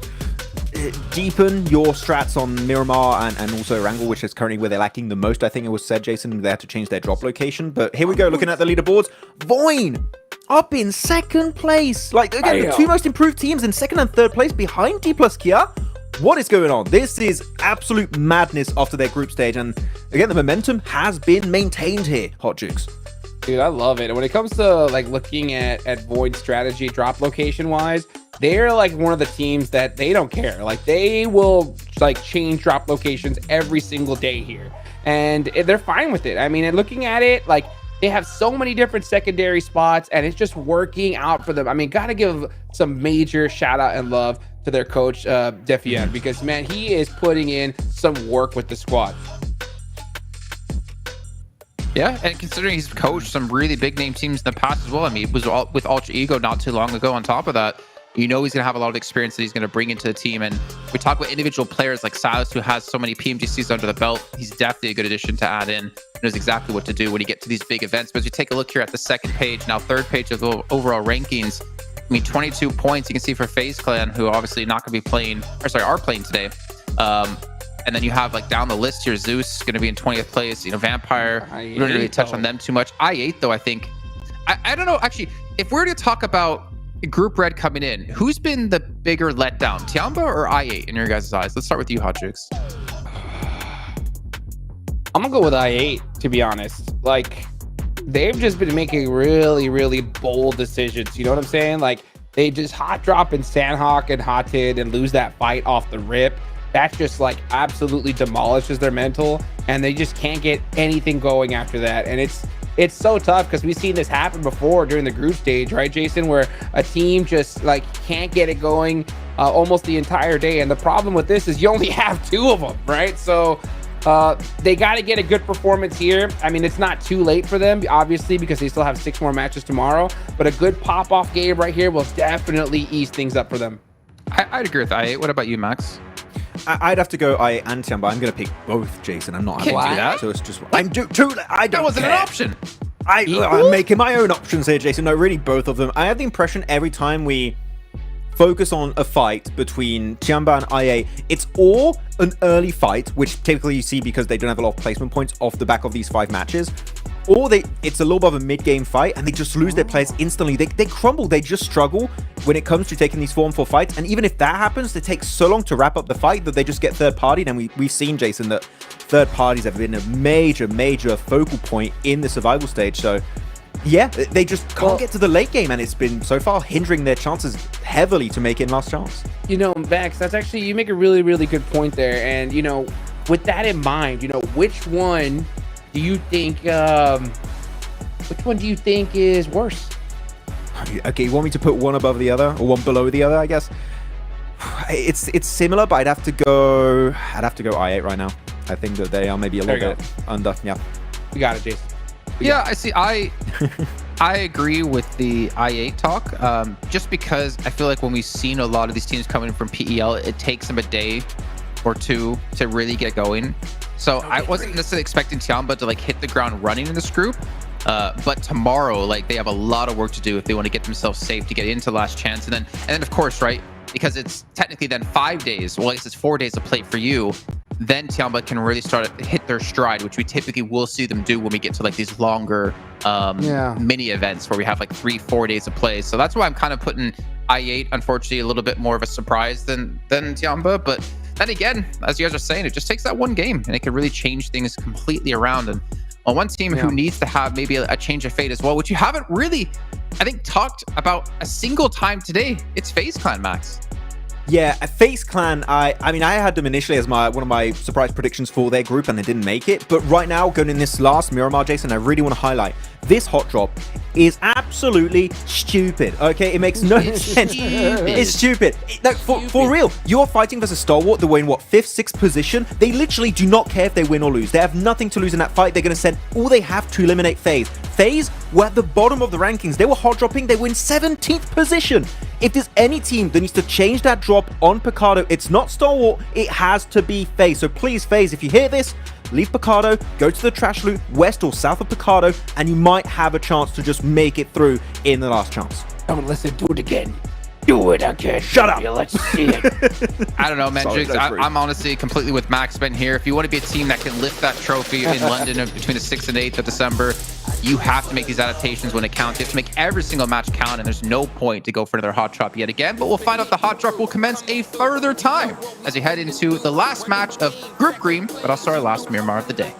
deepen your strats on Miramar and also Erangel, which is currently where they're lacking the most. I think it was said, Jason, they had to change their drop location. But here we go, looking at the leaderboards. Voin up in 2nd place. Like, again, the 2 most improved teams in 2nd and 3rd place behind D+ Kia. What is going on? This is absolute madness after their group stage. And again, the momentum has been maintained here, Hot Jukes. Dude, I love it. And when it comes to like looking at Void strategy, drop location wise, they're like one of the teams that they don't care. Like, they will like change drop locations every single day here, and they're fine with it. I mean, and looking at it, like, They have so many different secondary spots, and it's just working out for them. I mean, gotta give some major shout out and love to their coach, Defiant, because man, he is putting in some work with the squad. Yeah, and considering he's coached some really big name teams in the past as well. I mean, it was with Ultra Ego not too long ago. On top of that, you know he's going to have a lot of experience that he's going to bring into the team. And we talk about individual players like Silas, who has so many PMGCs under the belt. He's definitely a good addition to add in. He knows exactly what to do when you get to these big events. But as you take a look here at the second page, now third page of the overall rankings, I mean, 22 points you can see for FaZe Clan, who obviously not going to be playing, or sorry, are playing today. And then you have like down the list here, Zeus going to be in 20th place. You know, Vampire, we don't really touch on them too much. I8 though, I think, I don't know. Actually, if we're to talk about Group Red coming in, who's been the bigger letdown, Tiamba or I8 in your guys' eyes? Let's start with you, Hot Jukes. I'm gonna go with I8, to be honest. Like, they've just been making really, really bold decisions. You know what I'm saying? Like, they just hot drop in Sandhawk and Hotted and lose that fight off the rip. That just like absolutely demolishes their mental, and they just can't get anything going after that. And it's so tough because we've seen this happen before during the group stage, right, Jason, where a team just like can't get it going almost the entire day. And the problem with this is you only have 2 of them, right? So they got to get a good performance here. I mean, it's not too late for them, obviously, because they still have 6 more matches tomorrow. But a good pop-off game right here will definitely ease things up for them. I'd agree with I8. What about you, Max? I'd have to go I and Tiamba. I'm going to pick both, Jason. I'm not Can't having do that. So it's just I'm too. I don't. That wasn't care. an option. I'm making my own options here, Jason. No, really, both of them. I have the impression every time we focus on a fight between Tiamba and IA, it's or an early fight, which typically you see because they don't have a lot of placement points off the back of these 5 matches, or it's a little bit of a mid-game fight and they just lose their players instantly. They crumble. They just struggle when it comes to taking these 4-on-4 fights. And even if that happens, they take so long to wrap up the fight that they just get third-partied. And we've seen, Jason, that third parties have been a major focal point in the survival stage. So yeah, they just can't get to the late game, and it's been so far hindering their chances heavily to make it in last chance. You know, Max, that's actually, you make a really, really good point there. And, you know, with that in mind, you know, which one do you think is worse? Okay, you want me to put one above the other or one below the other, I guess? It's similar, but I'd have to go I8 right now. I think that they are maybe a little bit under. Yeah. You got it, Jason. Yeah, I see. I agree with the I8 talk, just because I feel like when we've seen a lot of these teams coming from PEL, it takes them a day or 2 to really get going. So I wasn't necessarily expecting Tiamba to like hit the ground running in this group, but tomorrow, like, they have a lot of work to do if they want to get themselves safe to get into last chance. And then of course, right, because it's technically then 5 days, well, I guess it's 4 days of play for you, then Tiamba can really start to hit their stride, which we typically will see them do when we get to like these longer mini events where we have like 3-4 days of play. So that's why I'm kind of putting I8, unfortunately, a little bit more of a surprise than Tiamba. But then again, as you guys are saying, it just takes that one game and it can really change things completely around. And on one team who needs to have maybe a change of fate as well, which you haven't really, I think, talked about a single time today, it's FaZe Clan, Max. Yeah, FaZe Clan, I mean, I had them initially as one of my surprise predictions for their group, and they didn't make it. But right now, going in this last Miramar, Jason, I really want to highlight this hot drop is absolutely stupid. Okay, it makes no sense. It's stupid. For real, you're fighting versus Stalwart. They're in what, 5th, 6th position. They literally do not care if they win or lose. They have nothing to lose in that fight. They're going to send all they have to eliminate FaZe. FaZe were at the bottom of the rankings. They were hot dropping. They were in 17th position. If there's any team that needs to change that drop on Picardo, it's not Stalwart. It has to be FaZe. So please, FaZe, if you hear this, leave Picardo, go to the trash loot west or south of Picardo, and you might have a chance to just make it through in the last chance. Don't listen, do it again. Do it again. Shut up. Let's see it. I don't know, man. Jigs, I'm honestly completely with Max Ben here. If you want to be a team that can lift that trophy in London between the 6th and 8th of December, you have to make these adaptations when it counts. You have to make every single match count, and there's no point to go for another hot drop yet again. But we'll find out the hot drop will commence a further time as we head into the last match of Group Green, but also our last Miramar of the day.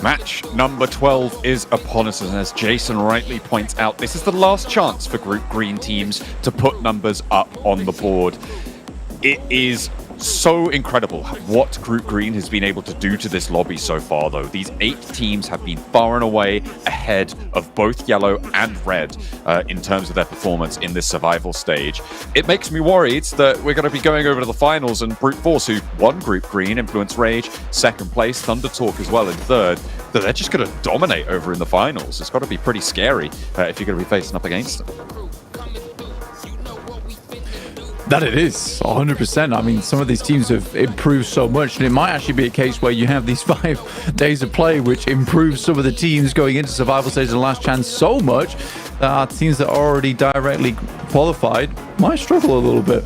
Match number 12 is upon us, and as Jason rightly points out, this is the last chance for Group Green teams to put numbers up on the board. It is So incredible what Group Green has been able to do to this lobby so far, though. These 8 teams have been far and away ahead of both yellow and red in terms of their performance in this survival stage. It makes me worried that we're going to be going over to the finals and Brute Force, who won Group Green, Influence Rage, second place, Thunder Talk as well in third, that they're just going to dominate over in the finals. It's got to be pretty scary if you're going to be facing up against them. That it is, 100%. I mean, some of these teams have improved so much, and it might actually be a case where you have these 5 days of play, which improves some of the teams going into survival stage and last chance so much that our teams that are already directly qualified might struggle a little bit.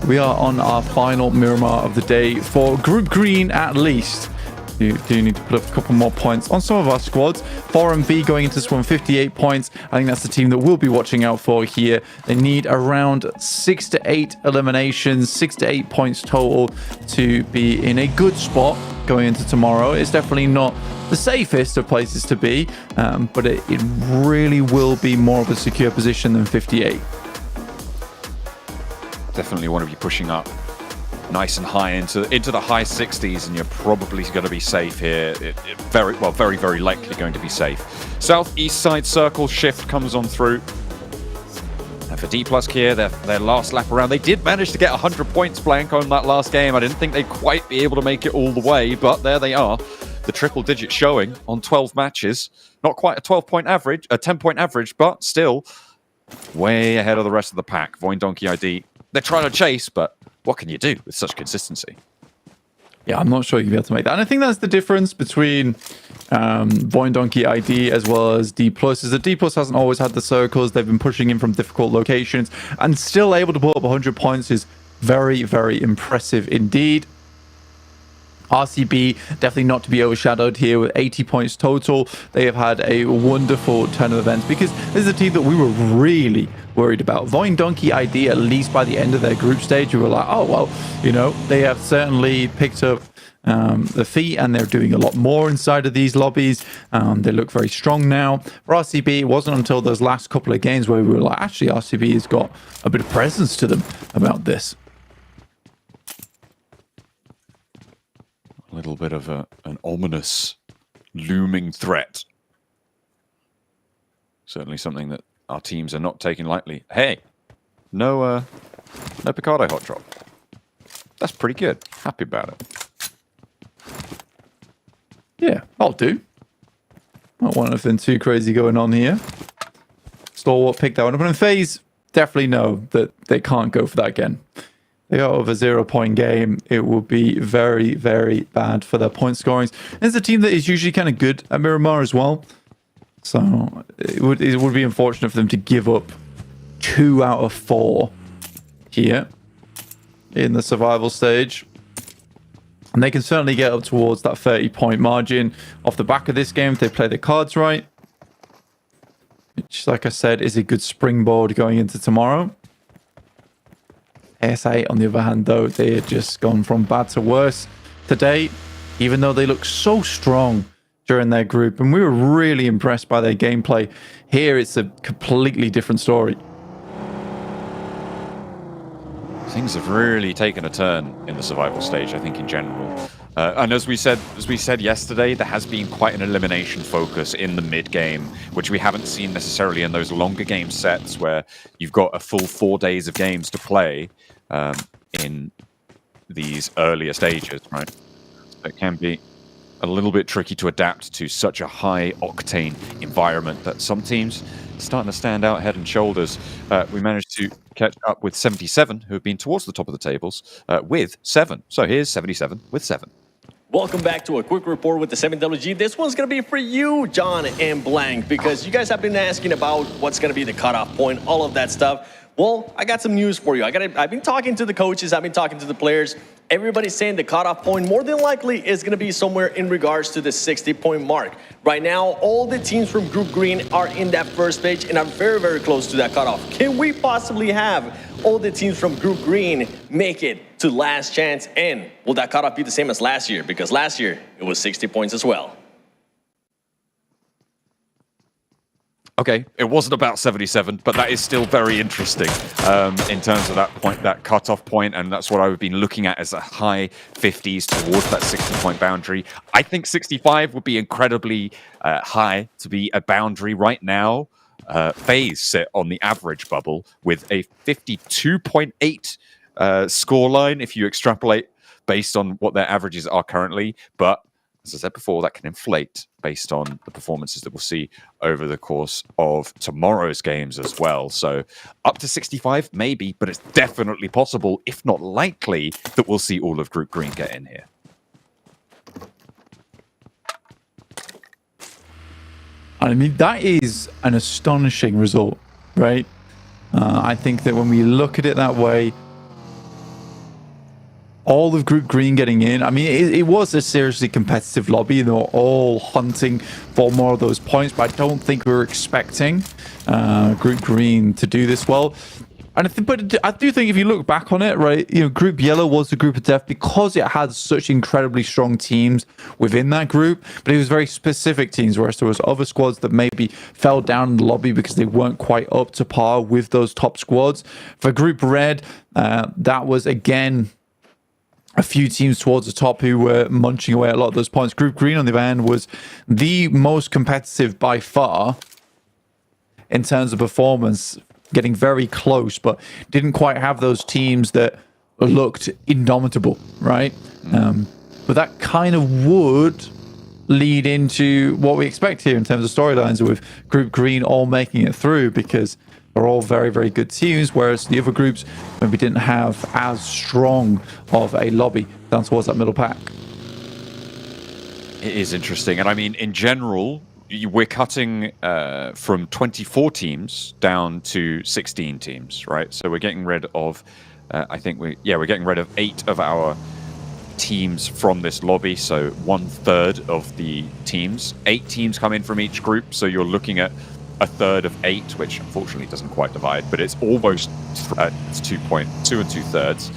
We are on our final Miramar of the day for Group Green, at least. You do need to put up a couple more points on some of our squads. 4MV going into this one, 58 points. I think that's the team that we'll be watching out for here. They need around 6 to 8 eliminations, 6 to 8 points total to be in a good spot going into tomorrow. It's definitely not the safest of places to be, but it really will be more of a secure position than 58. Definitely want to be pushing up nice and high into the high 60s, and you're probably going to be safe here. Very, very likely going to be safe. Southeast side circle shift comes on through. And for D+ here, their last lap around, they did manage to get 100 points blank on that last game. I didn't think they'd quite be able to make it all the way, but there they are. The triple digit showing on 12 matches. Not quite a 12-point average, a 10-point average, but still way ahead of the rest of the pack. Voin Donkey ID, they're trying to chase, but what can you do with such consistency? Yeah, I'm not sure you'll be able to make that. And I think that's the difference between Voin Donkey ID as well as D+, is that D+ hasn't always had the circles. They've been pushing in from difficult locations and still able to put up 100 points is very, very impressive indeed. RCB definitely not to be overshadowed here with 80 points total. They have had a wonderful turn of events because this is a team that we were really worried about. Voin Donkey ID, at least by the end of their group stage, we were like, oh, well, you know, they have certainly picked up the feet and they're doing a lot more inside of these lobbies. They look very strong now. For RCB, it wasn't until those last couple of games where we were like, actually, RCB has got a bit of presence to them about this. A little bit of an ominous looming threat. Certainly something that our teams are not taking lightly. Hey, no Picardo hot drop. That's pretty good. Happy about it. Yeah, I'll do. Not one anything too crazy going on here. Stalwart picked that one up. And in FaZe, definitely know that they can't go for that again. They got over 0-point game. It will be very, very bad for their point scorings. And it's a team that is usually kind of good at Miramar as well. So it would be unfortunate for them to give up 2 out of 4 here in the survival stage. And they can certainly get up towards that 30-point margin off the back of this game if they play their cards right. Which, like I said, is a good springboard going into tomorrow. ASA, on the other hand, though, they had just gone from bad to worse today, even though they look so strong during their group. And we were really impressed by their gameplay. Here, it's a completely different story. Things have really taken a turn in the survival stage, I think, in general. And as we said yesterday, there has been quite an elimination focus in the mid game, which we haven't seen necessarily in those longer game sets where you've got a full 4 days of games to play in these earlier stages, right? So it can be a little bit tricky to adapt to such a high octane environment that some teams are starting to stand out head and shoulders. We managed to catch up with 77, who have been towards the top of the tables, with 7. So here's 77 with 7. Welcome back to a quick report with the 7WG. This one's going to be for you, John and Blank, because you guys have been asking about what's going to be the cutoff point, all of that stuff. Well, I got some news for you. I've been talking to the coaches, I've been talking to the players. Everybody's saying the cutoff point more than likely is going to be somewhere in regards to the 60-point mark. Right now, all the teams from Group Green are in that first stage and are very, very close to that cutoff. Can we possibly have all the teams from Group Green make it to last chance? And will that cutoff be the same as last year? Because last year, it was 60 points as well. Okay, it wasn't about 77, but that is still very interesting in terms of that point, that cutoff point, and that's what I've been looking at as a high 50s towards that 60-point boundary. I think 65 would be incredibly high to be a boundary right now. FaZe sit on the average bubble with a 52.8 scoreline if you extrapolate based on what their averages are currently, but as I said before, that can inflate based on the performances that we'll see over the course of tomorrow's games as well. So up to 65, maybe, but it's definitely possible, if not likely, that we'll see all of Group Green get in here. I mean, that is an astonishing result, right? I think that when we look at it that way, all of Group Green getting in, I mean, it was a seriously competitive lobby. They were all hunting for more of those points, but I don't think we were expecting Group Green to do this well. And I do think if you look back on it, right, you know, Group Yellow was the group of death because it had such incredibly strong teams within that group, but it was very specific teams, whereas there was other squads that maybe fell down in the lobby because they weren't quite up to par with those top squads. For Group Red, that was, again, a few teams towards the top who were munching away at a lot of those points. Group Green, on the other hand, was the most competitive by far in terms of performance, getting very close, but didn't quite have those teams that looked indomitable, right? But that kind of would lead into what we expect here in terms of storylines with Group Green all making it through, because they're all very, very good teams, whereas the other groups maybe didn't have as strong of a lobby down towards that middle pack. It is interesting. And I mean, in general, we're cutting from 24 teams down to 16 teams, right? So we're getting rid of, we're getting rid of 8 of our teams from this lobby. So 1/3 of the teams. 8 teams come in from each group. So you're looking at a third of 8, which unfortunately doesn't quite divide, but it's almost it's 2 2/3.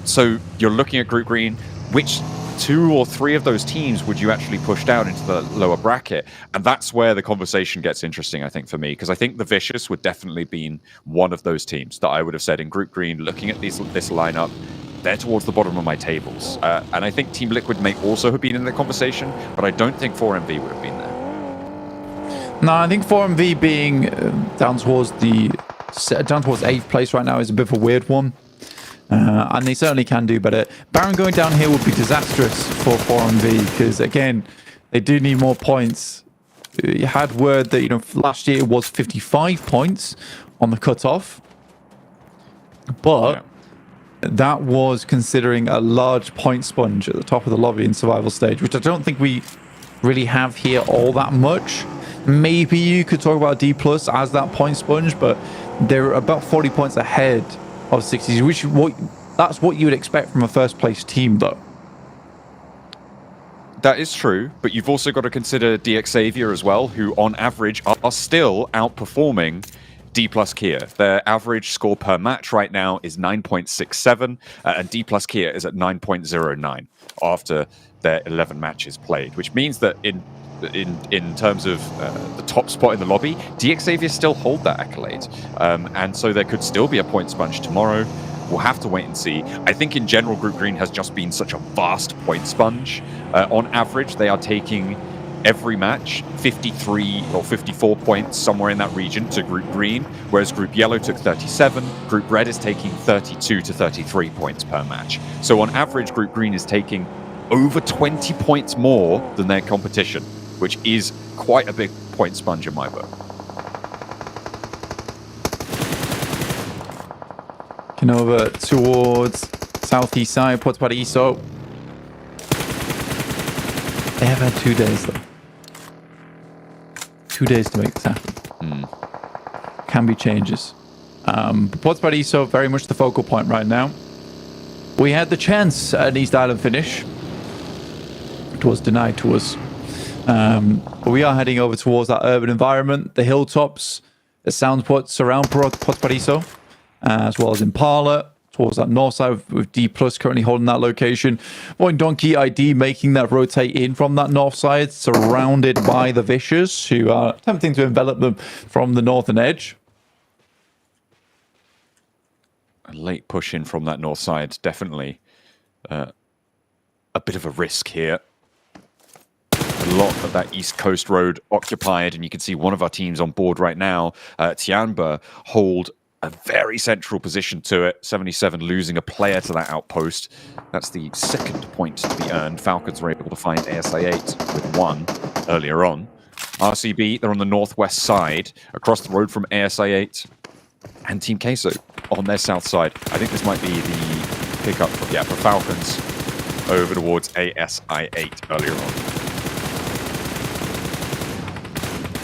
So you're looking at Group Green. Which 2 or 3 of those teams would you actually push down into the lower bracket? And that's where the conversation gets interesting, I think, for me, because I think the Vicious would definitely be one of those teams that I would have said in Group Green, looking at this lineup, they're towards the bottom of my tables. And I think Team Liquid may also have been in the conversation, but I don't think 4MV would have been there. No, I think 4MV being down towards 8th place right now is a bit of a weird one. And they certainly can do better. Baron going down here would be disastrous for 4MV because, again, they do need more points. You had word that, you know, last year it was 55 points on the cutoff. But that was considering a large point sponge at the top of the lobby in survival stage, which I don't think we really have here all that much. Maybe you could talk about D+ as that point sponge, but they're about 40 points ahead of 60s, that's what you would expect from a first place team, though. That is true, but you've also got to consider DX Xavier as well, who on average are still outperforming D+ Kia. Their average score per match right now is 9.67, and D+ Kia is at 9.09 after their 11 matches played, which means that in terms of the top spot in the lobby, DX Xavier still hold that accolade. And so there could still be a point sponge tomorrow. We'll have to wait and see. I think in general, Group Green has just been such a vast point sponge. On average, they are taking every match 53 or 54 points, somewhere in that region, to Group Green, whereas Group Yellow took 37. Group Red is taking 32 to 33 points per match. So on average, Group Green is taking over 20 points more than their competition, which is quite a big point sponge in my book. Looking over towards southeast side, Puerto Paraíso. They have had 2 days, though. 2 days to make this happen. Can be changes. But Puerto Paraíso, very much the focal point right now. We had the chance at an East Island finish. It was denied to us. But we are heading over towards that urban environment, the hilltops, the sound puts around Puerto Paraíso, as well as Impala, towards that north side with D Plus currently holding that location. Void Donkey ID making that rotate in from that north side, surrounded by the Vicious, who are attempting to envelop them from the northern edge. A late push in from that north side, definitely a bit of a risk here. A lot of that east coast road occupied, and you can see one of our teams on board right now, Tianba, hold a very central position to it. 77 losing a player to that outpost. That's the second point to be earned. Falcons were able to find ASI8 with 1 earlier on. RCB, they're on the northwest side, across the road from ASI8. And Team Queso on their south side. I think this might be the pickup for Falcons over towards ASI8 earlier on.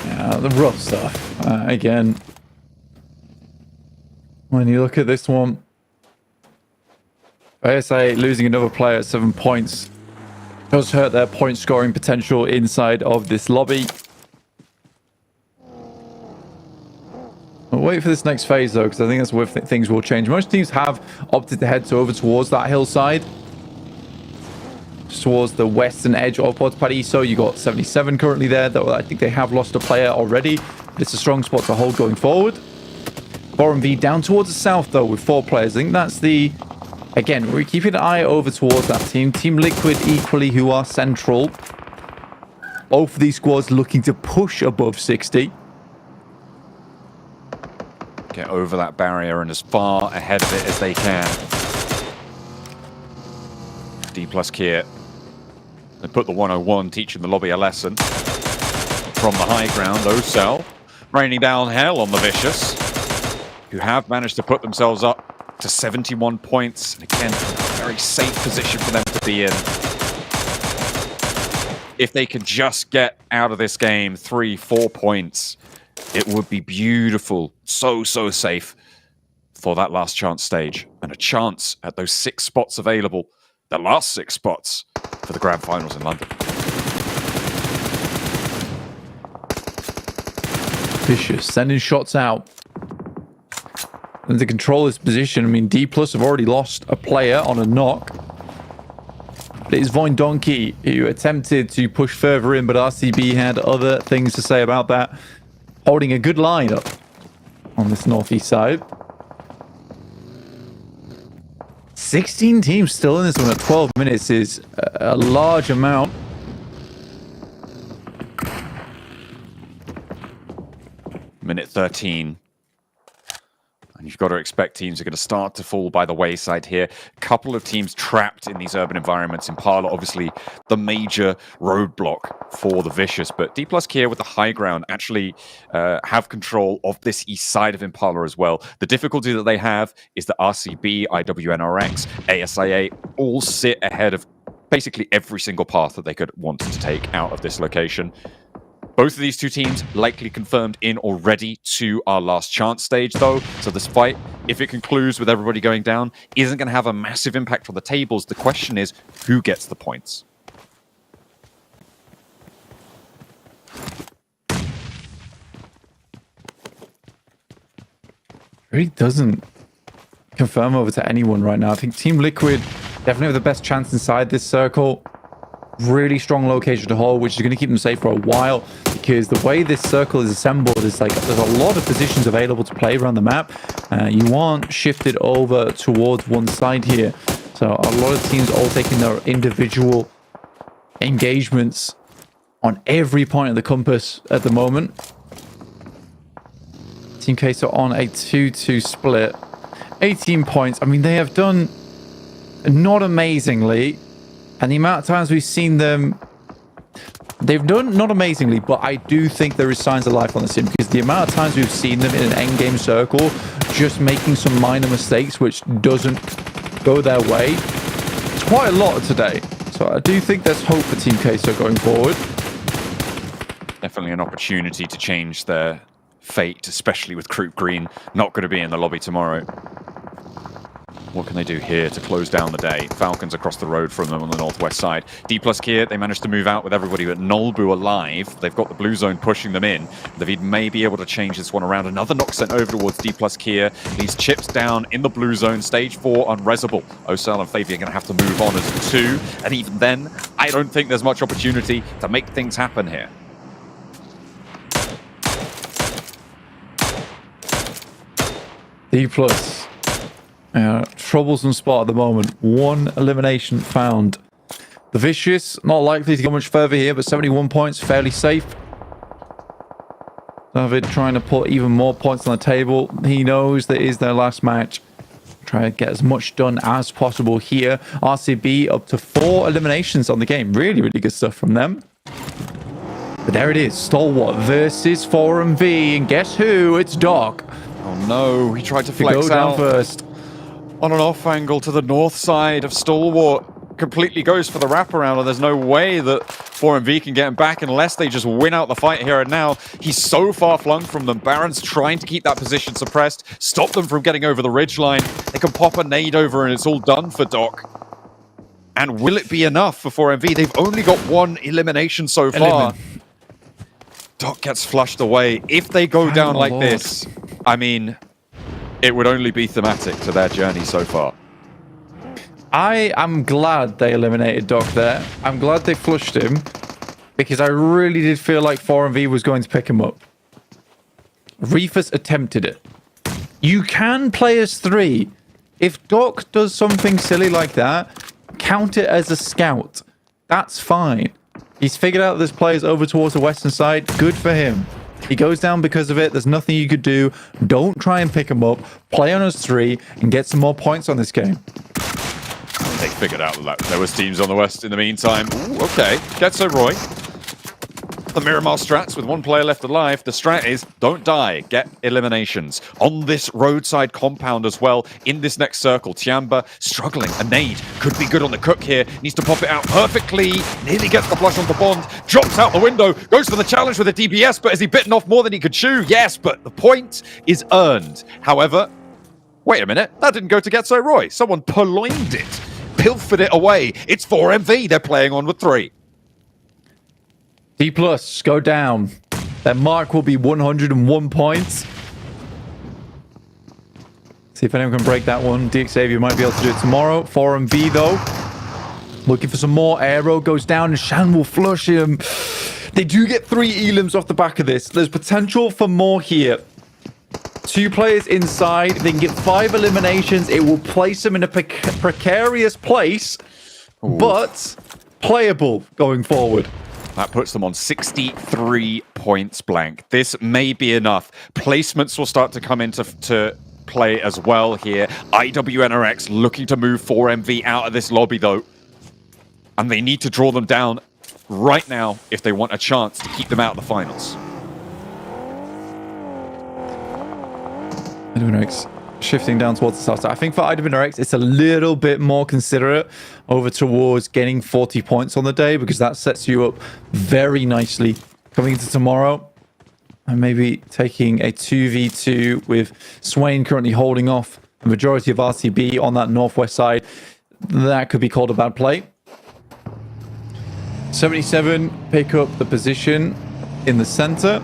Yeah, the rough stuff. Again, when you look at this one, ASI losing another player at 7 points does hurt their point scoring potential inside of this lobby. We'll wait for this next phase though, because I think that's where things will change. Most teams have opted to head over towards that hillside, towards the western edge of Puerto Paraiso. You got 77 currently there, though I think they have lost a player already, but it's a strong spot to hold going forward. 4MV down towards the south though with 4 players. I think that's the... Again, we're keeping an eye over towards that team. Team Liquid equally, who are central. Both of these squads looking to push above 60. Get over that barrier and as far ahead of it as they can. D plus Kier. They put the 101, teaching the lobby a lesson. From the high ground, Ocel raining down hell on the Vicious, who have managed to put themselves up to 71 points. And again, a very safe position for them to be in. If they could just get out of this game 3-4 points, it would be beautiful. So safe for that last chance stage. And a chance at those 6 spots available. The last 6 spots for the Grand Finals in London. Vicious sending shots out. And to control this position, I mean, D Plus have already lost a player on a knock. But it is Void Donkey who attempted to push further in, but RCB had other things to say about that. Holding a good line up on this northeast side. 16 teams still in this one at 12 minutes is a large amount. Minute 13. And you've got to expect teams are going to start to fall by the wayside here. A couple of teams trapped in these urban environments. Impala, obviously, the major roadblock for the Vicious. But D plus Kier with the high ground actually have control of this east side of Impala as well. The difficulty that they have is that RCB, IWNRX, ASIA all sit ahead of basically every single path that they could want to take out of this location. Both of these 2 teams likely confirmed in already to our last chance stage, though. So this fight, if it concludes with everybody going down, isn't going to have a massive impact on the tables. The question is, who gets the points? Really doesn't confirm over to anyone right now. I think Team Liquid definitely have the best chance inside this circle. Really strong location to hold, which is going to keep them safe for a while, because the way this circle is assembled is like there's a lot of positions available to play around the map. You aren't shifted over towards one side here, so a lot of teams all taking their individual engagements on every point of the compass at the moment. Team Queso on a 2-2 split, 18 points. I mean, they have done not amazingly. And the amount of times we've seen them, they've done not amazingly, but I do think there is signs of life on this team, because the amount of times we've seen them in an endgame circle, just making some minor mistakes, which doesn't go their way, it's quite a lot today. So I do think there's hope for Team Queso going forward. Definitely an opportunity to change their fate, especially with Group Green not going to be in the lobby tomorrow. What can they do here to close down the day? Falcons across the road from them on the northwest side. D plus Kier, they managed to move out with everybody but Nolbu alive. They've got the blue zone pushing them in. David may be able to change this one around. Another knock sent over towards D plus Kier. These chips down in the blue zone. Stage 4 unresable. Osal and Fabi are going to have to move on as 2. And even then, I don't think there's much opportunity to make things happen here. D plus. Troublesome spot at the moment. 1 elimination found. The Vicious, not likely to go much further here, but 71 points, fairly safe. David trying to put even more points on the table. He knows that is their last match. Try to get as much done as possible here. RCB up to 4 eliminations on the game. Really, really good stuff from them. But there it is. Stalwart versus 4MV. And guess who? It's Doc. Oh no, he tried to flex go down out first. On an off angle to the north side of Stalwart. Completely goes for the wraparound, and there's no way that 4MV can get him back unless they just win out the fight here and now. He's so far flung from them. Baron's trying to keep that position suppressed, stop them from getting over the ridgeline. They can pop a nade over and it's all done for Doc. And will it be enough for 4MV? They've only got 1 elimination so far. Doc gets flushed away. If they go down like this, I mean, it would only be thematic to their journey so far. I am glad they eliminated Doc there. I'm glad they flushed him because I really did feel like 4MV was going to pick him up. Reefus attempted it. You can play as 3. If Doc does something silly like that, count it as a scout. That's fine. He's figured out there's players over towards the western side. Good for him. He goes down because of it. There's nothing you could do. Don't try and pick him up. Play on as 3 and get some more points on this game. They figured out that there was teams on the west in the meantime. Ooh, okay, Getso Roy. The Miramar strats with 1 player left alive. The strat is don't die, get eliminations. On this roadside compound as well, in this next circle, Tiamba struggling. A nade could be good on the cook here. Needs to pop it out perfectly. Nearly gets the flush on the Bond. Drops out the window. Goes for the challenge with a DBS, but has he bitten off more than he could chew? Yes, but the point is earned. However, wait a minute. That didn't go to Getso Roy. Someone purloined it. Pilfered it away. It's 4MV. They're playing on with 3. D plus, go down. Their mark will be 101 points. See if anyone can break that one. DXavier might be able to do it tomorrow. 4MV though. Looking for some more. Aero goes down and Shan will flush him. They do get 3 elims off the back of this. There's potential for more here. 2 players inside. They can get 5 eliminations. It will place them in a precarious place, but playable going forward. That puts them on 63 points blank. This may be enough. Placements will start to come into play as well here. IWNRX looking to move 4MV out of this lobby though. And they need to draw them down right now if they want a chance to keep them out of the finals. IWNRX shifting down towards the south side. I think for IWNRX, it's a little bit more considerate over towards getting 40 points on the day because that sets you up very nicely coming into tomorrow. And maybe taking a 2v2 with Swain currently holding off the majority of RCB on that northwest side. That could be called a bad play. 77 pick up the position in the center.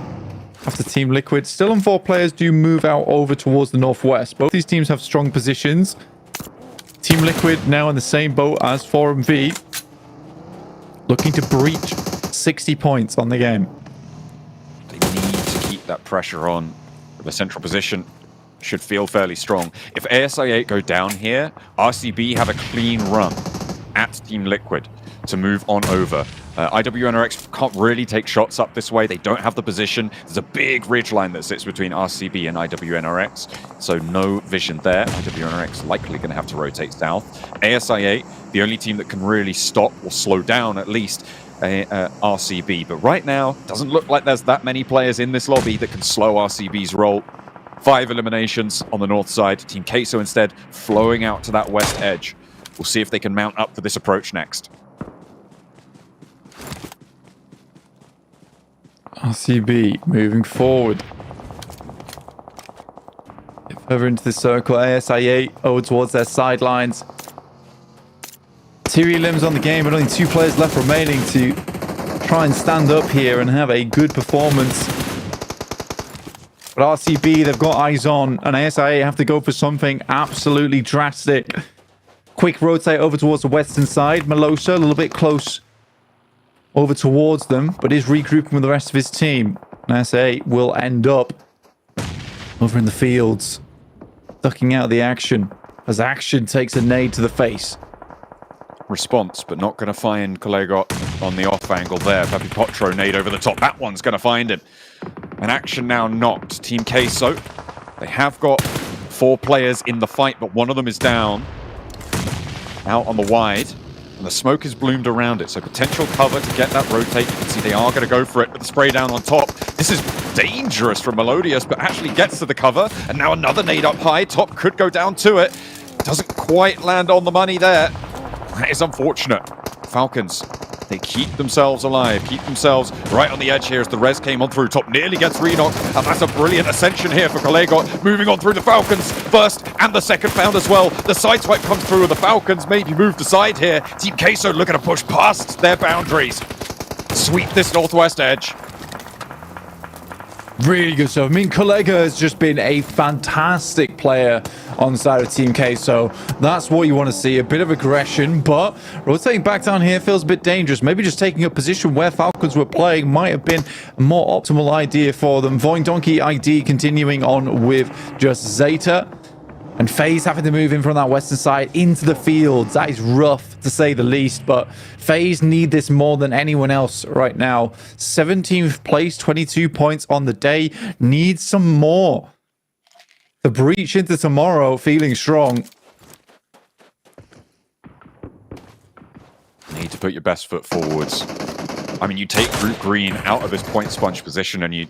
After Team Liquid, still on 4 players do move out over towards the northwest. Both these teams have strong positions. Team Liquid now in the same boat as 4MV. Looking to breach 60 points on the game. They need to keep that pressure on. The central position should feel fairly strong. If ASI8 go down here, RCB have a clean run at Team Liquid to move on over. IWNRX can't really take shots up this way. They don't have the position. There's a big ridgeline that sits between RCB and IWNRX, so no vision there. IWNRX likely going to have to rotate south. ASI8, the only team that can really stop or slow down at least RCB. But right now, doesn't look like there's that many players in this lobby that can slow RCB's roll. 5 eliminations on the north side. Team Queso instead flowing out to that west edge. We'll see if they can mount up for this approach next. RCB moving forward. If Over into the circle. ASIA over towards their sidelines. Tiri Lim's on the game, but only 2 players left remaining to try and stand up here and have a good performance. But RCB, they've got eyes on, and ASIA have to go for something absolutely drastic. Quick rotate over towards the western side. Malaysia a little bit close over towards them, but is regrouping with the rest of his team. And ASIA will end up over in the fields, ducking out the action as Action takes a nade to the face. Response, but not going to find Kolegot on the off angle there. Papi Potro nade over the top. That one's going to find him. And Action now knocked. Team Queso, they have got 4 players in the fight, but one of them is down. Out on the wide. And the smoke is bloomed around it, so potential cover to get that rotate. You can see they are going to go for it with the spray down on top. This is dangerous from Melodious, but actually gets to the cover. And now another nade up high. Top could go down to it. Doesn't quite land on the money there. That is unfortunate. Falcons, they keep themselves alive, keep themselves right on the edge here as the res came on through. Top nearly gets re-knocked, and that's a brilliant ascension here for Kolegot. Moving on through the Falcons first and the second found as well. The side swipe comes through, and the Falcons maybe moved aside here. Team Queso looking to push past their boundaries. Sweep this northwest edge. Really good stuff. I mean, Kolega has just been a fantastic player on the side of Team Queso. That's what you want to see, a bit of aggression, but rotating back down here feels a bit dangerous. Maybe just taking a position where Falcons were playing might have been a more optimal idea for them. Voin Donkey ID continuing on with just Zeta. And FaZe having to move in from that western side into the fields. That is rough, to say the least, but FaZe need this more than anyone else right now. 17th place, 22 points on the day. Need some more. The breach into tomorrow, feeling strong. Need to put your best foot forwards. I mean, you take Group Green out of this point sponge position and you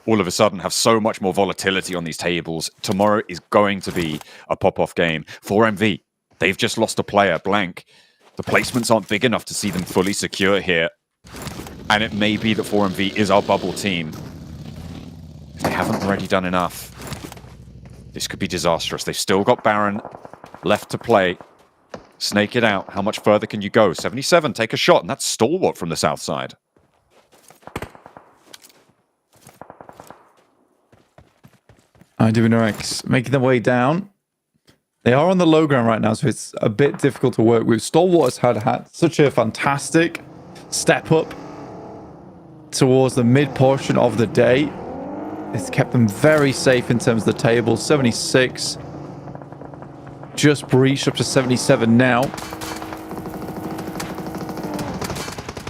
all of a sudden have so much more volatility on these tables. Tomorrow is going to be a pop-off game. 4MV, they've just lost a player, Blank. The placements aren't big enough to see them fully secure here. And it may be that 4MV is our bubble team. If they haven't already done enough, this could be disastrous. They've still got Baron left to play. Snake it out. How much further can you go? 77, take a shot, and that's Stalwart from the south side. IWNRX making their way down. They are on the low ground right now, so it's a bit difficult to work with. Stalwart has had such a fantastic step up towards the mid portion of the day. It's kept them very safe in terms of the table. 76. Just breached up to 77 now.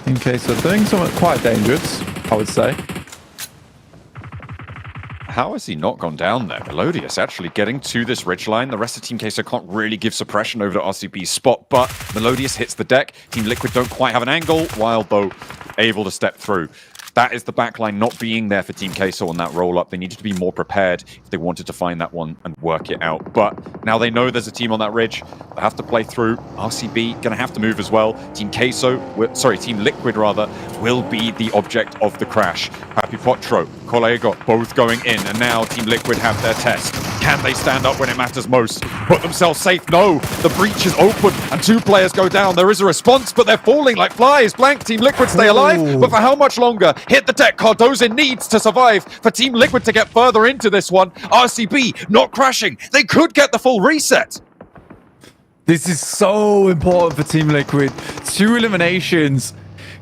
Okay, so doing something quite dangerous, I would say. How has he not gone down there? Melodious actually getting to this ridgeline. The rest of Team Queso can't really give suppression over to RCB's spot, but Melodious hits the deck. Team Liquid don't quite have an angle, Wild though able to step through. That is the backline not being there for Team Queso on that roll-up. They needed to be more prepared if they wanted to find that one and work it out. But now they know there's a team on that ridge. They have to play through. RCB going to have to move as well. Team Liquid rather, will be the object of the crash. Papi Potro, Kolegot, both going in. And now Team Liquid have their test. Can they stand up when it matters most? Put themselves safe? No. The breach is open and 2 players go down. There is a response, but they're falling like flies. Blank, Team Liquid stay alive, but for how much longer? Hit the deck. Cardozo needs to survive for Team Liquid to get further into this one. RCB not crashing. They could get the full reset. This is so important for Team Liquid. 2 eliminations.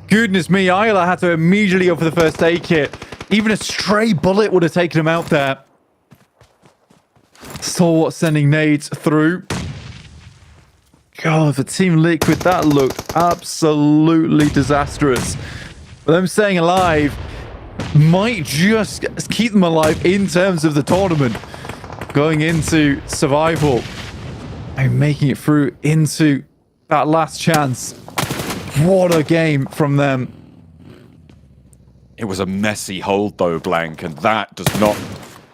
Goodness me, Isla had to immediately go for the first aid kit. Even a stray bullet would have taken him out there. Stalwart sending nades through. God, for Team Liquid, that looked absolutely disastrous. But them staying alive might just keep them alive in terms of the tournament. Going into survival and making it through into that last chance. What a game from them. It was a messy hold though, Blank, and that does not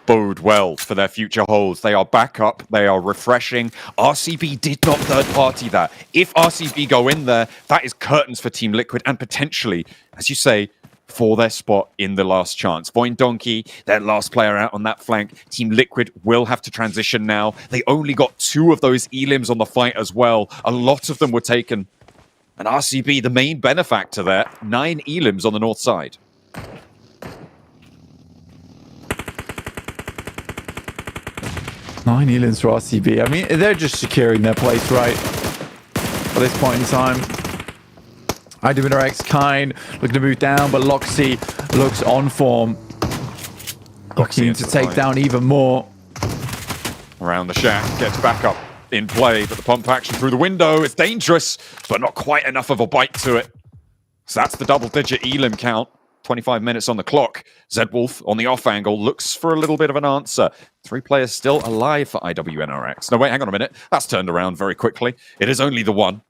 bode well for their future holds. They are back up. They are refreshing. RCB did not third party that. If RCB go in there, that is curtains for Team Liquid and potentially, as you say, for their spot in the last chance. Voin Donkey, their last player out on that flank. Team Liquid will have to transition now. They only got 2 of those elims on the fight as well. A lot of them were taken. And RCB, the main benefactor there, 9 elims on the north side. Nine elims for RCB. I mean, they're just securing their place, right? At this point in time. IWinnerX Kine looking to move down, but Loxy looks on form. Looking to take down even more. Around the shack, gets back up in play, but the pump action through the window is dangerous, but not quite enough of a bite to it. So that's the double-digit elim count. 25 minutes on the clock. Zedwolf on the off angle looks for a little bit of an answer. 3 players still alive for IWNRX. No, wait, hang on a minute. That's turned around very quickly. It is only the one.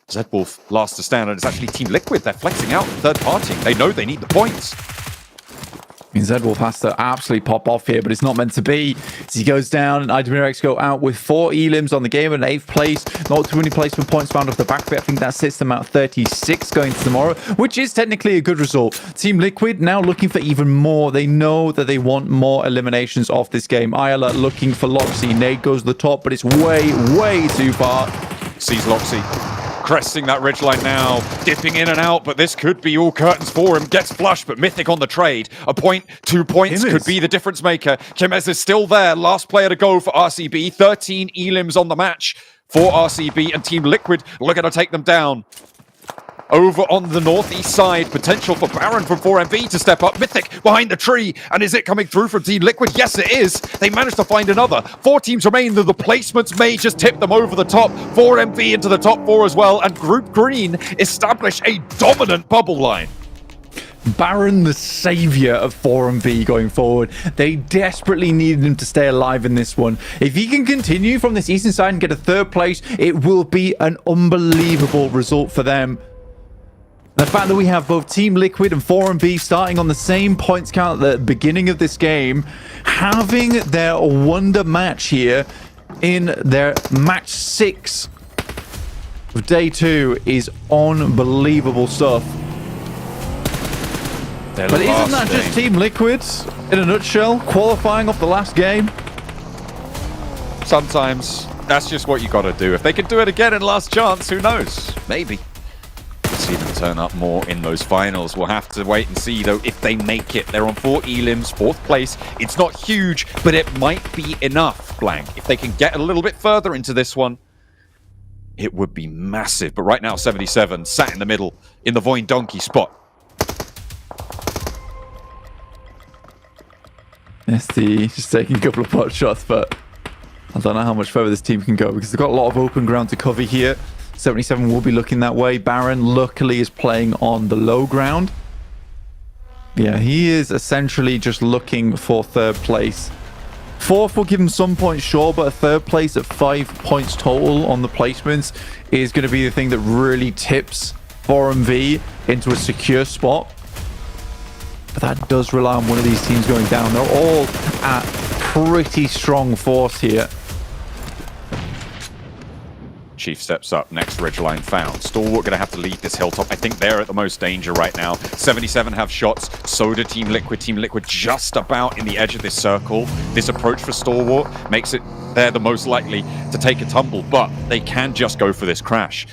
Zedwolf last to stand, and it's actually Team Liquid. They're flexing out third party. They know they need the points. I mean, Zedwolf has to absolutely pop off here, but it's not meant to be. As he goes down, and IWinnerX go out with 4 elims on the game in 8th place. Not too many placement points found off the back of it. I think that sits them at 36 going to tomorrow, which is technically a good result. Team Liquid now looking for even more. They know that they want more eliminations off this game. Ayala looking for Loxy. Nade goes to the top, but it's way, way too far. Sees Loxy. Cresting that ridgeline now, dipping in and out, but this could be all curtains for him. Gets flushed, but Mythic on the trade. A point, 2 points could be the difference maker. Kimez is still there. Last player to go for RCB. 13 elims on the match for RCB, and Team Liquid looking to take them down. Over on the northeast side, potential for Baron from 4MV to step up. Mythic behind the tree, and is it coming through from Team Liquid? Yes, it is. They managed to find another. 4 teams remain, though the placements may just tip them over the top. 4MV into the top 4 as well, and Group Green establish a dominant bubble line. Baron, the savior of 4MV going forward. They desperately needed him to stay alive in this one. If he can continue from this eastern side and get a 3rd place, it will be an unbelievable result for them. The fact that we have both Team Liquid and 4MV starting on the same points count at the beginning of this game, having their wonder match here in their match 6 of day 2 is unbelievable stuff. But isn't that just Team Liquid in a nutshell, qualifying off the last game? Sometimes that's just what you got to do. If they can do it again in last chance, who knows? Maybe. See them turn up more in those finals. We'll have to wait and see, though, if they make it. They're on 4 elims, 4th place. It's not huge, but it might be enough, Blank. If they can get a little bit further into this one, it would be massive. But right now, 77 sat in the middle in the Voin Donkey spot. SD just taking a couple of pot shots, but I don't know how much further this team can go because they've got a lot of open ground to cover here. 77 will be looking that way. Baron luckily is playing on the low ground. Yeah, he is essentially just looking for 3rd place. 4th will give him some points, sure, but a 3rd place at 5 points total on the placements is going to be the thing that really tips 4MV into a secure spot. But that does rely on one of these teams going down. They're all at pretty strong force here. Chief steps up, next ridgeline found. Stalwart gonna have to lead this hilltop. I think they're at the most danger right now. 77 have shots, so do Team Liquid. Team Liquid just about in the edge of this circle. This approach for Stalwart makes it they're the most likely to take a tumble, but they can just go for this crash.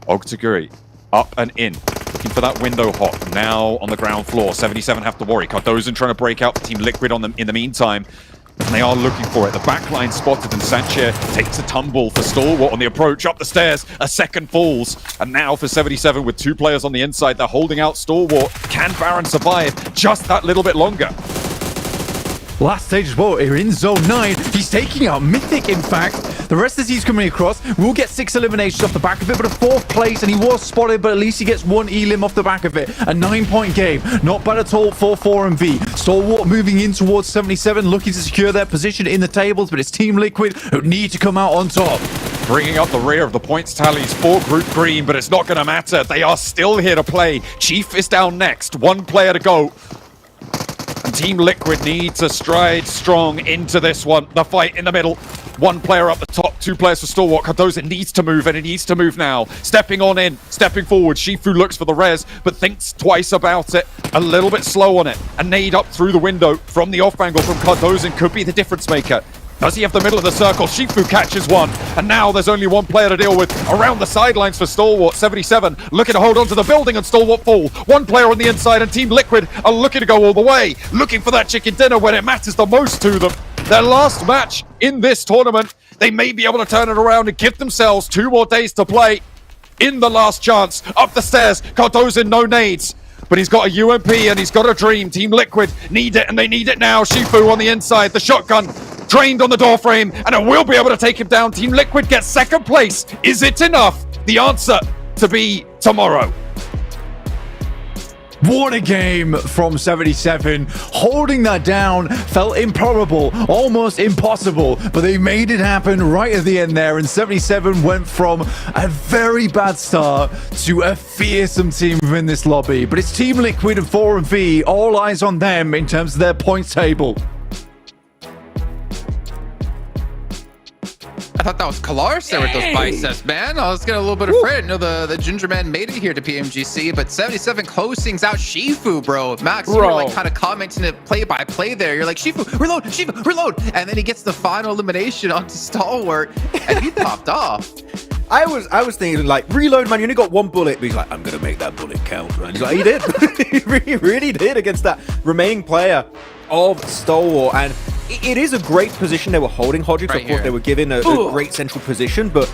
Ogtaguri up and in, looking for that window hop. Now on the ground floor, 77 have to worry. Cardozo trying to break out for Team Liquid on them in the meantime. And they are looking for it. The backline spotted, and Sanchez takes a tumble for Stalwart on the approach up the stairs. A second falls. And now for 77 with 2 players on the inside, they're holding out Stalwart. Can Baron survive just that little bit longer? Last stage as well, we're in zone 9. He's taking out Mythic, in fact. The rest of the team's coming across. We'll get 6 eliminations off the back of it, but a 4th place, and he was spotted, but at least he gets 1 elim off the back of it. A 9-point game. Not bad at all for 4MV. Stalwart moving in towards 77, looking to secure their position in the tables, but it's Team Liquid who need to come out on top. Bringing up the rear of the points tallies for Group Green, but it's not going to matter. They are still here to play. Chief is down next. 1 player to go. And Team Liquid needs to stride strong into this one. The fight in the middle. One player up the top, 2 players for Stalwart. Cardoza needs to move, and it needs to move now. Stepping on in, stepping forward. Shifu looks for the res, but thinks twice about it. A little bit slow on it. A nade up through the window from the off angle from Cardoza could be the difference maker. Does he have the middle of the circle? Shifu catches one. And now there's only one player to deal with. Around the sidelines for Stalwart. 77 looking to hold on to the building and Stalwart fall. One player on the inside and Team Liquid are looking to go all the way. Looking for that chicken dinner when it matters the most to them. Their last match in this tournament. They may be able to turn it around and give themselves 2 more days to play. In the last chance. Up the stairs. Cardoza no nades. But he's got a UMP and he's got a dream. Team Liquid need it and they need it now. Shifu on the inside. The shotgun drained on the door frame and it will be able to take him down. Team Liquid gets second place. Is it enough? The answer to be tomorrow. What a game from 77. Holding that down felt improbable, almost impossible, but they made it happen right at the end there, and 77 went from a very bad start to a fearsome team within this lobby. But it's Team Liquid and 4MV, all eyes on them in terms of their points table. I thought that was Kalaris there with those biceps, man. I was getting a little bit afraid. I know the Ginger Man made it here to PMGC, but 77 close things out. Shifu, bro. Max, you were like kind of commenting it play by play there. You're like, Shifu, reload. And then he gets the final elimination onto Stalwart, and he popped off. I was thinking, like, reload, man. You only got 1 bullet. But he's like, I'm going to make that bullet count, man. He's like, he did. He really did against that remaining player of Stalwart. And it is a great position they were holding, Hodrix. Of course, they were given a great central position. But,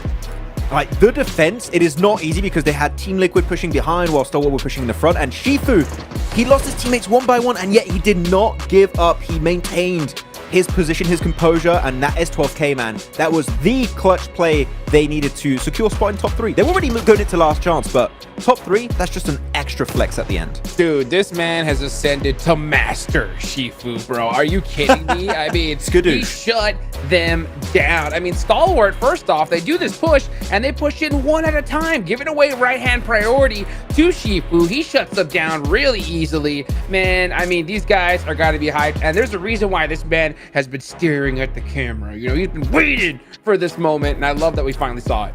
like, the defense, it is not easy because they had Team Liquid pushing behind while Stalwart were pushing in the front. And Shifu, he lost his teammates 1 by 1, and yet he did not give up. He maintained his position, his composure, and that S12K, man, that was the clutch play they needed to secure spot in top 3. They were already going into last chance, but top 3, that's just an extra flex at the end. Dude, this man has ascended to master Shifu, bro. Are you kidding me? I mean, he shut them down. I mean, Stalwart, first off, they do this push, and they push in 1 at a time, giving away right-hand priority to Shifu. He shuts them down really easily. Man, I mean, these guys are got to be hyped, and there's a reason why this man has been staring at the camera. You know, he's been waiting for this moment, and I love that we finally saw it.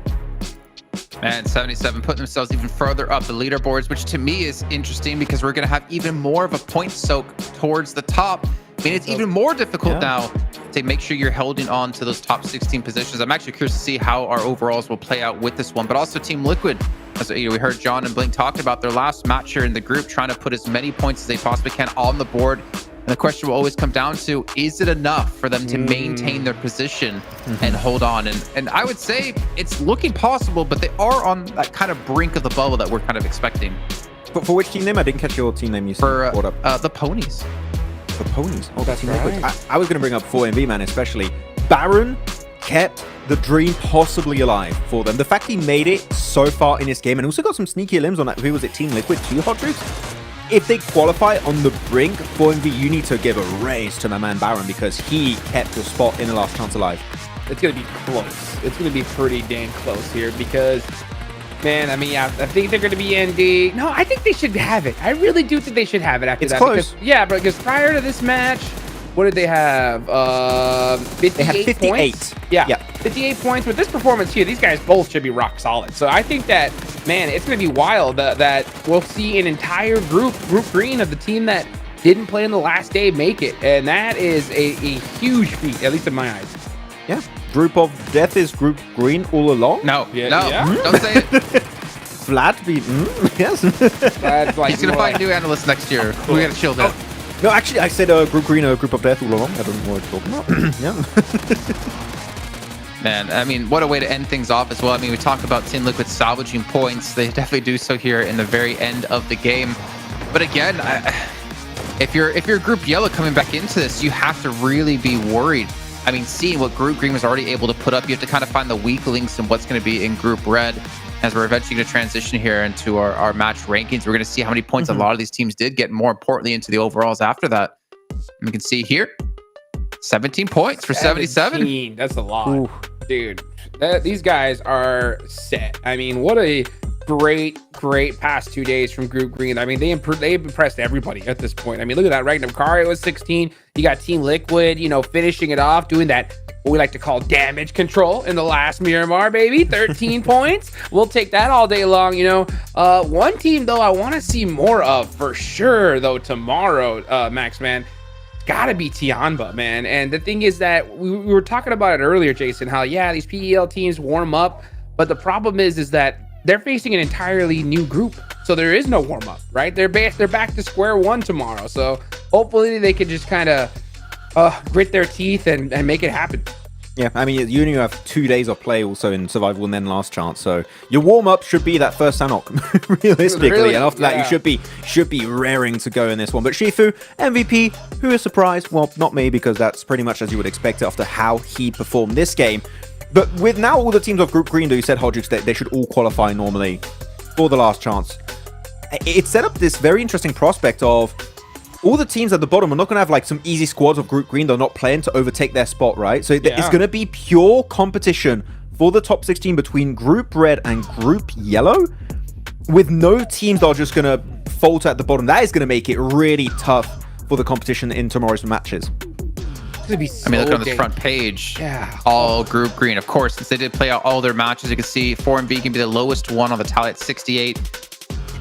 Man, 77 putting themselves even further up the leaderboards, which to me is interesting because we're going to have even more of a point soak towards the top. I mean, it's even more difficult now to make sure you're holding on to those top 16 positions. I'm actually curious to see how our overalls will play out with this one, but also Team Liquid. As we heard John and Blink talk about their last match here in the group, trying to put as many points as they possibly can on the board. And the question will always come down to, is it enough for them to maintain their position and hold on? And I would say it's looking possible, but they are on that kind of brink of the bubble that we're kind of expecting. But for which team name? I didn't catch your team name you said. For the Ponies. The Ponies? Oh, that's right. I was going to bring up 4MV, man, especially. Baron kept the dream possibly alive for them. The fact he made it so far in this game and also got some sneaky limbs on that. Who was it? Team Liquid 2 Hodrix? If they qualify on the brink, 4MV, you need to give a raise to my man Baron because he kept your spot in the last chance alive. It's going to be close. It's going to be pretty damn close here because, man, I mean, I think they're going to be ND. No, I think they should have it. I really do think they should have it after that. It's close. Because prior to this match, what did they have? 58 They had 58 points? Yeah, 58 points. With this performance here, these guys both should be rock solid. So I think that, man, it's going to be wild that we'll see an entire group green of the team that didn't play in the last day make it. And that is a huge feat, at least in my eyes. Yeah. Group of Death is group green all along? No. Don't say it. Vlad be, yes. Vlad's like, he's going to find new analysts next year. We got to chill down. No, actually, I said group green, group of death all along. I don't know what you're talking about. Yeah. Man, I mean, what a way to end things off as well. I mean, we talk about Team Liquid salvaging points. They definitely do so here in the very end of the game. But again, if you're Group Yellow coming back into this, you have to really be worried. I mean, seeing what Group Green was already able to put up, you have to kind of find the weak links and what's going to be in Group Red. As we're eventually going to transition here into our match rankings, we're going to see how many points a lot of these teams did get, more importantly, into the overalls after that. And we can see here, 17 points for 77. That's a lot. Ooh. Dude, these guys are set. I mean, what a great past 2 days from Group Green. I mean, they've impressed everybody at this point. I mean, look at that. Ragnar Kari was 16. You got Team Liquid, finishing it off, doing that what we like to call damage control in the last Miramar, baby. 13 points. We'll take that all day long, you know. One team, though, I want to see more of for sure, though, tomorrow, Max, man. It's got to be Tianba, man. And the thing is that we were talking about it earlier, Jason, how, yeah, these PEL teams warm up. But the problem is that they're facing an entirely new group. So there is no warm up, right? They're back to square one tomorrow. So hopefully they can just kind of grit their teeth and make it happen. Yeah, I mean, you only have 2 days of play also in Survival and then Last Chance. So your warm-up should be that first Sanhok, realistically. Really? And after that, you should be raring to go in this one. But Shifu, MVP, who is surprised? Well, not me, because that's pretty much as you would expect it after how he performed this game. But with now all the teams of Group Green, though, you said, Hodgix, that they should all qualify normally for the Last Chance. It set up this very interesting prospect of all the teams at the bottom are not going to have like some easy squads of Group Green. They're not playing to overtake their spot, right? So it's going to be pure competition for the top 16 between Group Red and Group Yellow, with no teams that are just going to falter at the bottom. That is going to make it really tough for the competition in tomorrow's matches. I mean, look on this front page. Yeah. All Group Green. Of course, since they did play out all their matches, you can see 4MV can be the lowest one on the tally at 68.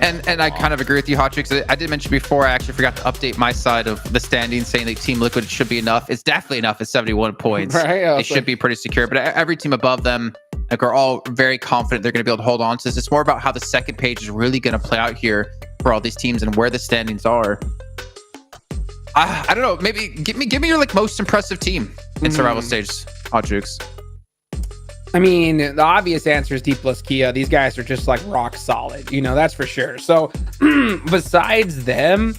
And I kind of agree with you, Hotchix. I did mention before, I actually forgot to update my side of the standings, saying that Team Liquid should be enough. It's definitely enough at 71 points. Right, they should be pretty secure. But every team above them, like, are all very confident they're going to be able to hold on to this. It's more about how the second page is really going to play out here for all these teams and where the standings are. I don't know. Maybe give me your like most impressive team in survival stage, Hotchix. I mean, the obvious answer is D plus Kia. These guys are just like rock solid, you know, that's for sure. So besides them,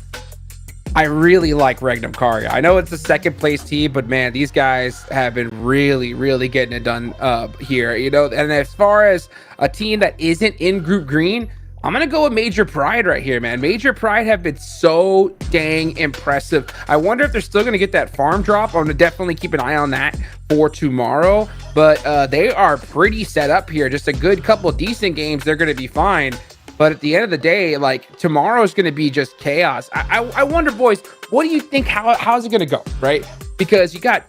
I really like Regnum Karga. I know it's the second place team, but man, these guys have been really, really getting it done here, you know. And as far as a team that isn't in Group Green, I'm going to go with Major Pride right here, man. Major Pride have been so dang impressive. I wonder if they're still going to get that farm drop. I'm going to definitely keep an eye on that for tomorrow. But they are pretty set up here. Just a good couple of decent games. They're going to be fine. But at the end of the day, like, tomorrow is going to be just chaos. I wonder, boys, what do you think? How's it going to go, right? Because you got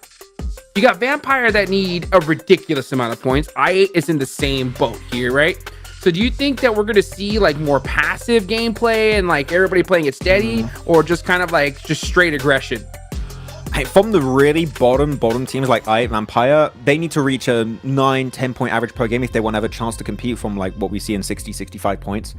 Vampire that need a ridiculous amount of points. I8 is in the same boat here, right? So do you think that we're going to see like more passive gameplay and like everybody playing it steady, or just kind of like just straight aggression? From the really bottom teams like I8 Vampire, they need to reach a 9-10 point average per game if they want to have a chance to compete from like what we see in 60-65 points.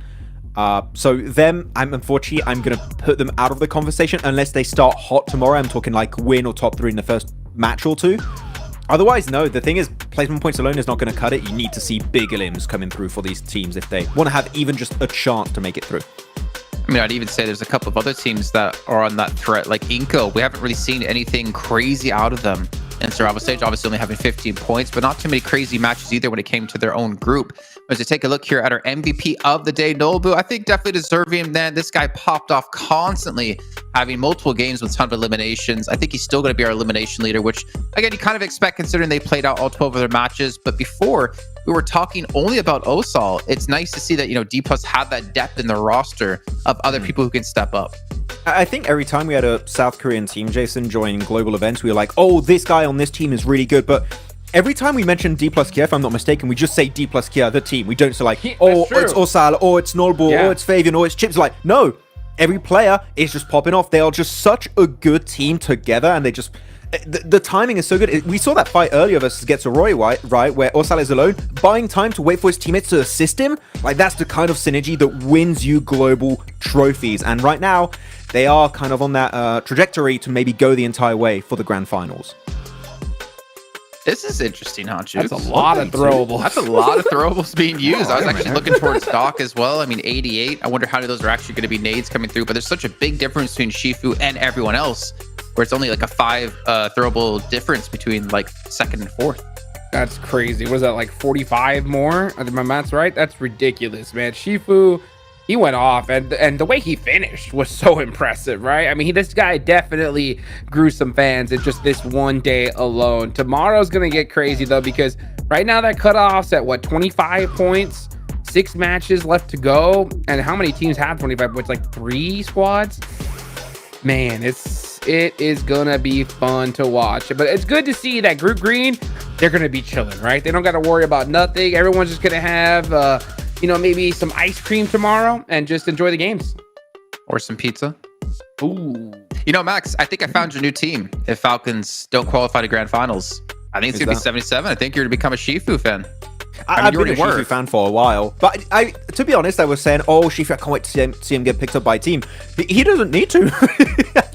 So them, I'm going to put them out of the conversation unless they start hot tomorrow. I'm talking like win or top 3 in the first match or 2. Otherwise, no. The thing is, placement points alone is not going to cut it. You need to see bigger limbs coming through for these teams if they want to have even just a chance to make it through. I mean, I'd even say there's a couple of other teams that are on that threat, like Inco. We haven't really seen anything crazy out of them in survival stage, obviously only having 15 points, but not too many crazy matches either when it came to their own group. As we take a look here at our MVP of the day, Nobu, I think definitely deserving, man. This guy popped off constantly, having multiple games with a ton of eliminations. I think he's still going to be our elimination leader, which, again, you kind of expect considering they played out all 12 of their matches. But before, we were talking only about Osal. It's nice to see that, you know, D+ had that depth in the roster of other people who can step up. I think every time we had a South Korean team, Jason, join global events, we were like, oh, this guy on this team is really good. But every time we mention D+ Kia, if I'm not mistaken, we just say D+ Kia, the team. We don't say like, oh, it's Osal, or it's Nolbu, or it's Fabian, or it's Chips. Like, no, every player is just popping off. They are just such a good team together, and they just... The timing is so good. We saw that fight earlier versus Gets a Roy, right? Where Osal is alone, buying time to wait for his teammates to assist him. Like, that's the kind of synergy that wins you global trophies. And right now, they are kind of on that trajectory to maybe go the entire way for the Grand Finals. This is interesting, Hanchu. That's a lot of throwables. That's a lot of throwables being used. I was actually looking towards Doc as well. I mean, 88. I wonder how many of those are actually going to be nades coming through. But there's such a big difference between Shifu and everyone else, where it's only like a 5 throwable difference between like second and fourth. That's crazy. What is that, like 45 more? I think my math's right. That's ridiculous, man. Shifu, he went off, and the way he finished was so impressive, right? I mean, this guy definitely grew some fans in just this one day alone. Tomorrow's gonna get crazy though, because right now that cutoff's at what, 25 points, 6 matches left to go. And how many teams have 25 points? Like 3 squads. Man, it is gonna be fun to watch. But it's good to see that Group Green, they're going to be chilling, right? They don't got to worry about nothing. Everyone's just going to have, maybe some ice cream tomorrow and just enjoy the games. Or some pizza. Ooh. Max, I think I found your new team. If Falcons don't qualify to Grand Finals, I think it's going to be 77. I think you're going to become a Shifu fan. I've been a Shifu fan for a while, but to be honest, I was saying, Shifu, I can't wait to see him get picked up by a team. He doesn't need to.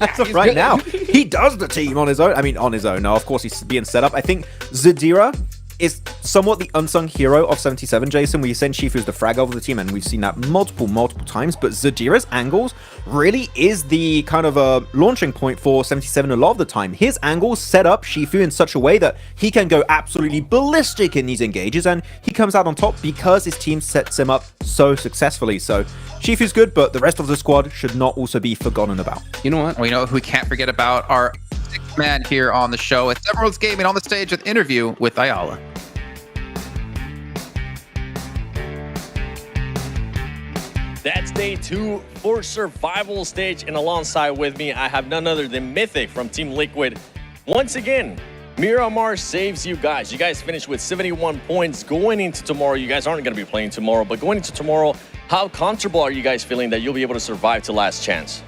As of right now, he does the team on his own. I mean, on his own. No, of course, he's being set up. I think Zadira is somewhat the unsung hero of 77, Jason. We send Shifu as the frag of the team, and we've seen that multiple times, but Zadira's angles really is the kind of a launching point for 77 a lot of the time. His angles set up Shifu in such a way that he can go absolutely ballistic in these engages, and he comes out on top because his team sets him up so successfully. So Shifu's good, but the rest of the squad should not also be forgotten about. You know what? We know who we can't forget about our sixth man here on the show. It's Emerald's Gaming on the stage with interview with Ayala. That's day 2 for survival stage, and alongside with me, I have none other than Mythic from Team Liquid. Once again, Miramar saves you guys. You guys finished with 71 points going into tomorrow. You guys aren't going to be playing tomorrow, but going into tomorrow, how comfortable are you guys feeling that you'll be able to survive to last chance?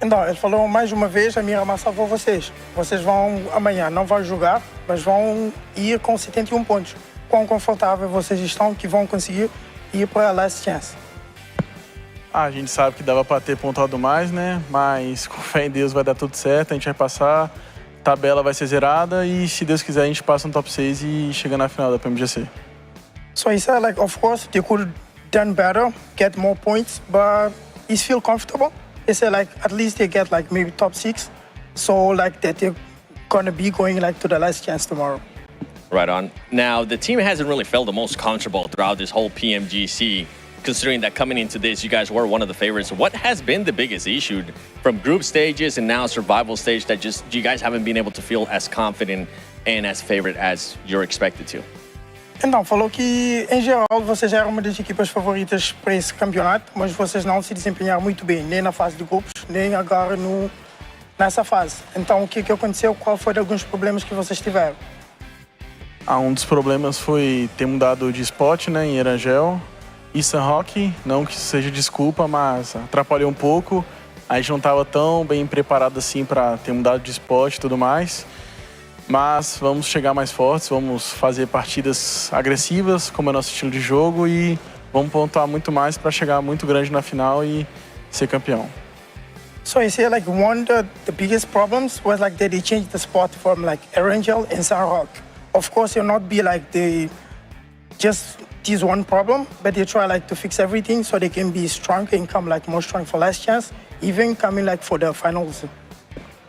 Então, ele falou mais uma vez, a Miramar salvou vocês. Vocês vão, amanhã, não vão jogar, mas vão ir com 71 pontos. Quão confortável vocês estão que vão conseguir ir para a last chance? A gente sabe que dava para ter pontuado mais, né? Mas com fé em Deus vai dar tudo certo, a gente vai passar, a tabela vai ser zerada e se Deus quiser a gente passa no top 6 e chega na final da PMGC. So he said, of course, they could have done better, get more points, but he feel comfortable. He said, at least they get, maybe top 6. So, that they're going to be going, to the last chance tomorrow. Right on. Now, the team hasn't really felt the most comfortable throughout this whole PMGC, considering that coming into this, you guys were one of the favorites. What has been the biggest issue from group stages and now survival stage that just you guys haven't been able to feel as confident and as favorite as you're expected to? Então, falou que, em geral, vocês eram uma das equipas favoritas para esse campeonato, mas vocês não se desempenharam muito bem, nem na fase de grupos, nem agora nessa fase. Então, o que aconteceu? Qual foram alguns problemas que vocês tiveram? Um dos problemas foi ter mudado de spot, né, em Erangel e Sanhok. Não que seja desculpa, mas atrapalhou um pouco. A gente não estava tão bem preparado assim para ter mudado de spot e tudo mais. Mas vamos chegar mais fortes, vamos fazer partidas agressivas, como é nosso estilo de jogo, e vamos pontuar muito mais para chegar muito grande na final e ser campeão. So you say one of the biggest problems was that they changed the spot from Erangel and Sanhok. Of course, you'll not be they just this one problem, but they try to fix everything so they can be stronger and come more strong for last chance, even coming for the finals.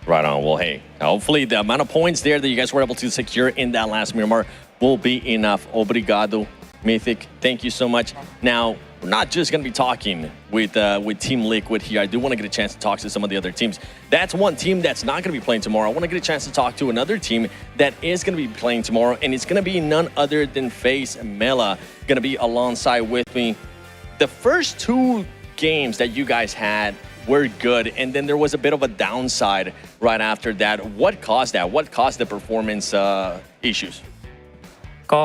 Right on. Well, hey, hopefully the amount of points there that you guys were able to secure in that last Miramar will be enough. Obrigado, Mythic. Thank you so much. Now, we're not just going to be talking with Team Liquid here. I do want to get a chance to talk to some of the other teams. That's one team that's not going to be playing tomorrow. I want to get a chance to talk to another team that is going to be playing tomorrow, and it's going to be none other than FaZe Mela, going to be alongside with me. The first 2 games that you guys had were good, and then there was a bit of a downside right after that. What caused that? What caused the performance issues? ก็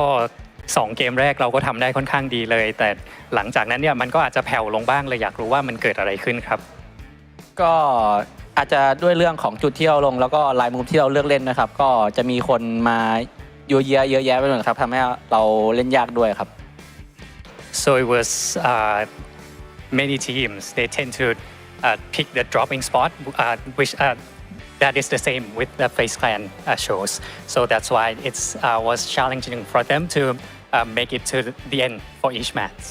2 เกมแรกเราก็ทำได้ค่อนข้างดีเลยแต่หลังจากนั้นเนี่ยมันก็อาจจะแผ่วลงบ้างเลยอยากรู้ว่ามันเกิดอะไรขึ้นครับก็อาจจะด้วยเรื่องของจุดที่เราลงแล้วก็ลายมุมที่เราเลือกเล่นนะครับก็จะมีคนมาเยอะแยะไปหมดครับทำให้เราเล่นยากด้วยครับ So it was many teams they tend to pick the dropping spot which that is the same with the FaZe Clan shows so that's why it's was challenging for them to make it to the end for each match.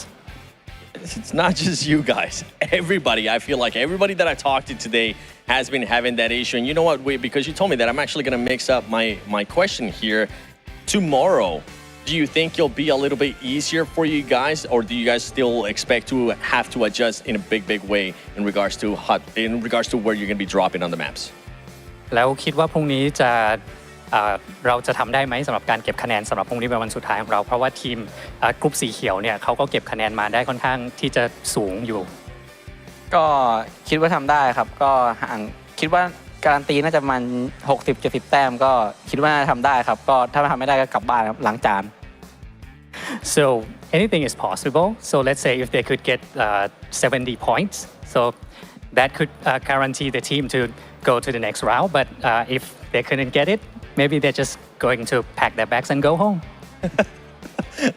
It's not just you guys. Everybody, I feel like everybody that I talked to today has been having that issue. And you know what? Wait, because you told me that, I'm actually going to mix up my question here. Tomorrow, do you think it'll be a little bit easier for you guys, or do you guys still expect to have to adjust in a big way in regards to where you're going to be dropping on the maps? แล้วคิดว่าพรุ่งนี้เราจะทำได้ไหมสำหรับการเก็บคะแนนสำหรับพรุ่งนี้เป็นวันสุดท้ายของเราเพราะว่าทีมกรุ๊ปสีเขียวเนี่ยเขาก็เก็บคะแนนมาได้ค่อนข้างที่จะสูงอยู่ก็คิดว่าทำได้ครับก็คิดว่า การันตีน่าจะประมาณ60-70 แต้มก็คิดว่าทำได้ครับก็ถ้าทำไม่ได้ก็กลับบ้านครับล้างจาน So anything is possible. So let's say if they could get 70 points, so that could guarantee the team to go to the next round. But if they couldn't get it, maybe they're just going to pack their bags and go home.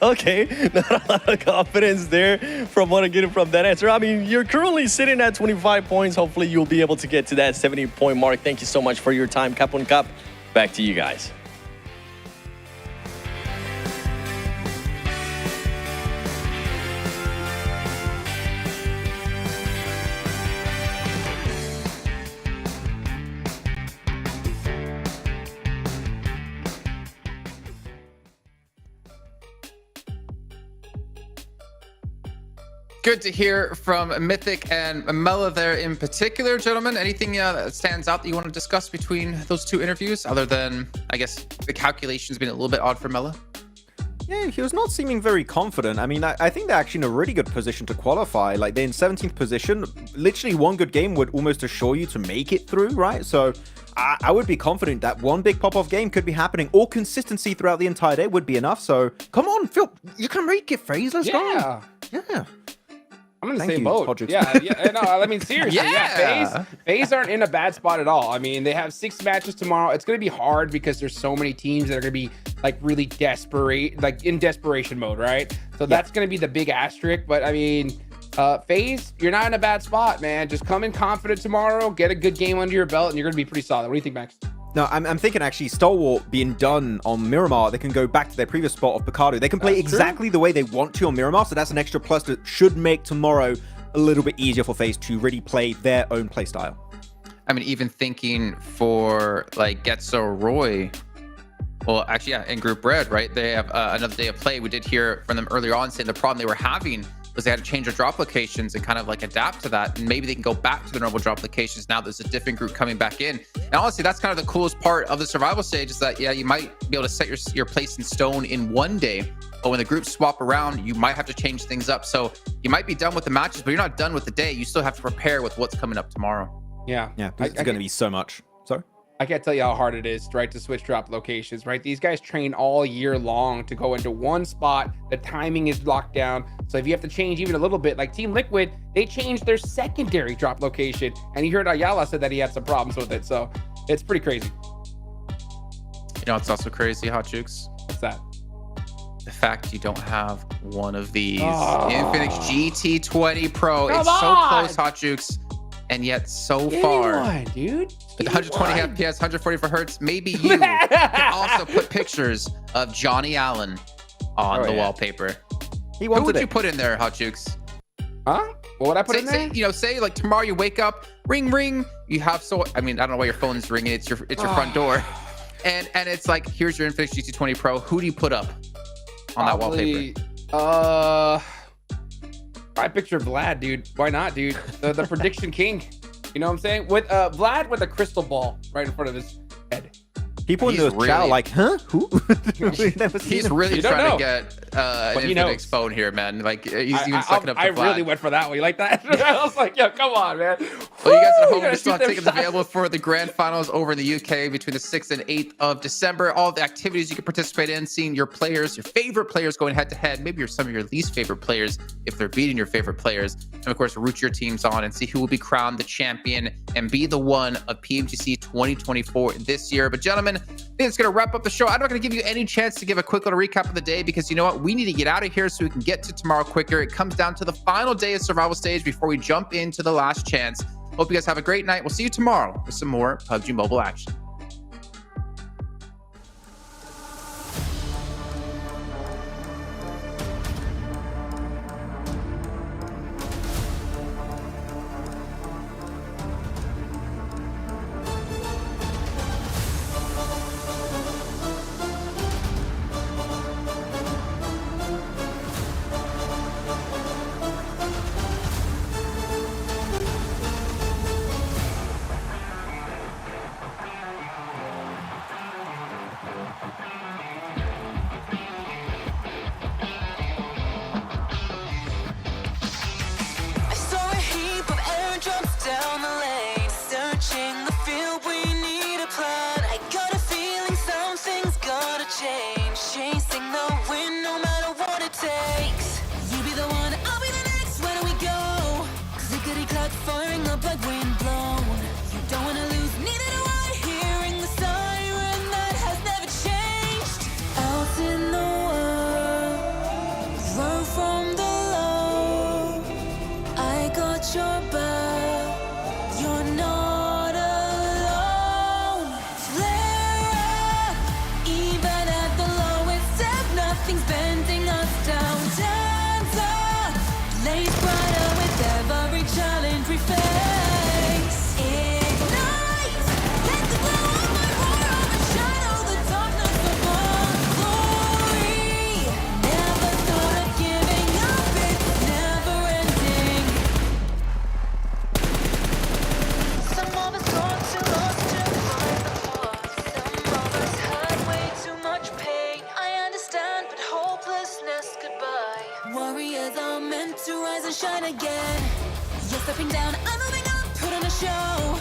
Okay, not a lot of confidence there from what I'm getting from that answer. I mean, you're currently sitting at 25 points. Hopefully, you'll be able to get to that 70-point mark. Thank you so much for your time, Kapun Cup. Back to you guys. Good to hear from Mythic and Mela there in particular, gentlemen. Anything that stands out that you want to discuss between those two interviews, other than, I guess, the calculations being a little bit odd for Mela? Yeah, he was not seeming very confident. I mean, I think they're actually in a really good position to qualify. Like, they're in 17th position. Literally, one good game would almost assure you to make it through, right? So I would be confident that one big pop-off game could be happening, or consistency throughout the entire day would be enough. So come on, Phil, you can make it, FaZe. Let's go. Yeah. I'm in the Thank same you, boat. Podrick. Yeah, no, I mean, seriously, FaZe aren't in a bad spot at all. I mean, they have 6 matches tomorrow. It's going to be hard because there's so many teams that are going to be like really desperate, like in desperation mode, right? So that's going to be the big asterisk. But I mean, FaZe, you're not in a bad spot, man. Just come in confident tomorrow, get a good game under your belt, and you're going to be pretty solid. What do you think, Max? No, I'm thinking actually Stalwart being done on Miramar, they can go back to their previous spot of Picardo. They can play exactly the way they want to on Miramar, so that's an extra plus that should make tomorrow a little bit easier for FaZe to really play their own play style. I mean, even thinking for like Getso Roy, well, actually, yeah, in Group Red, right? They have another day of play. We did hear from them earlier on saying the problem they were having was they had to change their drop locations and kind of like adapt to that. And maybe they can go back to their normal drop locations now there's a different group coming back in. And honestly, that's kind of the coolest part of the survival stage is that, yeah, you might be able to set your place in stone in one day, but when the groups swap around, you might have to change things up. So you might be done with the matches, but you're not done with the day. You still have to prepare with what's coming up tomorrow. Yeah. It's going to be so much. Sorry? I can't tell you how hard it is, right, to switch drop locations, right? These guys train all year long to go into one spot. The timing is locked down. So if you have to change even a little bit, like Team Liquid, they changed their secondary drop location. And you heard Ayala said that he had some problems with it. So it's pretty crazy. You know, it's also crazy, Hot Jukes. What's that? The fact you don't have one of these. Infinix GT20 Pro. It's so close, Hot Jukes. And yet so far, one, dude. With 120 FPS, 144 hertz, maybe you can also put pictures of Johnny Allen on the wallpaper. Who would you put in there, Hot Jukes? Huh? What would I put in there? Say like tomorrow you wake up, ring, ring. You have I mean, I don't know why your phone's ringing. It's your front door, and it's like, here's your Infinix GT20 Pro. Who do you put up on that wallpaper? I picture Vlad, dude. Why not, dude? The prediction king. You know what I'm saying? With Vlad with a crystal ball right in front of his head. People in the chat like, huh? Who? He's really trying to get an Infinix phone here, man. Like he's even sucking up to Vlad. I really went for that one. You like that? I was like, yo, come on, man. Well, you guys at home, there's still tickets available for the Grand Finals over in the UK between the 6th and 8th of December. All the activities you can participate in, seeing your players, your favorite players going head to head, maybe some of your least favorite players if they're beating your favorite players. And of course, root your teams on and see who will be crowned the champion and be the one of PMGC 2024 this year. But gentlemen, I think it's going to wrap up the show. I'm not going to give you any chance to give a quick little recap of the day because you know what? We need to get out of here so we can get to tomorrow quicker. It comes down to the final day of survival stage before we jump into the last chance. Hope you guys have a great night. We'll see you tomorrow with some more PUBG Mobile action. clock firing up like wind blown. You don't wanna lose, neither do I. Hearing the siren that has never changed. Out in the world, run from the low. I got your back, you're not alone. Flare up, even at the lowest ebb, nothing's bending us down. Time's up, blaze brighter with every challenge we face. Ignite, let the glow of my roar overshadow the darkness of our glory. Never thought of giving up, it's never ending. Some of us got too lost to find the path. Some of us had way too much pain. I understand, but hopelessness goodbye. Warriors are meant to rise and shine again. You're stepping down, I'm moving up, put on a show.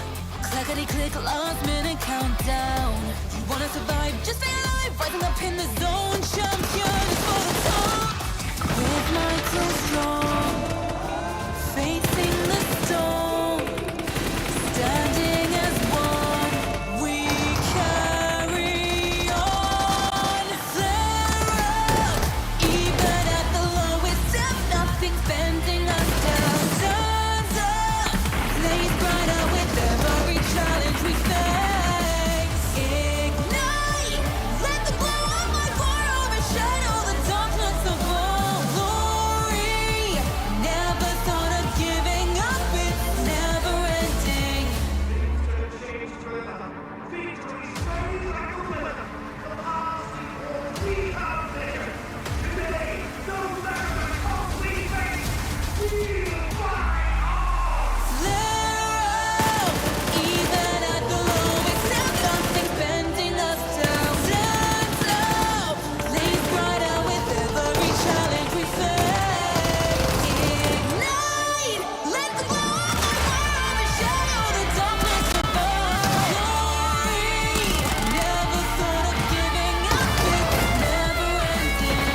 Clackety click, last minute countdown. You wanna survive, just stay alive. Rising up in the zone, champions for the top. With my crew strong, facing the storm. Standing as one, we carry on. Flare up, even at the lowest ebb, nothing's bending us down. Time's up, blaze brighter with every challenge we face. Ignite, let the glow of my fire overshadow the darkness of our glory. Never thought of giving up, it's never ending. Even at the lowest ebb, nothing's bending us down. Time's up, blaze brighter with every challenge we face. Ignite, let the glow of my fire overshadow the darkness of our glory. Never thought of giving up, it's never ending.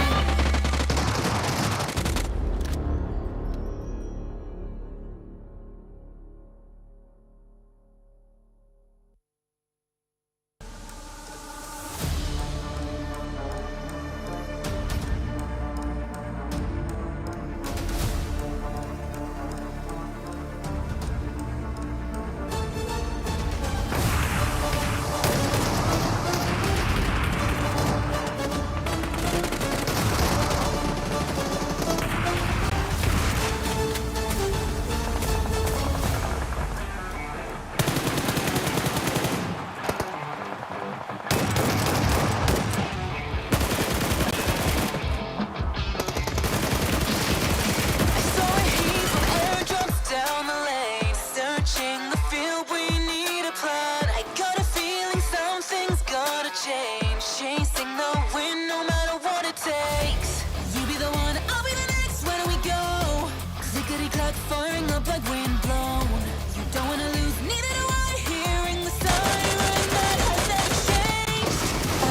Down the lane, searching the field, we need a plan. I got a feeling something's gotta change. Chasing the wind, no matter what it takes. You be the one, I'll be the next. Where do we go? Clickety clack, firing up like wind blown. You don't wanna lose, neither do I. Hearing the siren that has never changed.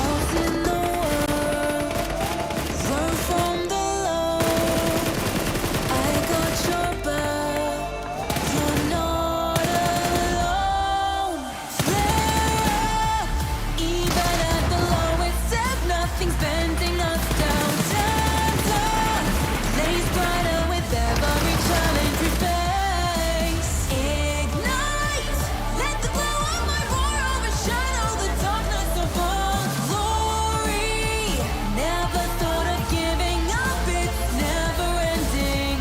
Out in the world, run from the low. I got your back, you're not alone. Flare up, even at the lowest ebb, nothing's bending us down. Time's up, blaze brighter with every challenge we face. Ignite, let the glow of my roar overshadow the darkness of our glory. Never thought of giving up, it's never ending.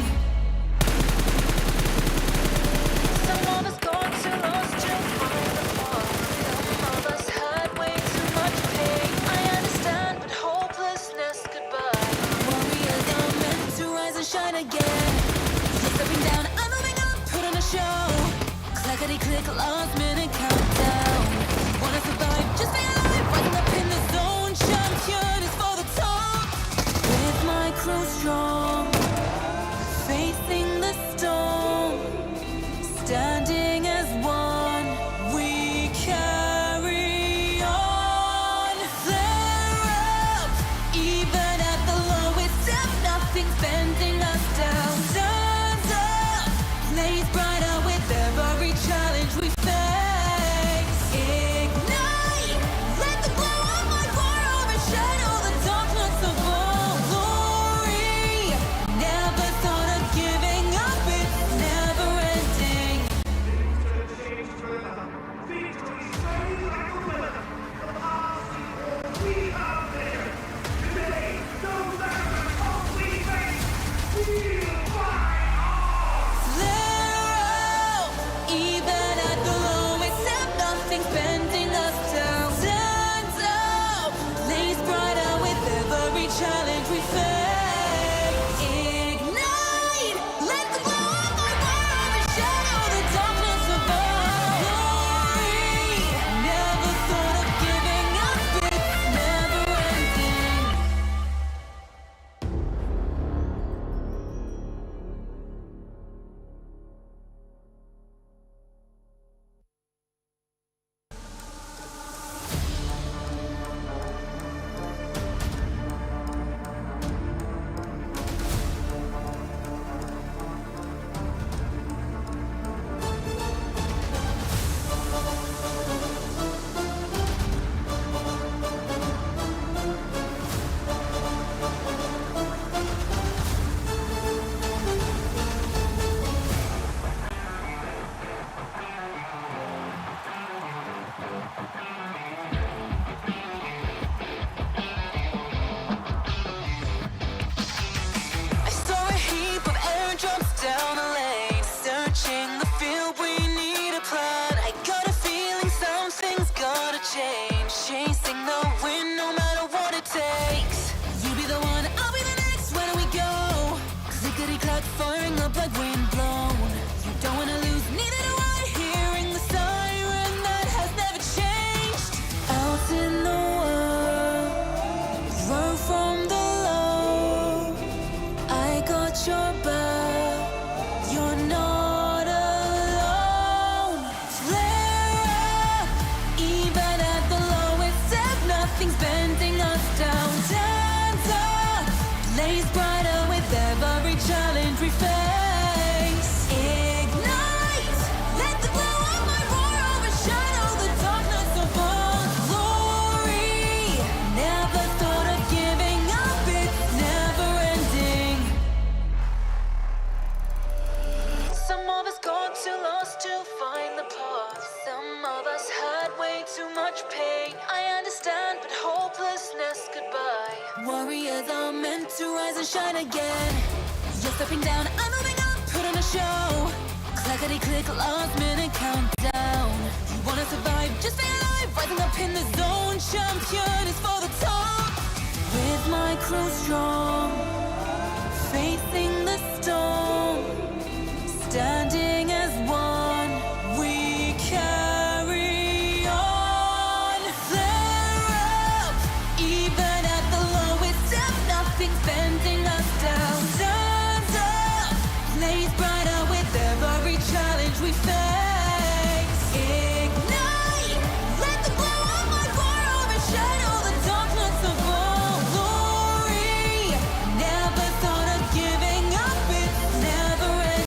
Some of us got too lost to find the path. Some of us had way too much pain. I understand, but hopelessness goodbye. Warriors are meant to rise and shine again. You're stepping down, I'm moving up, put on a show. Clackety click, last minute countdown. You wanna survive, just stay alive. Rising up in the zone, champion is for the top. With my crew strong, facing the storm. Standing as one, we carry on. Flare up, even at the lowest ebb, nothing's bending us down. Time's up, blaze brighter with heart firing up like wind blown. You don't wanna lose, neither do I. Hearing the siren that has never changed. Out in the world, run from the low. I got your back, you're not alone. Flare up, even at the lowest ebb, nothing's bending us down. Stand up, blaze brighter with every challenge we face. Ignite, let the glow of my roar overshadow the darkness of our glory. Never thought of giving up, it's never ending. Some of us got too lost to find the path. Some of us had way too much pain. I understand, but hopelessness goodbye. Warriors are meant to rise and shine again. You're stepping down, I'm moving up, put on a show. Clackety click, last minute countdown. You wanna survive, just stay alive. Rising up in the zone, champion is for the top. With my crew strong, facing the storm, standing as one, we carry on. Flare up, even at the lowest step, nothing's bending us down. Stand up, blaze brighter with every challenge we face.